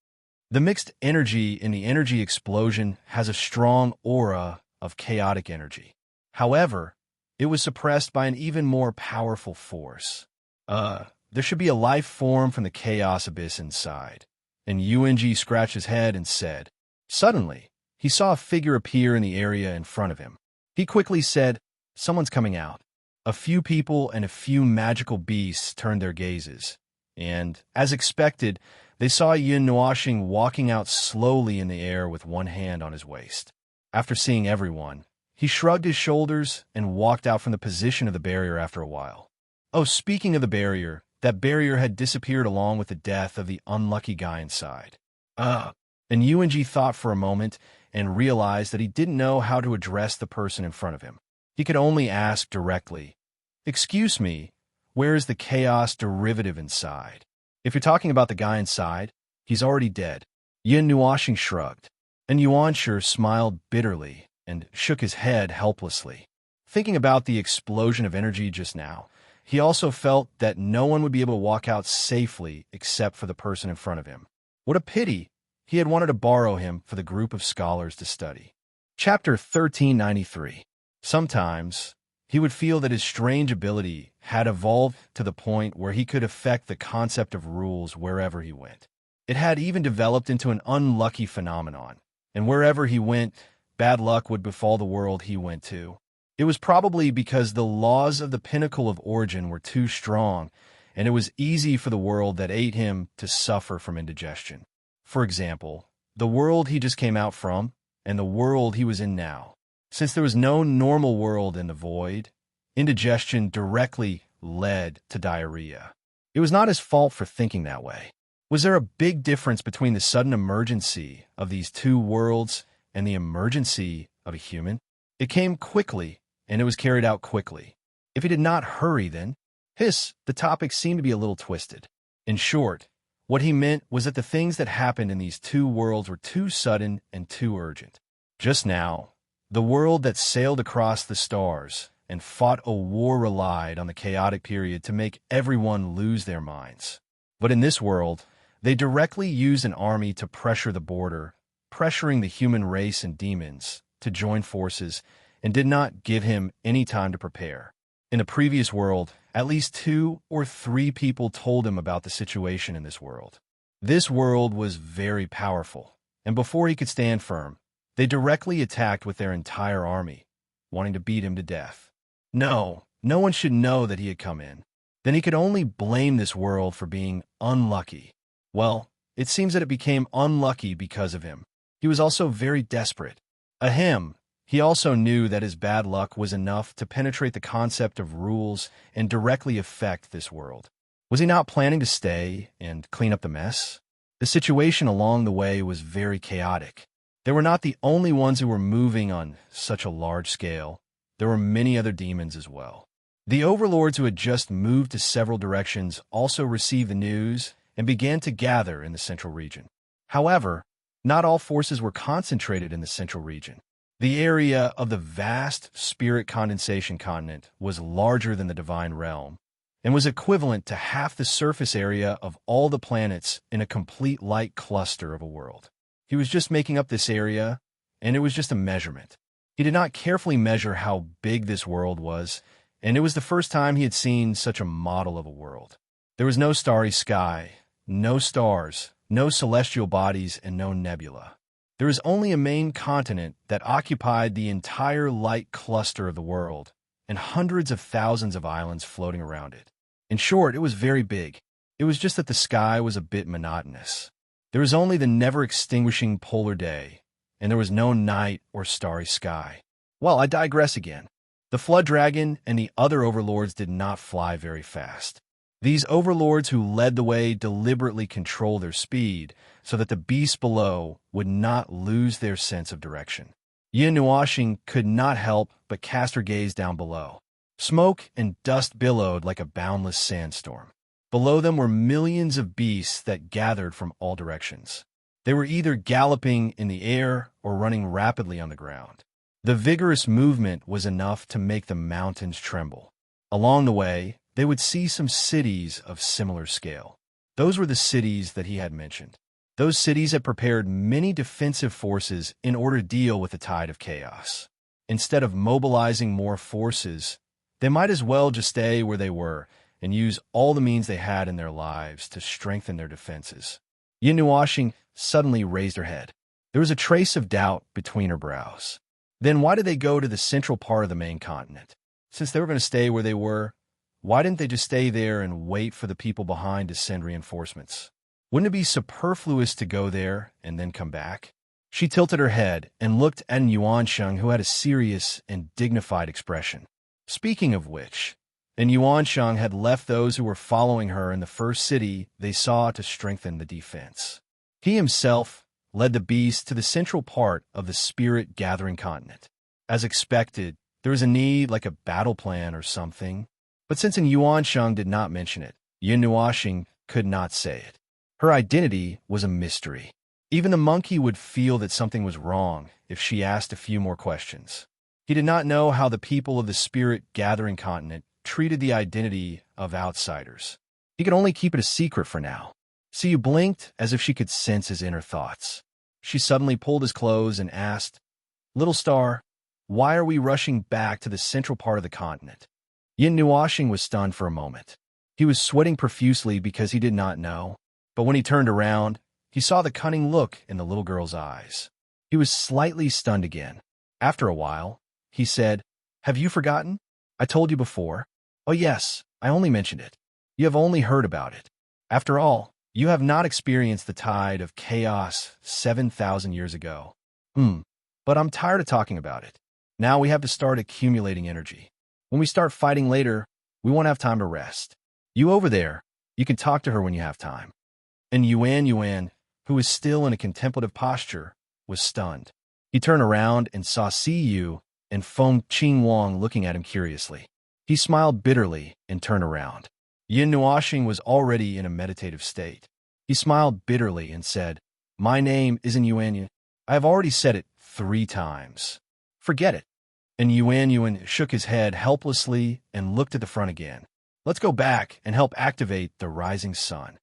The mixed energy in the energy explosion has a strong aura of chaotic energy. However, it was suppressed by an even more powerful force. There should be a life form from the chaos abyss inside. And UNG scratched his head and said, Suddenly, he saw a figure appear in the area in front of him. He quickly said, Someone's coming out. A few people and a few magical beasts turned their gazes, and, as expected, they saw Yin Nuashing walking out slowly in the air with one hand on his waist. After seeing everyone, he shrugged his shoulders and walked out from the position of the barrier after a while. Oh, speaking of the barrier, that barrier had disappeared along with the death of the unlucky guy inside. And UNG thought for a moment and realized that he didn't know how to address the person in front of him. He could only ask directly, Excuse me, where is the chaos derivative inside? If you're talking about the guy inside, he's already dead. Yin Nuashing shrugged, and Yuanshi smiled bitterly and shook his head helplessly. Thinking about the explosion of energy just now, he also felt that no one would be able to walk out safely except for the person in front of him. What a pity! He had wanted to borrow him for the group of scholars to study. Chapter 1393. Sometimes, he would feel that his strange ability had evolved to the point where he could affect the concept of rules wherever he went. It had even developed into an unlucky phenomenon, and wherever he went, bad luck would befall the world he went to. It was probably because the laws of the pinnacle of origin were too strong, and it was easy for the world that ate him to suffer from indigestion. For example, the world he just came out from, and the world he was in now. Since there was no normal world in the void, indigestion directly led to diarrhea. It was not his fault for thinking that way. Was there a big difference between the sudden emergency of these two worlds and the emergency of a human? It came quickly, and it was carried out quickly. If he did not hurry, then, the topic seemed to be a little twisted. In short, what he meant was that the things that happened in these two worlds were too sudden and too urgent. Just now, the world that sailed across the stars and fought a war relied on the chaotic period to make everyone lose their minds. But in this world, they directly used an army to pressure the border, pressuring the human race and demons to join forces, and did not give him any time to prepare. In the previous world, at least 2 or 3 people told him about the situation in this world. This world was very powerful, and before he could stand firm, they directly attacked with their entire army, wanting to beat him to death. No one should know that he had come in. Then he could only blame this world for being unlucky. Well, it seems that it became unlucky because of him. He was also very desperate. He also knew that his bad luck was enough to penetrate the concept of rules and directly affect this world. Was he not planning to stay and clean up the mess? The situation along the way was very chaotic. They were not the only ones who were moving on such a large scale. There were many other demons as well. The overlords who had just moved to several directions also received the news and began to gather in the central region. However, not all forces were concentrated in the central region. The area of the vast spirit condensation continent was larger than the divine realm and was equivalent to half the surface area of all the planets in a complete light cluster of a world. He was just making up this area, and it was just a measurement. He did not carefully measure how big this world was, and it was the first time he had seen such a model of a world. There was no starry sky, no stars, no celestial bodies, and no nebula. There was only a main continent that occupied the entire light cluster of the world, and hundreds of thousands of islands floating around it. In short, it was very big. It was just that the sky was a bit monotonous. There was only the never-extinguishing polar day, and there was no night or starry sky. Well, I digress again. The Flood Dragon and the other overlords did not fly very fast. These overlords who led the way deliberately controlled their speed so that the beasts below would not lose their sense of direction. Yin Nuashing could not help but cast her gaze down below. Smoke and dust billowed like a boundless sandstorm. Below them were millions of beasts that gathered from all directions. They were either galloping in the air or running rapidly on the ground. The vigorous movement was enough to make the mountains tremble. Along the way, they would see some cities of similar scale. Those were the cities that he had mentioned. Those cities had prepared many defensive forces in order to deal with the tide of chaos. Instead of mobilizing more forces, they might as well just stay where they were and use all the means they had in their lives to strengthen their defenses. Yin Nuoxing suddenly raised her head. There was a trace of doubt between her brows. Then why did they go to the central part of the main continent? Since they were going to stay where they were, why didn't they just stay there and wait for the people behind to send reinforcements? Wouldn't it be superfluous to go there and then come back? She tilted her head and looked at Yuansheng, who had a serious and dignified expression. Speaking of which, Yuansheng had left those who were following her in the first city they saw to strengthen the defense. He himself led the beast to the central part of the spirit-gathering continent. As expected, there was a need like a battle plan or something, but since Yuansheng did not mention it, Yin Nuoxing could not say it. Her identity was a mystery. Even the monkey would feel that something was wrong if she asked a few more questions. He did not know how the people of the spirit-gathering continent treated the identity of outsiders. He could only keep it a secret for now. Siyu blinked as if she could sense his inner thoughts. She suddenly pulled his clothes and asked, "Little star, why are we rushing back to the central part of the continent?" Yin Nuoxing was stunned for a moment. He was sweating profusely because he did not know, but when he turned around, he saw the cunning look in the little girl's eyes. He was slightly stunned again. After a while, he said, "Have you forgotten? I told you before." "Oh yes, I only mentioned it. You have only heard about it. After all, you have not experienced the tide of chaos 7,000 years ago." But I'm tired of talking about it. Now we have to start accumulating energy. When we start fighting later, we won't have time to rest. You over there, you can talk to her when you have time." And Yuan, who was still in a contemplative posture, was stunned. He turned around and saw Siyu and Feng Qingwang looking at him curiously. He smiled bitterly and turned around. Yin Nuoxing was already in a meditative state. He smiled bitterly and said, "My name isn't Yuan. I have already said it 3 times. Forget it." And Yuan shook his head helplessly and looked at the front again. "Let's go back and help activate the rising sun.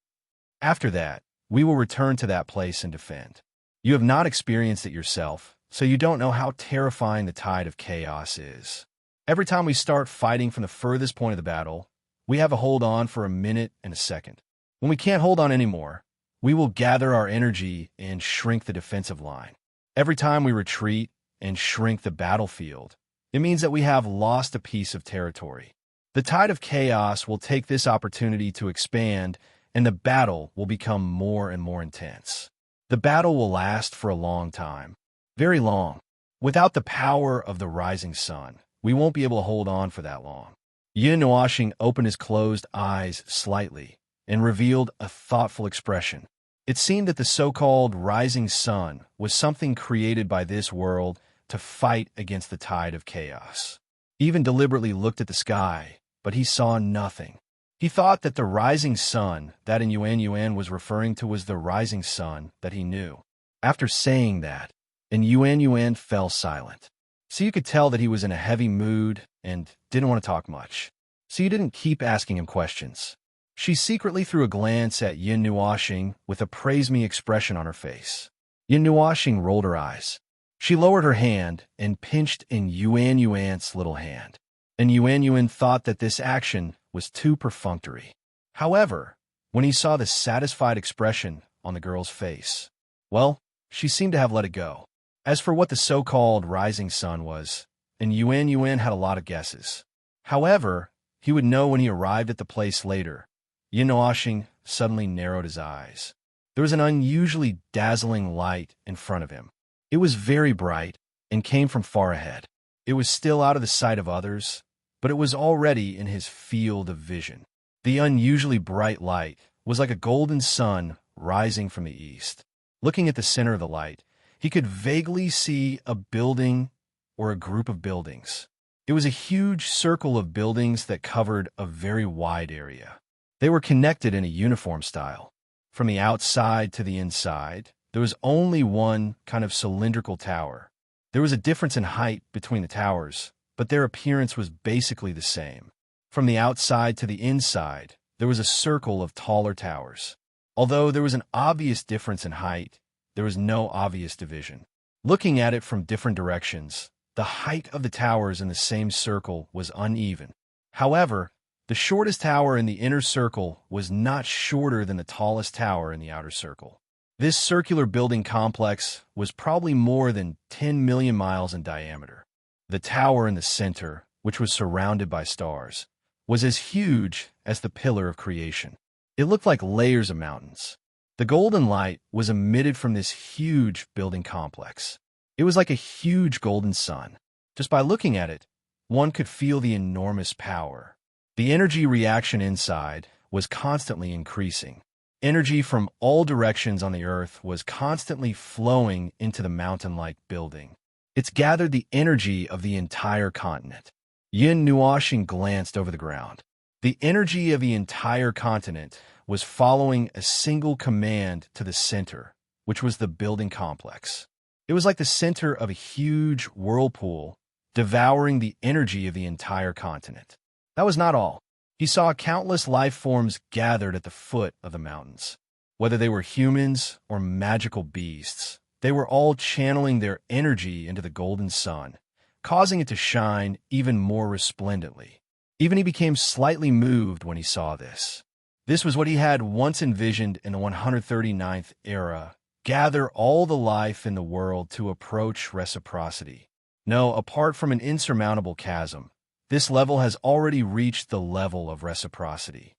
After that, we will return to that place and defend. You have not experienced it yourself, so you don't know how terrifying the tide of chaos is. Every time we start fighting from the furthest point of the battle, we have a hold on for a minute and a second. When we can't hold on anymore, we will gather our energy and shrink the defensive line. Every time we retreat and shrink the battlefield, it means that we have lost a piece of territory. The tide of chaos will take this opportunity to expand, and the battle will become more and more intense. The battle will last for a long time, very long. Without the power of the rising sun, we won't be able to hold on for that long." Yin Nuoxing opened his closed eyes slightly and revealed a thoughtful expression. It seemed that the so-called rising sun was something created by this world to fight against the tide of chaos. He even deliberately looked at the sky, but he saw nothing. He thought that the rising sun that Yuan was referring to was the rising sun that he knew. After saying that, Yuan fell silent. So you could tell that he was in a heavy mood and didn't want to talk much. So you didn't keep asking him questions. She secretly threw a glance at Yin Nuoxing with a praise-me expression on her face. Yin Nuoxing rolled her eyes. She lowered her hand and pinched in Yuan's little hand. And Yuan thought that this action was too perfunctory. However, when he saw the satisfied expression on the girl's face, well, she seemed to have let it go. As for what the so-called rising sun was, Yuan had a lot of guesses. However, he would know when he arrived at the place later. Yin Nuoxing suddenly narrowed his eyes. There was an unusually dazzling light in front of him. It was very bright and came from far ahead. It was still out of the sight of others, but it was already in his field of vision. The unusually bright light was like a golden sun rising from the east. Looking at the center of the light, he could vaguely see a building or a group of buildings. It was a huge circle of buildings that covered a very wide area. They were connected in a uniform style. From the outside to the inside, there was only one kind of cylindrical tower. There was a difference in height between the towers, but their appearance was basically the same. From the outside to the inside, there was a circle of taller towers. Although there was an obvious difference in height, there was no obvious division. Looking at it from different directions, the height of the towers in the same circle was uneven. However, the shortest tower in the inner circle was not shorter than the tallest tower in the outer circle. This circular building complex was probably more than 10 million miles in diameter. The tower in the center, which was surrounded by stars, was as huge as the pillar of creation. It looked like layers of mountains. The golden light was emitted from this huge building complex. It was like a huge golden sun. Just by looking at it, one could feel the enormous power. The energy reaction inside was constantly increasing. Energy from all directions on the earth was constantly flowing into the mountain-like building. It's gathered the energy of the entire continent. Yin Nuoxing glanced over the ground. The energy of the entire continent was following a single command to the center, which was the building complex. It was like the center of a huge whirlpool, devouring the energy of the entire continent. That was not all. He saw countless life forms gathered at the foot of the mountains. Whether they were humans or magical beasts, they were all channeling their energy into the golden sun, causing it to shine even more resplendently. Even he became slightly moved when he saw this. This was what he had once envisioned in the 139th era, gather all the life in the world to approach reciprocity. No, apart from an insurmountable chasm, this level has already reached the level of reciprocity.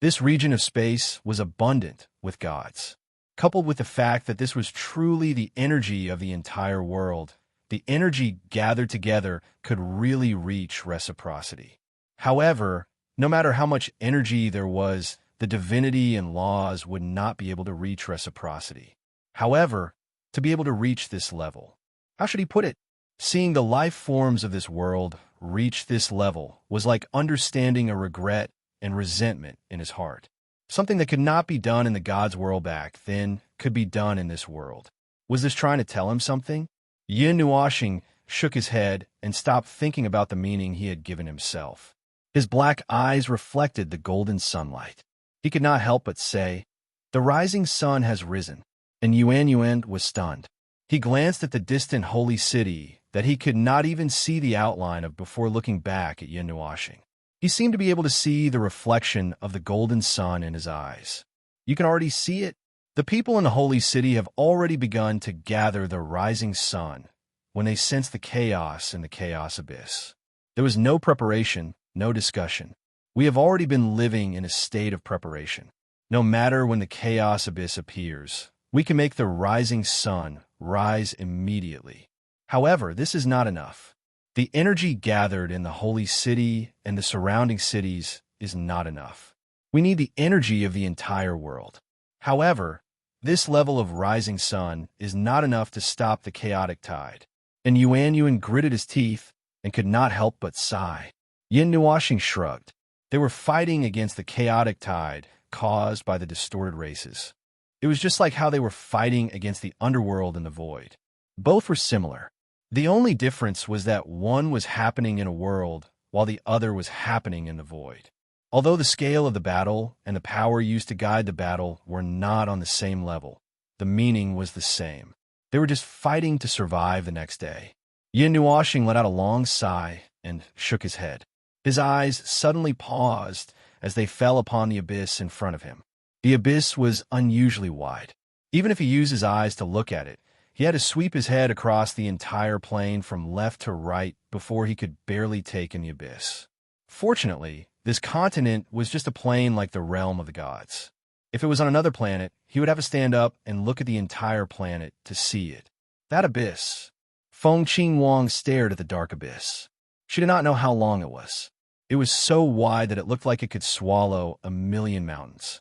This region of space was abundant with gods. Coupled with the fact that this was truly the energy of the entire world, the energy gathered together could really reach reciprocity. However, no matter how much energy there was, the divinity and laws would not be able to reach reciprocity. However, to be able to reach this level, how should he put it? Seeing the life forms of this world reach this level was like understanding a regret and resentment in his heart. Something that could not be done in the God's world back then could be done in this world. Was this trying to tell him something? Yin Nuoxing shook his head and stopped thinking about the meaning he had given himself. His black eyes reflected the golden sunlight. He could not help but say, "The rising sun has risen," and Yuan was stunned. He glanced at the distant holy city that he could not even see the outline of before looking back at Yin Nuoxing. He seemed to be able to see the reflection of the golden sun in his eyes. You can already see it. The people in the holy city have already begun to gather the rising sun when they sense the chaos in the chaos abyss. There was no preparation, no discussion. We have already been living in a state of preparation. No matter when the chaos abyss appears, we can make the rising sun rise immediately. However, this is not enough. The energy gathered in the holy city and the surrounding cities is not enough. We need the energy of the entire world. However, this level of rising sun is not enough to stop the chaotic tide. And Yuan gritted his teeth and could not help but sigh. Yin Nuoxing shrugged. They were fighting against the chaotic tide caused by the distorted races. It was just like how they were fighting against the underworld and the void. Both were similar. The only difference was that one was happening in a world while the other was happening in the void. Although the scale of the battle and the power used to guide the battle were not on the same level, the meaning was the same. They were just fighting to survive the next day. Yin Nuoxing let out a long sigh and shook his head. His eyes suddenly paused as they fell upon the abyss in front of him. The abyss was unusually wide. Even if he used his eyes to look at it, he had to sweep his head across the entire plain from left to right before he could barely take in the abyss. Fortunately, this continent was just a plain like the realm of the gods. If it was on another planet, he would have to stand up and look at the entire planet to see it. That abyss. Feng Qingwang stared at the dark abyss. She did not know how long it was. It was so wide that it looked like it could swallow 1,000,000 mountains.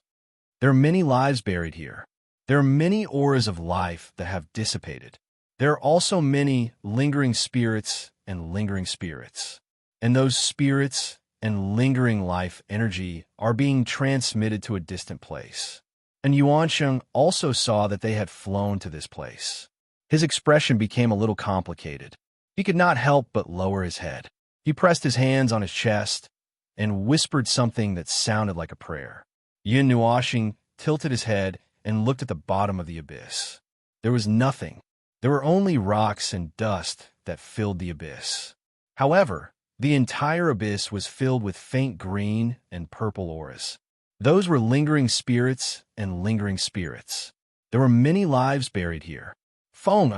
There are many lives buried here. There are many auras of life that have dissipated. There are also many lingering spirits and lingering spirits. And those spirits and lingering life energy are being transmitted to a distant place. And Yuansheng also saw that they had flown to this place. His expression became a little complicated. He could not help but lower his head. He pressed his hands on his chest and whispered something that sounded like a prayer. Yin Nuoxing tilted his head and looked at the bottom of the abyss. There was nothing. There were only rocks and dust that filled the abyss. However, the entire abyss was filled with faint green and purple auras. Those were lingering spirits and lingering spirits. There were many lives buried here. Feng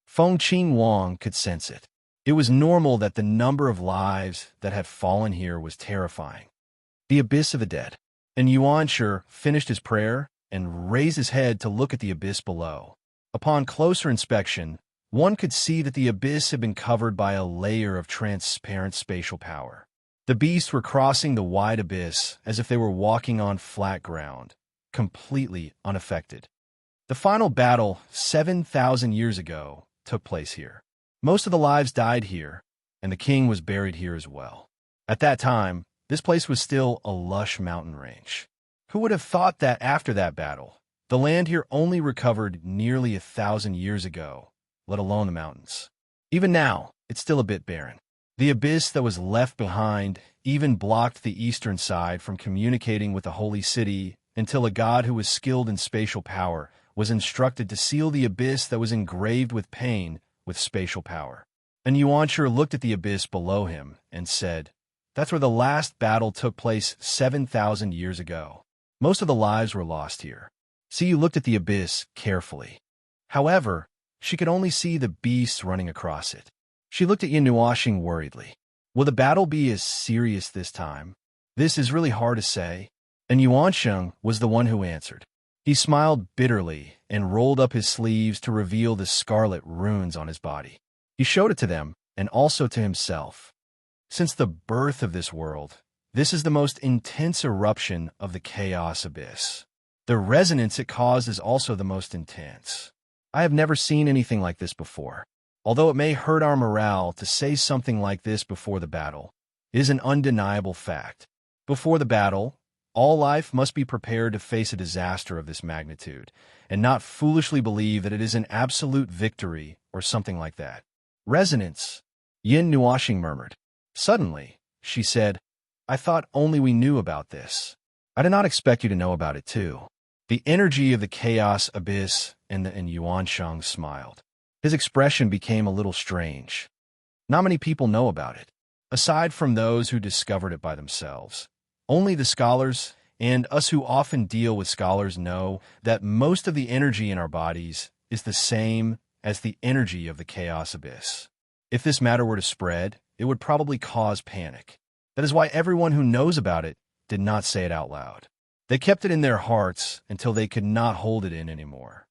Qing Wang could sense it. It was normal that the number of lives that had fallen here was terrifying. The abyss of the dead. And Yuanshi finished his prayer and raised his head to look at the abyss below. Upon closer inspection, one could see that the abyss had been covered by a layer of transparent spatial power. The beasts were crossing the wide abyss as if they were walking on flat ground, completely unaffected. The final battle, 7,000 years ago, took place here. Most of the lives died here, and the king was buried here as well. At that time, this place was still a lush mountain range. Who would have thought that after that battle, the land here only recovered nearly 1,000 years ago, let alone the mountains? Even now, it's still a bit barren. The abyss that was left behind even blocked the eastern side from communicating with the holy city until a god who was skilled in spatial power was instructed to seal the abyss that was engraved with pain with spatial power. And Yuanshi looked at the abyss below him and said, "That's where the last battle took place 7,000 years ago. Most of the lives were lost here." Siyu looked at the abyss carefully. However, she could only see the beasts running across it. She looked at Yin Nuoxing worriedly. Will the battle be as serious this time? This is really hard to say. And Yuansheng was the one who answered. He smiled bitterly and rolled up his sleeves to reveal the scarlet runes on his body. He showed it to them and also to himself. Since the birth of this world, this is the most intense eruption of the chaos abyss. The resonance it caused is also the most intense. I have never seen anything like this before. Although it may hurt our morale to say something like this before the battle, it is an undeniable fact. Before the battle, all life must be prepared to face a disaster of this magnitude, and not foolishly believe that it is an absolute victory or something like that. Resonance, Yin Nuoxing murmured. Suddenly, she said, I thought only we knew about this. I did not expect you to know about it too. The energy of the chaos abyss and Yuansheng smiled. His expression became a little strange. Not many people know about it. Aside from those who discovered it by themselves, only the scholars and us who often deal with scholars know that most of the energy in our bodies is the same as the energy of the chaos abyss. If this matter were to spread, it would probably cause panic. That is why everyone who knows about it did not say it out loud. They kept it in their hearts until they could not hold it in anymore.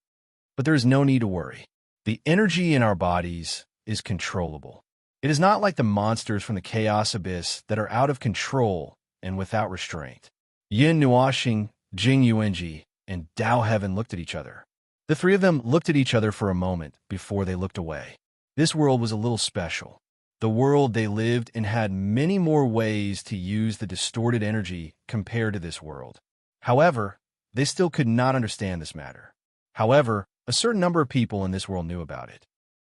But there is no need to worry. The energy in our bodies is controllable. It is not like the monsters from the chaos abyss that are out of control and without restraint. Yin Nuoxing, Jing Yuanji, and Dao Heaven looked at each other. The three of them looked at each other for a moment before they looked away. This world was a little special. The world they lived in had many more ways to use the distorted energy compared to this world. However, they still could not understand this matter. However, a certain number of people in this world knew about it.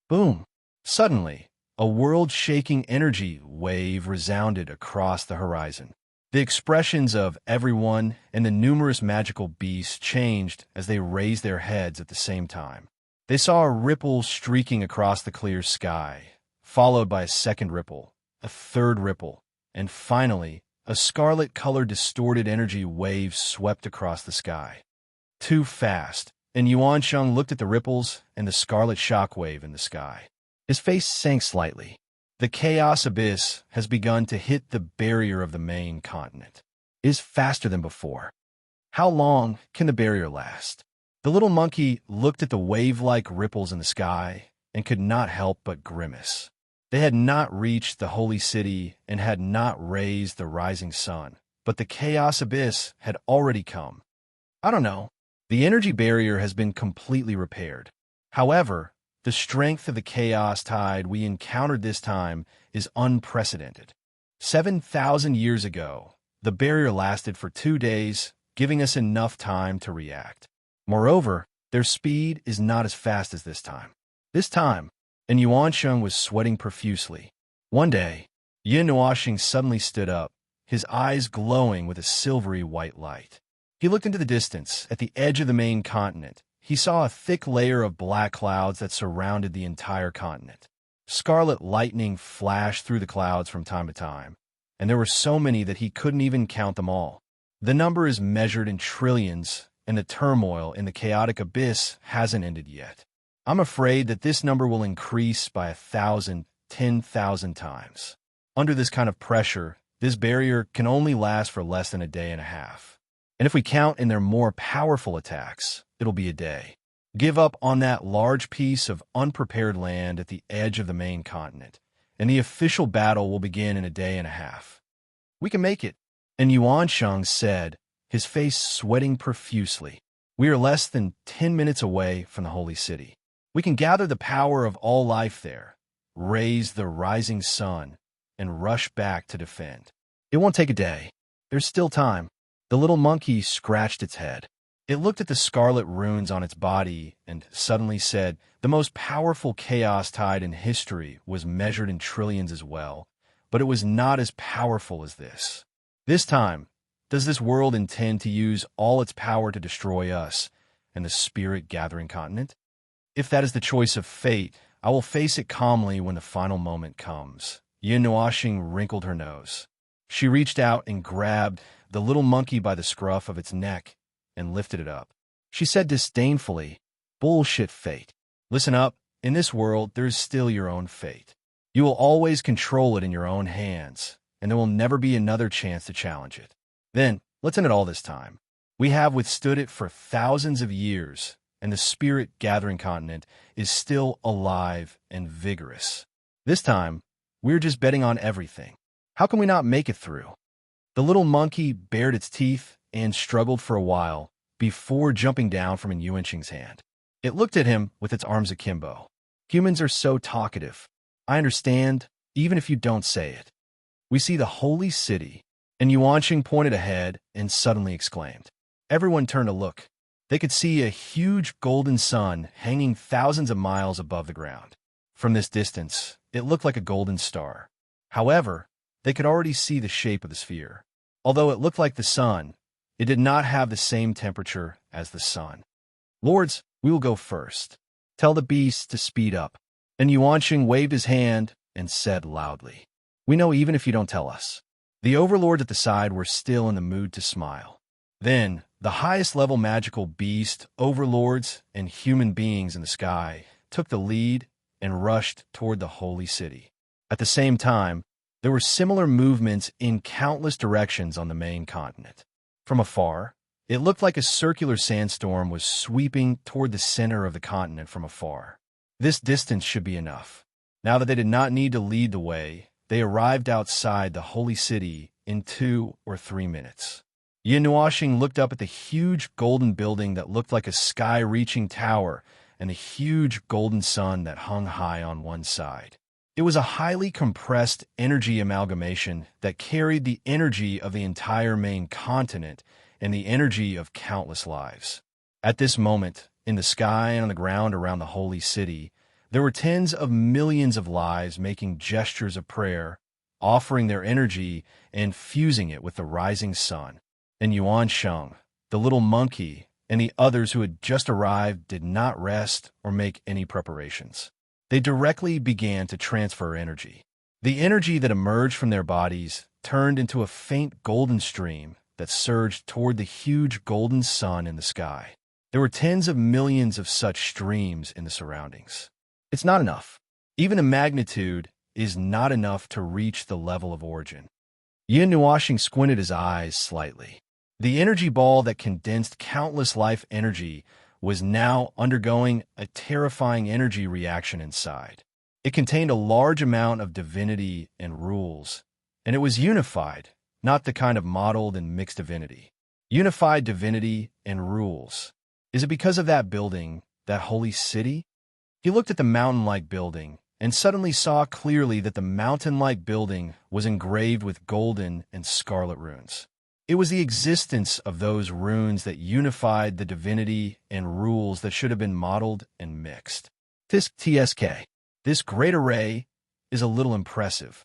Boom! Suddenly, a world-shaking energy wave resounded across the horizon. The expressions of everyone and the numerous magical beasts changed as they raised their heads at the same time. They saw a ripple streaking across the clear sky, followed by a second ripple, a third ripple, and finally, a scarlet-colored distorted energy wave swept across the sky. Too fast, and Yuansheng looked at the ripples and the scarlet shockwave in the sky. His face sank slightly. The chaos abyss has begun to hit the barrier of the main continent. It is faster than before. How long can the barrier last? The little monkey looked at the wave-like ripples in the sky and could not help but grimace. They had not reached the holy city and had not raised the rising sun, but the chaos abyss had already come. I don't know. The energy barrier has been completely repaired. However, the strength of the chaos tide we encountered this time is unprecedented. 7,000 years ago, the barrier lasted for 2 days, giving us enough time to react. Moreover, their speed is not as fast as this time. This time, and Yuansheng was sweating profusely. One day, Yin Nuoxing suddenly stood up, his eyes glowing with a silvery white light. He looked into the distance. At the edge of the main continent, he saw a thick layer of black clouds that surrounded the entire continent. Scarlet lightning flashed through the clouds from time to time, and there were so many that he couldn't even count them all. The number is measured in trillions, and the turmoil in the chaotic abyss hasn't ended yet. I'm afraid that this number will increase by 1,000, 10,000 times. Under this kind of pressure, this barrier can only last for less than a day and a half. And if we count in their more powerful attacks, it'll be a day. Give up on that large piece of unprepared land at the edge of the main continent, and the official battle will begin in a day and a half. We can make it, and Yuansheng said, his face sweating profusely. We are less than 10 minutes away from the holy city. We can gather the power of all life there, raise the rising sun, and rush back to defend. It won't take a day. There's still time. The little monkey scratched its head. It looked at the scarlet runes on its body and suddenly said, the most powerful chaos tide in history was measured in trillions as well, but it was not as powerful as this. This time, does this world intend to use all its power to destroy us and the spirit-gathering continent? If that is the choice of fate, I will face it calmly when the final moment comes. Yin Nuoxing wrinkled her nose. She reached out and grabbed the little monkey by the scruff of its neck and lifted it up. She said disdainfully, "Bullshit fate. Listen up, in this world there is still your own fate. You will always control it in your own hands, and there will never be another chance to challenge it. Then, let's end it all this time. We have withstood it for thousands of years, and the spirit-gathering continent is still alive and vigorous. This time, we're just betting on everything. How can we not make it through?" The little monkey bared its teeth and struggled for a while before jumping down from Yuansheng's hand. It looked at him with its arms akimbo. Humans are so talkative. I understand, even if you don't say it. We see the holy city, and Yuansheng pointed ahead and suddenly exclaimed. Everyone turned to look. They could see a huge golden sun hanging thousands of miles above the ground. From this distance, it looked like a golden star. However, they could already see the shape of the sphere. Although it looked like the sun, it did not have the same temperature as the sun. Lords, we will go first. Tell the beasts to speed up. And Yuansheng waved his hand and said loudly, "We know even if you don't tell us." The overlords at the side were still in the mood to smile. Then, the highest-level magical beast, overlords, and human beings in the sky took the lead and rushed toward the holy city. At the same time, there were similar movements in countless directions on the main continent. From afar, it looked like a circular sandstorm was sweeping toward the center of the continent from afar. This distance should be enough. Now that they did not need to lead the way, they arrived outside the holy city in 2 or 3 minutes. Yin Nuoxing looked up at the huge golden building that looked like a sky-reaching tower and the huge golden sun that hung high on one side. It was a highly compressed energy amalgamation that carried the energy of the entire main continent and the energy of countless lives. At this moment, in the sky and on the ground around the holy city, there were tens of millions of lives making gestures of prayer, offering their energy and fusing it with the rising sun. And Yuansheng, the little monkey, and the others who had just arrived did not rest or make any preparations. They directly began to transfer energy. The energy that emerged from their bodies turned into a faint golden stream that surged toward the huge golden sun in the sky. There were tens of millions of such streams in the surroundings. It's not enough. Even the magnitude is not enough to reach the level of origin. Yin Nuoxing squinted his eyes slightly. The energy ball that condensed countless life energy was now undergoing a terrifying energy reaction inside. It contained a large amount of divinity and rules, and it was unified, not the kind of modeled and mixed divinity. Unified divinity and rules. Is it because of that building, that holy city? He looked at the mountain-like building, and suddenly saw clearly that the mountain-like building was engraved with golden and scarlet runes. It was the existence of those runes that unified the divinity and rules that should have been modeled and mixed. This great array is a little impressive.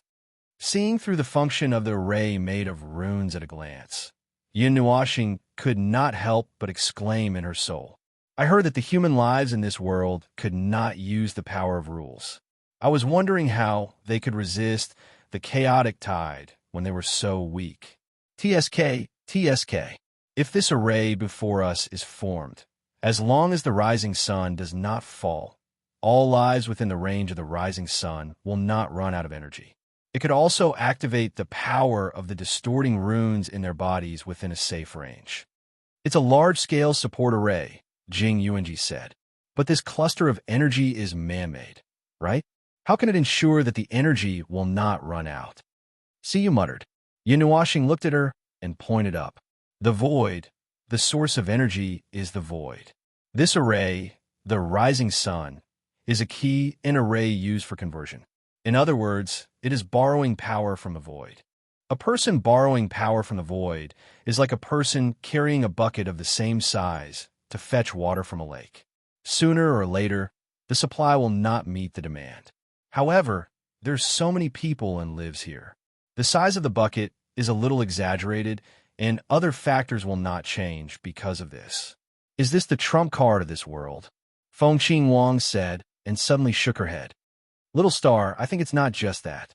Seeing through the function of the array made of runes at a glance, Yin Nuashing could not help but exclaim in her soul, I heard that the human lives in this world could not use the power of rules. I was wondering how they could resist the chaotic tide when they were so weak. If this array before us is formed, as long as the rising sun does not fall, all lives within the range of the rising sun will not run out of energy. It could also activate the power of the distorting runes in their bodies within a safe range. It's a large-scale support array, Jing Yuanji said. But this cluster of energy is man-made, right? How can it ensure that the energy will not run out? See, you muttered. Yin Nuashing looked at her and pointed up. The void, the source of energy, is the void. This array, the rising sun, is a key in array used for conversion. In other words, it is borrowing power from the void. A person borrowing power from the void is like a person carrying a bucket of the same size to fetch water from a lake. Sooner or later, the supply will not meet the demand. However, there's so many people and lives here. The size of the bucket is a little exaggerated, and other factors will not change because of this. Is this the trump card of this world? Fengxing Wang said, and suddenly shook her head. Little star, I think it's not just that.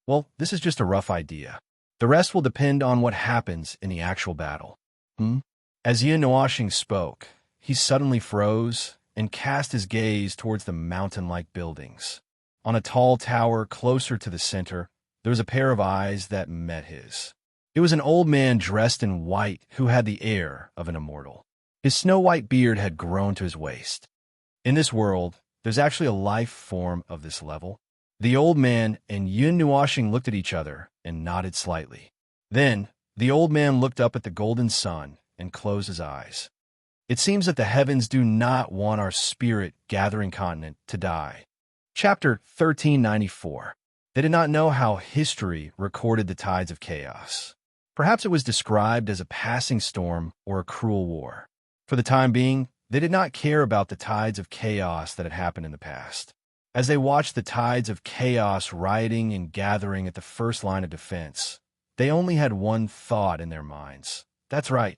Well, this is just a rough idea. The rest will depend on what happens in the actual battle. As Yin Nuashing spoke, he suddenly froze and cast his gaze towards the mountain-like buildings. On a tall tower closer to the center, there was a pair of eyes that met his. It was an old man dressed in white who had the air of an immortal. His snow-white beard had grown to his waist. In this world, there's actually a life form of this level. The old man and Yin Nuashing looked at each other and nodded slightly. Then, the old man looked up at the golden sun and closed his eyes. It seems that the heavens do not want our spirit-gathering continent to die. Chapter 1394. They did not know how history recorded the tides of chaos. Perhaps it was described as a passing storm or a cruel war. For the time being, they did not care about the tides of chaos that had happened in the past. As they watched the tides of chaos rioting and gathering at the first line of defense, they only had one thought in their minds. That's right.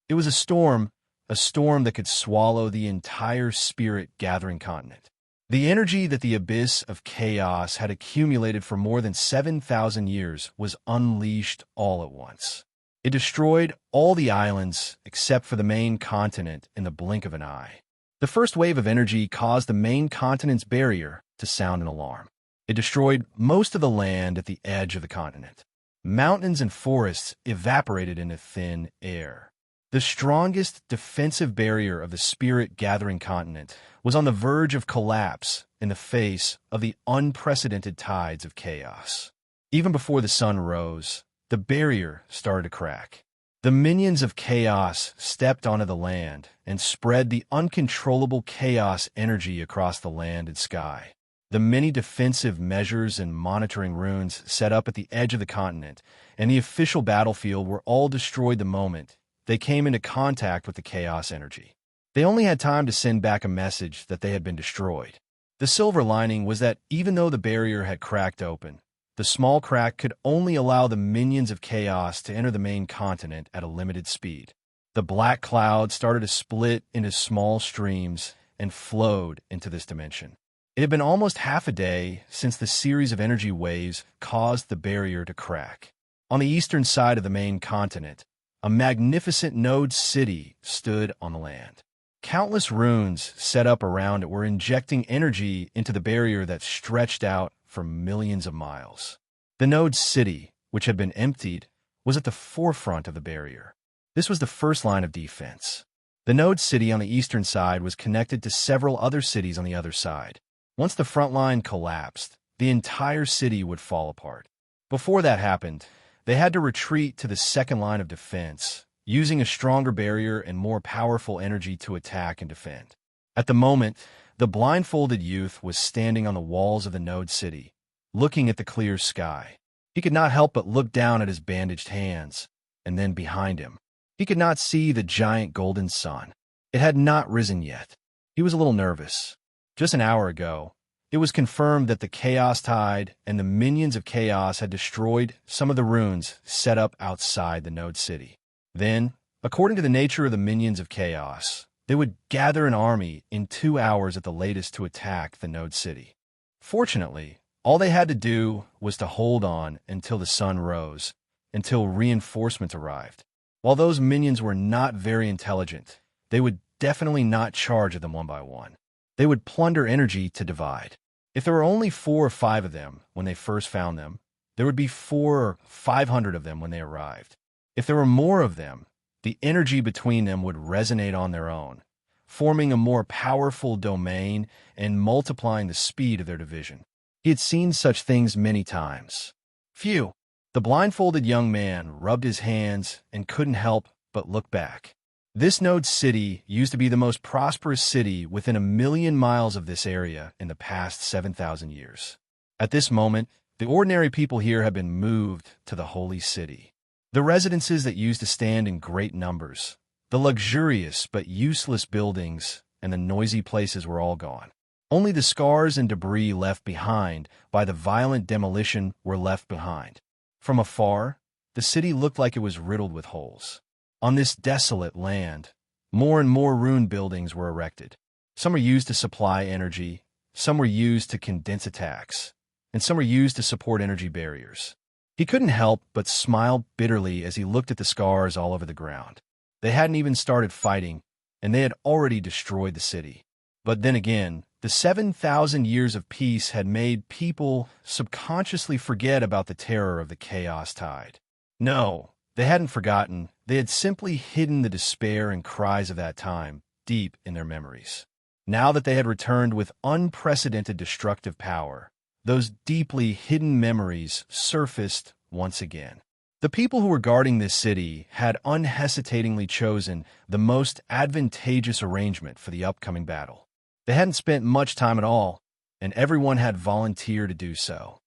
It was a storm that could swallow the entire spirit-gathering continent. The energy that the abyss of chaos had accumulated for more than 7,000 years was unleashed all at once. It destroyed all the islands except for the main continent in the blink of an eye. The first wave of energy caused the main continent's barrier to sound an alarm. It destroyed most of the land at the edge of the continent. Mountains and forests evaporated into thin air. The strongest defensive barrier of the spirit-gathering continent was on the verge of collapse in the face of the unprecedented tides of chaos. Even before the sun rose, the barrier started to crack. The minions of chaos stepped onto the land and spread the uncontrollable chaos energy across the land and sky. The many defensive measures and monitoring runes set up at the edge of the continent and the official battlefield were all destroyed the moment they came into contact with the chaos energy. They only had time to send back a message that they had been destroyed. The silver lining was that even though the barrier had cracked open, the small crack could only allow the minions of chaos to enter the main continent at a limited speed. The black cloud started to split into small streams and flowed into this dimension. It had been almost half a day since the series of energy waves caused the barrier to crack. On the eastern side of the main continent, a magnificent node city stood on the land. Countless runes set up around it were injecting energy into the barrier that stretched out for millions of miles. The node city, which had been emptied, was at the forefront of the barrier. This was the first line of defense. The node city on the eastern side was connected to several other cities on the other side. Once the front line collapsed, the entire city would fall apart. Before that happened, they had to retreat to the second line of defense, using a stronger barrier and more powerful energy to attack and defend. At the moment, the blindfolded youth was standing on the walls of the Node City, looking at the clear sky. He could not help but look down at his bandaged hands, and then behind him. He could not see the giant golden sun. It had not risen yet. He was a little nervous. Just an hour ago, it was confirmed that the Chaos Tide and the minions of Chaos had destroyed some of the runes set up outside the Node City. Then, according to the nature of the minions of Chaos, they would gather an army in 2 hours at the latest to attack the Node City. Fortunately, all they had to do was to hold on until the sun rose, until reinforcements arrived. While those minions were not very intelligent, they would definitely not charge at them one by one. They would plunder energy to divide. If there were only 4 or 5 of them when they first found them, there would be 400 or 500 of them when they arrived. If there were more of them, the energy between them would resonate on their own, forming a more powerful domain and multiplying the speed of their division. He had seen such things many times. Phew! The blindfolded young man rubbed his hands and couldn't help but look back. This Node City used to be the most prosperous city within 1,000,000 miles of this area in the past 7,000 years. At this moment, the ordinary people here had been moved to the holy city. The residences that used to stand in great numbers, the luxurious but useless buildings, and the noisy places were all gone. Only the scars and debris left behind by the violent demolition were left behind. From afar, the city looked like it was riddled with holes. On this desolate land, more and more ruined buildings were erected. Some were used to supply energy, some were used to condense attacks, and some were used to support energy barriers. He couldn't help but smile bitterly as he looked at the scars all over the ground. They hadn't even started fighting, and they had already destroyed the city. But then again, the 7,000 years of peace had made people subconsciously forget about the terror of the Chaos Tide. No, they hadn't forgotten. They had simply hidden the despair and cries of that time deep in their memories. Now that they had returned with unprecedented destructive power, those deeply hidden memories surfaced once again. The people who were guarding this city had unhesitatingly chosen the most advantageous arrangement for the upcoming battle. They hadn't spent much time at all, and everyone had volunteered to do so.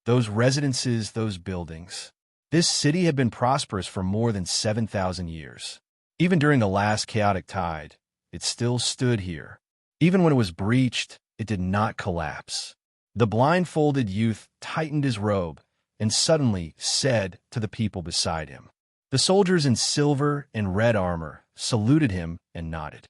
Those residences, those buildings. This city had been prosperous for more than 7,000 years. Even during the last chaotic tide, it still stood here. Even when it was breached, it did not collapse. The blindfolded youth tightened his robe and suddenly said to the people beside him. The soldiers in silver and red armor saluted him and nodded.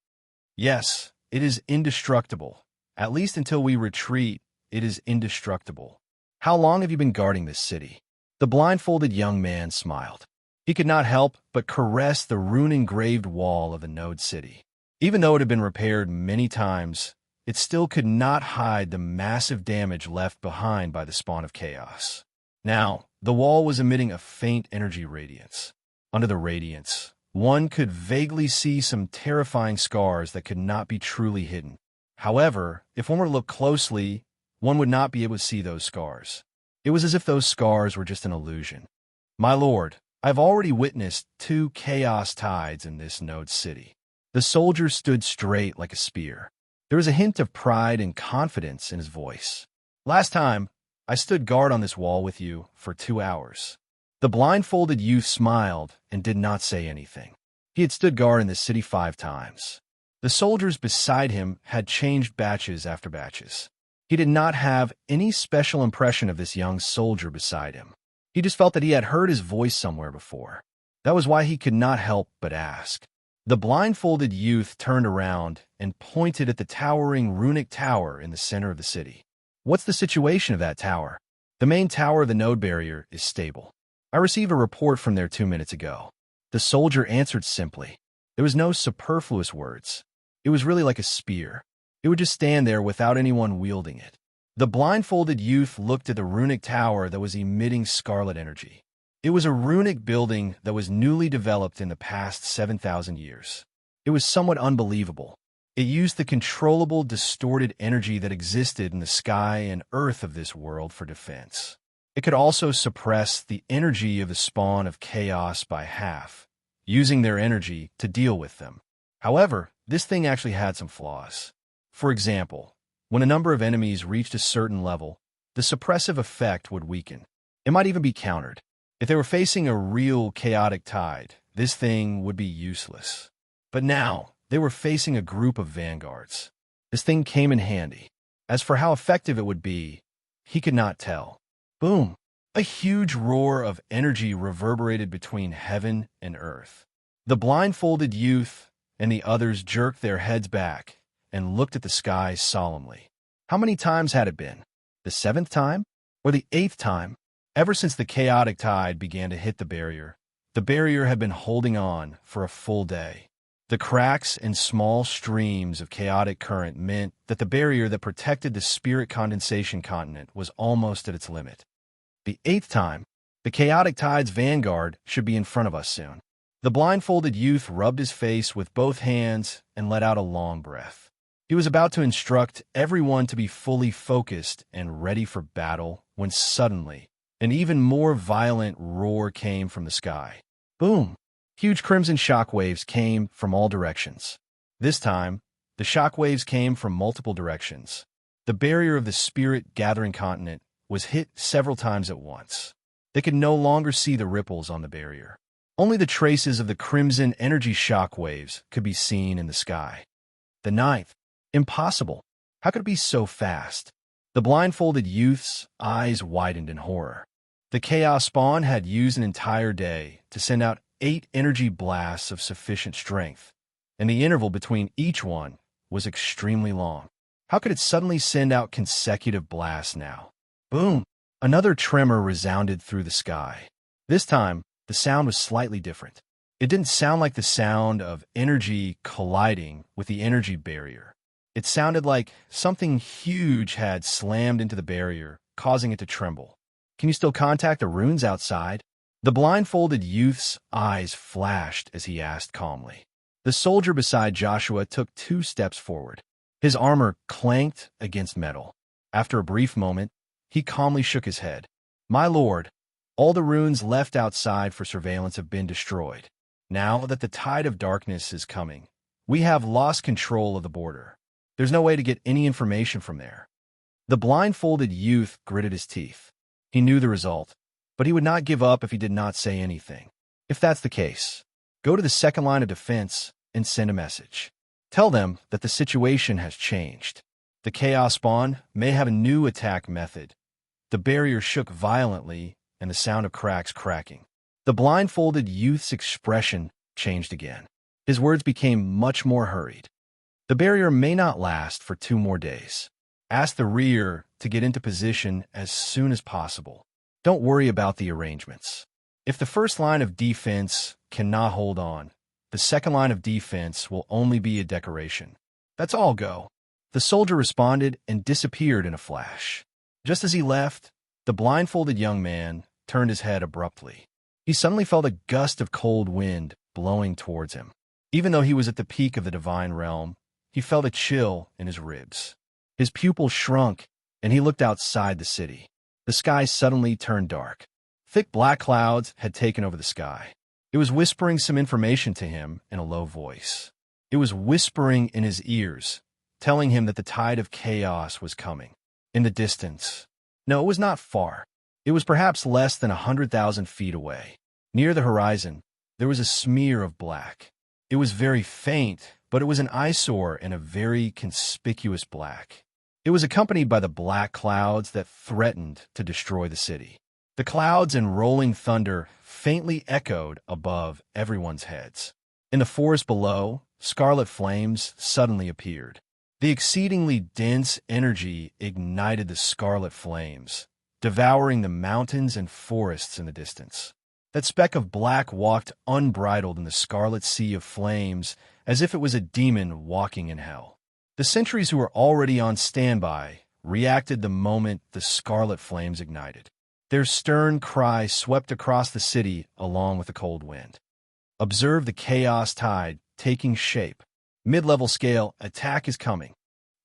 Yes, it is indestructible. At least until we retreat, it is indestructible. How long have you been guarding this city? The blindfolded young man smiled. He could not help but caress the rune-engraved wall of the Node City. Even though it had been repaired many times, it still could not hide the massive damage left behind by the spawn of chaos. Now, the wall was emitting a faint energy radiance. Under the radiance, one could vaguely see some terrifying scars that could not be truly hidden. However, if one were to look closely, one would not be able to see those scars. It was as if those scars were just an illusion. My lord, I've already witnessed 2 chaos tides in this Node City. The soldier stood straight like a spear. There was a hint of pride and confidence in his voice. Last time, I stood guard on this wall with you for 2 hours. The blindfolded youth smiled and did not say anything. He had stood guard in this city 5 times. The soldiers beside him had changed batches after batches. He did not have any special impression of this young soldier beside him. He just felt that he had heard his voice somewhere before. That was why he could not help but ask. The blindfolded youth turned around and pointed at the towering runic tower in the center of the city. What's the situation of that tower? The main tower of the node barrier is stable. I received a report from there 2 minutes ago. The soldier answered simply. There was no superfluous words. It was really like a spear. It would just stand there without anyone wielding it. The blindfolded youth looked at the runic tower that was emitting scarlet energy. It was a runic building that was newly developed in the past 7,000 years. It was somewhat unbelievable. It used the controllable, distorted energy that existed in the sky and earth of this world for defense. It could also suppress the energy of the spawn of chaos by half, using their energy to deal with them. However, this thing actually had some flaws. For example, when a number of enemies reached a certain level, the suppressive effect would weaken. It might even be countered. If they were facing a real chaotic tide, this thing would be useless. But now, they were facing a group of vanguards. This thing came in handy. As for how effective it would be, he could not tell. Boom! A huge roar of energy reverberated between heaven and earth. The blindfolded youth and the others jerked their heads back and looked at the sky solemnly. How many times had it been? The 7th time? Or the 8th time? Ever since the chaotic tide began to hit the barrier had been holding on for a full day. The cracks and small streams of chaotic current meant that the barrier that protected the spirit condensation continent was almost at its limit. The 8th time, the chaotic tide's vanguard should be in front of us soon. The blindfolded youth rubbed his face with both hands and let out a long breath. He was about to instruct everyone to be fully focused and ready for battle when suddenly, an even more violent roar came from the sky. Boom! Huge crimson shockwaves came from all directions. This time, the shockwaves came from multiple directions. The barrier of the spirit-gathering continent was hit several times at once. They could no longer see the ripples on the barrier. Only the traces of the crimson energy shockwaves could be seen in the sky. The 9th. Impossible. How could it be so fast? The blindfolded youth's eyes widened in horror. The Chaos Spawn had used an entire day to send out 8 energy blasts of sufficient strength, and the interval between each one was extremely long. How could it suddenly send out consecutive blasts now? Boom! Another tremor resounded through the sky. This time, the sound was slightly different. It didn't sound like the sound of energy colliding with the energy barrier. It sounded like something huge had slammed into the barrier, causing it to tremble. Can you still contact the runes outside? The blindfolded youth's eyes flashed as he asked calmly. The soldier beside Joshua took 2 steps forward. His armor clanked against metal. After a brief moment, he calmly shook his head. My lord, all the runes left outside for surveillance have been destroyed. Now that the tide of darkness is coming, we have lost control of the border. There's no way to get any information from there. The blindfolded youth gritted his teeth. He knew the result, but he would not give up if he did not say anything. If that's the case, go to the second line of defense and send a message. Tell them that the situation has changed. The Chaos Spawn may have a new attack method. The barrier shook violently and the sound of cracks cracking. The blindfolded youth's expression changed again. His words became much more hurried. The barrier may not last for 2 more days. Ask the rear to get into position as soon as possible. Don't worry about the arrangements. If the first line of defense cannot hold on, the second line of defense will only be a decoration. That's all, go. The soldier responded and disappeared in a flash. Just as he left, the blindfolded young man turned his head abruptly. He suddenly felt a gust of cold wind blowing towards him. Even though he was at the peak of the divine realm, he felt a chill in his ribs. His pupils shrunk, and he looked outside the city. The sky suddenly turned dark. Thick black clouds had taken over the sky. It was whispering some information to him in a low voice. It was whispering in his ears, telling him that the tide of chaos was coming. In the distance. No, it was not far. It was perhaps less than 100,000 feet away. Near the horizon, there was a smear of black. It was very faint, but it was an eyesore and a very conspicuous black. It was accompanied by the black clouds that threatened to destroy the city. The clouds and rolling thunder faintly echoed above everyone's heads. In the forest below, scarlet flames suddenly appeared. The exceedingly dense energy ignited the scarlet flames, devouring the mountains and forests in the distance. That speck of black walked unbridled in the scarlet sea of flames as if it was a demon walking in hell. The sentries who were already on standby reacted the moment the scarlet flames ignited. Their stern cry swept across the city along with the cold wind. Observe the chaos tide taking shape. Mid-level scale, attack is coming.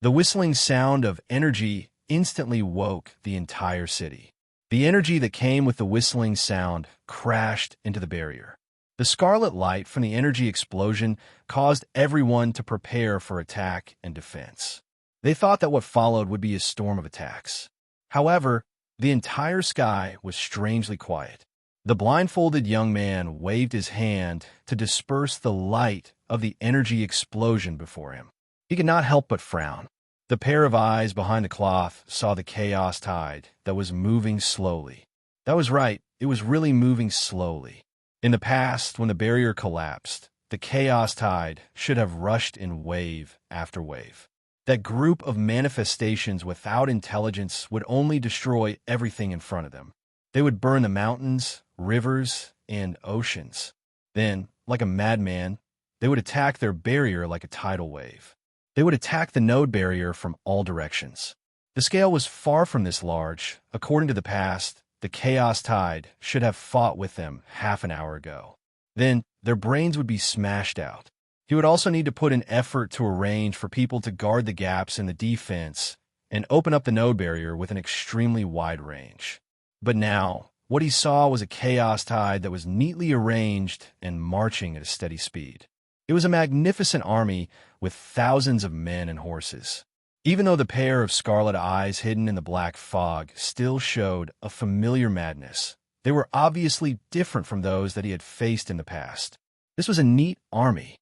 The whistling sound of energy instantly woke the entire city. The energy that came with the whistling sound crashed into the barrier. The scarlet light from the energy explosion caused everyone to prepare for attack and defense. They thought that what followed would be a storm of attacks. However, the entire sky was strangely quiet. The blindfolded young man waved his hand to disperse the light of the energy explosion before him. He could not help but frown. The pair of eyes behind the cloth saw the chaos tide that was moving slowly. That was right, it was really moving slowly. In the past, when the barrier collapsed, the chaos tide should have rushed in wave after wave. That group of manifestations without intelligence would only destroy everything in front of them. They would burn the mountains, rivers, and oceans. Then, like a madman, they would attack their barrier like a tidal wave. They would attack the node barrier from all directions. The scale was far from this large. According to the past, the chaos tide should have fought with them half an hour ago. Then, their brains would be smashed out. He would also need to put an effort to arrange for people to guard the gaps in the defense and open up the node barrier with an extremely wide range. But now, what he saw was a chaos tide that was neatly arranged and marching at a steady speed. It was a magnificent army with thousands of men and horses. Even though the pair of scarlet eyes hidden in the black fog still showed a familiar madness, they were obviously different from those that he had faced in the past. This was a neat army.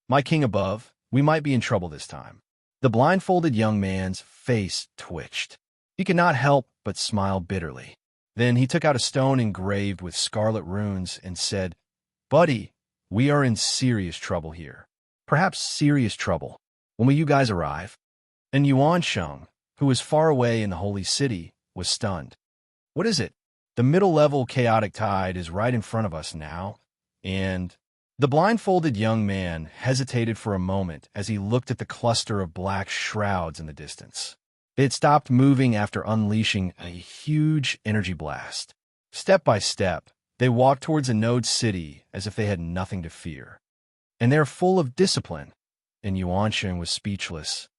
My king above, we might be in trouble this time. The blindfolded young man's face twitched. He could not help but smile bitterly. Then he took out a stone engraved with scarlet runes and said, "Buddy, we are in serious trouble here. Perhaps serious trouble. When will you guys arrive?" And Yuan Sheng, who was far away in the holy city, was stunned. "What is it? The middle-level chaotic tide is right in front of us now, and..." The blindfolded young man hesitated for a moment as he looked at the cluster of black shrouds in the distance. They had stopped moving after unleashing a huge energy blast. Step by step, they walked towards a node city as if they had nothing to fear. And they're full of discipline. And Yuanshen was speechless.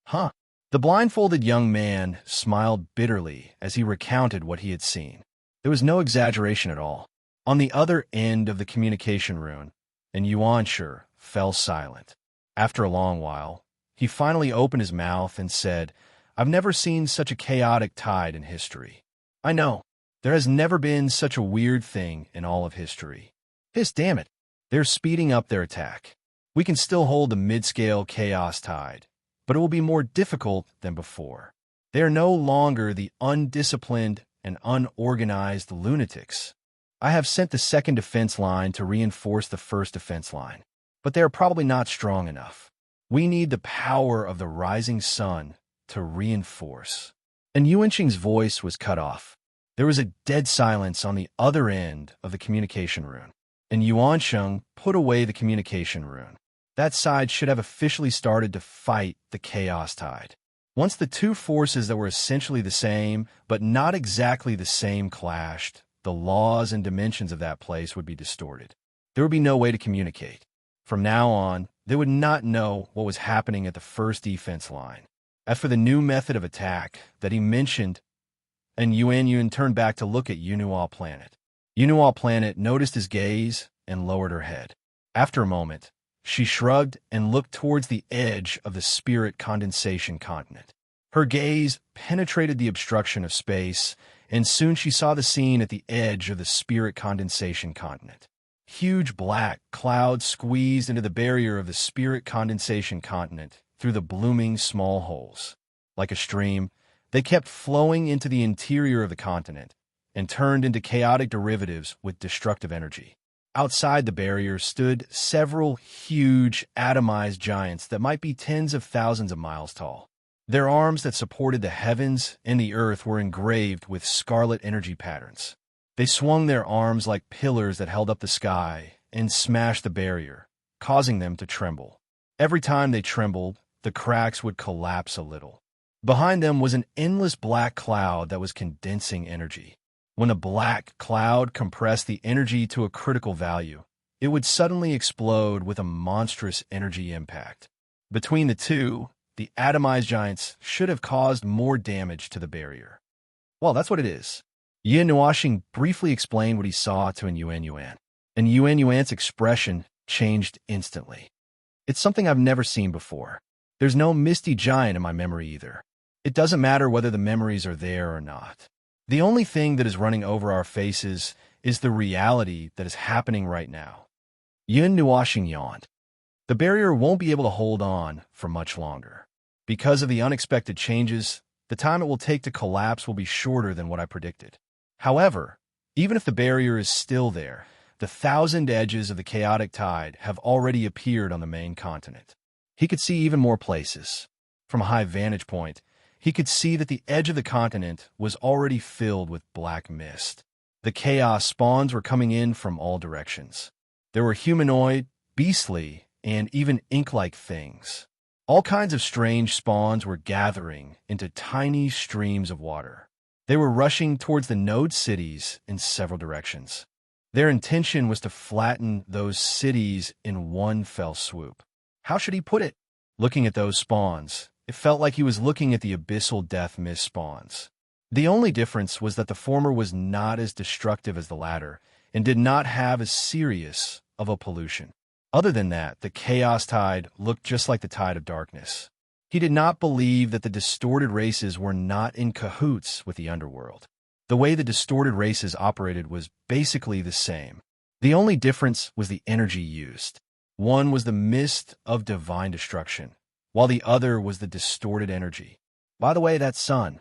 Huh? The blindfolded young man smiled bitterly as he recounted what he had seen. There was no exaggeration at all. On the other end of the communication rune, and Yuanshe fell silent. After a long while, he finally opened his mouth and said, "I've never seen such a chaotic tide in history. I know. There has never been such a weird thing in all of history. Hiss, damn it. They're speeding up their attack. We can still hold the mid-scale chaos tide, but it will be more difficult than before. They are no longer the undisciplined and unorganized lunatics. I have sent the second defense line to reinforce the first defense line, but they are probably not strong enough. We need the power of the rising sun to reinforce." And Yuanqing's voice was cut off. There was a dead silence on the other end of the communication rune, and Yuansheng put away the communication rune. That side should have officially started to fight the chaos tide. Once the two forces that were essentially the same, but not exactly the same, clashed, the laws and dimensions of that place would be distorted. There would be no way to communicate. From now on, they would not know what was happening at the first defense line. As for the new method of attack that he mentioned, and Yuan turned back to look at Yunua Planet. Yunua Planet noticed his gaze and lowered her head. After a moment, she shrugged and looked towards the edge of the spirit condensation continent. Her gaze penetrated the obstruction of space, and soon she saw the scene at the edge of the spirit condensation continent. Huge black clouds squeezed into the barrier of the spirit condensation continent through the blooming small holes. Like a stream, they kept flowing into the interior of the continent and turned into chaotic derivatives with destructive energy. Outside the barrier stood several huge atomized giants that might be tens of thousands of miles tall. Their arms that supported the heavens and the earth were engraved with scarlet energy patterns. They swung their arms like pillars that held up the sky and smashed the barrier, causing them to tremble. Every time they trembled, the cracks would collapse a little. Behind them was an endless black cloud that was condensing energy. When a black cloud compressed the energy to a critical value, it would suddenly explode with a monstrous energy impact. Between the two, the atomized giants should have caused more damage to the barrier. Well, that's what it is. Yin Nuashing briefly explained what he saw to Yuan, and Yuan's expression changed instantly. It's something I've never seen before. There's no misty giant in my memory either. It doesn't matter whether the memories are there or not. The only thing that is running over our faces is the reality that is happening right now. Yun Nuoxing yawned. The barrier won't be able to hold on for much longer. Because of the unexpected changes, the time it will take to collapse will be shorter than what I predicted. However, even if the barrier is still there, the 1,000 edges of the chaotic tide have already appeared on the main continent. He could see even more places. From a high vantage point, he could see that the edge of the continent was already filled with black mist. The chaos spawns were coming in from all directions. There were humanoid, beastly, and even ink-like things. All kinds of strange spawns were gathering into tiny streams of water. They were rushing towards the node cities in several directions. Their intention was to flatten those cities in one fell swoop. How should he put it? Looking at those spawns, it felt like he was looking at the abyssal death mist spawns. The only difference was that the former was not as destructive as the latter and did not have as serious of a pollution. Other than that, the chaos tide looked just like the tide of darkness. He did not believe that the distorted races were not in cahoots with the underworld. The way the distorted races operated was basically the same. The only difference was the energy used. One was the mist of divine destruction, while the other was the distorted energy. By the way, that sun.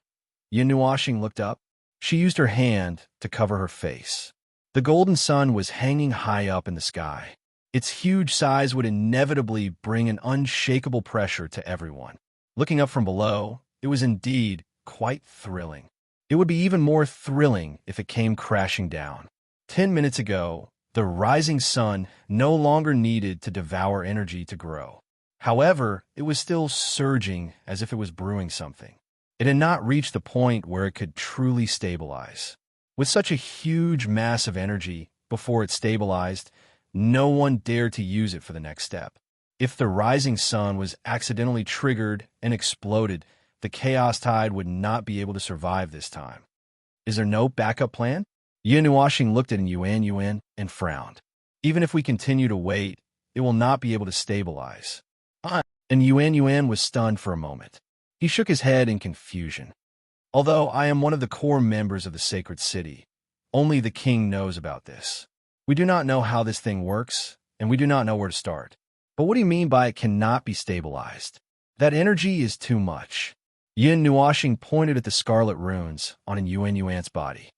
Yun Nuoxing looked up. She used her hand to cover her face. The golden sun was hanging high up in the sky. Its huge size would inevitably bring an unshakable pressure to everyone. Looking up from below, it was indeed quite thrilling. It would be even more thrilling if it came crashing down. 10 minutes ago, the rising sun no longer needed to devour energy to grow. However, it was still surging as if it was brewing something. It had not reached the point where it could truly stabilize. With such a huge mass of energy, before it stabilized, no one dared to use it for the next step. If the rising sun was accidentally triggered and exploded, the chaos tide would not be able to survive this time. Is there no backup plan? Yun Nuoxing looked at Yuan and frowned. Even if we continue to wait, it will not be able to stabilize. And Yuan was stunned for a moment. He shook his head in confusion. Although I am one of the core members of the sacred city, only the king knows about this. We do not know how this thing works, and we do not know where to start. But what do you mean by it cannot be stabilized? That energy is too much. Yun Nuoxing pointed at the scarlet runes on Yuan's body.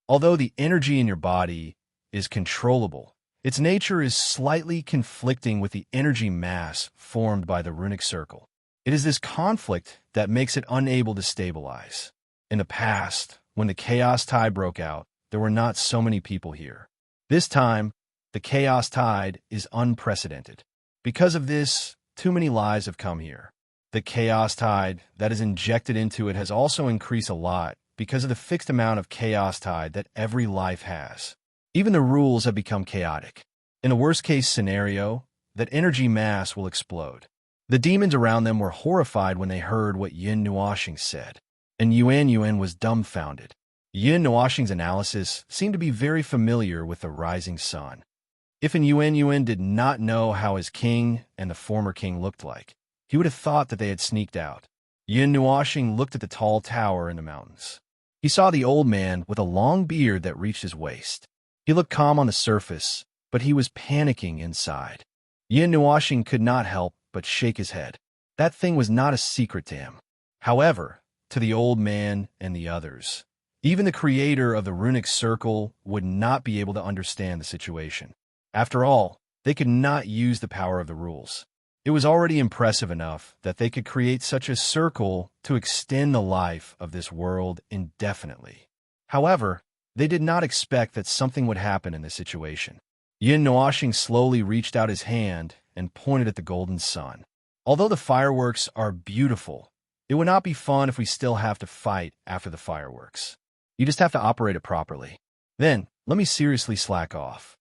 Although the energy in your body is controllable, its nature is slightly conflicting with the energy mass formed by the runic circle. It is this conflict that makes it unable to stabilize. In the past, when the chaos tide broke out, there were not so many people here. This time, the chaos tide is unprecedented. Because of this, too many lives have come here. The chaos tide that is injected into it has also increased a lot because of the fixed amount of chaos tide that every life has. Even the rules have become chaotic. In a worst-case scenario, that energy mass will explode. The demons around them were horrified when they heard what Yun Nuoxing said, and Yuan was dumbfounded. Yun Nuoxing's analysis seemed to be very familiar with the rising sun. If Yuan did not know how his king and the former king looked like, he would have thought that they had sneaked out. Yun Nuoxing looked at the tall tower in the mountains. He saw the old man with a long beard that reached his waist. He looked calm on the surface, but he was panicking inside. Yun Nuoxing could not help but shake his head. That thing was not a secret to him. However, to the old man and the others, even the creator of the runic circle would not be able to understand the situation. After all, they could not use the power of the rules. It was already impressive enough that they could create such a circle to extend the life of this world indefinitely. However, they did not expect that something would happen in this situation. Yun Nuoxing slowly reached out his hand and pointed at the golden sun. Although the fireworks are beautiful, it would not be fun if we still have to fight after the fireworks. You just have to operate it properly. Then, let me seriously slack off.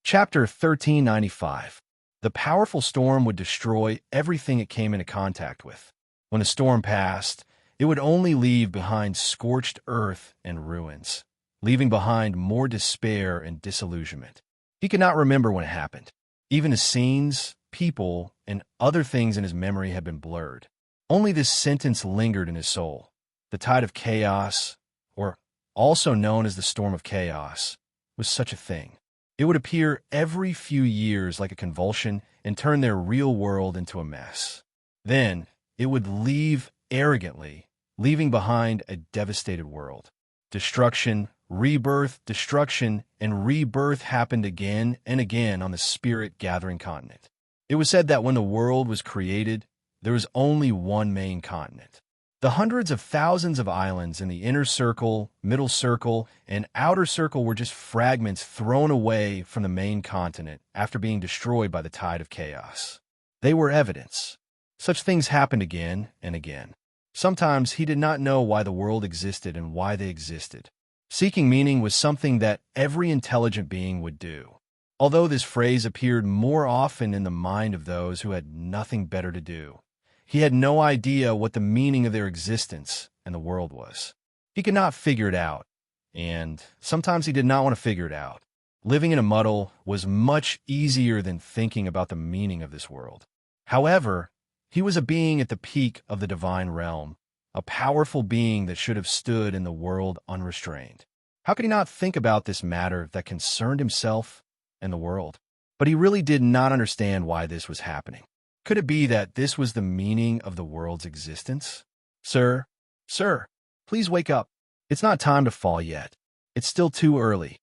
Chapter 1395. The powerful storm would destroy everything it came into contact with. When the storm passed, it would only leave behind scorched earth and ruins, leaving behind more despair and disillusionment. He could not remember when it happened. Even the scenes, people, and other things in his memory had been blurred. Only this sentence lingered in his soul. The tide of chaos, or also known as the storm of chaos, was such a thing. It would appear every few years like a convulsion and turn their real world into a mess. Then it would leave arrogantly, leaving behind a devastated world. Destruction, rebirth, destruction, and rebirth happened again and again on the spirit-gathering continent. It was said that when the world was created, there was only one main continent. The hundreds of thousands of islands in the inner circle, middle circle, and outer circle were just fragments thrown away from the main continent after being destroyed by the tide of chaos. They were evidence. Such things happened again and again. Sometimes he did not know why the world existed and why they existed. Seeking meaning was something that every intelligent being would do. Although this phrase appeared more often in the mind of those who had nothing better to do, he had no idea what the meaning of their existence and the world was. He could not figure it out, and sometimes he did not want to figure it out. Living in a muddle was much easier than thinking about the meaning of this world. However, he was a being at the peak of the divine realm, a powerful being that should have stood in the world unrestrained. How could he not think about this matter that concerned himself and the world? But he really did not understand why this was happening. Could it be that this was the meaning of the world's existence? Sir, please wake up. It's not time to fall yet. It's still too early.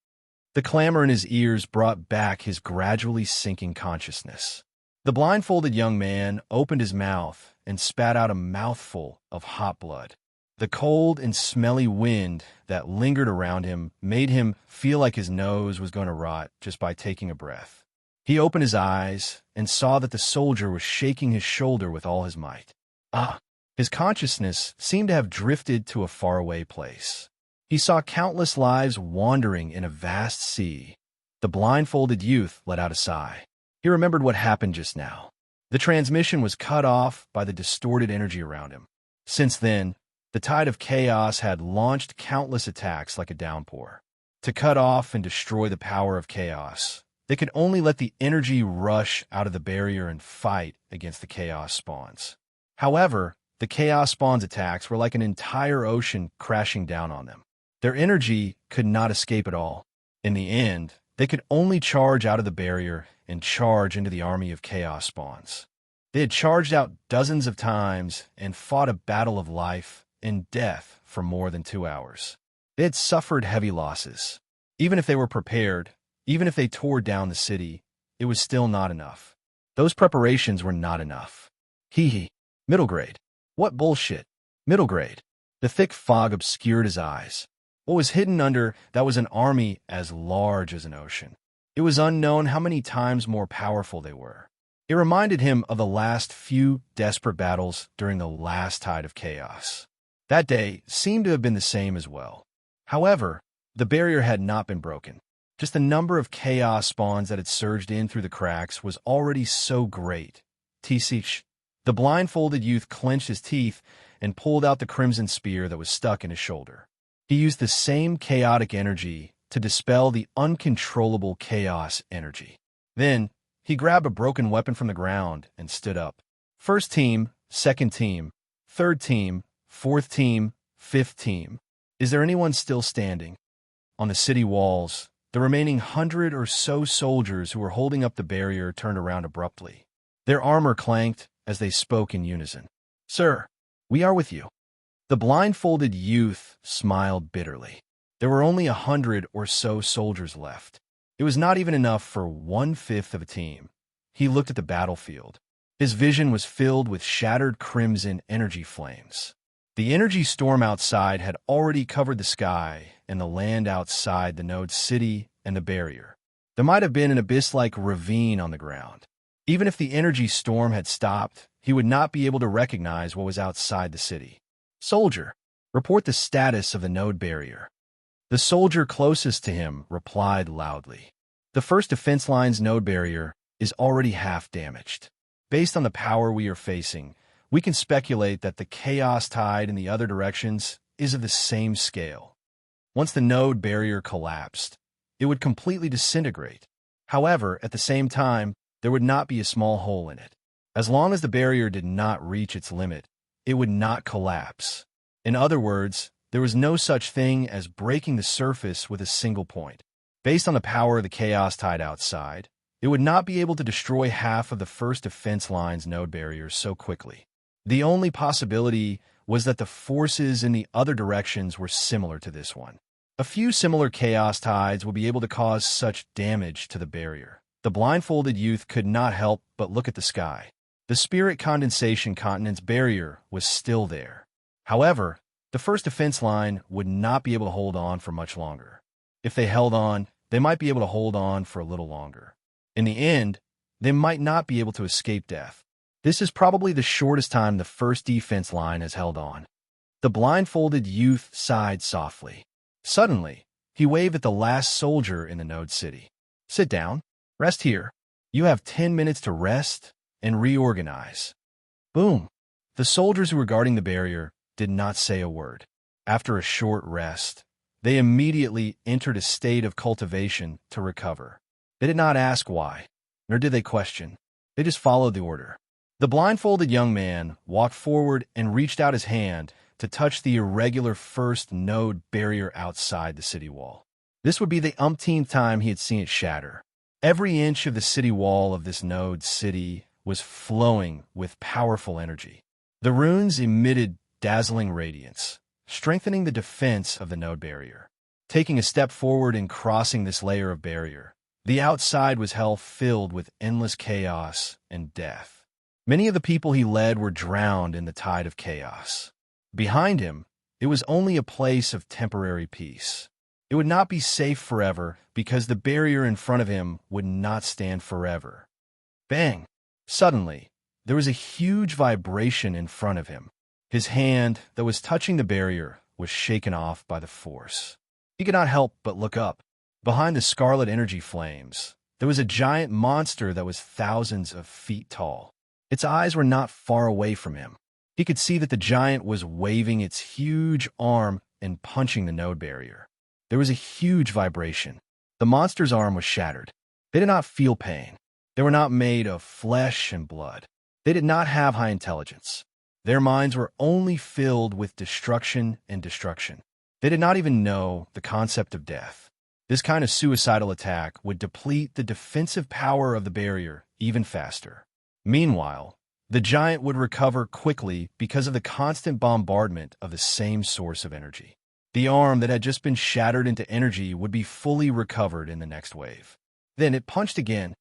The clamor in his ears brought back his gradually sinking consciousness. The blindfolded young man opened his mouth and spat out a mouthful of hot blood. The cold and smelly wind that lingered around him made him feel like his nose was going to rot just by taking a breath. He opened his eyes and saw that the soldier was shaking his shoulder with all his might. His consciousness seemed to have drifted to a faraway place. He saw countless lives wandering in a vast sea. The blindfolded youth let out a sigh. He remembered what happened just now. The transmission was cut off by the distorted energy around him. Since then, the tide of chaos had launched countless attacks like a downpour. To cut off and destroy the power of chaos, they could only let the energy rush out of the barrier and fight against the chaos spawns. However, the chaos spawns attacks were like an entire ocean crashing down on them. Their energy could not escape at all. In the end, they could only charge out of the barrier and charge into the army of chaos spawns. They had charged out dozens of times and fought a battle of life and death for more than 2 hours. They had suffered heavy losses. Even if they were prepared, even if they tore down the city, it was still not enough. Those preparations were not enough. Middle grade. What bullshit. Middle grade. The thick fog obscured his eyes. What was hidden under that was an army as large as an ocean. It was unknown how many times more powerful they were. It reminded him of the last few desperate battles during the last tide of chaos. That day seemed to have been the same as well. However, the barrier had not been broken. Just the number of chaos spawns that had surged in through the cracks was already so great. The blindfolded youth clenched his teeth and pulled out the crimson spear that was stuck in his shoulder. He used the same chaotic energy to dispel the uncontrollable chaos energy. Then, he grabbed a broken weapon from the ground and stood up. First team, second team, third team, fourth team, fifth team. Is there anyone still standing? On the city walls, the remaining 100 or so soldiers who were holding up the barrier turned around abruptly. Their armor clanked as they spoke in unison. Sir, we are with you. The blindfolded youth smiled bitterly. There were only 100 or so soldiers left. It was not even enough for 1/5 of a team. He looked at the battlefield. His vision was filled with shattered crimson energy flames. The energy storm outside had already covered the sky and the land outside the node city and the barrier. There might have been an abyss-like ravine on the ground. Even if the energy storm had stopped, he would not be able to recognize what was outside the city. Soldier, report the status of the node barrier. The soldier closest to him replied loudly. The first defense line's node barrier is already half damaged. Based on the power we are facing, we can speculate that the chaos tide in the other directions is of the same scale. Once the node barrier collapsed, it would completely disintegrate. However, at the same time, there would not be a small hole in it. As long as the barrier did not reach its limit, it would not collapse. In other words, there was no such thing as breaking the surface with a single point. Based on the power of the chaos tide outside, it would not be able to destroy half of the first defense line's node barriers so quickly. The only possibility was that the forces in the other directions were similar to this one. A few similar chaos tides would be able to cause such damage to the barrier. The blindfolded youth could not help but look at the sky. The spirit condensation continent's barrier was still there. However, the first defense line would not be able to hold on for much longer. If they held on, they might be able to hold on for a little longer. In the end, they might not be able to escape death. This is probably the shortest time the first defense line has held on. The blindfolded youth sighed softly. Suddenly, he waved at the last soldier in the node city. Sit down. Rest here. You have 10 minutes to rest and reorganize. Boom. The soldiers who were guarding the barrier did not say a word. After a short rest, they immediately entered a state of cultivation to recover. They did not ask why, nor did they question. They just followed the order. The blindfolded young man walked forward and reached out his hand to touch the irregular first node barrier outside the city wall. This would be the umpteenth time he had seen it shatter. Every inch of the city wall of this node city was flowing with powerful energy. The runes emitted dazzling radiance, strengthening the defense of the node barrier. Taking a step forward and crossing this layer of barrier, the outside was hell filled with endless chaos and death. Many of the people he led were drowned in the tide of chaos. Behind him, it was only a place of temporary peace. It would not be safe forever because the barrier in front of him would not stand forever. Bang! Suddenly, there was a huge vibration in front of him. His hand that was touching the barrier was shaken off by the force. He could not help but look up. Behind the scarlet energy flames, there was a giant monster that was thousands of feet tall. Its eyes were not far away from him. He could see that the giant was waving its huge arm and punching the node barrier. There was a huge vibration. The monster's arm was shattered. They did not feel pain. They were not made of flesh and blood. They did not have high intelligence. Their minds were only filled with destruction and destruction. They did not even know the concept of death. This kind of suicidal attack would deplete the defensive power of the barrier even faster. Meanwhile, the giant would recover quickly because of the constant bombardment of the same source of energy. The arm that had just been shattered into energy would be fully recovered in the next wave. Then it punched again.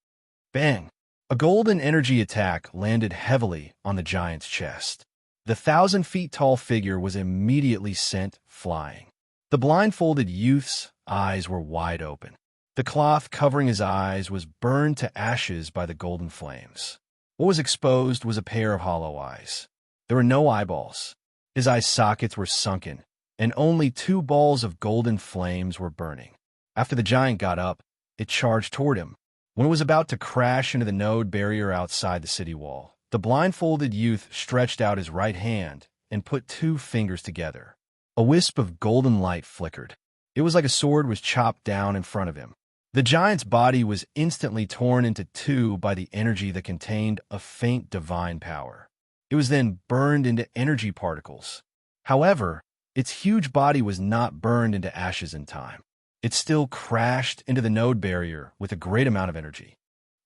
Bang! A golden energy attack landed heavily on the giant's chest. The 1,000-feet-tall figure was immediately sent flying. The blindfolded youth's eyes were wide open. The cloth covering his eyes was burned to ashes by the golden flames. What was exposed was a pair of hollow eyes. There were no eyeballs. His eye sockets were sunken, and only 2 balls of golden flames were burning. After the giant got up, it charged toward him. When it was about to crash into the node barrier outside the city wall, the blindfolded youth stretched out his right hand and put 2 fingers together. A wisp of golden light flickered. It was like a sword was chopped down in front of him. The giant's body was instantly torn into 2 by the energy that contained a faint divine power. It was then burned into energy particles. However, its huge body was not burned into ashes in time. It still crashed into the node barrier with a great amount of energy.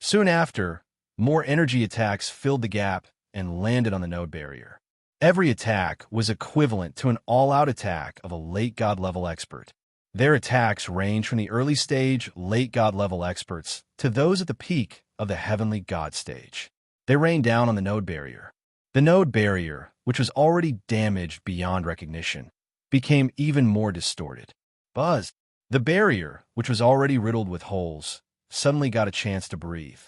Soon after, more energy attacks filled the gap and landed on the node barrier. Every attack was equivalent to an all-out attack of a late god-level expert. Their attacks range from the early stage late god-level experts to those at the peak of the heavenly god stage. They rained down on the node barrier. The node barrier, which was already damaged beyond recognition, became even more distorted. Buzz! The barrier, which was already riddled with holes, suddenly got a chance to breathe.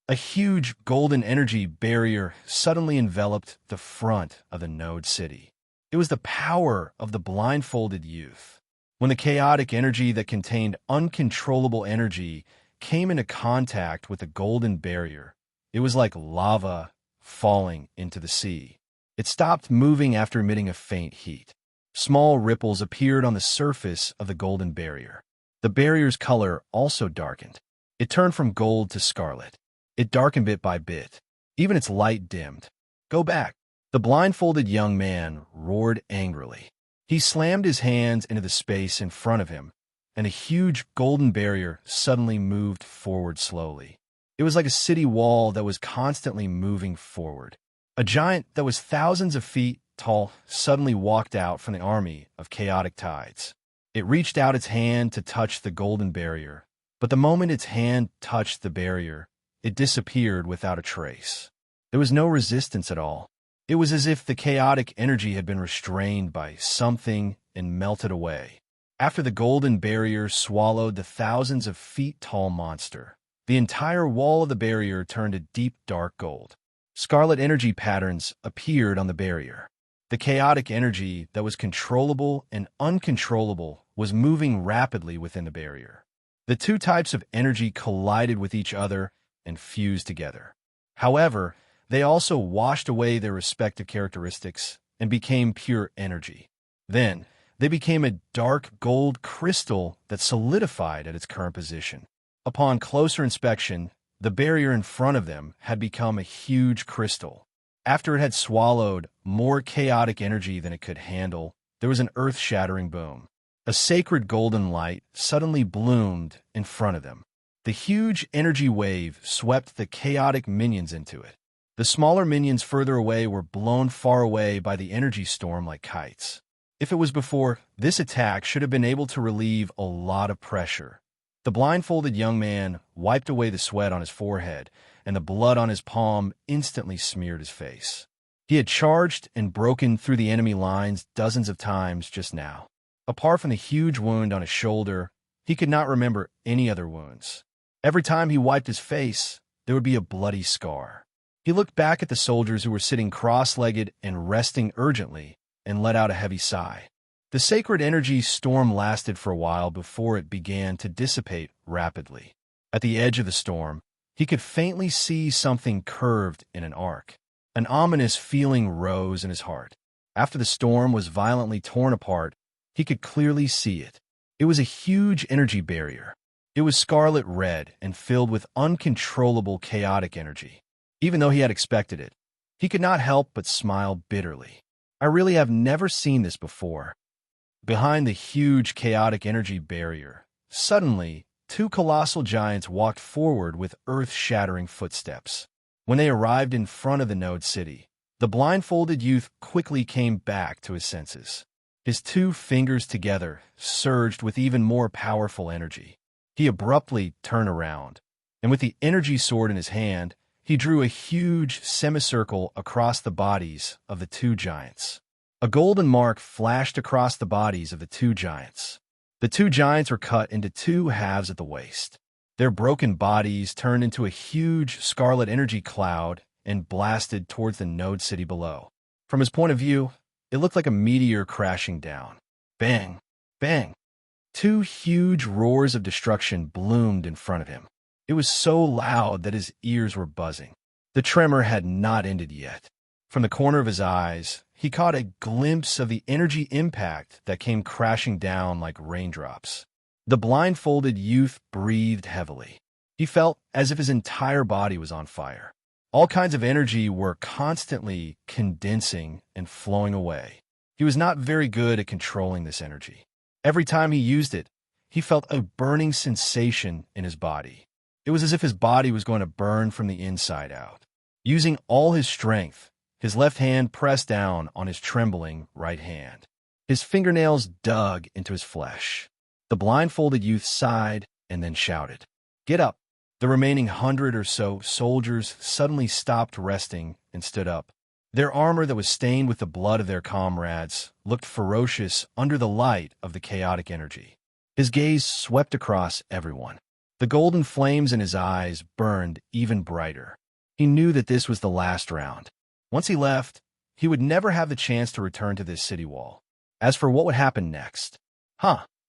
A huge golden energy barrier suddenly enveloped the front of the node city. It was the power of the blindfolded youth. When the chaotic energy that contained uncontrollable energy came into contact with the golden barrier, it was like lava falling into the sea. It stopped moving after emitting a faint heat. Small ripples appeared on the surface of the golden barrier. The barrier's color also darkened. It turned from gold to scarlet. It darkened bit by bit. Even its light dimmed. "Go back!" The blindfolded young man roared angrily. He slammed his hands into the space in front of him, and a huge golden barrier suddenly moved forward slowly. It was like a city wall that was constantly moving forward. A giant that was thousands of feet tall suddenly walked out from the army of chaotic tides. It reached out its hand to touch the golden barrier, but the moment its hand touched the barrier, it disappeared without a trace. There was no resistance at all. It was as if the chaotic energy had been restrained by something and melted away. After the golden barrier swallowed the thousands of feet tall monster, the entire wall of the barrier turned a deep dark gold. Scarlet energy patterns appeared on the barrier. The chaotic energy that was controllable and uncontrollable was moving rapidly within the barrier. The two types of energy collided with each other and fused together. However, they also washed away their respective characteristics and became pure energy. Then, they became a dark gold crystal that solidified at its current position. Upon closer inspection, the barrier in front of them had become a huge crystal. After it had swallowed more chaotic energy than it could handle, there was an earth-shattering boom. A sacred golden light suddenly bloomed in front of them. The huge energy wave swept the chaotic minions into it. The smaller minions further away were blown far away by the energy storm like kites. If it was before, this attack should have been able to relieve a lot of pressure. The blindfolded young man wiped away the sweat on his forehead, and the blood on his palm instantly smeared his face. He had charged and broken through the enemy lines dozens of times just now. Apart from the huge wound on his shoulder, he could not remember any other wounds. Every time he wiped his face, there would be a bloody scar. He looked back at the soldiers who were sitting cross-legged and resting urgently, and let out a heavy sigh. The sacred energy storm lasted for a while before it began to dissipate rapidly. At the edge of the storm, he could faintly see something curved in an arc. An ominous feeling rose in his heart. After the storm was violently torn apart, he could clearly see it. It was a huge energy barrier. It was scarlet red and filled with uncontrollable chaotic energy. Even though he had expected it, he could not help but smile bitterly. I really have never seen this before. Behind the huge chaotic energy barrier, suddenly, two colossal giants walked forward with earth-shattering footsteps. When they arrived in front of the Node City, the blindfolded youth quickly came back to his senses. His two fingers together surged with even more powerful energy. He abruptly turned around, and with the energy sword in his hand, he drew a huge semicircle across the bodies of the two giants. A golden mark flashed across the bodies of the two giants. The two giants were cut into two halves at the waist. Their broken bodies turned into a huge scarlet energy cloud and blasted towards the Node City below. From his point of view, it looked like a meteor crashing down. Bang! Bang! Two huge roars of destruction bloomed in front of him. It was so loud that his ears were buzzing. The tremor had not ended yet. From the corner of his eyes, he caught a glimpse of the energy impact that came crashing down like raindrops. The blindfolded youth breathed heavily. He felt as if his entire body was on fire. All kinds of energy were constantly condensing and flowing away. He was not very good at controlling this energy. Every time he used it, he felt a burning sensation in his body. It was as if his body was going to burn from the inside out. Using all his strength, his left hand pressed down on his trembling right hand. His fingernails dug into his flesh. The blindfolded youth sighed and then shouted, "Get up!" The remaining 100 or so soldiers suddenly stopped resting and stood up. Their armor that was stained with the blood of their comrades looked ferocious under the light of the chaotic energy. His gaze swept across everyone. The golden flames in his eyes burned even brighter. He knew that this was the last round. Once he left, he would never have the chance to return to this city wall. As for what would happen next,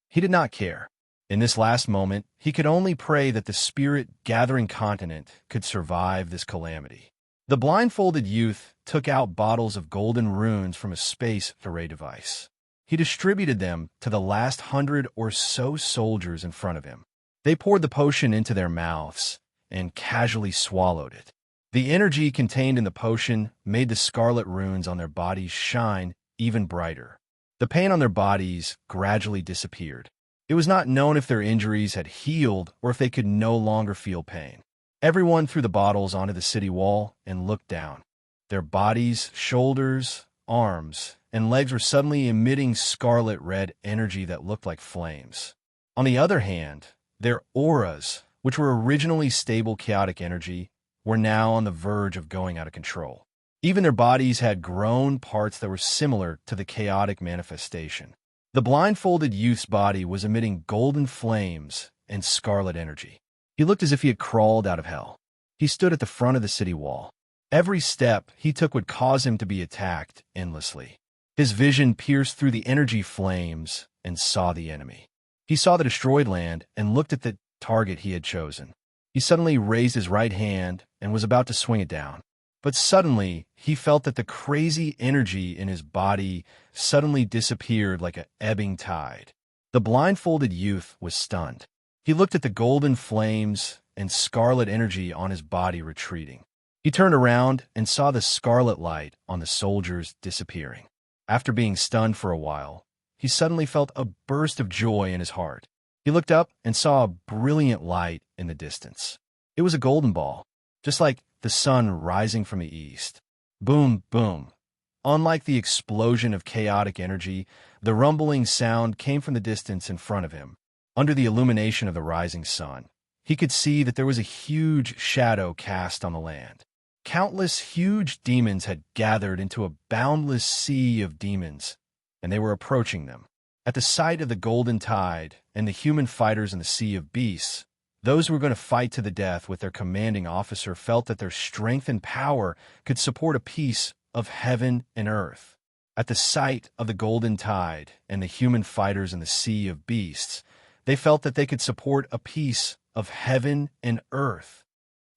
he did not care. In this last moment, he could only pray that the spirit-gathering continent could survive this calamity. The blindfolded youth took out bottles of golden runes from a space array device. He distributed them to the last 100 or so soldiers in front of him. They poured the potion into their mouths and casually swallowed it. The energy contained in the potion made the scarlet runes on their bodies shine even brighter. The pain on their bodies gradually disappeared. It was not known if their injuries had healed or if they could no longer feel pain. Everyone threw the bottles onto the city wall and looked down. Their bodies, shoulders, arms, and legs were suddenly emitting scarlet red energy that looked like flames. On the other hand, their auras, which were originally stable chaotic energy, were now on the verge of going out of control. Even their bodies had grown parts that were similar to the chaotic manifestation. The blindfolded youth's body was emitting golden flames and scarlet energy. He looked as if he had crawled out of hell. He stood at the front of the city wall. Every step he took would cause him to be attacked endlessly. His vision pierced through the energy flames and saw the enemy. He saw the destroyed land and looked at the target he had chosen. He suddenly raised his right hand and was about to swing it down. But suddenly, he felt that the crazy energy in his body suddenly disappeared like an ebbing tide. The blindfolded youth was stunned. He looked at the golden flames and scarlet energy on his body retreating. He turned around and saw the scarlet light on the soldiers disappearing. After being stunned for a while, he suddenly felt a burst of joy in his heart. He looked up and saw a brilliant light in the distance. It was a golden ball, just like the sun rising from the east. Boom, boom. Unlike the explosion of chaotic energy, the rumbling sound came from the distance in front of him. Under the illumination of the rising sun, he could see that there was a huge shadow cast on the land. Countless huge demons had gathered into a boundless sea of demons, and they were approaching them. At the sight of the golden tide and the human fighters in the sea of beasts, those who were going to fight to the death with their commanding officer felt that their strength and power could support a peace of heaven and earth. At the sight of the golden tide and the human fighters in the sea of beasts, they felt that they could support a peace of heaven and earth.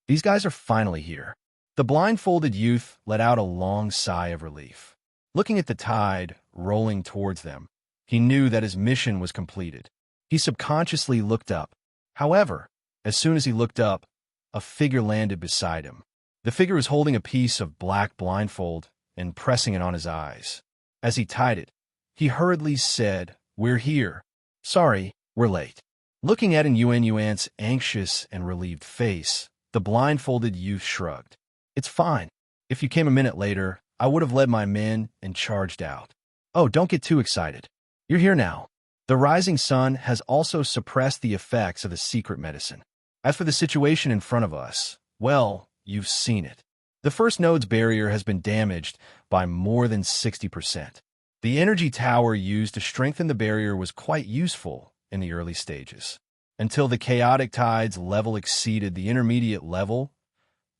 These guys are finally here. The blindfolded youth let out a long sigh of relief. Looking at the tide rolling towards them, he knew that his mission was completed. He subconsciously looked up. However, as soon as he looked up, a figure landed beside him. The figure was holding a piece of black blindfold and pressing it on his eyes. As he tied it, he hurriedly said, "We're here. Sorry, we're late." Looking at Yuan's anxious and relieved face, the blindfolded youth shrugged. "It's fine. If you came a minute later, I would have led my men and charged out." "Oh, don't get too excited. You're here now. The rising sun has also suppressed the effects of the secret medicine. As for the situation in front of us, well, you've seen it. The first node's barrier has been damaged by more than 60%. The energy tower used to strengthen the barrier was quite useful in the early stages. Until the chaotic tide's level exceeded the intermediate level,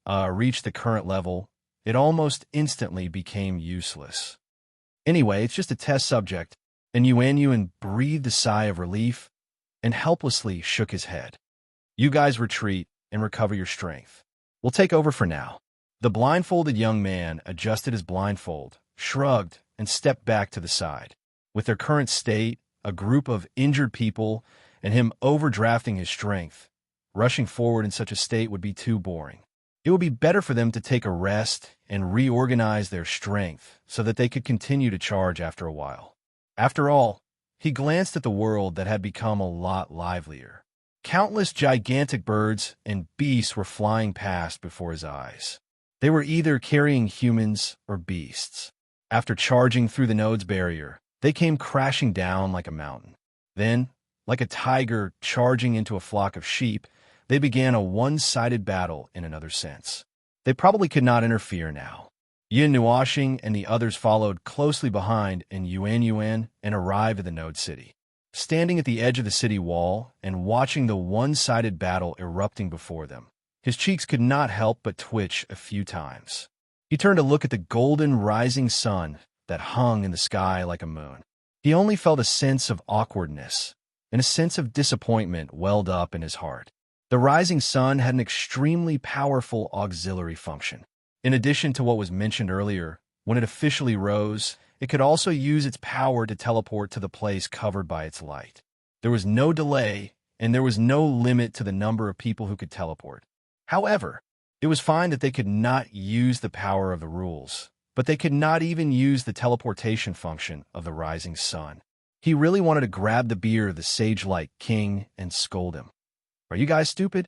reached the current level, it almost instantly became useless. Anyway, it's just a test subject." And Yuan breathed a sigh of relief and helplessly shook his head. "You guys retreat and recover your strength. We'll take over for now." The blindfolded young man adjusted his blindfold, shrugged, and stepped back to the side. With their current state, a group of injured people, and him overdrafting his strength, rushing forward in such a state would be too boring. It would be better for them to take a rest and reorganize their strength so that they could continue to charge after a while. After all, he glanced at the world that had become a lot livelier. Countless gigantic birds and beasts were flying past before his eyes. They were either carrying humans or beasts. After charging through the node's barrier, they came crashing down like a mountain. Then, like a tiger charging into a flock of sheep, they began a one-sided battle in another sense. They probably could not interfere now. Yin Nuashing and the others followed closely behind in Yuan and arrived at the node city. Standing at the edge of the city wall and watching the one-sided battle erupting before them, his cheeks could not help but twitch a few times. He turned to look at the golden rising sun that hung in the sky like a moon. He only felt a sense of awkwardness, and a sense of disappointment welled up in his heart. The rising sun had an extremely powerful auxiliary function. In addition to what was mentioned earlier, when it officially rose, it could also use its power to teleport to the place covered by its light. There was no delay, and there was no limit to the number of people who could teleport. However, It was fine that they could not use the power of the rules, but they could not even use the teleportation function of the rising sun. He really wanted to grab the beard of the sage-like king and scold him. Are you guys stupid?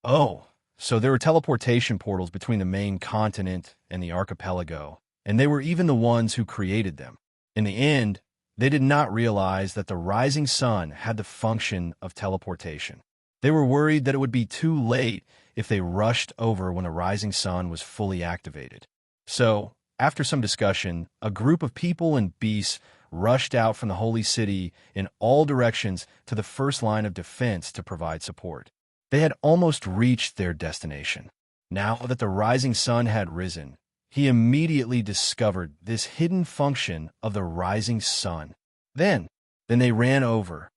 Oh, so there were teleportation portals between the main continent and the archipelago, and they were even the ones who created them. In the end, they did not realize that the rising sun had the function of teleportation. They were worried that it would be too late if they rushed over when the rising sun was fully activated. So, after some discussion, a group of people and beasts rushed out from the holy city in all directions to the first line of defense to provide support. They had almost reached their destination. Now that the rising sun had risen, he immediately discovered this hidden function of the rising sun. Then they ran over.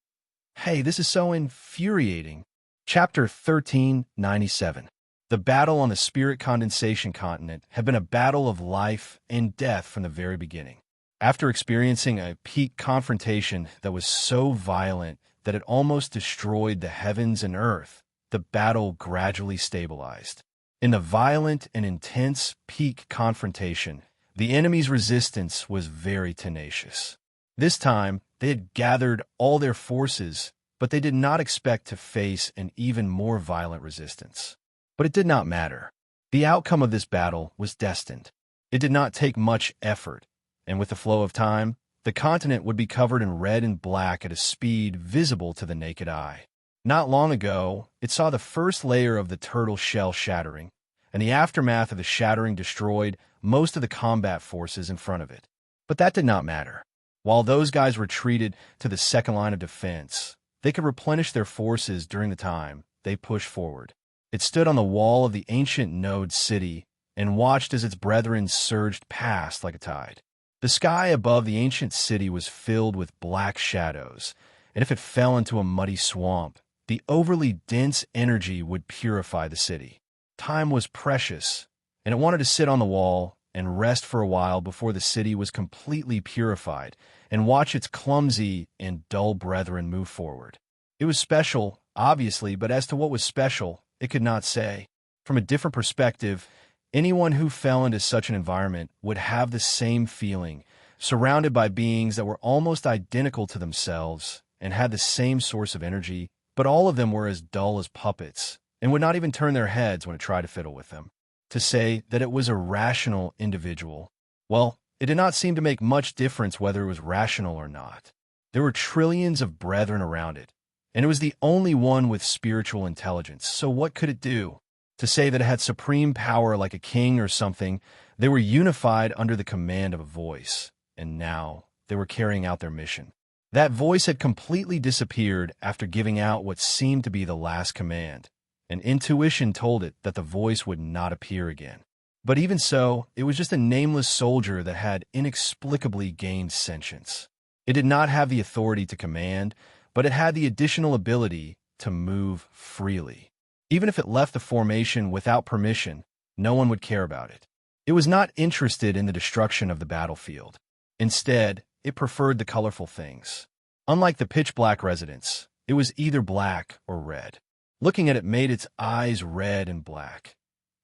Hey, this is so infuriating. Chapter 1397. The battle on the Spirit Condensation Continent had been a battle of life and death from the very beginning. After experiencing a peak confrontation that was so violent that it almost destroyed the heavens and earth, the battle gradually stabilized. In the violent and intense peak confrontation, the enemy's resistance was very tenacious. This time, they had gathered all their forces, but they did not expect to face an even more violent resistance. But it did not matter. The outcome of this battle was destined. It did not take much effort, and with the flow of time, the continent would be covered in red and black at a speed visible to the naked eye. Not long ago, it saw the first layer of the turtle shell shattering, and the aftermath of the shattering destroyed most of the combat forces in front of it. But that did not matter. While those guys retreated to the second line of defense, they could replenish their forces during the time they pushed forward. It stood on the wall of the ancient node city and watched as its brethren surged past like a tide. The sky above the ancient city was filled with black shadows, and if it fell into a muddy swamp, the overly dense energy would purify the city. Time was precious, and it wanted to sit on the wall and rest for a while before the city was completely purified and watch its clumsy and dull brethren move forward. It was special, obviously, but as to what was special, it could not say. From a different perspective, anyone who fell into such an environment would have the same feeling, surrounded by beings that were almost identical to themselves and had the same source of energy, but all of them were as dull as puppets and would not even turn their heads when it tried to fiddle with them. To say that it was a rational individual, well, it did not seem to make much difference whether it was rational or not. There were trillions of brethren around it, and it was the only one with spiritual intelligence, so what could it do? To say that it had supreme power like a king or something, they were unified under the command of a voice, and now they were carrying out their mission. That voice had completely disappeared after giving out what seemed to be the last command, and intuition told it that the voice would not appear again. But even so, it was just a nameless soldier that had inexplicably gained sentience. It did not have the authority to command, but it had the additional ability to move freely. Even if it left the formation without permission, no one would care about it. It was not interested in the destruction of the battlefield. Instead, it preferred the colorful things. Unlike the pitch-black residents, it was either black or red. Looking at it made its eyes red and black.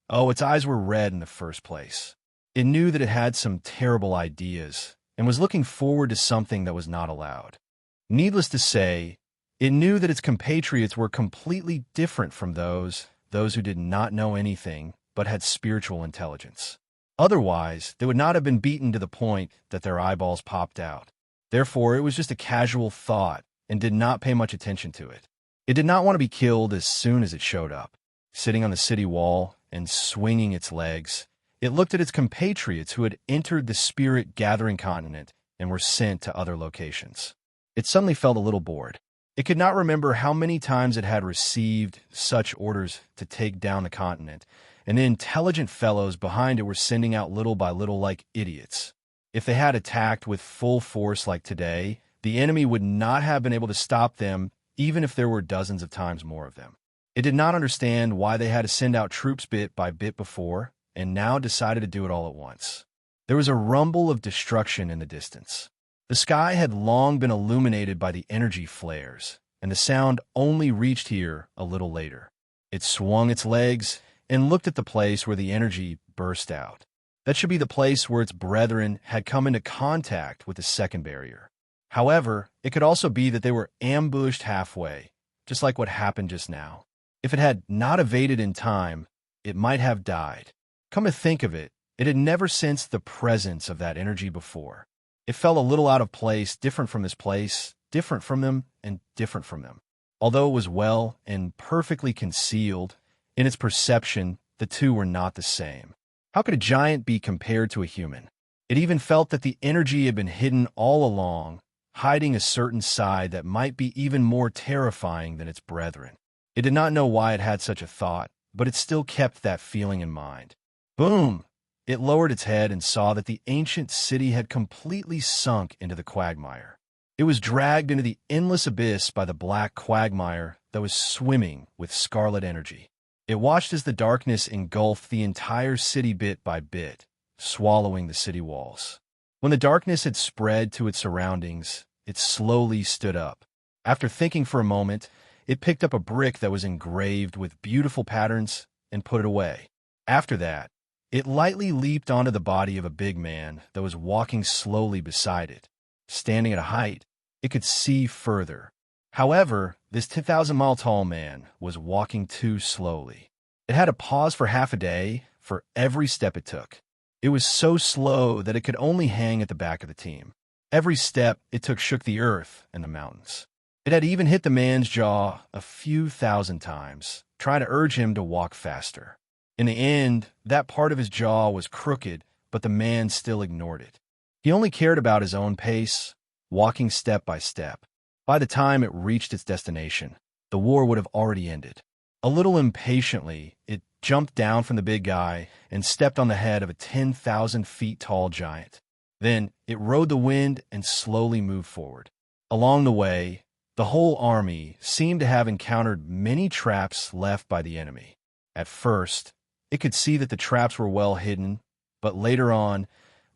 Oh, its eyes were red in the first place. It knew that it had some terrible ideas and was looking forward to something that was not allowed. Needless to say, it knew that its compatriots were completely different from those who did not know anything but had spiritual intelligence. Otherwise, they would not have been beaten to the point that their eyeballs popped out. Therefore, it was just a casual thought and did not pay much attention to it. It did not want to be killed as soon as it showed up. Sitting on the city wall and swinging its legs, it looked at its compatriots who had entered the spirit-gathering continent and were sent to other locations. It suddenly felt a little bored. It could not remember how many times it had received such orders to take down the continent, and the intelligent fellows behind it were sending out little by little like idiots. If they had attacked with full force like today, the enemy would not have been able to stop them even if there were dozens of times more of them. It did not understand why they had to send out troops bit by bit before, and now decided to do it all at once. There was a rumble of destruction in the distance. The sky had long been illuminated by the energy flares, and the sound only reached here a little later. It swung its legs and looked at the place where the energy burst out. That should be the place where its brethren had come into contact with the second barrier. However, it could also be that they were ambushed halfway, just like what happened just now. If it had not evaded in time, it might have died. Come to think of it, it had never sensed the presence of that energy before. It felt a little out of place, different from this place, different from them, and different from them. Although it was well and perfectly concealed, in its perception, the two were not the same. How could a giant be compared to a human? It even felt that the energy had been hidden all along, hiding a certain side that might be even more terrifying than its brethren. It did not know why it had such a thought, but it still kept that feeling in mind. Boom! It lowered its head and saw that the ancient city had completely sunk into the quagmire. It was dragged into the endless abyss by the black quagmire that was swimming with scarlet energy. It watched as the darkness engulfed the entire city bit by bit, swallowing the city walls. When the darkness had spread to its surroundings, it slowly stood up. After thinking for a moment, it picked up a brick that was engraved with beautiful patterns and put it away. After that, it lightly leaped onto the body of a big man that was walking slowly beside it. Standing at a height, it could see further. However, this 10,000-mile-tall man was walking too slowly. It had to pause for half a day for every step it took. It was so slow that it could only hang at the back of the team. Every step it took shook the earth and the mountains. It had even hit the man's jaw a few thousand times, trying to urge him to walk faster. In the end, that part of his jaw was crooked, but the man still ignored it. He only cared about his own pace, walking step by step. By the time it reached its destination, the war would have already ended. A little impatiently, it jumped down from the big guy and stepped on the head of a 10,000 feet tall giant. Then it rode the wind and slowly moved forward. Along the way, the whole army seemed to have encountered many traps left by the enemy. At first, it could see that the traps were well hidden, but later on,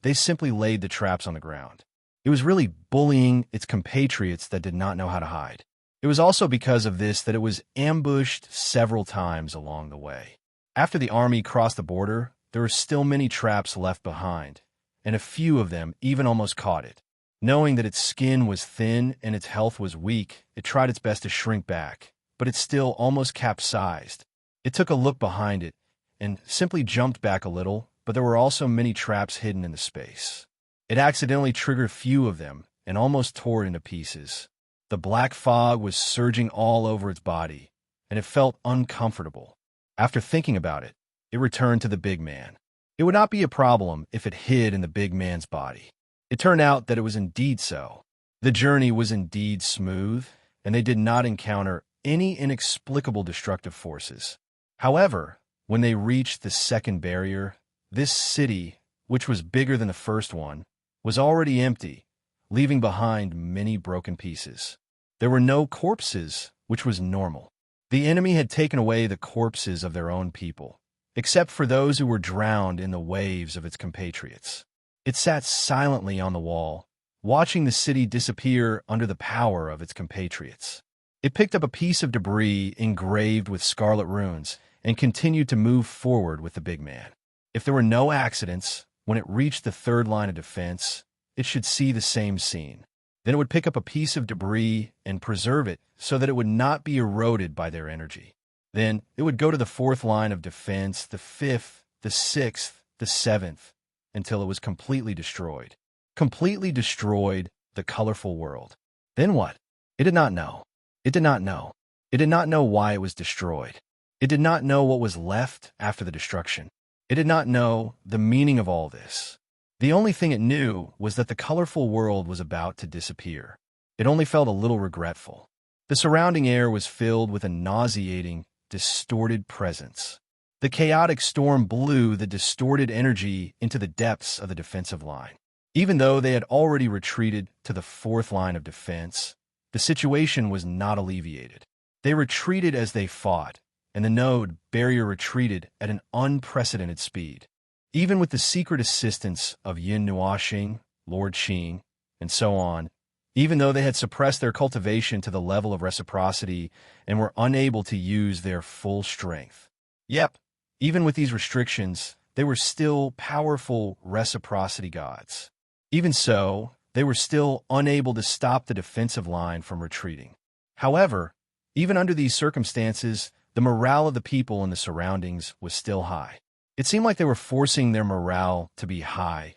they simply laid the traps on the ground. It was really bullying its compatriots that did not know how to hide. It was also because of this that it was ambushed several times along the way. After the army crossed the border, there were still many traps left behind, and a few of them even almost caught it. Knowing that its skin was thin and its health was weak, it tried its best to shrink back, but it still almost capsized. It took a look behind it and simply jumped back a little, but there were also many traps hidden in the space. It accidentally triggered a few of them and almost tore it into pieces. The black fog was surging all over its body, and it felt uncomfortable. After thinking about it, it returned to the big man. It would not be a problem if it hid in the big man's body. It turned out that it was indeed so. The journey was indeed smooth, and they did not encounter any inexplicable destructive forces. However, when they reached the second barrier, this city, which was bigger than the first one, was already empty, leaving behind many broken pieces. There were no corpses, which was normal. The enemy had taken away the corpses of their own people, except for those who were drowned in the waves of its compatriots. It sat silently on the wall, watching the city disappear under the power of its compatriots. It picked up a piece of debris engraved with scarlet runes and continued to move forward with the big man. If there were no accidents, when it reached the third line of defense, it should see the same scene. Then it would pick up a piece of debris and preserve it so that it would not be eroded by their energy. Then it would go to the fourth line of defense, the fifth, the sixth, the seventh, until it was completely destroyed. Completely destroyed the colorful world. Then what? It did not know. It did not know. It did not know why it was destroyed. It did not know what was left after the destruction. It did not know the meaning of all this. The only thing it knew was that the colorful world was about to disappear. It only felt a little regretful. The surrounding air was filled with a nauseating, distorted presence. The chaotic storm blew the distorted energy into the depths of the defensive line. Even though they had already retreated to the fourth line of defense, the situation was not alleviated. They retreated as they fought, and the node barrier retreated at an unprecedented speed. Even with the secret assistance of Yin Nuoxing, Lord Qing, and so on, even though they had suppressed their cultivation to the level of reciprocity and were unable to use their full strength. Yep, Even with these restrictions, they were still powerful reciprocity gods. Even so, they were still unable to stop the defensive line from retreating. However, even under these circumstances, the morale of the people in the surroundings was still high. It seemed like they were forcing their morale to be high,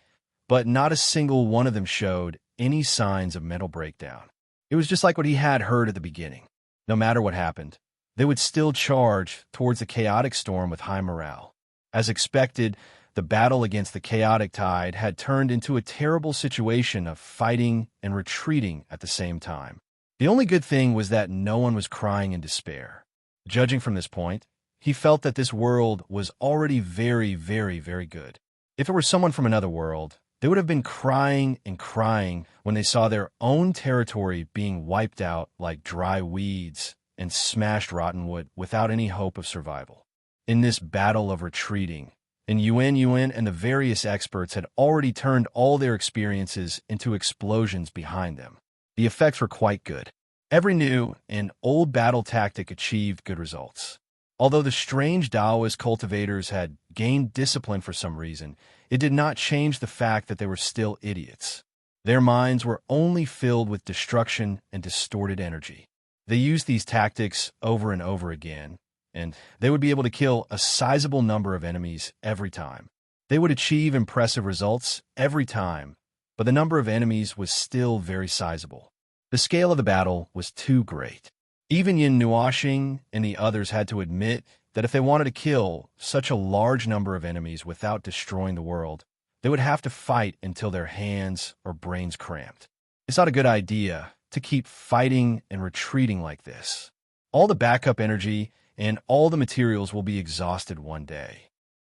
but not a single one of them showed any signs of mental breakdown. It was just like what he had heard at the beginning. No matter what happened, they would still charge towards the chaotic storm with high morale. As expected, the battle against the chaotic tide had turned into a terrible situation of fighting and retreating at the same time. The only good thing was that no one was crying in despair. Judging from this point, he felt that this world was already very, very, very good. If it were someone from another world, they would have been crying and crying when they saw their own territory being wiped out like dry weeds and smashed rotten wood without any hope of survival. In this battle of retreating, and Yuan and the various experts had already turned all their experiences into explosions behind them. The effects were quite good. Every new and old battle tactic achieved good results. Although the strange Taoist cultivators had gained discipline for some reason, it did not change the fact that they were still idiots. Their minds were only filled with destruction and distorted energy. They used these tactics over and over again, and they would be able to kill a sizable number of enemies every time. They would achieve impressive results every time, but the number of enemies was still very sizable. The scale of the battle was too great. Even Yin Nuoxing and the others had to admit that if they wanted to kill such a large number of enemies without destroying the world, they would have to fight until their hands or brains cramped. It's not a good idea to keep fighting and retreating like this. All the backup energy and all the materials will be exhausted one day.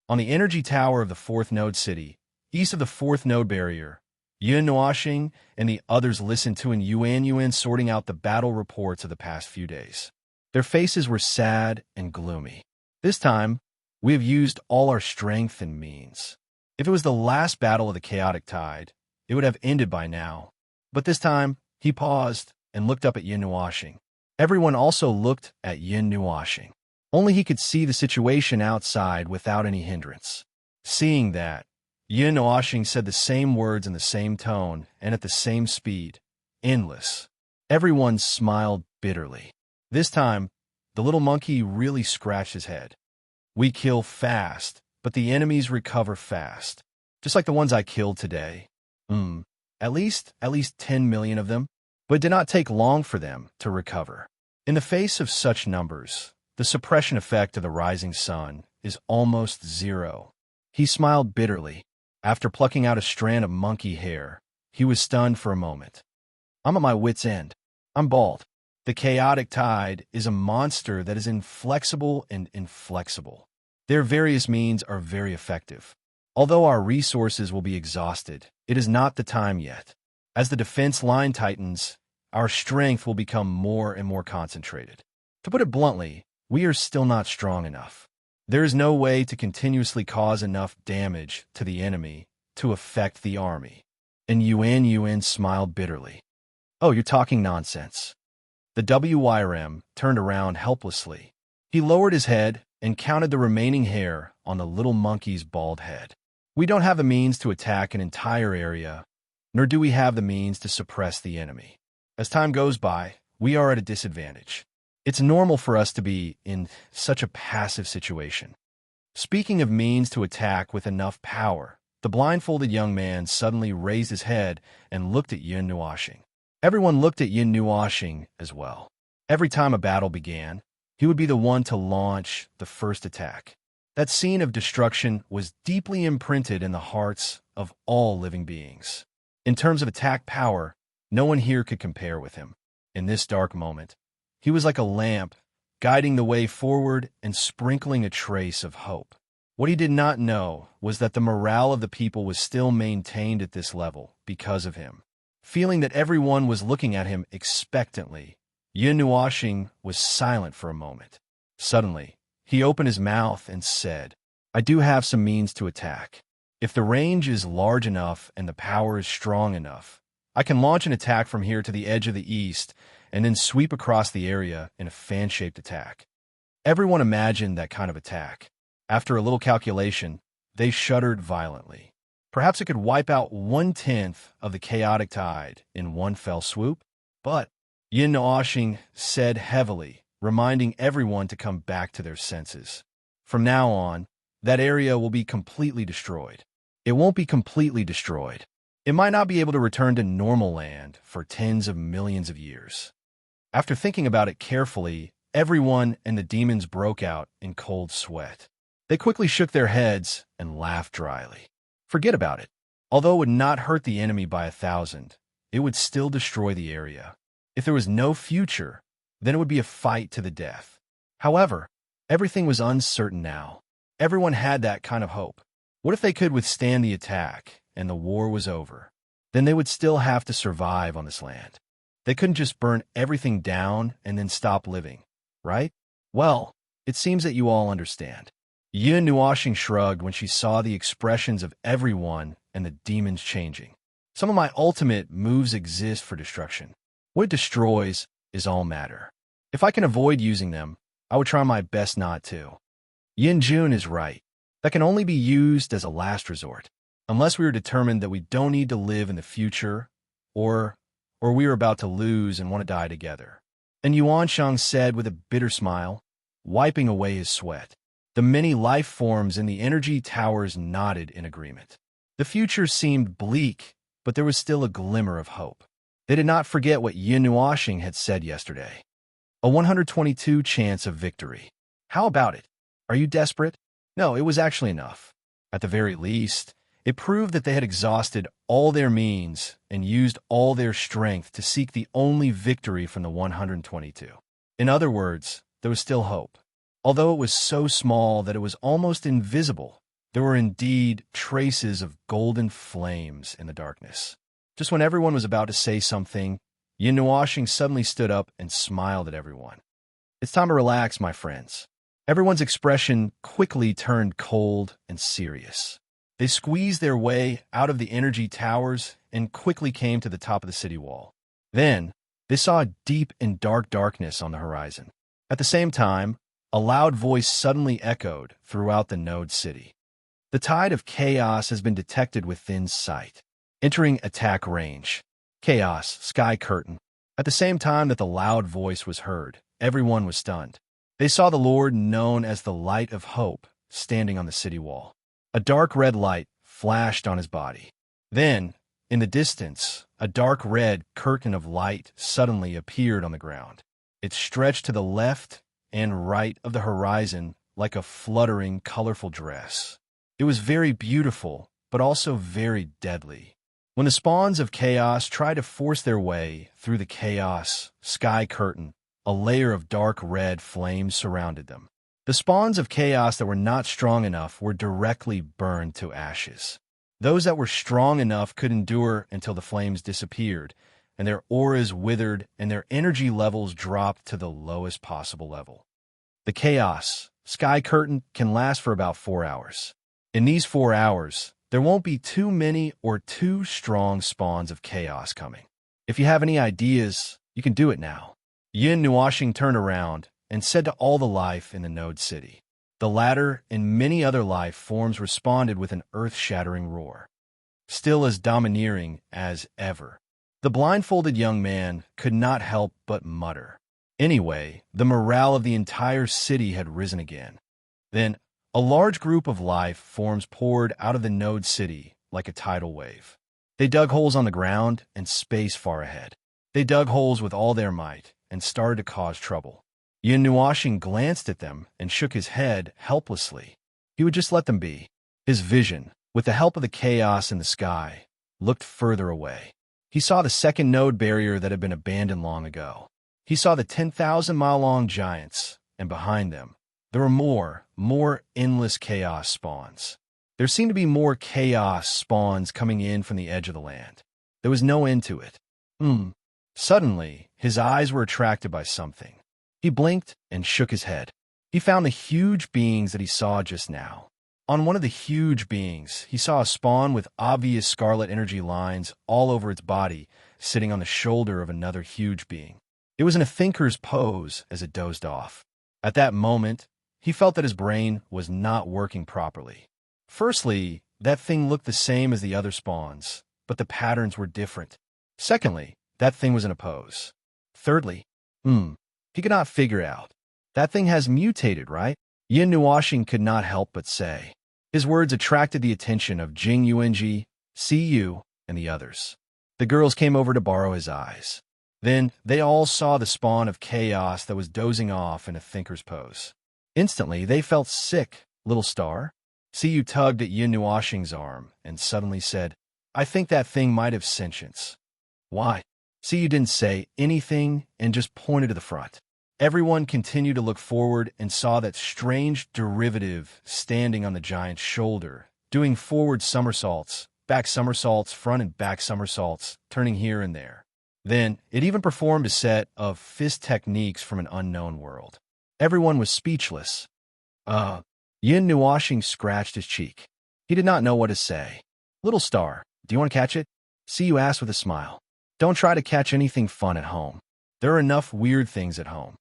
On the energy tower of the fourth node city, east of the fourth node barrier, Yin Nuoxing and the others listened to an Yuan sorting out the battle reports of the past few days. Their faces were sad and gloomy. This time, we have used all our strength and means. If it was the last battle of the chaotic tide, it would have ended by now. But this time, he paused and looked up at Yin Nuoxing. Everyone also looked at Yin Nuoxing. Only he could see the situation outside without any hindrance. Seeing that, Yin Nuoxing said the same words in the same tone and at the same speed. Endless. Everyone smiled bitterly. This time, the little monkey really scratched his head. We kill fast, but the enemies recover fast. Just like the ones I killed today. At least 10 million of them. But it did not take long for them to recover. In the face of such numbers, the suppression effect of the rising sun is almost zero. He smiled bitterly. After plucking out a strand of monkey hair, he was stunned for a moment. I'm at my wit's end. I'm bald. The chaotic tide is a monster that is inflexible and inflexible. Their various means are very effective. Although our resources will be exhausted, it is not the time yet. As the defense line tightens, our strength will become more and more concentrated. To put it bluntly, we are still not strong enough. There is no way to continuously cause enough damage to the enemy to affect the army. And Yuan smiled bitterly. Oh, you're talking nonsense. The WYRM turned around helplessly. He lowered his head and counted the remaining hair on the little monkey's bald head. We don't have the means to attack an entire area, nor do we have the means to suppress the enemy. As time goes by, we are at a disadvantage. It's normal for us to be in such a passive situation. Speaking of means to attack with enough power, the blindfolded young man suddenly raised his head and looked at Yin Nuoxing. Everyone looked at Yin Nuoxing as well. Every time a battle began, he would be the one to launch the first attack. That scene of destruction was deeply imprinted in the hearts of all living beings. In terms of attack power, no one here could compare with him. In this dark moment, he was like a lamp, guiding the way forward and sprinkling a trace of hope. What he did not know was that the morale of the people was still maintained at this level because of him. Feeling that everyone was looking at him expectantly, Yin Nuoxing was silent for a moment. Suddenly, he opened his mouth and said, I do have some means to attack. If the range is large enough and the power is strong enough, I can launch an attack from here to the edge of the east and then sweep across the area in a fan-shaped attack. Everyone imagined that kind of attack. After a little calculation, they shuddered violently. Perhaps it could wipe out 1/10 of the chaotic tide in one fell swoop? But Yin Noashing said heavily, reminding everyone to come back to their senses. From now on, that area will be completely destroyed. It won't be completely destroyed. It might not be able to return to normal land for tens of millions of years. After thinking about it carefully, everyone and the demons broke out in cold sweat. They quickly shook their heads and laughed dryly. Forget about it. Although it would not hurt the enemy by 1,000, it would still destroy the area. If there was no future, then it would be a fight to the death. However, everything was uncertain now. Everyone had that kind of hope. What if they could withstand the attack and the war was over? Then they would still have to survive on this land. They couldn't just burn everything down and then stop living, right? Well, it seems that you all understand. Yin Nuashing shrugged when she saw the expressions of everyone and the demons changing. Some of my ultimate moves exist for destruction. What it destroys is all matter. If I can avoid using them, I would try my best not to. Yin Jun is right. That can only be used as a last resort, unless we are determined that we don't need to live in the future, or we are about to lose and want to die together. And Yuan Shang said with a bitter smile, wiping away his sweat. The many life forms in the energy towers nodded in agreement. The future seemed bleak, but there was still a glimmer of hope. They did not forget what Yin Nuashing had said yesterday. A 122 chance of victory. How about it? Are you desperate? No, it was actually enough. At the very least, it proved that they had exhausted all their means and used all their strength to seek the only victory from the 122. In other words, there was still hope. Although it was so small that it was almost invisible, there were indeed traces of golden flames in the darkness. Just when everyone was about to say something, Yin Nuashing suddenly stood up and smiled at everyone. It's time to relax, my friends. Everyone's expression quickly turned cold and serious. They squeezed their way out of the energy towers and quickly came to the top of the city wall. Then, they saw a deep and dark darkness on the horizon. At the same time, a loud voice suddenly echoed throughout the node city. The tide of chaos has been detected within sight. Entering attack range. Chaos, sky curtain. At the same time that the loud voice was heard, everyone was stunned. They saw the Lord known as the Light of Hope standing on the city wall. A dark red light flashed on his body. Then, in the distance, a dark red curtain of light suddenly appeared on the ground. It stretched to the left and right of the horizon like a fluttering, colorful dress. It was very beautiful, but also very deadly. When the spawns of chaos tried to force their way through the chaos sky curtain, a layer of dark red flames surrounded them. The spawns of chaos that were not strong enough were directly burned to ashes. Those that were strong enough could endure until the flames disappeared, and their auras withered and their energy levels dropped to the lowest possible level. The chaos sky curtain can last for about 4 hours. In these 4 hours, there won't be too many or too strong spawns of chaos coming. If you have any ideas, you can do it now. Yin Nuashing turned around and said to all the life in the node city. The latter and many other life forms responded with an earth-shattering roar. Still as domineering as ever, the blindfolded young man could not help but mutter. Anyway, the morale of the entire city had risen again. Then, a large group of life forms poured out of the node city like a tidal wave. They dug holes on the ground and space far ahead. They dug holes with all their might and started to cause trouble. Yin Nuashing glanced at them and shook his head helplessly. He would just let them be. His vision, with the help of the chaos in the sky, looked further away. He saw the second node barrier that had been abandoned long ago. He saw the 10,000-mile-long giants, and behind them, there were more endless chaos spawns. There seemed to be more chaos spawns coming in from the edge of the land. There was no end to it. Suddenly, his eyes were attracted by something. He blinked and shook his head. He found the huge beings that he saw just now. On one of the huge beings, he saw a spawn with obvious scarlet energy lines all over its body, sitting on the shoulder of another huge being. It was in a thinker's pose as it dozed off. At that moment, he felt that his brain was not working properly. Firstly, that thing looked the same as the other spawns, but the patterns were different. Secondly, that thing was in a pose. Thirdly, he could not figure out. That thing has mutated, right? Yin Nuashing could not help but say. His words attracted the attention of Jing Yuanji, Cu, and the others. The girls came over to borrow his eyes. Then they all saw the spawn of chaos that was dozing off in a thinker's pose. Instantly, they felt sick, little star. Cu tugged at Yin Nuashing's arm and suddenly said, I think that thing might have sentience. Why? Cu didn't say anything and just pointed to the front. Everyone continued to look forward and saw that strange derivative standing on the giant's shoulder, doing forward somersaults, back somersaults, front and back somersaults, turning here and there. Then, it even performed a set of fist techniques from an unknown world. Everyone was speechless. Yin Nuashing scratched his cheek. He did not know what to say. Little star, do you want to catch it? Cu asked with a smile. Don't try to catch anything fun at home. There are enough weird things at home.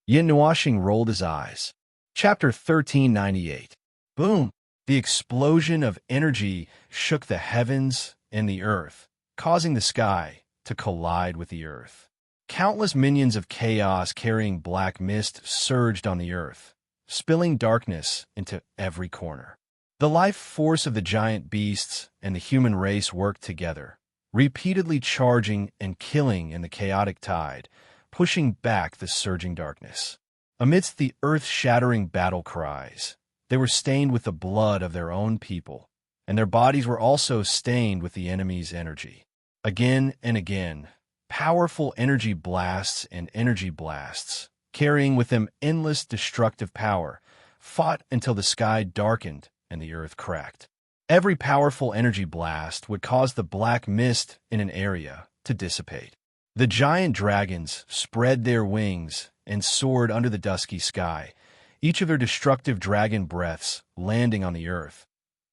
Yin Nuashing rolled his eyes. Chapter 1398. Boom! The explosion of energy shook the heavens and the earth, causing the sky to collide with the earth. Countless minions of chaos carrying black mist surged on the earth, spilling darkness into every corner. The life force of the giant beasts and the human race worked together, repeatedly charging and killing in the chaotic tide, pushing back the surging darkness. Amidst the earth-shattering battle cries, they were stained with the blood of their own people, and their bodies were also stained with the enemy's energy. Again and again, powerful energy blasts and energy blasts, carrying with them endless destructive power, fought until the sky darkened and the earth cracked. Every powerful energy blast would cause the black mist in an area to dissipate. The giant dragons spread their wings and soared under the dusky sky, each of their destructive dragon breaths landing on the earth,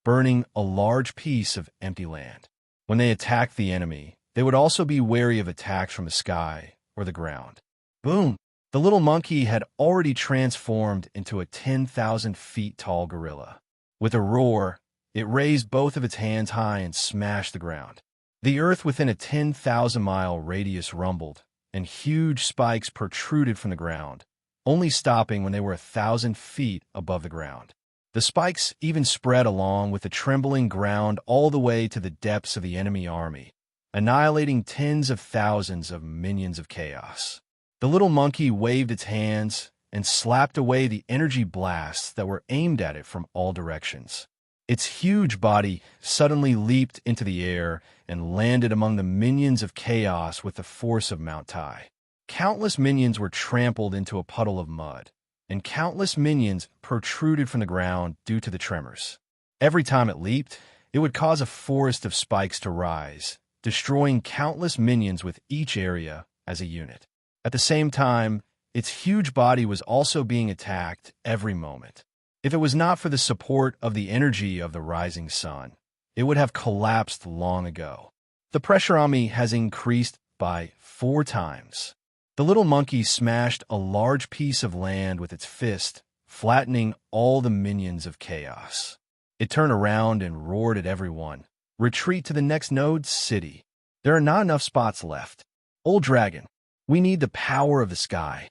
burning a large piece of empty land. When they attacked the enemy, they would also be wary of attacks from the sky or the ground. Boom! The little monkey had already transformed into a 10,000 feet tall gorilla. With a roar, it raised both of its hands high and smashed the ground. The earth within a 10,000-mile radius rumbled, and huge spikes protruded from the ground, only stopping when they were 1,000 feet above the ground. The spikes even spread along with the trembling ground all the way to the depths of the enemy army, annihilating tens of thousands of minions of chaos. The little monkey waved its hands and slapped away the energy blasts that were aimed at it from all directions. Its huge body suddenly leaped into the air and landed among the minions of chaos with the force of Mount Tai. Countless minions were trampled into a puddle of mud, and countless minions protruded from the ground due to the tremors. Every time it leaped, it would cause a forest of spikes to rise, destroying countless minions with each area as a unit. At the same time, its huge body was also being attacked every moment. If it was not for the support of the energy of the rising sun, it would have collapsed long ago. The pressure on me has increased by 4 times. The little monkey smashed a large piece of land with its fist, flattening all the minions of chaos. It turned around and roared at everyone. Retreat to the next node city. There are not enough spots left. Old dragon, we need the power of the sky.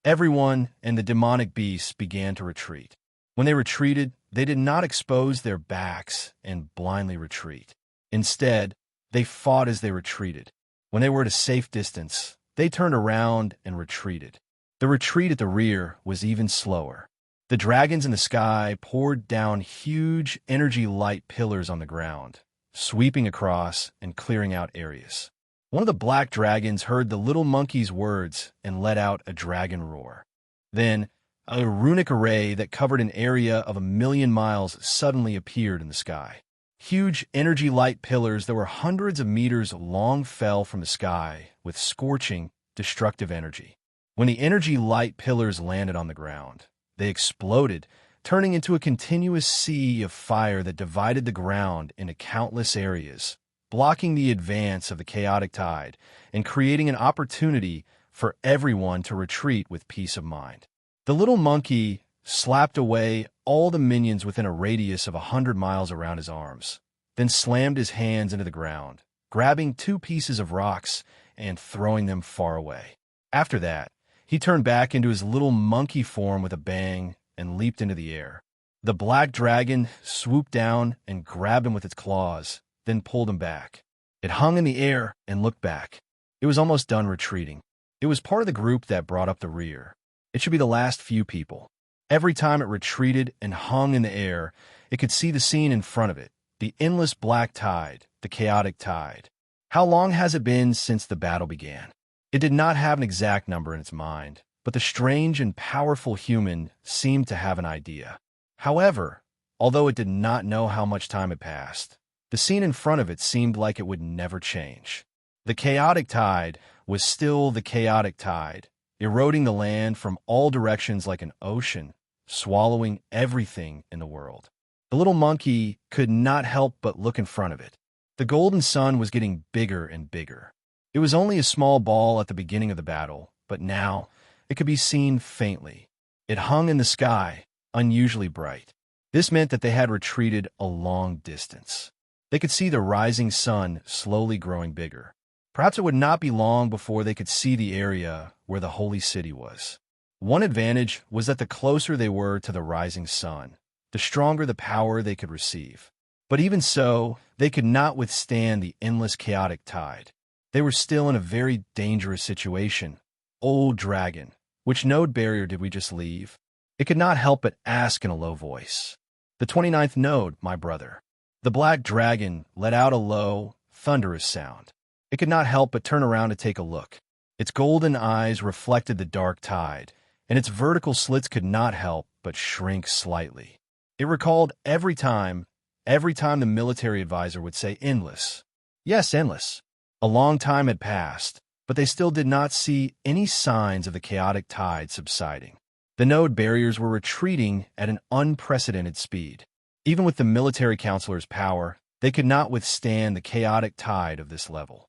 Everyone and the demonic beasts began to retreat. When they retreated, they did not expose their backs and blindly retreat. Instead, they fought as they retreated. When they were at a safe distance, they turned around and retreated. The retreat at the rear was even slower. The dragons in the sky poured down huge energy light pillars on the ground, sweeping across and clearing out areas. One of the black dragons heard the little monkey's words and let out a dragon roar. Then, a runic array that covered an area of 1,000,000 miles suddenly appeared in the sky. Huge energy light pillars that were hundreds of meters long fell from the sky with scorching, destructive energy. When the energy light pillars landed on the ground, they exploded, turning into a continuous sea of fire that divided the ground into countless areas, blocking the advance of the chaotic tide and creating an opportunity for everyone to retreat with peace of mind. The little monkey slapped away all the minions within a radius of 100 miles around his arms, then slammed his hands into the ground, grabbing 2 pieces of rocks and throwing them far away. After that, he turned back into his little monkey form with a bang and leaped into the air. The black dragon swooped down and grabbed him with its claws, then pulled him back. It hung in the air and looked back. It was almost done retreating. It was part of the group that brought up the rear. It should be the last few people. Every time it retreated and hung in the air, it could see the scene in front of it, the endless black tide, the chaotic tide. How long has it been since the battle began? It did not have an exact number in its mind, but the strange and powerful human seemed to have an idea. However, although it did not know how much time had passed, the scene in front of it seemed like it would never change. The chaotic tide was still the chaotic tide, eroding the land from all directions like an ocean, swallowing everything in the world. The little monkey could not help but look in front of it. The golden sun was getting bigger and bigger. It was only a small ball at the beginning of the battle, but now it could be seen faintly. It hung in the sky, unusually bright. This meant that they had retreated a long distance. They could see the rising sun slowly growing bigger. Perhaps it would not be long before they could see the area where the holy city was. One advantage was that the closer they were to the rising sun, the stronger the power they could receive. But even so, they could not withstand the endless chaotic tide. They were still in a very dangerous situation. Old dragon, which node barrier did we just leave? It could not help but ask in a low voice. The 29th node, my brother. The black dragon let out a low, thunderous sound. It could not help but turn around to take a look. Its golden eyes reflected the dark tide, and its vertical slits could not help but shrink slightly. It recalled every time the military advisor would say endless. Yes, endless. A long time had passed, but they still did not see any signs of the chaotic tide subsiding. The node barriers were retreating at an unprecedented speed. Even with the military counselor's power, they could not withstand the chaotic tide of this level.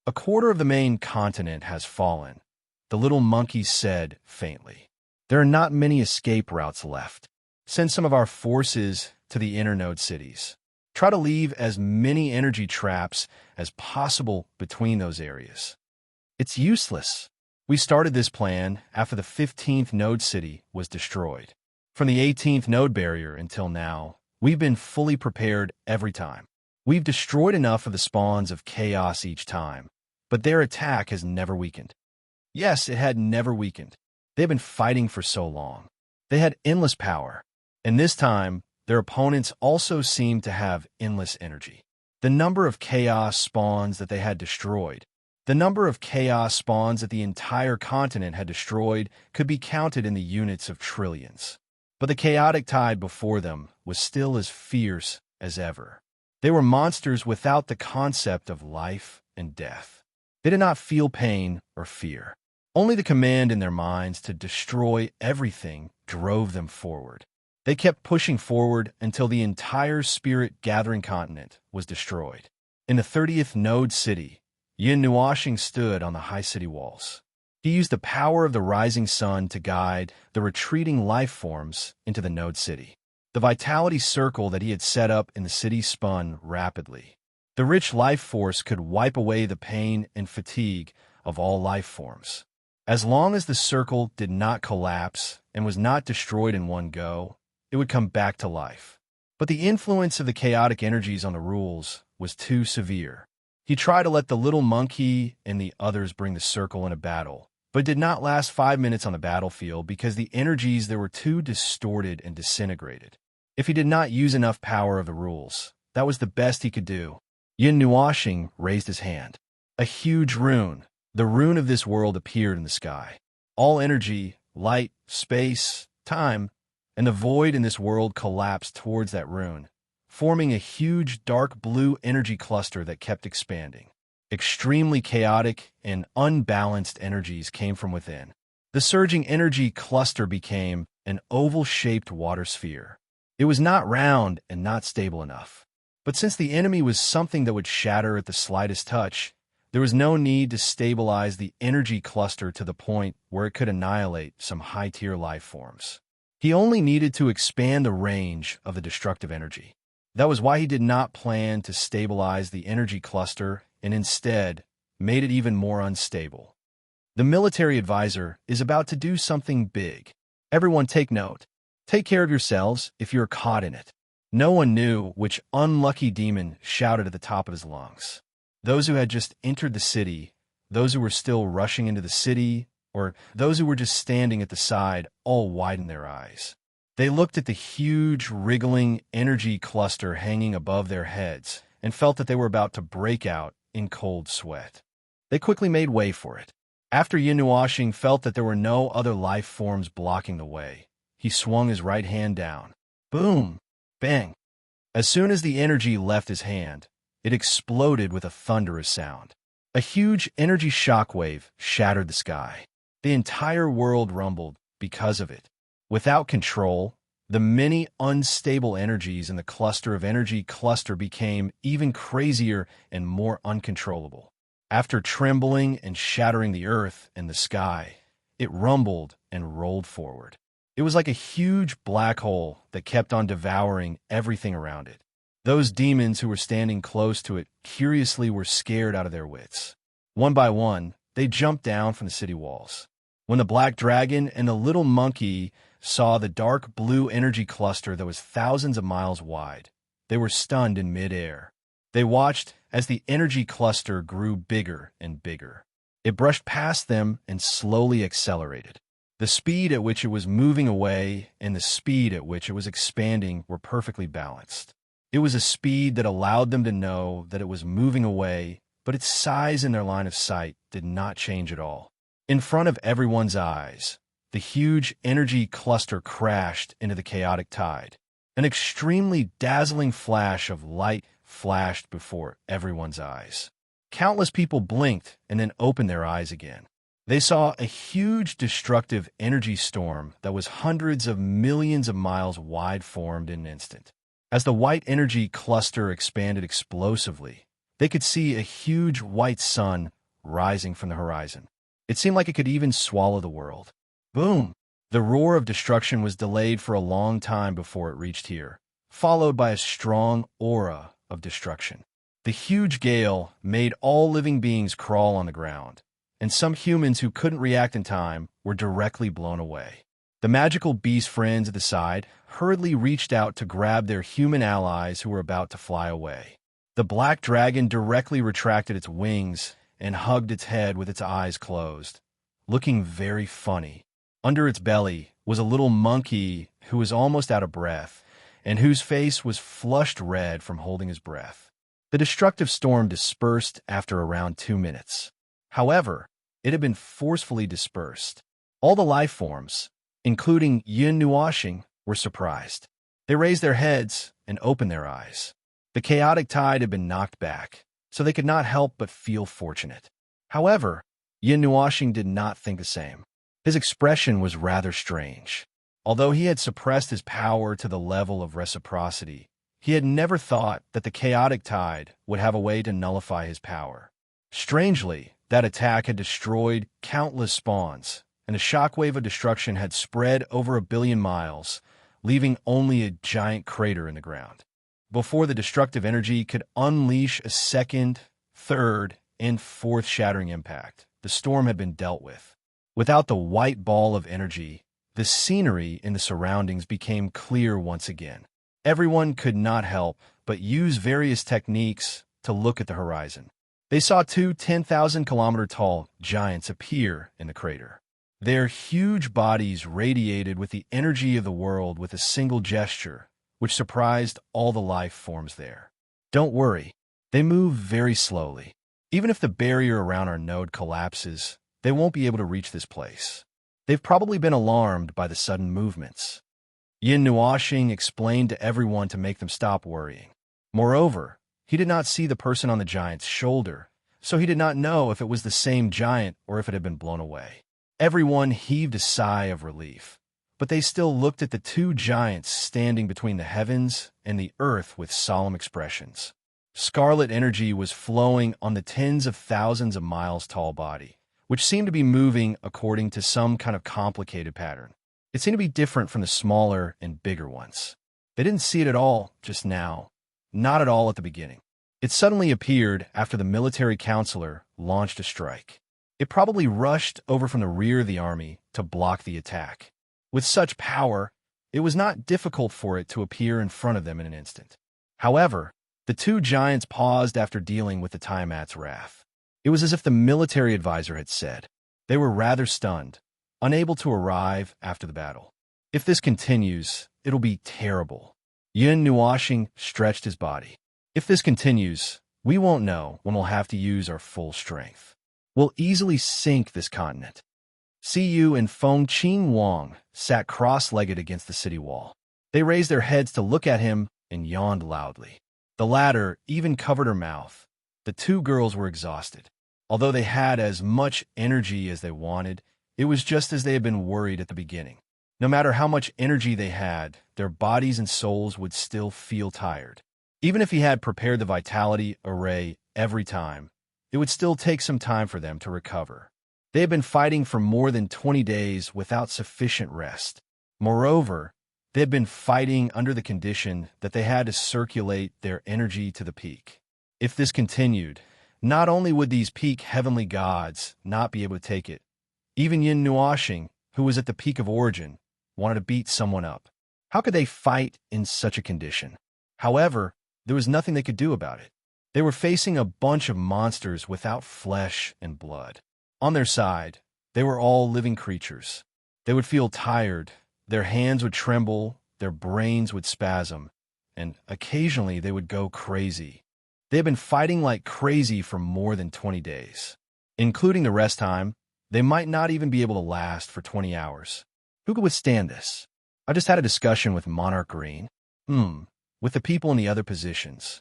A quarter of the main continent has fallen, the little monkey said faintly. There are not many escape routes left. Send some of our forces to the inner node cities. Try to leave as many energy traps as possible between those areas. It's useless. We started this plan after the 15th node city was destroyed. From the 18th node barrier until now, we've been fully prepared every time. We've destroyed enough of the spawns of chaos each time, but their attack has never weakened. Yes, it had never weakened. They've been fighting for so long. They had endless power, and this time, their opponents also seemed to have endless energy. The number of chaos spawns that they had destroyed, the number of chaos spawns that the entire continent had destroyed could be counted in the units of trillions. But the chaotic tide before them was still as fierce as ever. They were monsters without the concept of life and death. They did not feel pain or fear. Only the command in their minds to destroy everything drove them forward. They kept pushing forward until the entire spirit-gathering continent was destroyed. In the 30th node city, Yin Nuashing stood on the high city walls. He used the power of the rising sun to guide the retreating life forms into the node city. The vitality circle that he had set up in the city spun rapidly. The rich life force could wipe away the pain and fatigue of all life forms. As long as the circle did not collapse and was not destroyed in one go, it would come back to life. But the influence of the chaotic energies on the rules was too severe. He tried to let the little monkey and the others bring the circle in a battle, but it did not last 5 minutes on the battlefield because the energies there were too distorted and disintegrated. If he did not use enough power of the rules, that was the best he could do. Yin Nuashing raised his hand. A huge rune, the rune of this world, appeared in the sky. All energy, light, space, time, and the void in this world collapsed towards that rune, forming a huge dark blue energy cluster that kept expanding. Extremely chaotic and unbalanced energies came from within. The surging energy cluster became an oval-shaped water sphere. It was not round and not stable enough. But since the enemy was something that would shatter at the slightest touch, there was no need to stabilize the energy cluster to the point where it could annihilate some high-tier life forms. He only needed to expand the range of the destructive energy. That was why he did not plan to stabilize the energy cluster and instead made it even more unstable. The military advisor is about to do something big. Everyone take note. Take care of yourselves if you're caught in it. No one knew which unlucky demon shouted at the top of his lungs. Those who had just entered the city, those who were still rushing into the city, or those who were just standing at the side all widened their eyes. They looked at the huge, wriggling energy cluster hanging above their heads and felt that they were about to break out in cold sweat. They quickly made way for it. After Yinuashing felt that there were no other life forms blocking the way, he swung his right hand down. Boom! Bang! As soon as the energy left his hand, it exploded with a thunderous sound. A huge energy shockwave shattered the sky. The entire world rumbled because of it. Without control, the many unstable energies in the cluster of energy cluster became even crazier and more uncontrollable. After trembling and shattering the earth and the sky, it rumbled and rolled forward. It was like a huge black hole that kept on devouring everything around it. Those demons who were standing close to it curiously were scared out of their wits. One by one, they jumped down from the city walls. When the black dragon and the little monkey saw the dark blue energy cluster that was thousands of miles wide, they were stunned in midair. They watched as the energy cluster grew bigger and bigger. It brushed past them and slowly accelerated. The speed at which it was moving away and the speed at which it was expanding were perfectly balanced. It was a speed that allowed them to know that it was moving away, but its size in their line of sight did not change at all. In front of everyone's eyes, the huge energy cluster crashed into the chaotic tide. An extremely dazzling flash of light flashed before everyone's eyes. Countless people blinked and then opened their eyes again. They saw a huge destructive energy storm that was hundreds of millions of miles wide formed in an instant. As the white energy cluster expanded explosively, they could see a huge white sun rising from the horizon. It seemed like it could even swallow the world. Boom! The roar of destruction was delayed for a long time before it reached here, followed by a strong aura of destruction. The huge gale made all living beings crawl on the ground, and some humans who couldn't react in time were directly blown away. The magical beast friends at the side hurriedly reached out to grab their human allies who were about to fly away. The black dragon directly retracted its wings and hugged its head with its eyes closed, looking very funny. Under its belly was a little monkey who was almost out of breath and whose face was flushed red from holding his breath. The destructive storm dispersed after around 2 minutes. However, it had been forcefully dispersed. All the life forms, including Yinuashing, were surprised. They raised their heads and opened their eyes. The chaotic tide had been knocked back, so they could not help but feel fortunate. However, Yinuashing did not think the same. His expression was rather strange. Although he had suppressed his power to the level of reciprocity, he had never thought that the chaotic tide would have a way to nullify his power. Strangely, that attack had destroyed countless spawns, and a shockwave of destruction had spread over 1 billion miles, leaving only a giant crater in the ground. Before the destructive energy could unleash a second, third, and fourth shattering impact, the storm had been dealt with. Without the white ball of energy, the scenery in the surroundings became clear once again. Everyone could not help but use various techniques to look at the horizon. They saw 2 10,000-kilometer-tall giants appear in the crater. Their huge bodies radiated with the energy of the world with a single gesture, which surprised all the life forms there. Don't worry, they move very slowly. Even if the barrier around our node collapses, they won't be able to reach this place. They've probably been alarmed by the sudden movements. Yinuashing explained to everyone to make them stop worrying. Moreover, he did not see the person on the giant's shoulder, so he did not know if it was the same giant or if it had been blown away. Everyone heaved a sigh of relief, but they still looked at the 2 giants standing between the heavens and the earth with solemn expressions. Scarlet energy was flowing on the tens of thousands of miles tall body, which seemed to be moving according to some kind of complicated pattern. It seemed to be different from the smaller and bigger ones. They didn't see it at all just now, not at all at the beginning. It suddenly appeared after the military counselor launched a strike. It probably rushed over from the rear of the army to block the attack. With such power, it was not difficult for it to appear in front of them in an instant. However, the two giants paused after dealing with the Tiamat's wrath. It was as if the military advisor had said. They were rather stunned, unable to arrive after the battle. If this continues, it'll be terrible. Yin Nuashing stretched his body. If this continues, we won't know when we'll have to use our full strength. We'll easily sink this continent. Siyu and Feng Qing Wang sat cross-legged against the city wall. They raised their heads to look at him and yawned loudly. The latter even covered her mouth. The two girls were exhausted. Although they had as much energy as they wanted, it was just as they had been worried at the beginning. No matter how much energy they had, their bodies and souls would still feel tired. Even if he had prepared the vitality array every time, it would still take some time for them to recover. They had been fighting for more than 20 days without sufficient rest. Moreover, they had been fighting under the condition that they had to circulate their energy to the peak. If this continued, not only would these peak heavenly gods not be able to take it, even Yin Nuashing, who was at the peak of origin, wanted to beat someone up. How could they fight in such a condition? However, there was nothing they could do about it. They were facing a bunch of monsters without flesh and blood. On their side, they were all living creatures. They would feel tired, their hands would tremble, their brains would spasm, and occasionally they would go crazy. They had been fighting like crazy for more than 20 days. Including the rest time, they might not even be able to last for 20 hours. Who could withstand this? I just had a discussion with Monarch Green. With the people in the other positions.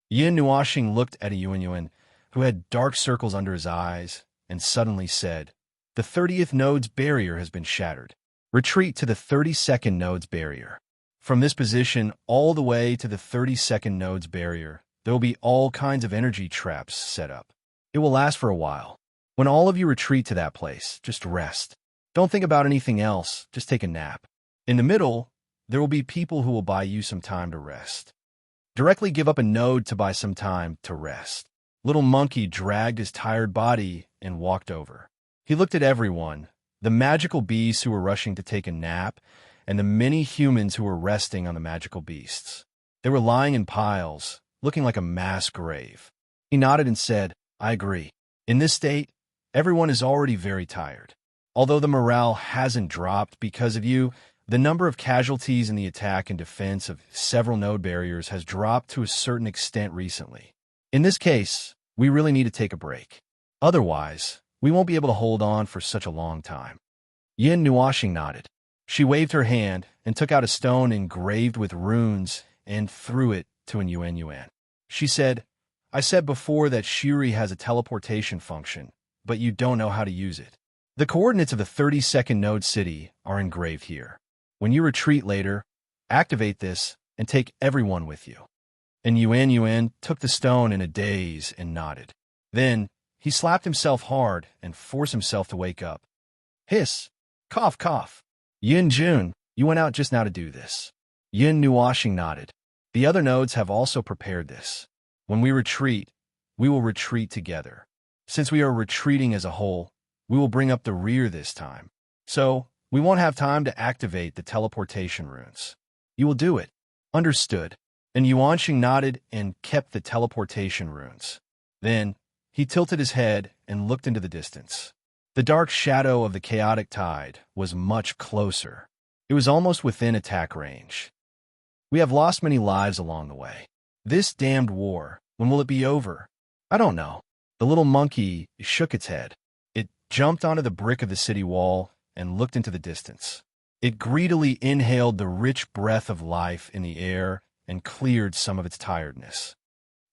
Yin Nuashing looked at a Yuan, who had dark circles under his eyes, and suddenly said, "The 30th node's barrier has been shattered. Retreat to the 32nd node's barrier. From this position all the way to the 32nd node's barrier, there will be all kinds of energy traps set up. It will last for a while. When all of you retreat to that place, just rest. Don't think about anything else, just take a nap. In the middle, there will be people who will buy you some time to rest. Directly give up a node to buy some time to rest." Little Monkey dragged his tired body and walked over. He looked at everyone, the magical beasts who were rushing to take a nap, and the many humans who were resting on the magical beasts. They were lying in piles, looking like a mass grave. He nodded and said, "I agree. In this state, everyone is already very tired. Although the morale hasn't dropped because of you, the number of casualties in the attack and defense of several node barriers has dropped to a certain extent recently. In this case, we really need to take a break. Otherwise, we won't be able to hold on for such a long time." Yin Nuashing nodded. She waved her hand and took out a stone engraved with runes and threw it to an Yuan. She said, "I said before that Shuri has a teleportation function, but you don't know how to use it. The coordinates of the 32nd node city are engraved here. When you retreat later, activate this and take everyone with you." And Yuan took the stone in a daze and nodded. Then, he slapped himself hard and forced himself to wake up. Hiss! Cough, cough! Yin Jun, you went out just now to do this. Yin Nuashing nodded. The other nodes have also prepared this. When we retreat, we will retreat together. Since we are retreating as a whole, we will bring up the rear this time. So, we won't have time to activate the teleportation runes. You will do it. Understood. And Yuanxing nodded and kept the teleportation runes. Then, he tilted his head and looked into the distance. The dark shadow of the chaotic tide was much closer. It was almost within attack range. We have lost many lives along the way. This damned war, when will it be over? I don't know. The little monkey shook its head. It jumped onto the brick of the city wall and looked into the distance. It greedily inhaled the rich breath of life in the air and cleared some of its tiredness.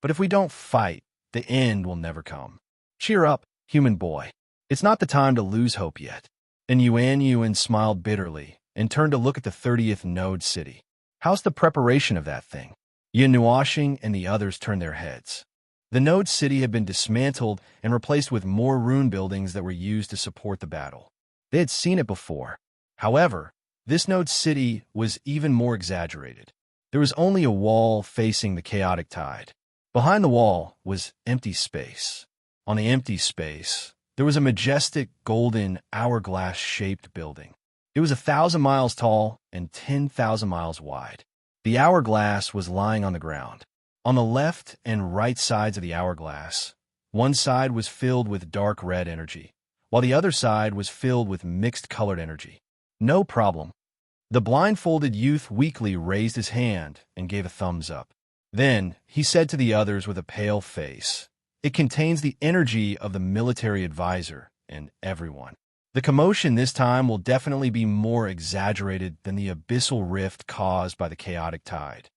But if we don't fight, the end will never come. Cheer up, human boy. It's not the time to lose hope yet. And Yuan smiled bitterly and turned to look at the 30th node city. How's the preparation of that thing? Yin Nuashing and the others turned their heads. The node city had been dismantled and replaced with more rune buildings that were used to support the battle. They had seen it before. However, This node city was even more exaggerated. There was only a wall facing the chaotic tide. Behind the wall was empty space. On the empty space, there was a majestic golden hourglass-shaped building. It was 1,000 miles tall and 10,000 miles wide. The hourglass was lying on the ground. On the left and right sides of the hourglass, one side was filled with dark red energy, while the other side was filled with mixed-colored energy. No problem. The blindfolded youth weakly raised his hand and gave a thumbs up. Then he said to the others with a pale face, "It contains the energy of the military advisor and everyone." The commotion this time will definitely be more exaggerated than the abyssal rift caused by the chaotic tide.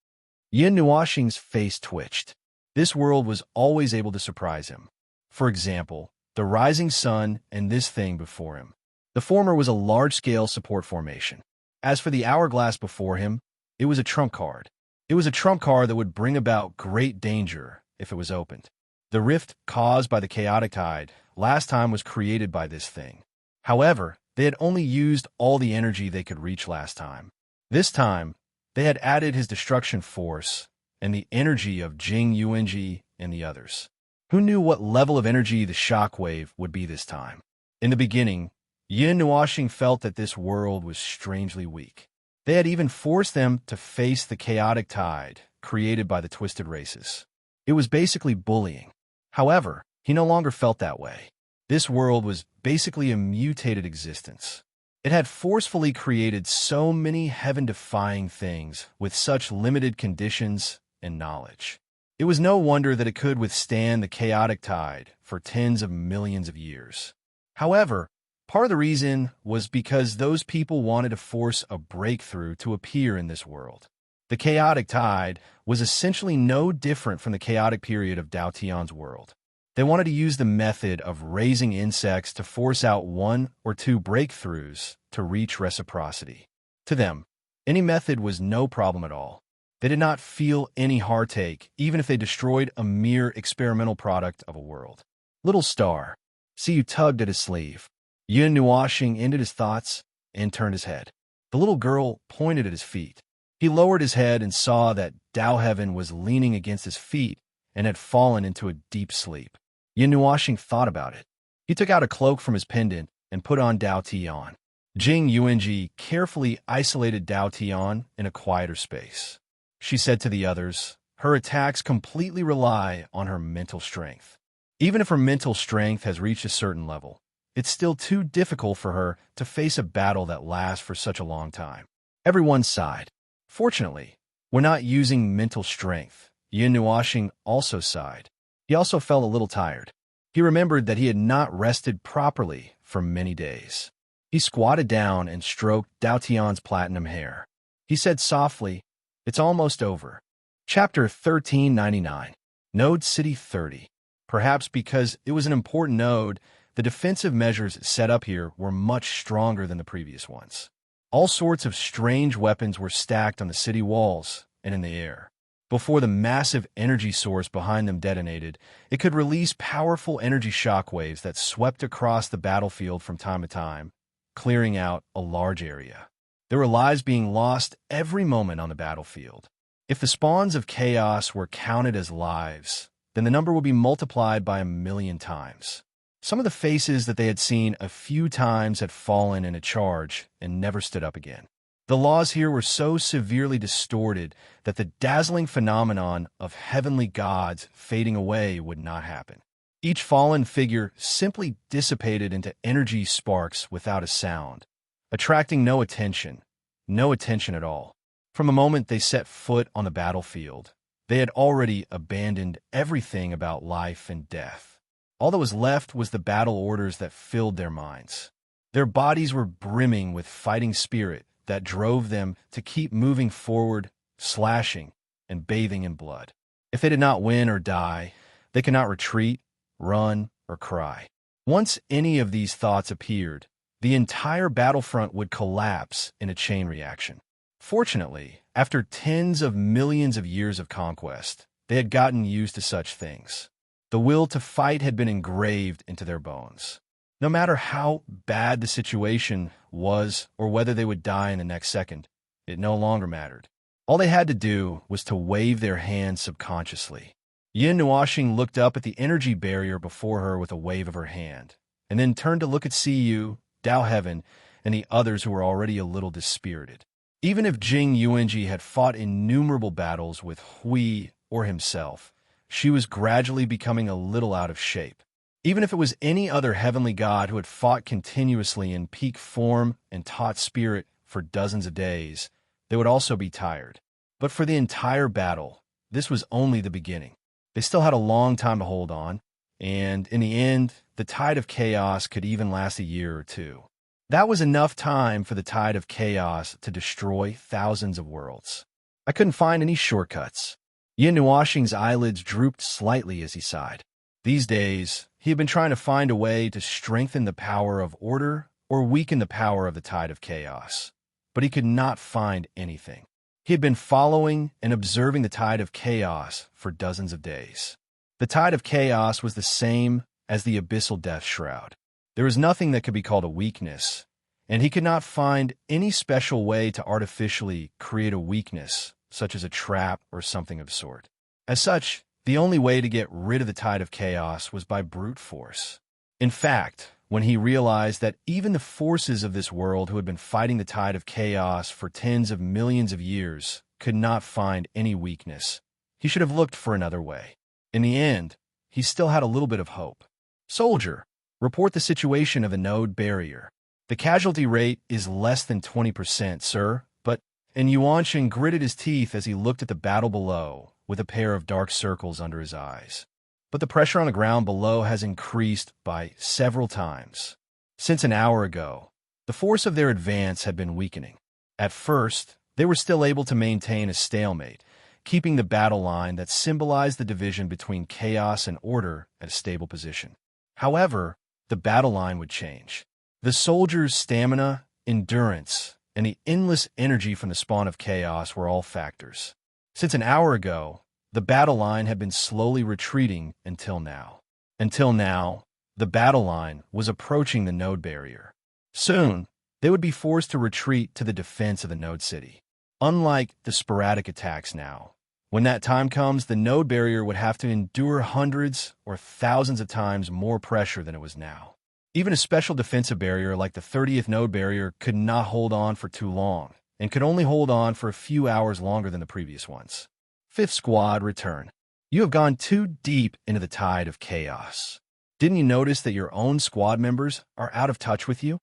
Yin Nuoxing's face twitched. This world was always able to surprise him. For example, the rising sun and this thing before him. The former was a large-scale support formation. As for the hourglass before him, it was a trump card. It was a trump card that would bring about great danger if it was opened. The rift caused by the chaotic tide last time was created by this thing. However, they had only used all the energy they could reach last time. This time, they had added his destruction force and the energy of Jing Yuanji and the others. Who knew what level of energy the shockwave would be this time? In the beginning, Yin Nuoxing felt that this world was strangely weak. They had even forced them to face the chaotic tide created by the twisted races. It was basically bullying. However, he no longer felt that way. This world was basically a mutated existence. It had forcefully created so many heaven-defying things with such limited conditions and knowledge. It was no wonder that it could withstand the chaotic tide for tens of millions of years. However, part of the reason was because those people wanted to force a breakthrough to appear in this world. The chaotic tide was essentially no different from the chaotic period of Dao Tian's world. They wanted to use the method of raising insects to force out one or two breakthroughs to reach reciprocity. To them, any method was no problem at all. They did not feel any heartache, even if they destroyed a mere experimental product of a world. Little star, see you tugged at his sleeve. Yin Nuoxing ended his thoughts and turned his head. The little girl pointed at his feet. He lowered his head and saw that Dao Heaven was leaning against his feet and had fallen into a deep sleep. Yin Nuoxing thought about it. He took out a cloak from his pendant and put on Dao Tian. Jing Yuanji carefully isolated Dao Tian in a quieter space. She said to the others, her attacks completely rely on her mental strength. Even if her mental strength has reached a certain level, it's still too difficult for her to face a battle that lasts for such a long time. Everyone sighed. Fortunately, we're not using mental strength. Yin Nuoxing also sighed. He also felt a little tired. He remembered that he had not rested properly for many days. He squatted down and stroked Dao Tian's platinum hair. He said softly, "It's almost over." Chapter 1399, Node City 30. Perhaps because it was an important node, the defensive measures set up here were much stronger than the previous ones. All sorts of strange weapons were stacked on the city walls and in the air. Before the massive energy source behind them detonated, it could release powerful energy shockwaves that swept across the battlefield from time to time, clearing out a large area. There were lives being lost every moment on the battlefield. If the spawns of chaos were counted as lives, then the number would be multiplied by 1,000,000 times. Some of the faces that they had seen a few times had fallen in a charge and never stood up again. The laws here were so severely distorted that the dazzling phenomenon of heavenly gods fading away would not happen. Each fallen figure simply dissipated into energy sparks without a sound, attracting no attention at all. From the moment they set foot on the battlefield, they had already abandoned everything about life and death. All that was left was the battle orders that filled their minds. Their bodies were brimming with fighting spirit that drove them to keep moving forward, slashing, and bathing in blood. If they did not win or die, they could not retreat, run, or cry. Once any of these thoughts appeared, the entire battlefront would collapse in a chain reaction. Fortunately, after tens of millions of years of conquest, they had gotten used to such things. The will to fight had been engraved into their bones. No matter how bad the situation was or whether they would die in the next second, it no longer mattered. All they had to do was to wave their hands subconsciously. Yin Nuoxing looked up at the energy barrier before her with a wave of her hand, and then turned to look at Siyu, Dao Heaven, and the others who were already a little dispirited. Even if Jing Yuanji had fought innumerable battles with Hui or himself, she was gradually becoming a little out of shape. Even if it was any other heavenly god who had fought continuously in peak form and taught spirit for dozens of days, they would also be tired. But for the entire battle, this was only the beginning. They still had a long time to hold on, and in the end, the tide of chaos could even last a year or two. That was enough time for the tide of chaos to destroy thousands of worlds. I couldn't find any shortcuts. Yin Nuoxing's eyelids drooped slightly as he sighed. These days, he had been trying to find a way to strengthen the power of order or weaken the power of the tide of chaos, but he could not find anything. He had been following and observing the tide of chaos for dozens of days. The tide of chaos was the same as the abyssal death shroud. There was nothing that could be called a weakness, and he could not find any special way to artificially create a weakness, such as a trap or something of the sort. As such, the only way to get rid of the tide of chaos was by brute force. In fact, when he realized that even the forces of this world who had been fighting the tide of chaos for tens of millions of years could not find any weakness, he should have looked for another way. In the end, he still had a little bit of hope. "Soldier, report the situation of the node barrier. The casualty rate is less than 20%, sir, but..." And Yuanqing gritted his teeth as he looked at the battle below, with a pair of dark circles under his eyes. "But the pressure on the ground below has increased by several times. Since an hour ago, the force of their advance had been weakening. At first, they were still able to maintain a stalemate, keeping the battle line that symbolized the division between chaos and order at a stable position. However, the battle line would change. The soldiers' stamina, endurance, and the endless energy from the spawn of chaos were all factors. Since an hour ago, the battle line had been slowly retreating until now. Until now, the battle line was approaching the node barrier. Soon, they would be forced to retreat to the defense of the node city. Unlike the sporadic attacks now, when that time comes, the node barrier would have to endure hundreds or thousands of times more pressure than it was now. Even a special defensive barrier like the 30th node barrier could not hold on for too long, and could only hold on for a few hours longer than the previous ones. "Fifth Squad, return. You have gone too deep into the tide of chaos. Didn't you notice that your own squad members are out of touch with you?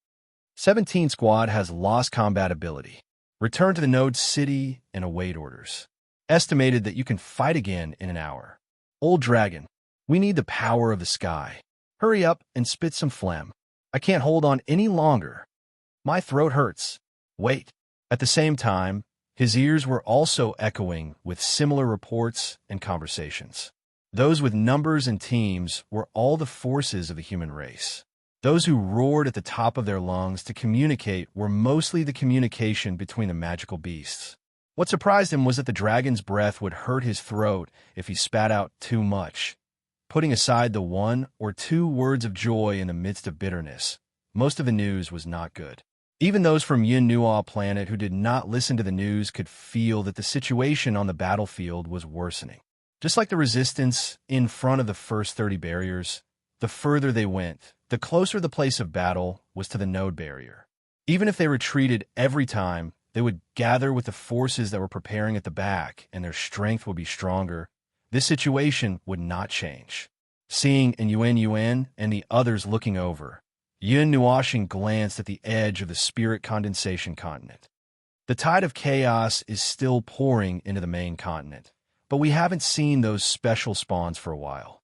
17 Squad has lost combat ability. Return to the node city and await orders. Estimated that you can fight again in an hour. Old Dragon, we need the power of the sky. Hurry up and spit some phlegm. I can't hold on any longer. My throat hurts. Wait." At the same time, his ears were also echoing with similar reports and conversations. Those with numbers and teams were all the forces of the human race. Those who roared at the top of their lungs to communicate were mostly the communication between the magical beasts. What surprised him was that the dragon's breath would hurt his throat if he spat out too much. Putting aside the one or two words of joy in the midst of bitterness, most of the news was not good. Even those from Yin Nuo planet who did not listen to the news could feel that the situation on the battlefield was worsening. Just like the resistance in front of the first 30 barriers, the further they went, the closer the place of battle was to the node barrier. Even if they retreated every time, they would gather with the forces that were preparing at the back, and their strength would be stronger. This situation would not change. Seeing Yuan and the others looking over, Yin Nuoxing glanced at the edge of the spirit condensation continent. The tide of chaos is still pouring into the main continent, but we haven't seen those special spawns for a while.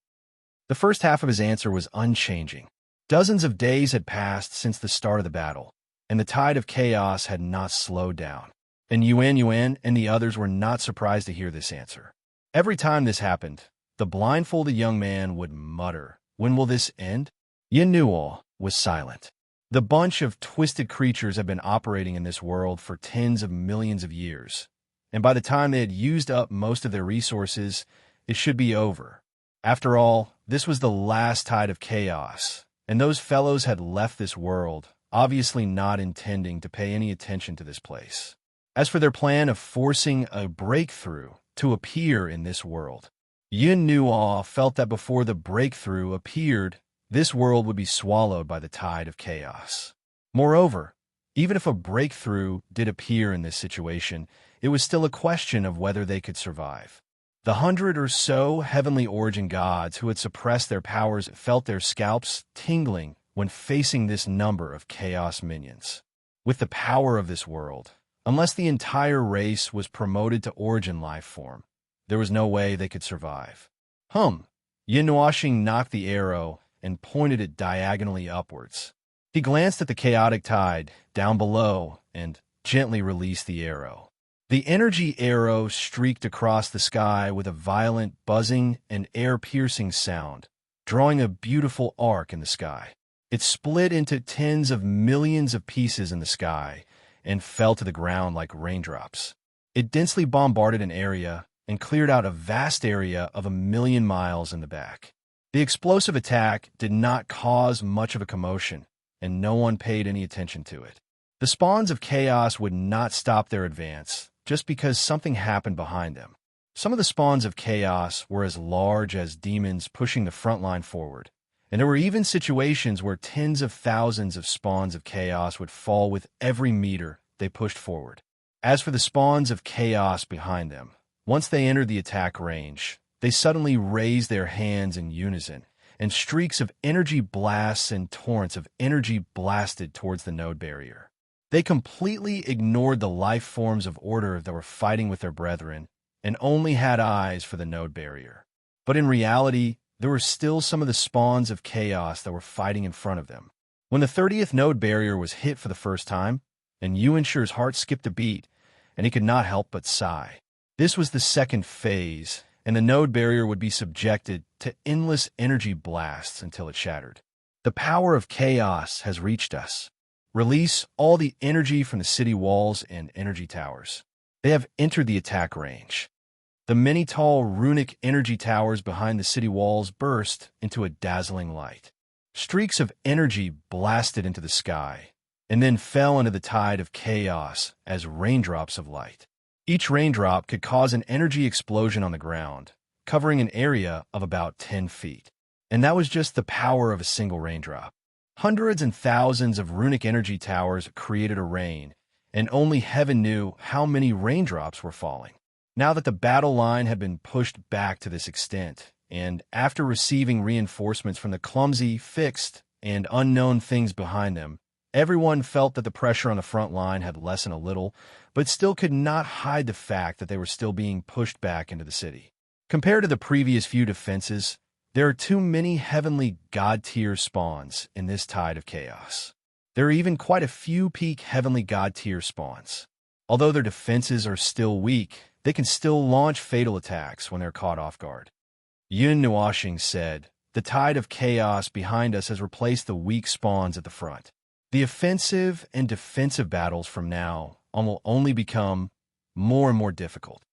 The first half of his answer was unchanging. Dozens of days had passed since the start of the battle, and the tide of chaos had not slowed down. And Yuan and the others were not surprised to hear this answer. Every time this happened, the blindfolded young man would mutter, "When will this end?" Yin Nuo was silent. The bunch of twisted creatures had been operating in this world for tens of millions of years, and by the time they had used up most of their resources, it should be over. After all, this was the last tide of chaos, and those fellows had left this world, obviously not intending to pay any attention to this place. As for their plan of forcing a breakthrough to appear in this world, Yin Nuo felt that before the breakthrough appeared, this world would be swallowed by the tide of chaos. Moreover, even if a breakthrough did appear in this situation, it was still a question of whether they could survive. The 100 or so heavenly origin gods who had suppressed their powers felt their scalps tingling when facing this number of chaos minions. With the power of this world, unless the entire race was promoted to origin life form, there was no way they could survive. Yin Nuoxing knocked the arrow and pointed it diagonally upwards. He glanced at the chaotic tide down below and gently released the arrow. The energy arrow streaked across the sky with a violent buzzing and air-piercing sound, drawing a beautiful arc in the sky. It split into tens of millions of pieces in the sky and fell to the ground like raindrops. It densely bombarded an area and cleared out a vast area of 1,000,000 miles in the back. The explosive attack did not cause much of a commotion, and no one paid any attention to it. The spawns of chaos would not stop their advance just because something happened behind them. Some of the spawns of chaos were as large as demons pushing the front line forward, and there were even situations where tens of thousands of spawns of chaos would fall with every meter they pushed forward. As for the spawns of chaos behind them, once they entered the attack range, they suddenly raised their hands in unison, and streaks of energy blasts and torrents of energy blasted towards the node barrier. They completely ignored the life forms of order that were fighting with their brethren and only had eyes for the node barrier. But in reality, there were still some of the spawns of chaos that were fighting in front of them. When the 30th node barrier was hit for the first time, and Yuanshi's heart skipped a beat, and he could not help but sigh. This was the second phase, and the node barrier would be subjected to endless energy blasts until it shattered. The power of chaos has reached us. Release all the energy from the city walls and energy towers. They have entered the attack range. The many tall runic energy towers behind the city walls burst into a dazzling light. Streaks of energy blasted into the sky, and then fell into the tide of chaos as raindrops of light. Each raindrop could cause an energy explosion on the ground, covering an area of about 10 feet. And that was just the power of a single raindrop. Hundreds and thousands of runic energy towers created a rain, and only heaven knew how many raindrops were falling. Now that the battle line had been pushed back to this extent, and after receiving reinforcements from the clumsy, fixed, and unknown things behind them, everyone felt that the pressure on the front line had lessened a little, but still could not hide the fact that they were still being pushed back into the city. Compared to the previous few defenses, there are too many heavenly god-tier spawns in this tide of chaos. There are even quite a few peak heavenly god-tier spawns. Although their defenses are still weak, they can still launch fatal attacks when they're caught off guard. Yin Nuoxing said, "The tide of chaos behind us has replaced the weak spawns at the front. The offensive and defensive battles from now on will only become more and more difficult."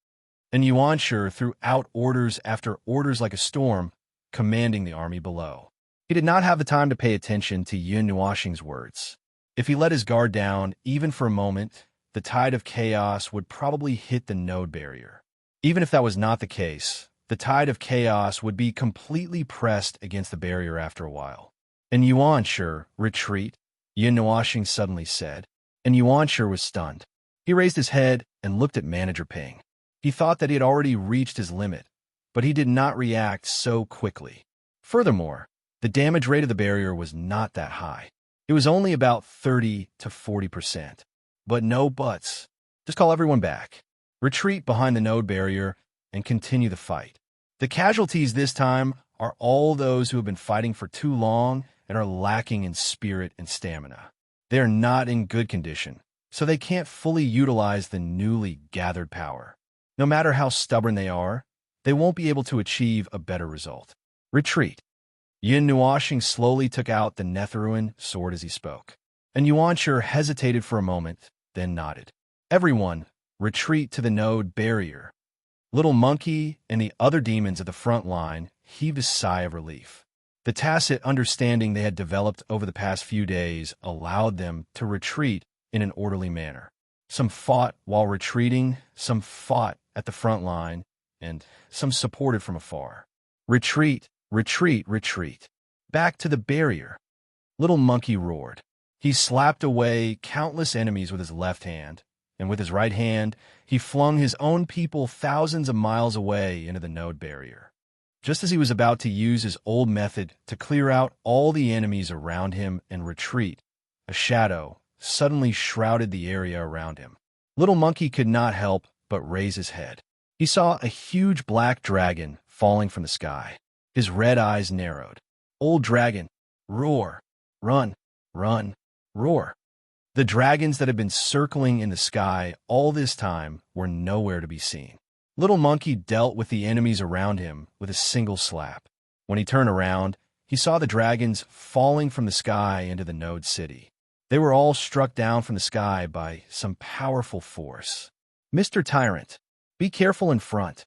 And Yuanshi threw out orders after orders like a storm, commanding the army below. He did not have the time to pay attention to Yin Nuoxing's words. If he let his guard down, even for a moment, the tide of chaos would probably hit the node barrier. Even if that was not the case, the tide of chaos would be completely pressed against the barrier after a while. And Yuanshi, retreat, Yin Nuoxing suddenly said, and Yuanshi was stunned. He raised his head and looked at Manager Ping. He thought that he had already reached his limit, but he did not react so quickly. Furthermore, the damage rate of the barrier was not that high. It was only about 30 to 40%. But no buts. Just call everyone back. Retreat behind the node barrier and continue the fight. The casualties this time are all those who have been fighting for too long and are lacking in spirit and stamina. They are not in good condition, so they can't fully utilize the newly gathered power. No matter how stubborn they are, they won't be able to achieve a better result. Retreat. Yin Nuoxing slowly took out the Netheruan sword as he spoke, and Yuanshi hesitated for a moment, then nodded. Everyone, retreat to the node barrier. Little Monkey and the other demons at the front line heaved a sigh of relief. The tacit understanding they had developed over the past few days allowed them to retreat in an orderly manner. Some fought while retreating, some fought at the front line, and some supported from afar. Retreat, retreat, retreat. Back to the barrier. Little Monkey roared. He slapped away countless enemies with his left hand, and with his right hand, he flung his own people thousands of miles away into the node barrier. Just as he was about to use his old method to clear out all the enemies around him and retreat, a shadow suddenly shrouded the area around him. Little Monkey could not help but raise his head. He saw a huge black dragon falling from the sky. His red eyes narrowed. Old dragon, roar, run, run, roar. The dragons that had been circling in the sky all this time were nowhere to be seen. Little Monkey dealt with the enemies around him with a single slap. When he turned around, he saw the dragons falling from the sky into the node city. They were all struck down from the sky by some powerful force. Mr. Tyrant, be careful in front.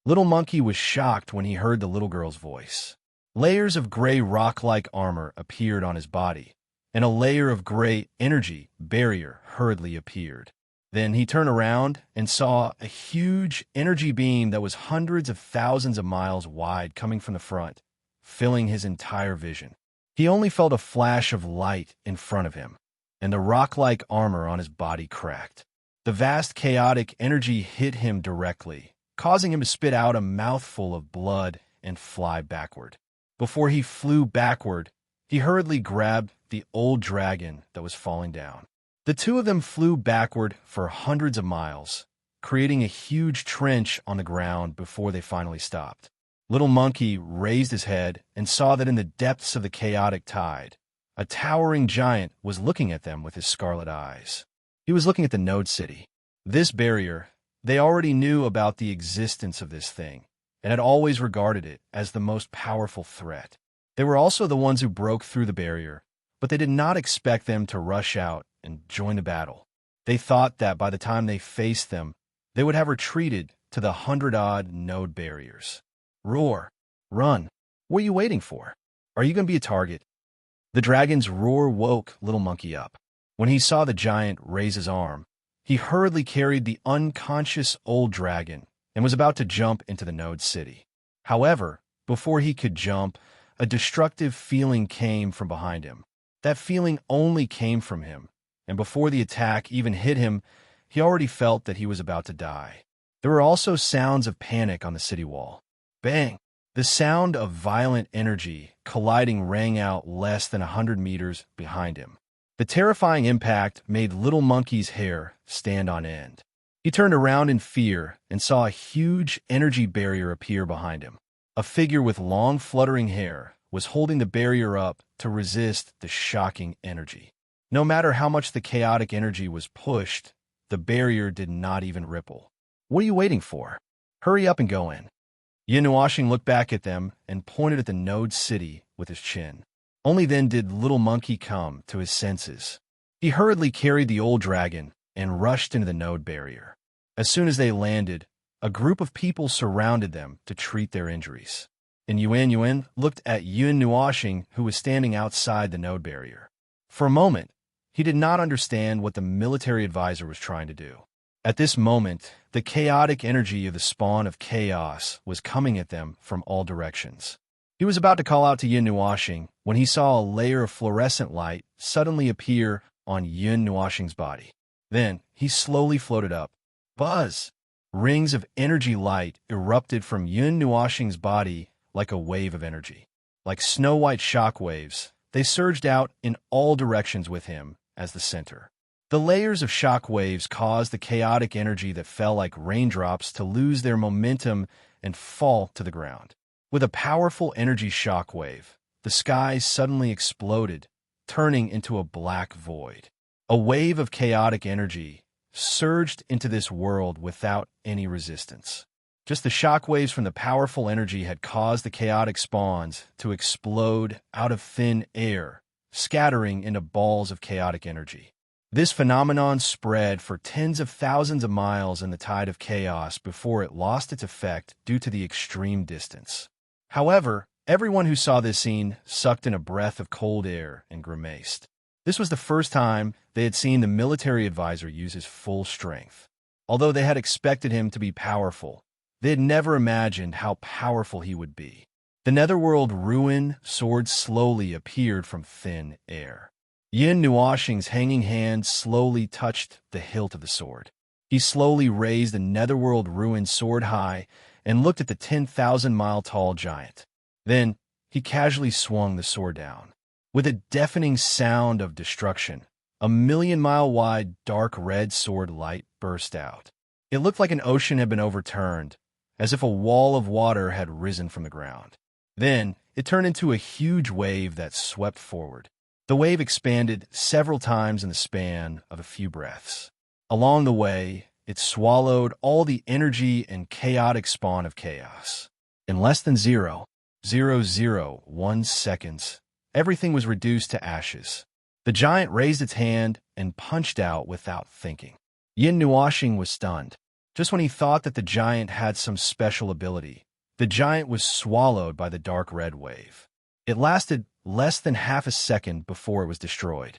Little Monkey was shocked when he heard the little girl's voice. Layers of gray rock-like armor appeared on his body, and a layer of gray energy barrier hurriedly appeared. Then he turned around and saw a huge energy beam that was hundreds of thousands of miles wide coming from the front, filling his entire vision. He only felt a flash of light in front of him, and the rock-like armor on his body cracked. The vast chaotic energy hit him directly, causing him to spit out a mouthful of blood and fly backward. Before he flew backward, he hurriedly grabbed the old dragon that was falling down. The two of them flew backward for hundreds of miles, creating a huge trench on the ground before they finally stopped. Little Monkey raised his head and saw that in the depths of the chaotic tide, a towering giant was looking at them with his scarlet eyes. He was looking at the node city. This barrier, they already knew about the existence of this thing, and had always regarded it as the most powerful threat. They were also the ones who broke through the barrier, but they did not expect them to rush out and join the battle. They thought that by the time they faced them, they would have retreated to the 100-odd node barriers. Roar, run. What are you waiting for? Are you going to be a target? The dragon's roar woke Little Monkey up. When he saw the giant raise his arm, he hurriedly carried the unconscious old dragon and was about to jump into the node city. However, before he could jump, a destructive feeling came from behind him. That feeling only came from him, and before the attack even hit him, he already felt that he was about to die. There were also sounds of panic on the city wall. Bang! The sound of violent energy colliding rang out less than 100 meters behind him. The terrifying impact made Little Monkey's hair stand on end. He turned around in fear and saw a huge energy barrier appear behind him. A figure with long fluttering hair was holding the barrier up to resist the shocking energy. No matter how much the chaotic energy was pushed, the barrier did not even ripple. What are you waiting for? Hurry up and go in. Yin looked back at them and pointed at the node city with his chin. Only then did Little Monkey come to his senses. He hurriedly carried the old dragon and rushed into the node barrier. As soon as they landed, a group of people surrounded them to treat their injuries. And Yuan looked at Yun Nuoxing, who was standing outside the node barrier. For a moment, he did not understand what the military advisor was trying to do. At this moment, the chaotic energy of the spawn of chaos was coming at them from all directions. He was about to call out to Yun Nuoxing when he saw a layer of fluorescent light suddenly appear on Yun Nuoxing's body. Then, he slowly floated up. Buzz! Rings of energy light erupted from Yun Nuoxing's body like a wave of energy. Like snow-white shock waves, they surged out in all directions with him as the center. The layers of shock waves caused the chaotic energy that fell like raindrops to lose their momentum and fall to the ground. With a powerful energy shock wave, the sky suddenly exploded, turning into a black void. A wave of chaotic energy surged into this world without any resistance. Just the shock waves from the powerful energy had caused the chaotic spawns to explode out of thin air, scattering into balls of chaotic energy. This phenomenon spread for tens of thousands of miles in the tide of chaos before it lost its effect due to the extreme distance. However, Everyone who saw this scene sucked in a breath of cold air and grimaced. This was the first time they had seen the military advisor use his full strength. Although they had expected him to be powerful, they had never imagined how powerful he would be. The Netherworld Ruin sword slowly appeared from thin air. Yin Nuoshing's hanging hand slowly touched the hilt of the sword. He slowly raised the Netherworld Ruin sword high and looked at the 10,000-mile-tall giant. Then, he casually swung the sword down. With a deafening sound of destruction, a million-mile-wide dark red sword light burst out. It looked like an ocean had been overturned, as if a wall of water had risen from the ground. Then, it turned into a huge wave that swept forward. The wave expanded several times in the span of a few breaths. Along the way, it swallowed all the energy and chaotic spawn of chaos. In less than 0.001 seconds, everything was reduced to ashes. The giant raised its hand and punched out without thinking. Yin Nuoshing was stunned. Just when he thought that the giant had some special ability, the giant was swallowed by the dark red wave. It lasted less than half a second before it was destroyed.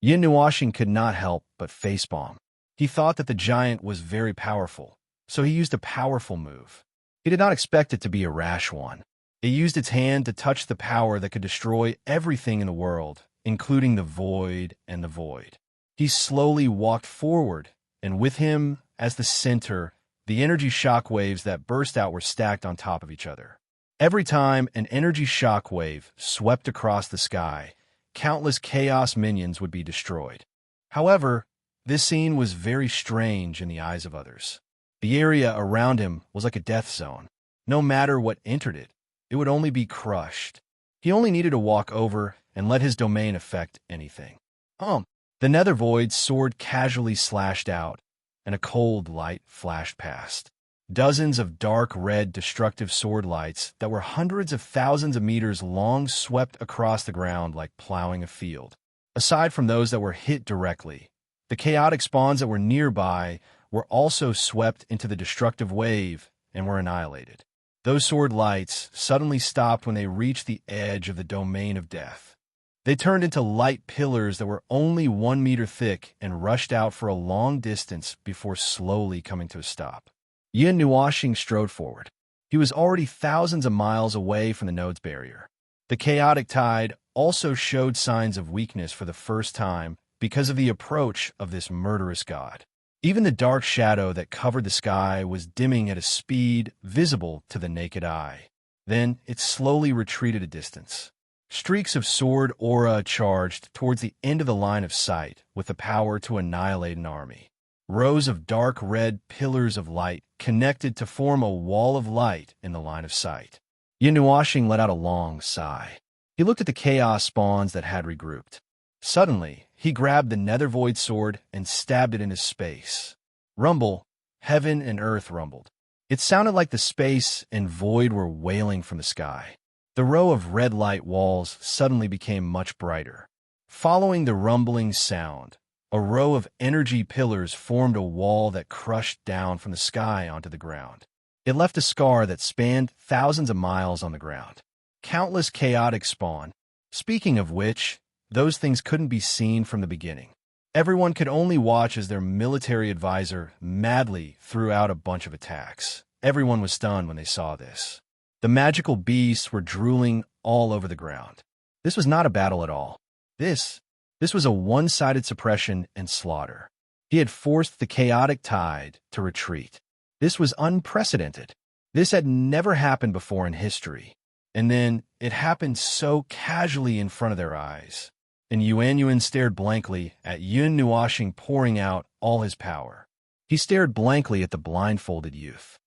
Yin Nuoshing could not help but facepalm. He thought that the giant was very powerful, so he used a powerful move. He did not expect it to be a rash one. It used its hand to touch the power that could destroy everything in the world, including the void and the void. He slowly walked forward, and with him, as the center, the energy shock waves that burst out were stacked on top of each other. Every time an energy shock wave swept across the sky, countless chaos minions would be destroyed. However, this scene was very strange in the eyes of others. The area around him was like a death zone. No matter what entered it, it would only be crushed. He only needed to walk over and let his domain affect anything. The nether void's sword casually slashed out, and a cold light flashed past. Dozens of dark red destructive sword lights that were hundreds of thousands of meters long swept across the ground like plowing a field. Aside from those that were hit directly, the chaotic spawns that were nearby were also swept into the destructive wave and were annihilated. Those sword lights suddenly stopped when they reached the edge of the domain of death. They turned into light pillars that were only 1 meter thick and rushed out for a long distance before slowly coming to a stop. Yin Nuoshing strode forward. He was already thousands of miles away from the node's barrier. The chaotic tide also showed signs of weakness for the first time because of the approach of this murderous god. Even the dark shadow that covered the sky was dimming at a speed visible to the naked eye. Then it slowly retreated a distance. Streaks of sword aura charged towards the end of the line of sight with the power to annihilate an army. Rows of dark red pillars of light connected to form a wall of light in the line of sight. Yin Nuoshing let out a long sigh. He looked at the chaos spawns that had regrouped. Suddenly, he grabbed the nether void sword and stabbed it into space. Rumble, heaven and earth rumbled. It sounded like the space and void were wailing from the sky. The row of red light walls suddenly became much brighter. Following the rumbling sound, a row of energy pillars formed a wall that crushed down from the sky onto the ground. It left a scar that spanned thousands of miles on the ground. Countless chaotic spawn. Speaking of which, those things couldn't be seen from the beginning. Everyone could only watch as their military advisor madly threw out a bunch of attacks. Everyone was stunned when they saw this. The magical beasts were drooling all over the ground. This was not a battle at all. This was a one-sided suppression and slaughter. He had forced the chaotic tide to retreat. This was unprecedented. This had never happened before in history. And then it happened so casually in front of their eyes. And Yuan stared blankly at Yin Nuoshing pouring out all his power. He stared blankly at the blindfolded youth.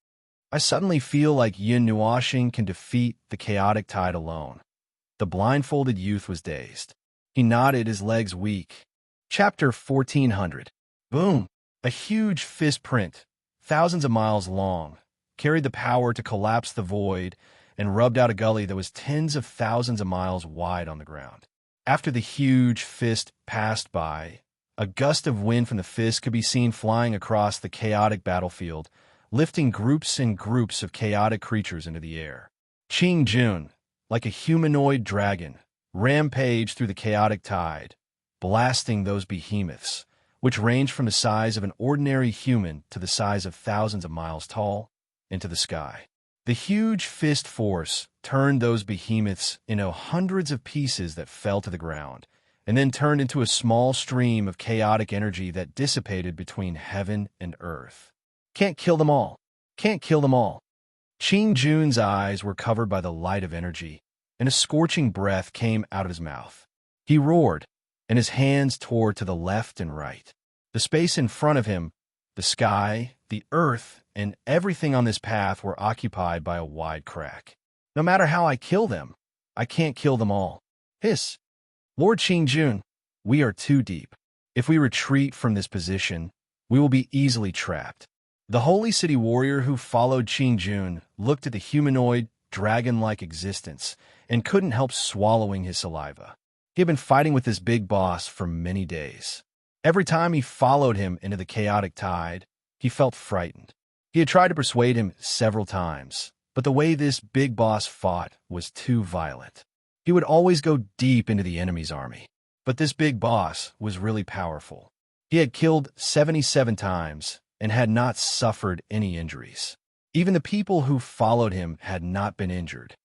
I suddenly feel like Yin Nuoshing can defeat the chaotic tide alone. The blindfolded youth was dazed. He nodded, his legs weak. Chapter 1400. Boom! A huge fist print, thousands of miles long, carried the power to collapse the void and rubbed out a gully that was tens of thousands of miles wide on the ground. After the huge fist passed by, a gust of wind from the fist could be seen flying across the chaotic battlefield, lifting groups and groups of chaotic creatures into the air. Qing Jun, like a humanoid dragon, rampaged through the chaotic tide, blasting those behemoths, which ranged from the size of an ordinary human to the size of thousands of miles tall, into the sky. The huge fist force turned those behemoths into hundreds of pieces that fell to the ground, and then turned into a small stream of chaotic energy that dissipated between heaven and earth. Can't kill them all. Can't kill them all. Qing Jun's eyes were covered by the light of energy, and a scorching breath came out of his mouth. He roared, and his hands tore to the left and right. The space in front of him, the sky, the earth, and everything on this path were occupied by a wide crack. No matter how I kill them, I can't kill them all. Hiss. Lord Qing Jun, we are too deep. If we retreat from this position, we will be easily trapped. The holy city warrior who followed Qing Jun looked at the humanoid, dragon-like existence and couldn't help swallowing his saliva. He had been fighting with this big boss for many days. Every time he followed him into the chaotic tide, he felt frightened. He had tried to persuade him several times, but the way this big boss fought was too violent. He would always go deep into the enemy's army. But this big boss was really powerful. He had killed 77 times and had not suffered any injuries. Even the people who followed him had not been injured.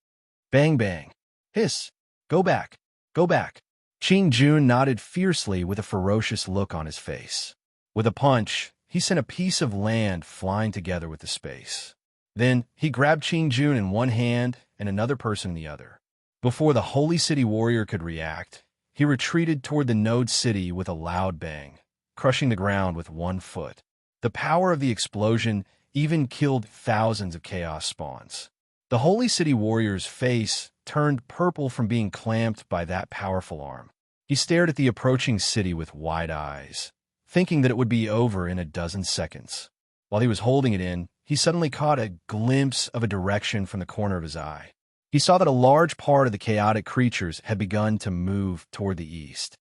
Bang bang. Hiss. Go back. Go back. Qing Jun nodded fiercely with a ferocious look on his face. With a punch, he sent a piece of land flying together with the space. Then he grabbed Qing Jun in one hand and another person in the other. Before the holy city warrior could react, he retreated toward the node city with a loud bang, crushing the ground with one foot. The power of the explosion even killed thousands of chaos spawns. The holy city warrior's face turned purple from being clamped by that powerful arm. He stared at the approaching city with wide eyes, thinking that it would be over in a dozen seconds. While he was holding it in, he suddenly caught a glimpse of a direction from the corner of his eye. He saw that a large part of the chaotic creatures had begun to move toward the east.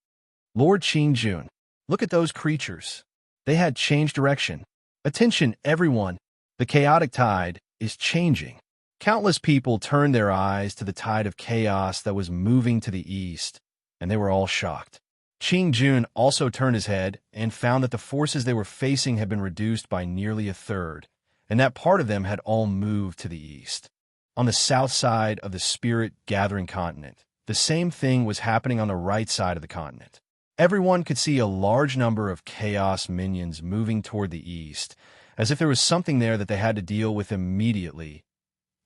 Lord Qing Jun, look at those creatures. They had changed direction. Attention, everyone. The chaotic tide is changing. Countless people turned their eyes to the tide of chaos that was moving to the east, and they were all shocked. Qing Jun also turned his head and found that the forces they were facing had been reduced by nearly a third, and that part of them had all moved to the east. On the south side of the spirit-gathering continent, the same thing was happening on the right side of the continent. Everyone could see a large number of chaos minions moving toward the east, as if there was something there that they had to deal with immediately.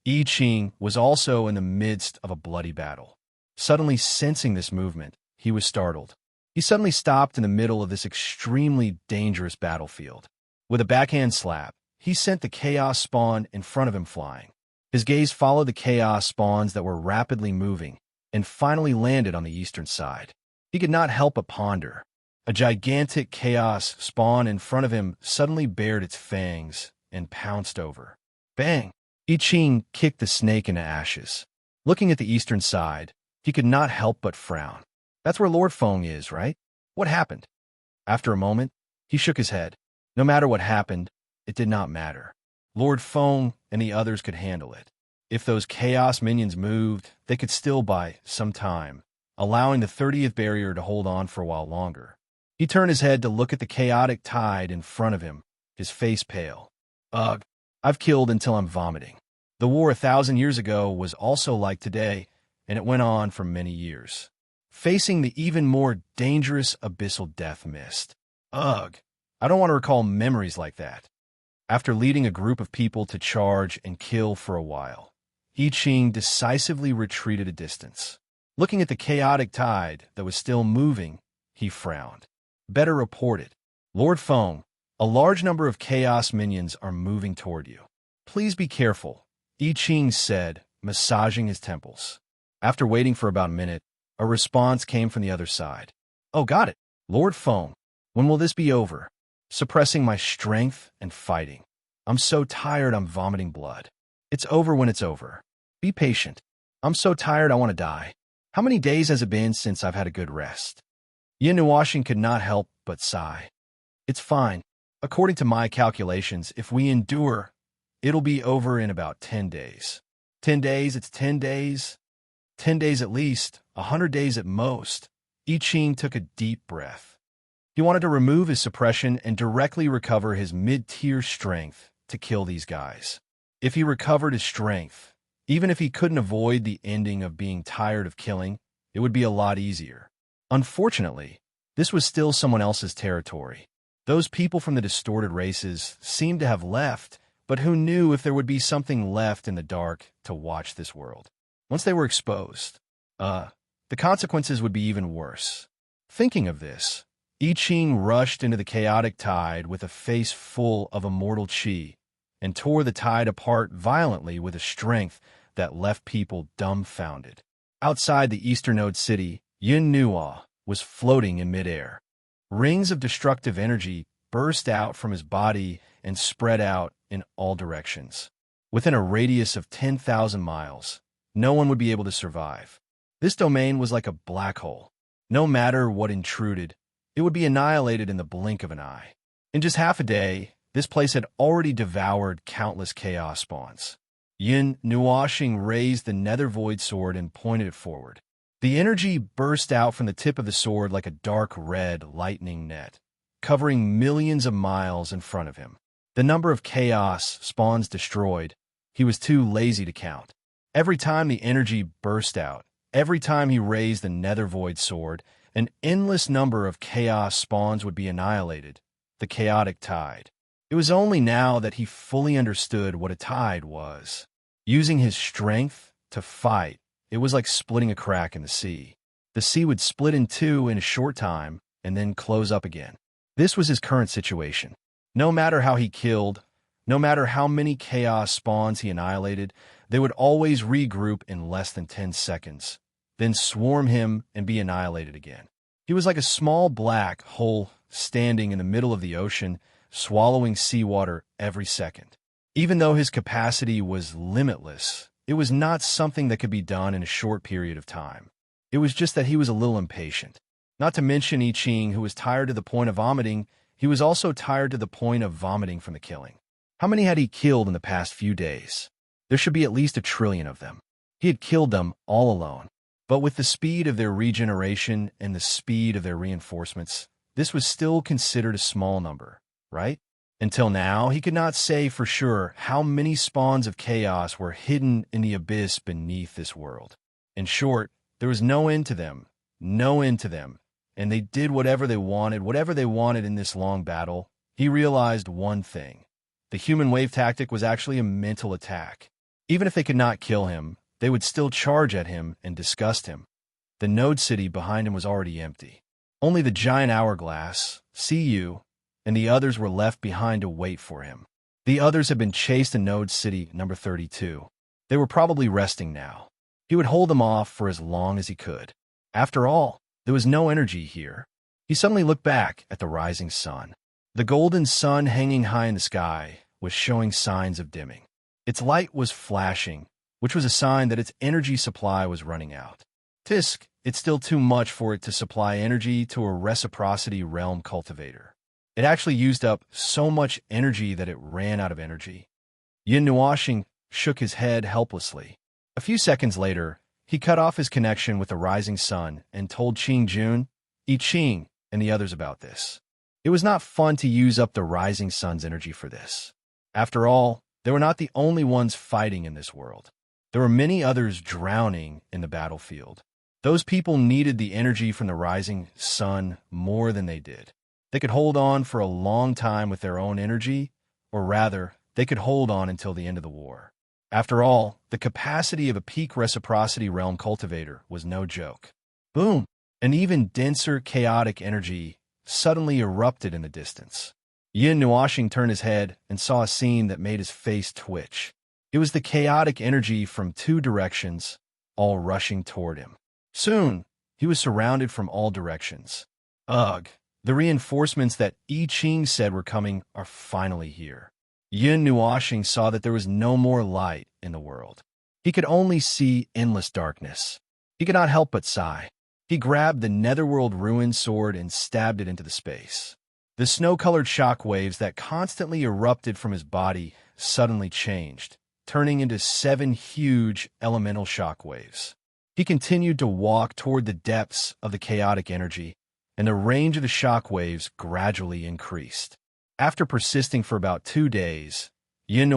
I Ching was also in the midst of a bloody battle. Suddenly sensing this movement, he was startled. He suddenly stopped in the middle of this extremely dangerous battlefield. With a backhand slap, he sent the chaos spawn in front of him flying. His gaze followed the chaos spawns that were rapidly moving and finally landed on the eastern side. He could not help but ponder. A gigantic chaos spawn in front of him suddenly bared its fangs and pounced over. Bang! I Ching kicked the snake into ashes. Looking at the eastern side, he could not help but frown. That's where Lord Feng is, right? What happened? After a moment, he shook his head. No matter what happened, it did not matter. Lord Feng and the others could handle it. If those chaos minions moved, they could still buy some time, allowing the 30th barrier to hold on for a while longer. He turned his head to look at the chaotic tide in front of him, his face pale. Ugh, I've killed until I'm vomiting. The war 1,000 years ago was also like today, and it went on for many years. Facing the even more dangerous abyssal death mist. Ugh, I don't want to recall memories like that. After leading a group of people to charge and kill for a while, I Ching decisively retreated a distance. Looking at the chaotic tide that was still moving, he frowned. Better report it. Lord Feng, a large number of chaos minions are moving toward you. Please be careful, I Ching said, massaging his temples. After waiting for about a minute, a response came from the other side. Oh, got it. Lord Feng, when will this be over? Suppressing my strength and fighting. I'm so tired I'm vomiting blood. It's over when it's over. Be patient. I'm so tired I want to die. How many days has it been since I've had a good rest? Yin Nuashin could not help but sigh. It's fine. According to my calculations, if we endure, it'll be over in about 10 days. 10 days, it's 10 days. 10 days at least, 100 days at most. I Ching took a deep breath. He wanted to remove his suppression and directly recover his mid-tier strength to kill these guys. If he recovered his strength, even if he couldn't avoid the ending of being tired of killing, it would be a lot easier. Unfortunately, this was still someone else's territory. Those people from the distorted races seemed to have left, but who knew if there would be something left in the dark to watch this world? Once they were exposed, the consequences would be even worse. Thinking of this, I Ching rushed into the chaotic tide with a face full of immortal qi and tore the tide apart violently with a strength that left people dumbfounded. Outside the eastern node city, Yin Nuo was floating in midair. Rings of destructive energy burst out from his body and spread out in all directions. Within a radius of 10,000 miles, no one would be able to survive. This domain was like a black hole. No matter what intruded, it would be annihilated in the blink of an eye. In just half a day, this place had already devoured countless chaos spawns. Yin Nuoxing raised the nether void sword and pointed it forward. The energy burst out from the tip of the sword like a dark red lightning net, covering millions of miles in front of him. The number of chaos spawns destroyed, he was too lazy to count. Every time the energy burst out, every time he raised the nether void sword, an endless number of chaos spawns would be annihilated, the chaotic tide. It was only now that he fully understood what a tide was. Using his strength to fight, it was like splitting a crack in the sea. The sea would split in two in a short time and then close up again. This was his current situation. No matter how he killed, no matter how many chaos spawns he annihilated, they would always regroup in less than 10 seconds, then swarm him and be annihilated again. He was like a small black hole standing in the middle of the ocean, swallowing seawater every second. Even though his capacity was limitless, it was not something that could be done in a short period of time. It was just that he was a little impatient. Not to mention I Ching, who was tired to the point of vomiting, he was also tired to the point of vomiting from the killing. How many had he killed in the past few days? There should be at least 1 trillion of them. He had killed them all alone. But with the speed of their regeneration and the speed of their reinforcements, this was still considered a small number, right? Until now, he could not say for sure how many spawns of chaos were hidden in the abyss beneath this world. In short, there was no end to them, and they did whatever they wanted in this long battle. He realized one thing. The human wave tactic was actually a mental attack. Even if they could not kill him, they would still charge at him and disgust him. The node city behind him was already empty. Only the giant hourglass, CU, and the others were left behind to wait for him. The others had been chased in node city number 32. They were probably resting now. He would hold them off for as long as he could. After all, there was no energy here. He suddenly looked back at the rising sun. The golden sun hanging high in the sky was showing signs of dimming. Its light was flashing, which was a sign that its energy supply was running out. Tisk, it's still too much for it to supply energy to a reciprocity realm cultivator. It actually used up so much energy that it ran out of energy. Yin Nuoxing shook his head helplessly. A few seconds later, he cut off his connection with the rising sun and told Qing Jun, I Ching, and the others about this. It was not fun to use up the rising sun's energy for this. After all, they were not the only ones fighting in this world. There were many others drowning in the battlefield. Those people needed the energy from the rising sun more than they did. They could hold on for a long time with their own energy, or rather, they could hold on until the end of the war. After all, the capacity of a peak reciprocity realm cultivator was no joke. Boom! An even denser chaotic energy suddenly erupted in the distance. Yin Nuoxing turned his head and saw a scene that made his face twitch. It was the chaotic energy from 2 directions, all rushing toward him. Soon, he was surrounded from all directions. Ugh! The reinforcements that I Ching said were coming are finally here. Yin Nuoxing saw that there was no more light in the world. He could only see endless darkness. He could not help but sigh. He grabbed the netherworld ruin sword and stabbed it into the space. The snow-colored shock waves that constantly erupted from his body suddenly changed, turning into 7 huge elemental shock waves. He continued to walk toward the depths of the chaotic energy, and the range of the shock waves gradually increased. After persisting for about 2 days, Yin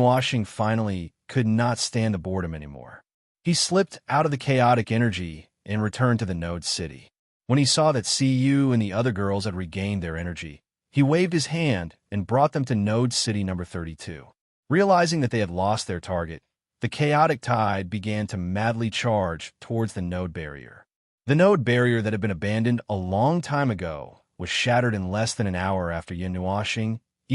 finally could not stand the boredom anymore. He slipped out of the chaotic energy and returned to the Node City. When he saw that Cu and the other girls had regained their energy, he waved his hand and brought them to Node City number 32. Realizing that they had lost their target, the chaotic tide began to madly charge towards the node barrier. The node barrier that had been abandoned a long time ago was shattered in less than an hour after Yin, I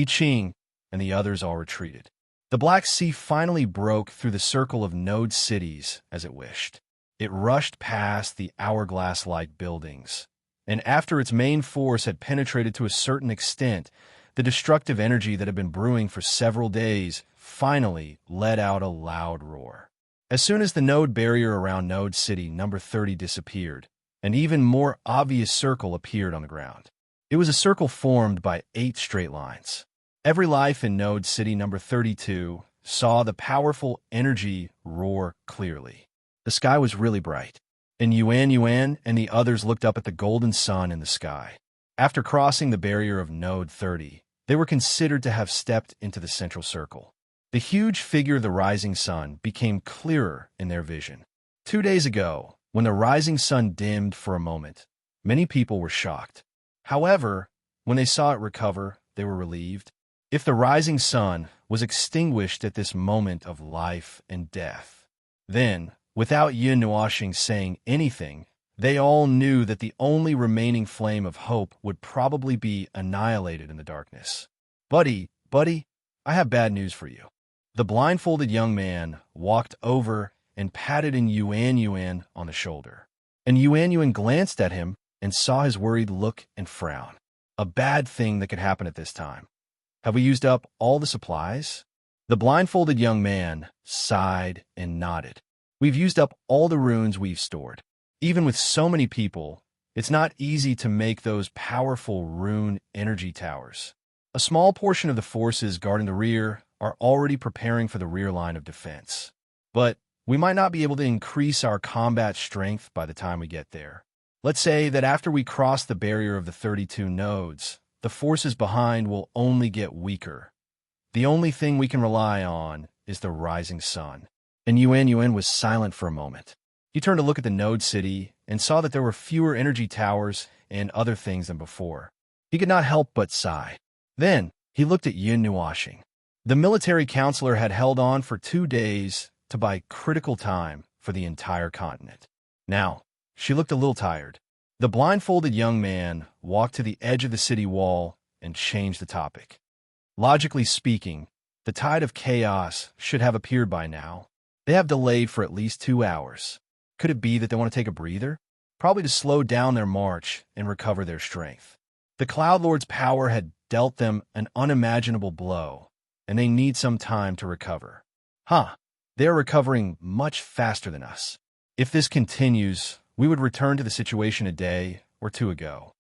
Ching, and the others all retreated. The Black Sea finally broke through the circle of node cities as it wished. It rushed past the hourglass-like buildings, and after its main force had penetrated to a certain extent, the destructive energy that had been brewing for several days finally let out a loud roar. As soon as the node barrier around Node City number 30 disappeared, an even more obvious circle appeared on the ground. It was a circle formed by 8 straight lines. Every life in Node City number 32 saw the powerful energy roar clearly. The sky was really bright, and Yuan and the others looked up at the golden sun in the sky. After crossing the barrier of Node 30, they were considered to have stepped into the central circle. The huge figure of the rising sun became clearer in their vision. 2 days ago, when the rising sun dimmed for a moment, many people were shocked. However, when they saw it recover, they were relieved. If the rising sun was extinguished at this moment of life and death, then, without Yin saying anything, they all knew that the only remaining flame of hope would probably be annihilated in the darkness. Buddy, I have bad news for you. The blindfolded young man walked over and patted Yuan on the shoulder. And Yuan glanced at him and saw his worried look and frown. A bad thing that could happen at this time. Have we used up all the supplies? The blindfolded young man sighed and nodded. We've used up all the runes we've stored. Even with so many people, it's not easy to make those powerful rune energy towers. A small portion of the forces guarding the rear are already preparing for the rear line of defense. But we might not be able to increase our combat strength by the time we get there. Let's say that after we cross the barrier of the 32 nodes, the forces behind will only get weaker. The only thing we can rely on is the rising sun. And Yuan was silent for a moment. He turned to look at the node city and saw that there were fewer energy towers and other things than before. He could not help but sigh. Then he looked at Yin Nuashing. The military counselor had held on for 2 days to buy critical time for the entire continent. Now, she looked a little tired. The blindfolded young man walked to the edge of the city wall and changed the topic. Logically speaking, the tide of chaos should have appeared by now. They have delayed for at least 2 hours. Could it be that they want to take a breather? Probably to slow down their march and recover their strength. The Cloud Lord's power had dealt them an unimaginable blow, and they need some time to recover. They are recovering much faster than us. If this continues, we would return to the situation a day or 2 ago.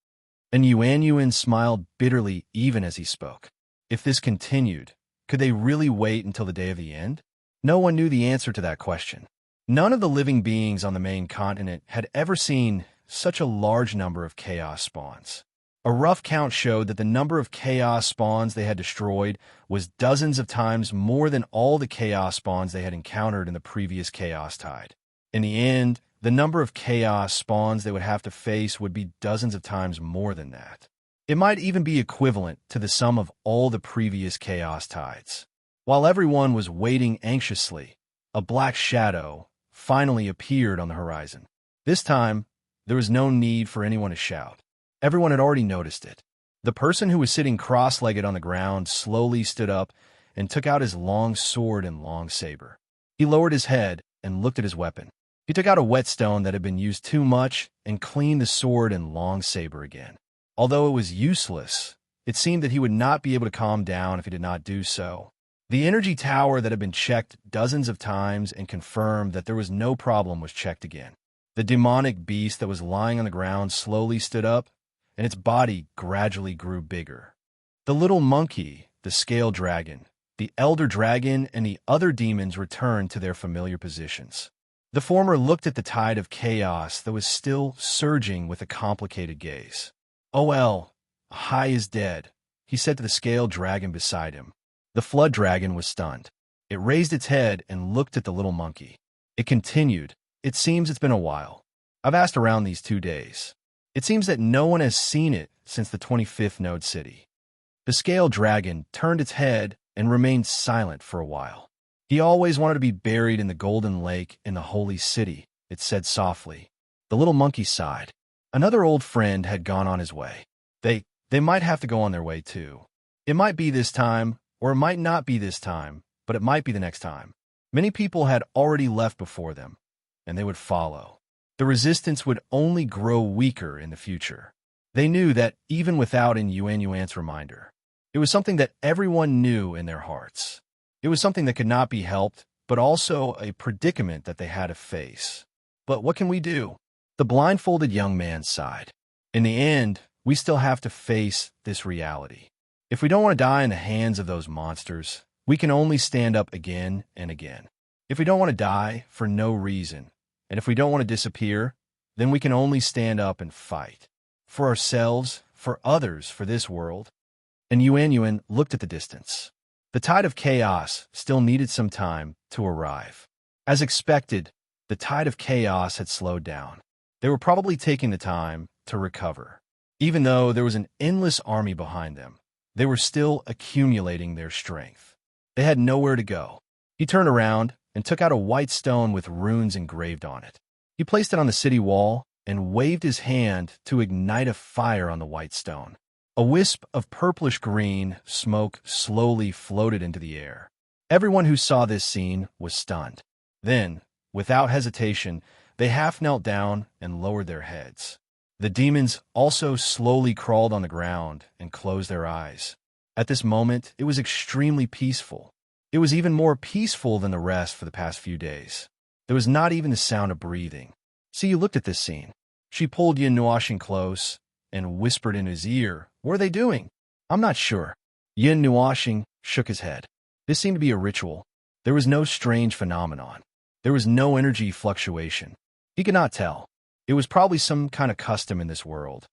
And Yuan smiled bitterly even as he spoke. If this continued, could they really wait until the day of the end? No one knew the answer to that question. None of the living beings on the main continent had ever seen such a large number of chaos spawns. A rough count showed that the number of chaos spawns they had destroyed was dozens of times more than all the chaos spawns they had encountered in the previous chaos tide. In the end, the number of chaos spawns they would have to face would be dozens of times more than that. It might even be equivalent to the sum of all the previous chaos tides. While everyone was waiting anxiously, a black shadow finally appeared on the horizon. This time, there was no need for anyone to shout. Everyone had already noticed it. The person who was sitting cross-legged on the ground slowly stood up and took out his long sword and long saber. He lowered his head and looked at his weapon. He took out a whetstone that had been used too much and cleaned the sword and long saber again. Although it was useless, it seemed that he would not be able to calm down if he did not do so. The energy tower that had been checked dozens of times and confirmed that there was no problem was checked again. The demonic beast that was lying on the ground slowly stood up, and its body gradually grew bigger. The little monkey, the scale dragon, the elder dragon, and the other demons returned to their familiar positions. The former looked at the tide of chaos that was still surging with a complicated gaze. "Oh well, High is dead," he said to the scaled dragon beside him. The flood dragon was stunned. It raised its head and looked at the little monkey. It continued, "It seems it's been a while. I've asked around these 2 days. It seems that no one has seen it since the 25th node city." The scaled dragon turned its head and remained silent for a while. "He always wanted to be buried in the golden lake in the holy city," it said softly. The little monkey sighed. Another old friend had gone on his way. They might have to go on their way too. It might be this time, or it might not be this time, but it might be the next time. Many people had already left before them, and they would follow. The resistance would only grow weaker in the future. They knew that even without an Yuan's reminder. It was something that everyone knew in their hearts. It was something that could not be helped, but also a predicament that they had to face. But what can we do? The blindfolded young man sighed. In the end, we still have to face this reality. If we don't want to die in the hands of those monsters, we can only stand up again and again. If we don't want to die for no reason, and if we don't want to disappear, then we can only stand up and fight. For ourselves, for others, for this world. And Yuan looked at the distance. The tide of chaos still needed some time to arrive. As expected, the tide of chaos had slowed down. They were probably taking the time to recover. Even though there was an endless army behind them, they were still accumulating their strength. They had nowhere to go. He turned around and took out a white stone with runes engraved on it. He placed it on the city wall and waved his hand to ignite a fire on the white stone. A wisp of purplish-green smoke slowly floated into the air. Everyone who saw this scene was stunned. Then, without hesitation, they half knelt down and lowered their heads. The demons also slowly crawled on the ground and closed their eyes. At this moment, it was extremely peaceful. It was even more peaceful than the rest for the past few days. There was not even the sound of breathing. See, you looked at this scene. She pulled Yin Nuashin close and whispered in his ear, "What are they doing?" "I'm not sure." Yin Nuashin shook his head. This seemed to be a ritual. There was no strange phenomenon. There was no energy fluctuation. He could not tell. It was probably some kind of custom in this world.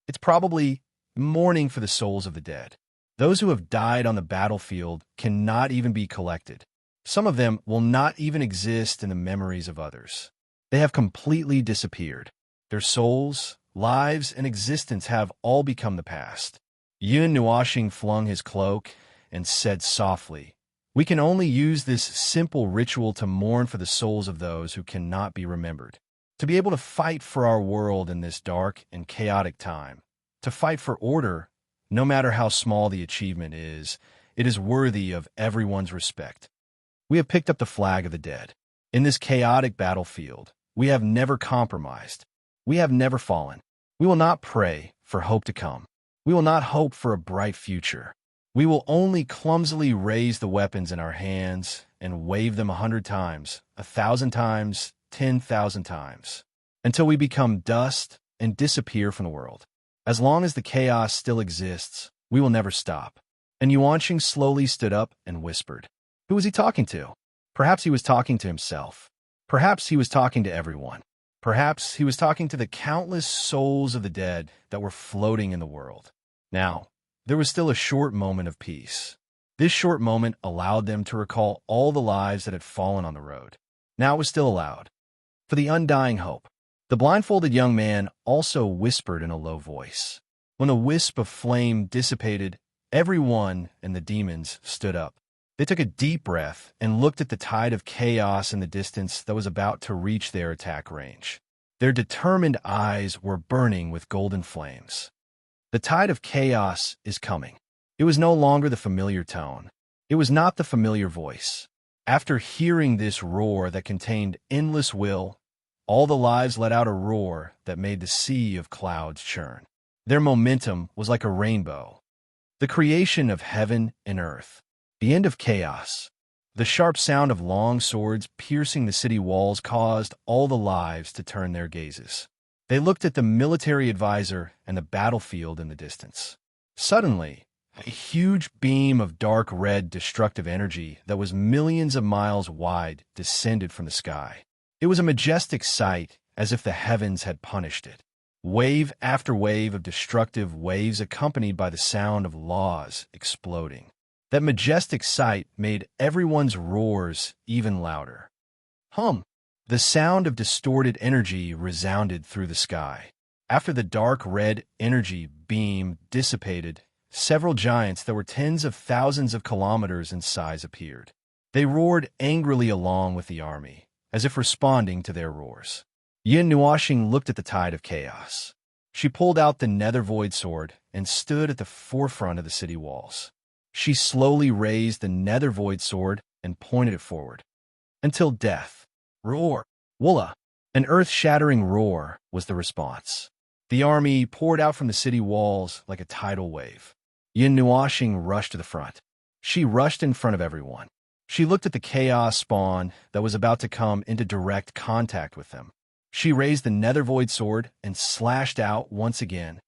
It's probably mourning for the souls of the dead. Those who have died on the battlefield cannot even be collected. Some of them will not even exist in the memories of others. They have completely disappeared. Their souls, lives, and existence have all become the past. Yun Nuashing flung his cloak and said softly, "We can only use this simple ritual to mourn for the souls of those who cannot be remembered. To be able to fight for our world in this dark and chaotic time. To fight for order, no matter how small the achievement is, it is worthy of everyone's respect. We have picked up the flag of the dead. In this chaotic battlefield, we have never compromised. We have never fallen. We will not pray for hope to come. We will not hope for a bright future. We will only clumsily raise the weapons in our hands and wave them 100 times, 1,000 times, 10,000 times, until we become dust and disappear from the world. As long as the chaos still exists, we will never stop." And Yuanqing slowly stood up and whispered. Who was he talking to? Perhaps he was talking to himself. Perhaps he was talking to everyone. Perhaps he was talking to the countless souls of the dead that were floating in the world. Now, there was still a short moment of peace. This short moment allowed them to recall all the lives that had fallen on the road. Now it was still allowed. For the undying hope. The blindfolded young man also whispered in a low voice. When the wisp of flame dissipated, everyone and the demons stood up. They took a deep breath and looked at the tide of chaos in the distance that was about to reach their attack range. Their determined eyes were burning with golden flames. The tide of chaos is coming. It was no longer the familiar tone. It was not the familiar voice. After hearing this roar that contained endless will, all the lives let out a roar that made the sea of clouds churn. Their momentum was like a rainbow. The creation of heaven and earth. The end of chaos. The sharp sound of long swords piercing the city walls caused all the lives to turn their gazes. They looked at the military advisor and the battlefield in the distance. Suddenly, a huge beam of dark red destructive energy that was millions of miles wide descended from the sky. It was a majestic sight, as if the heavens had punished it. Wave after wave of destructive waves accompanied by the sound of laws exploding. That majestic sight made everyone's roars even louder. Hum! The sound of distorted energy resounded through the sky. After the dark red energy beam dissipated, several giants that were tens of thousands of kilometers in size appeared. They roared angrily along with the army, as if responding to their roars. Yin Nuoxing looked at the tide of chaos. She pulled out the nether void sword and stood at the forefront of the city walls. She slowly raised the nether void sword and pointed it forward. Until death. Roar! Woola! An earth-shattering roar was the response. The army poured out from the city walls like a tidal wave. Yin Nuoxing rushed to the front. She rushed in front of everyone. She looked at the chaos spawn that was about to come into direct contact with them. She raised the nether void sword and slashed out once again,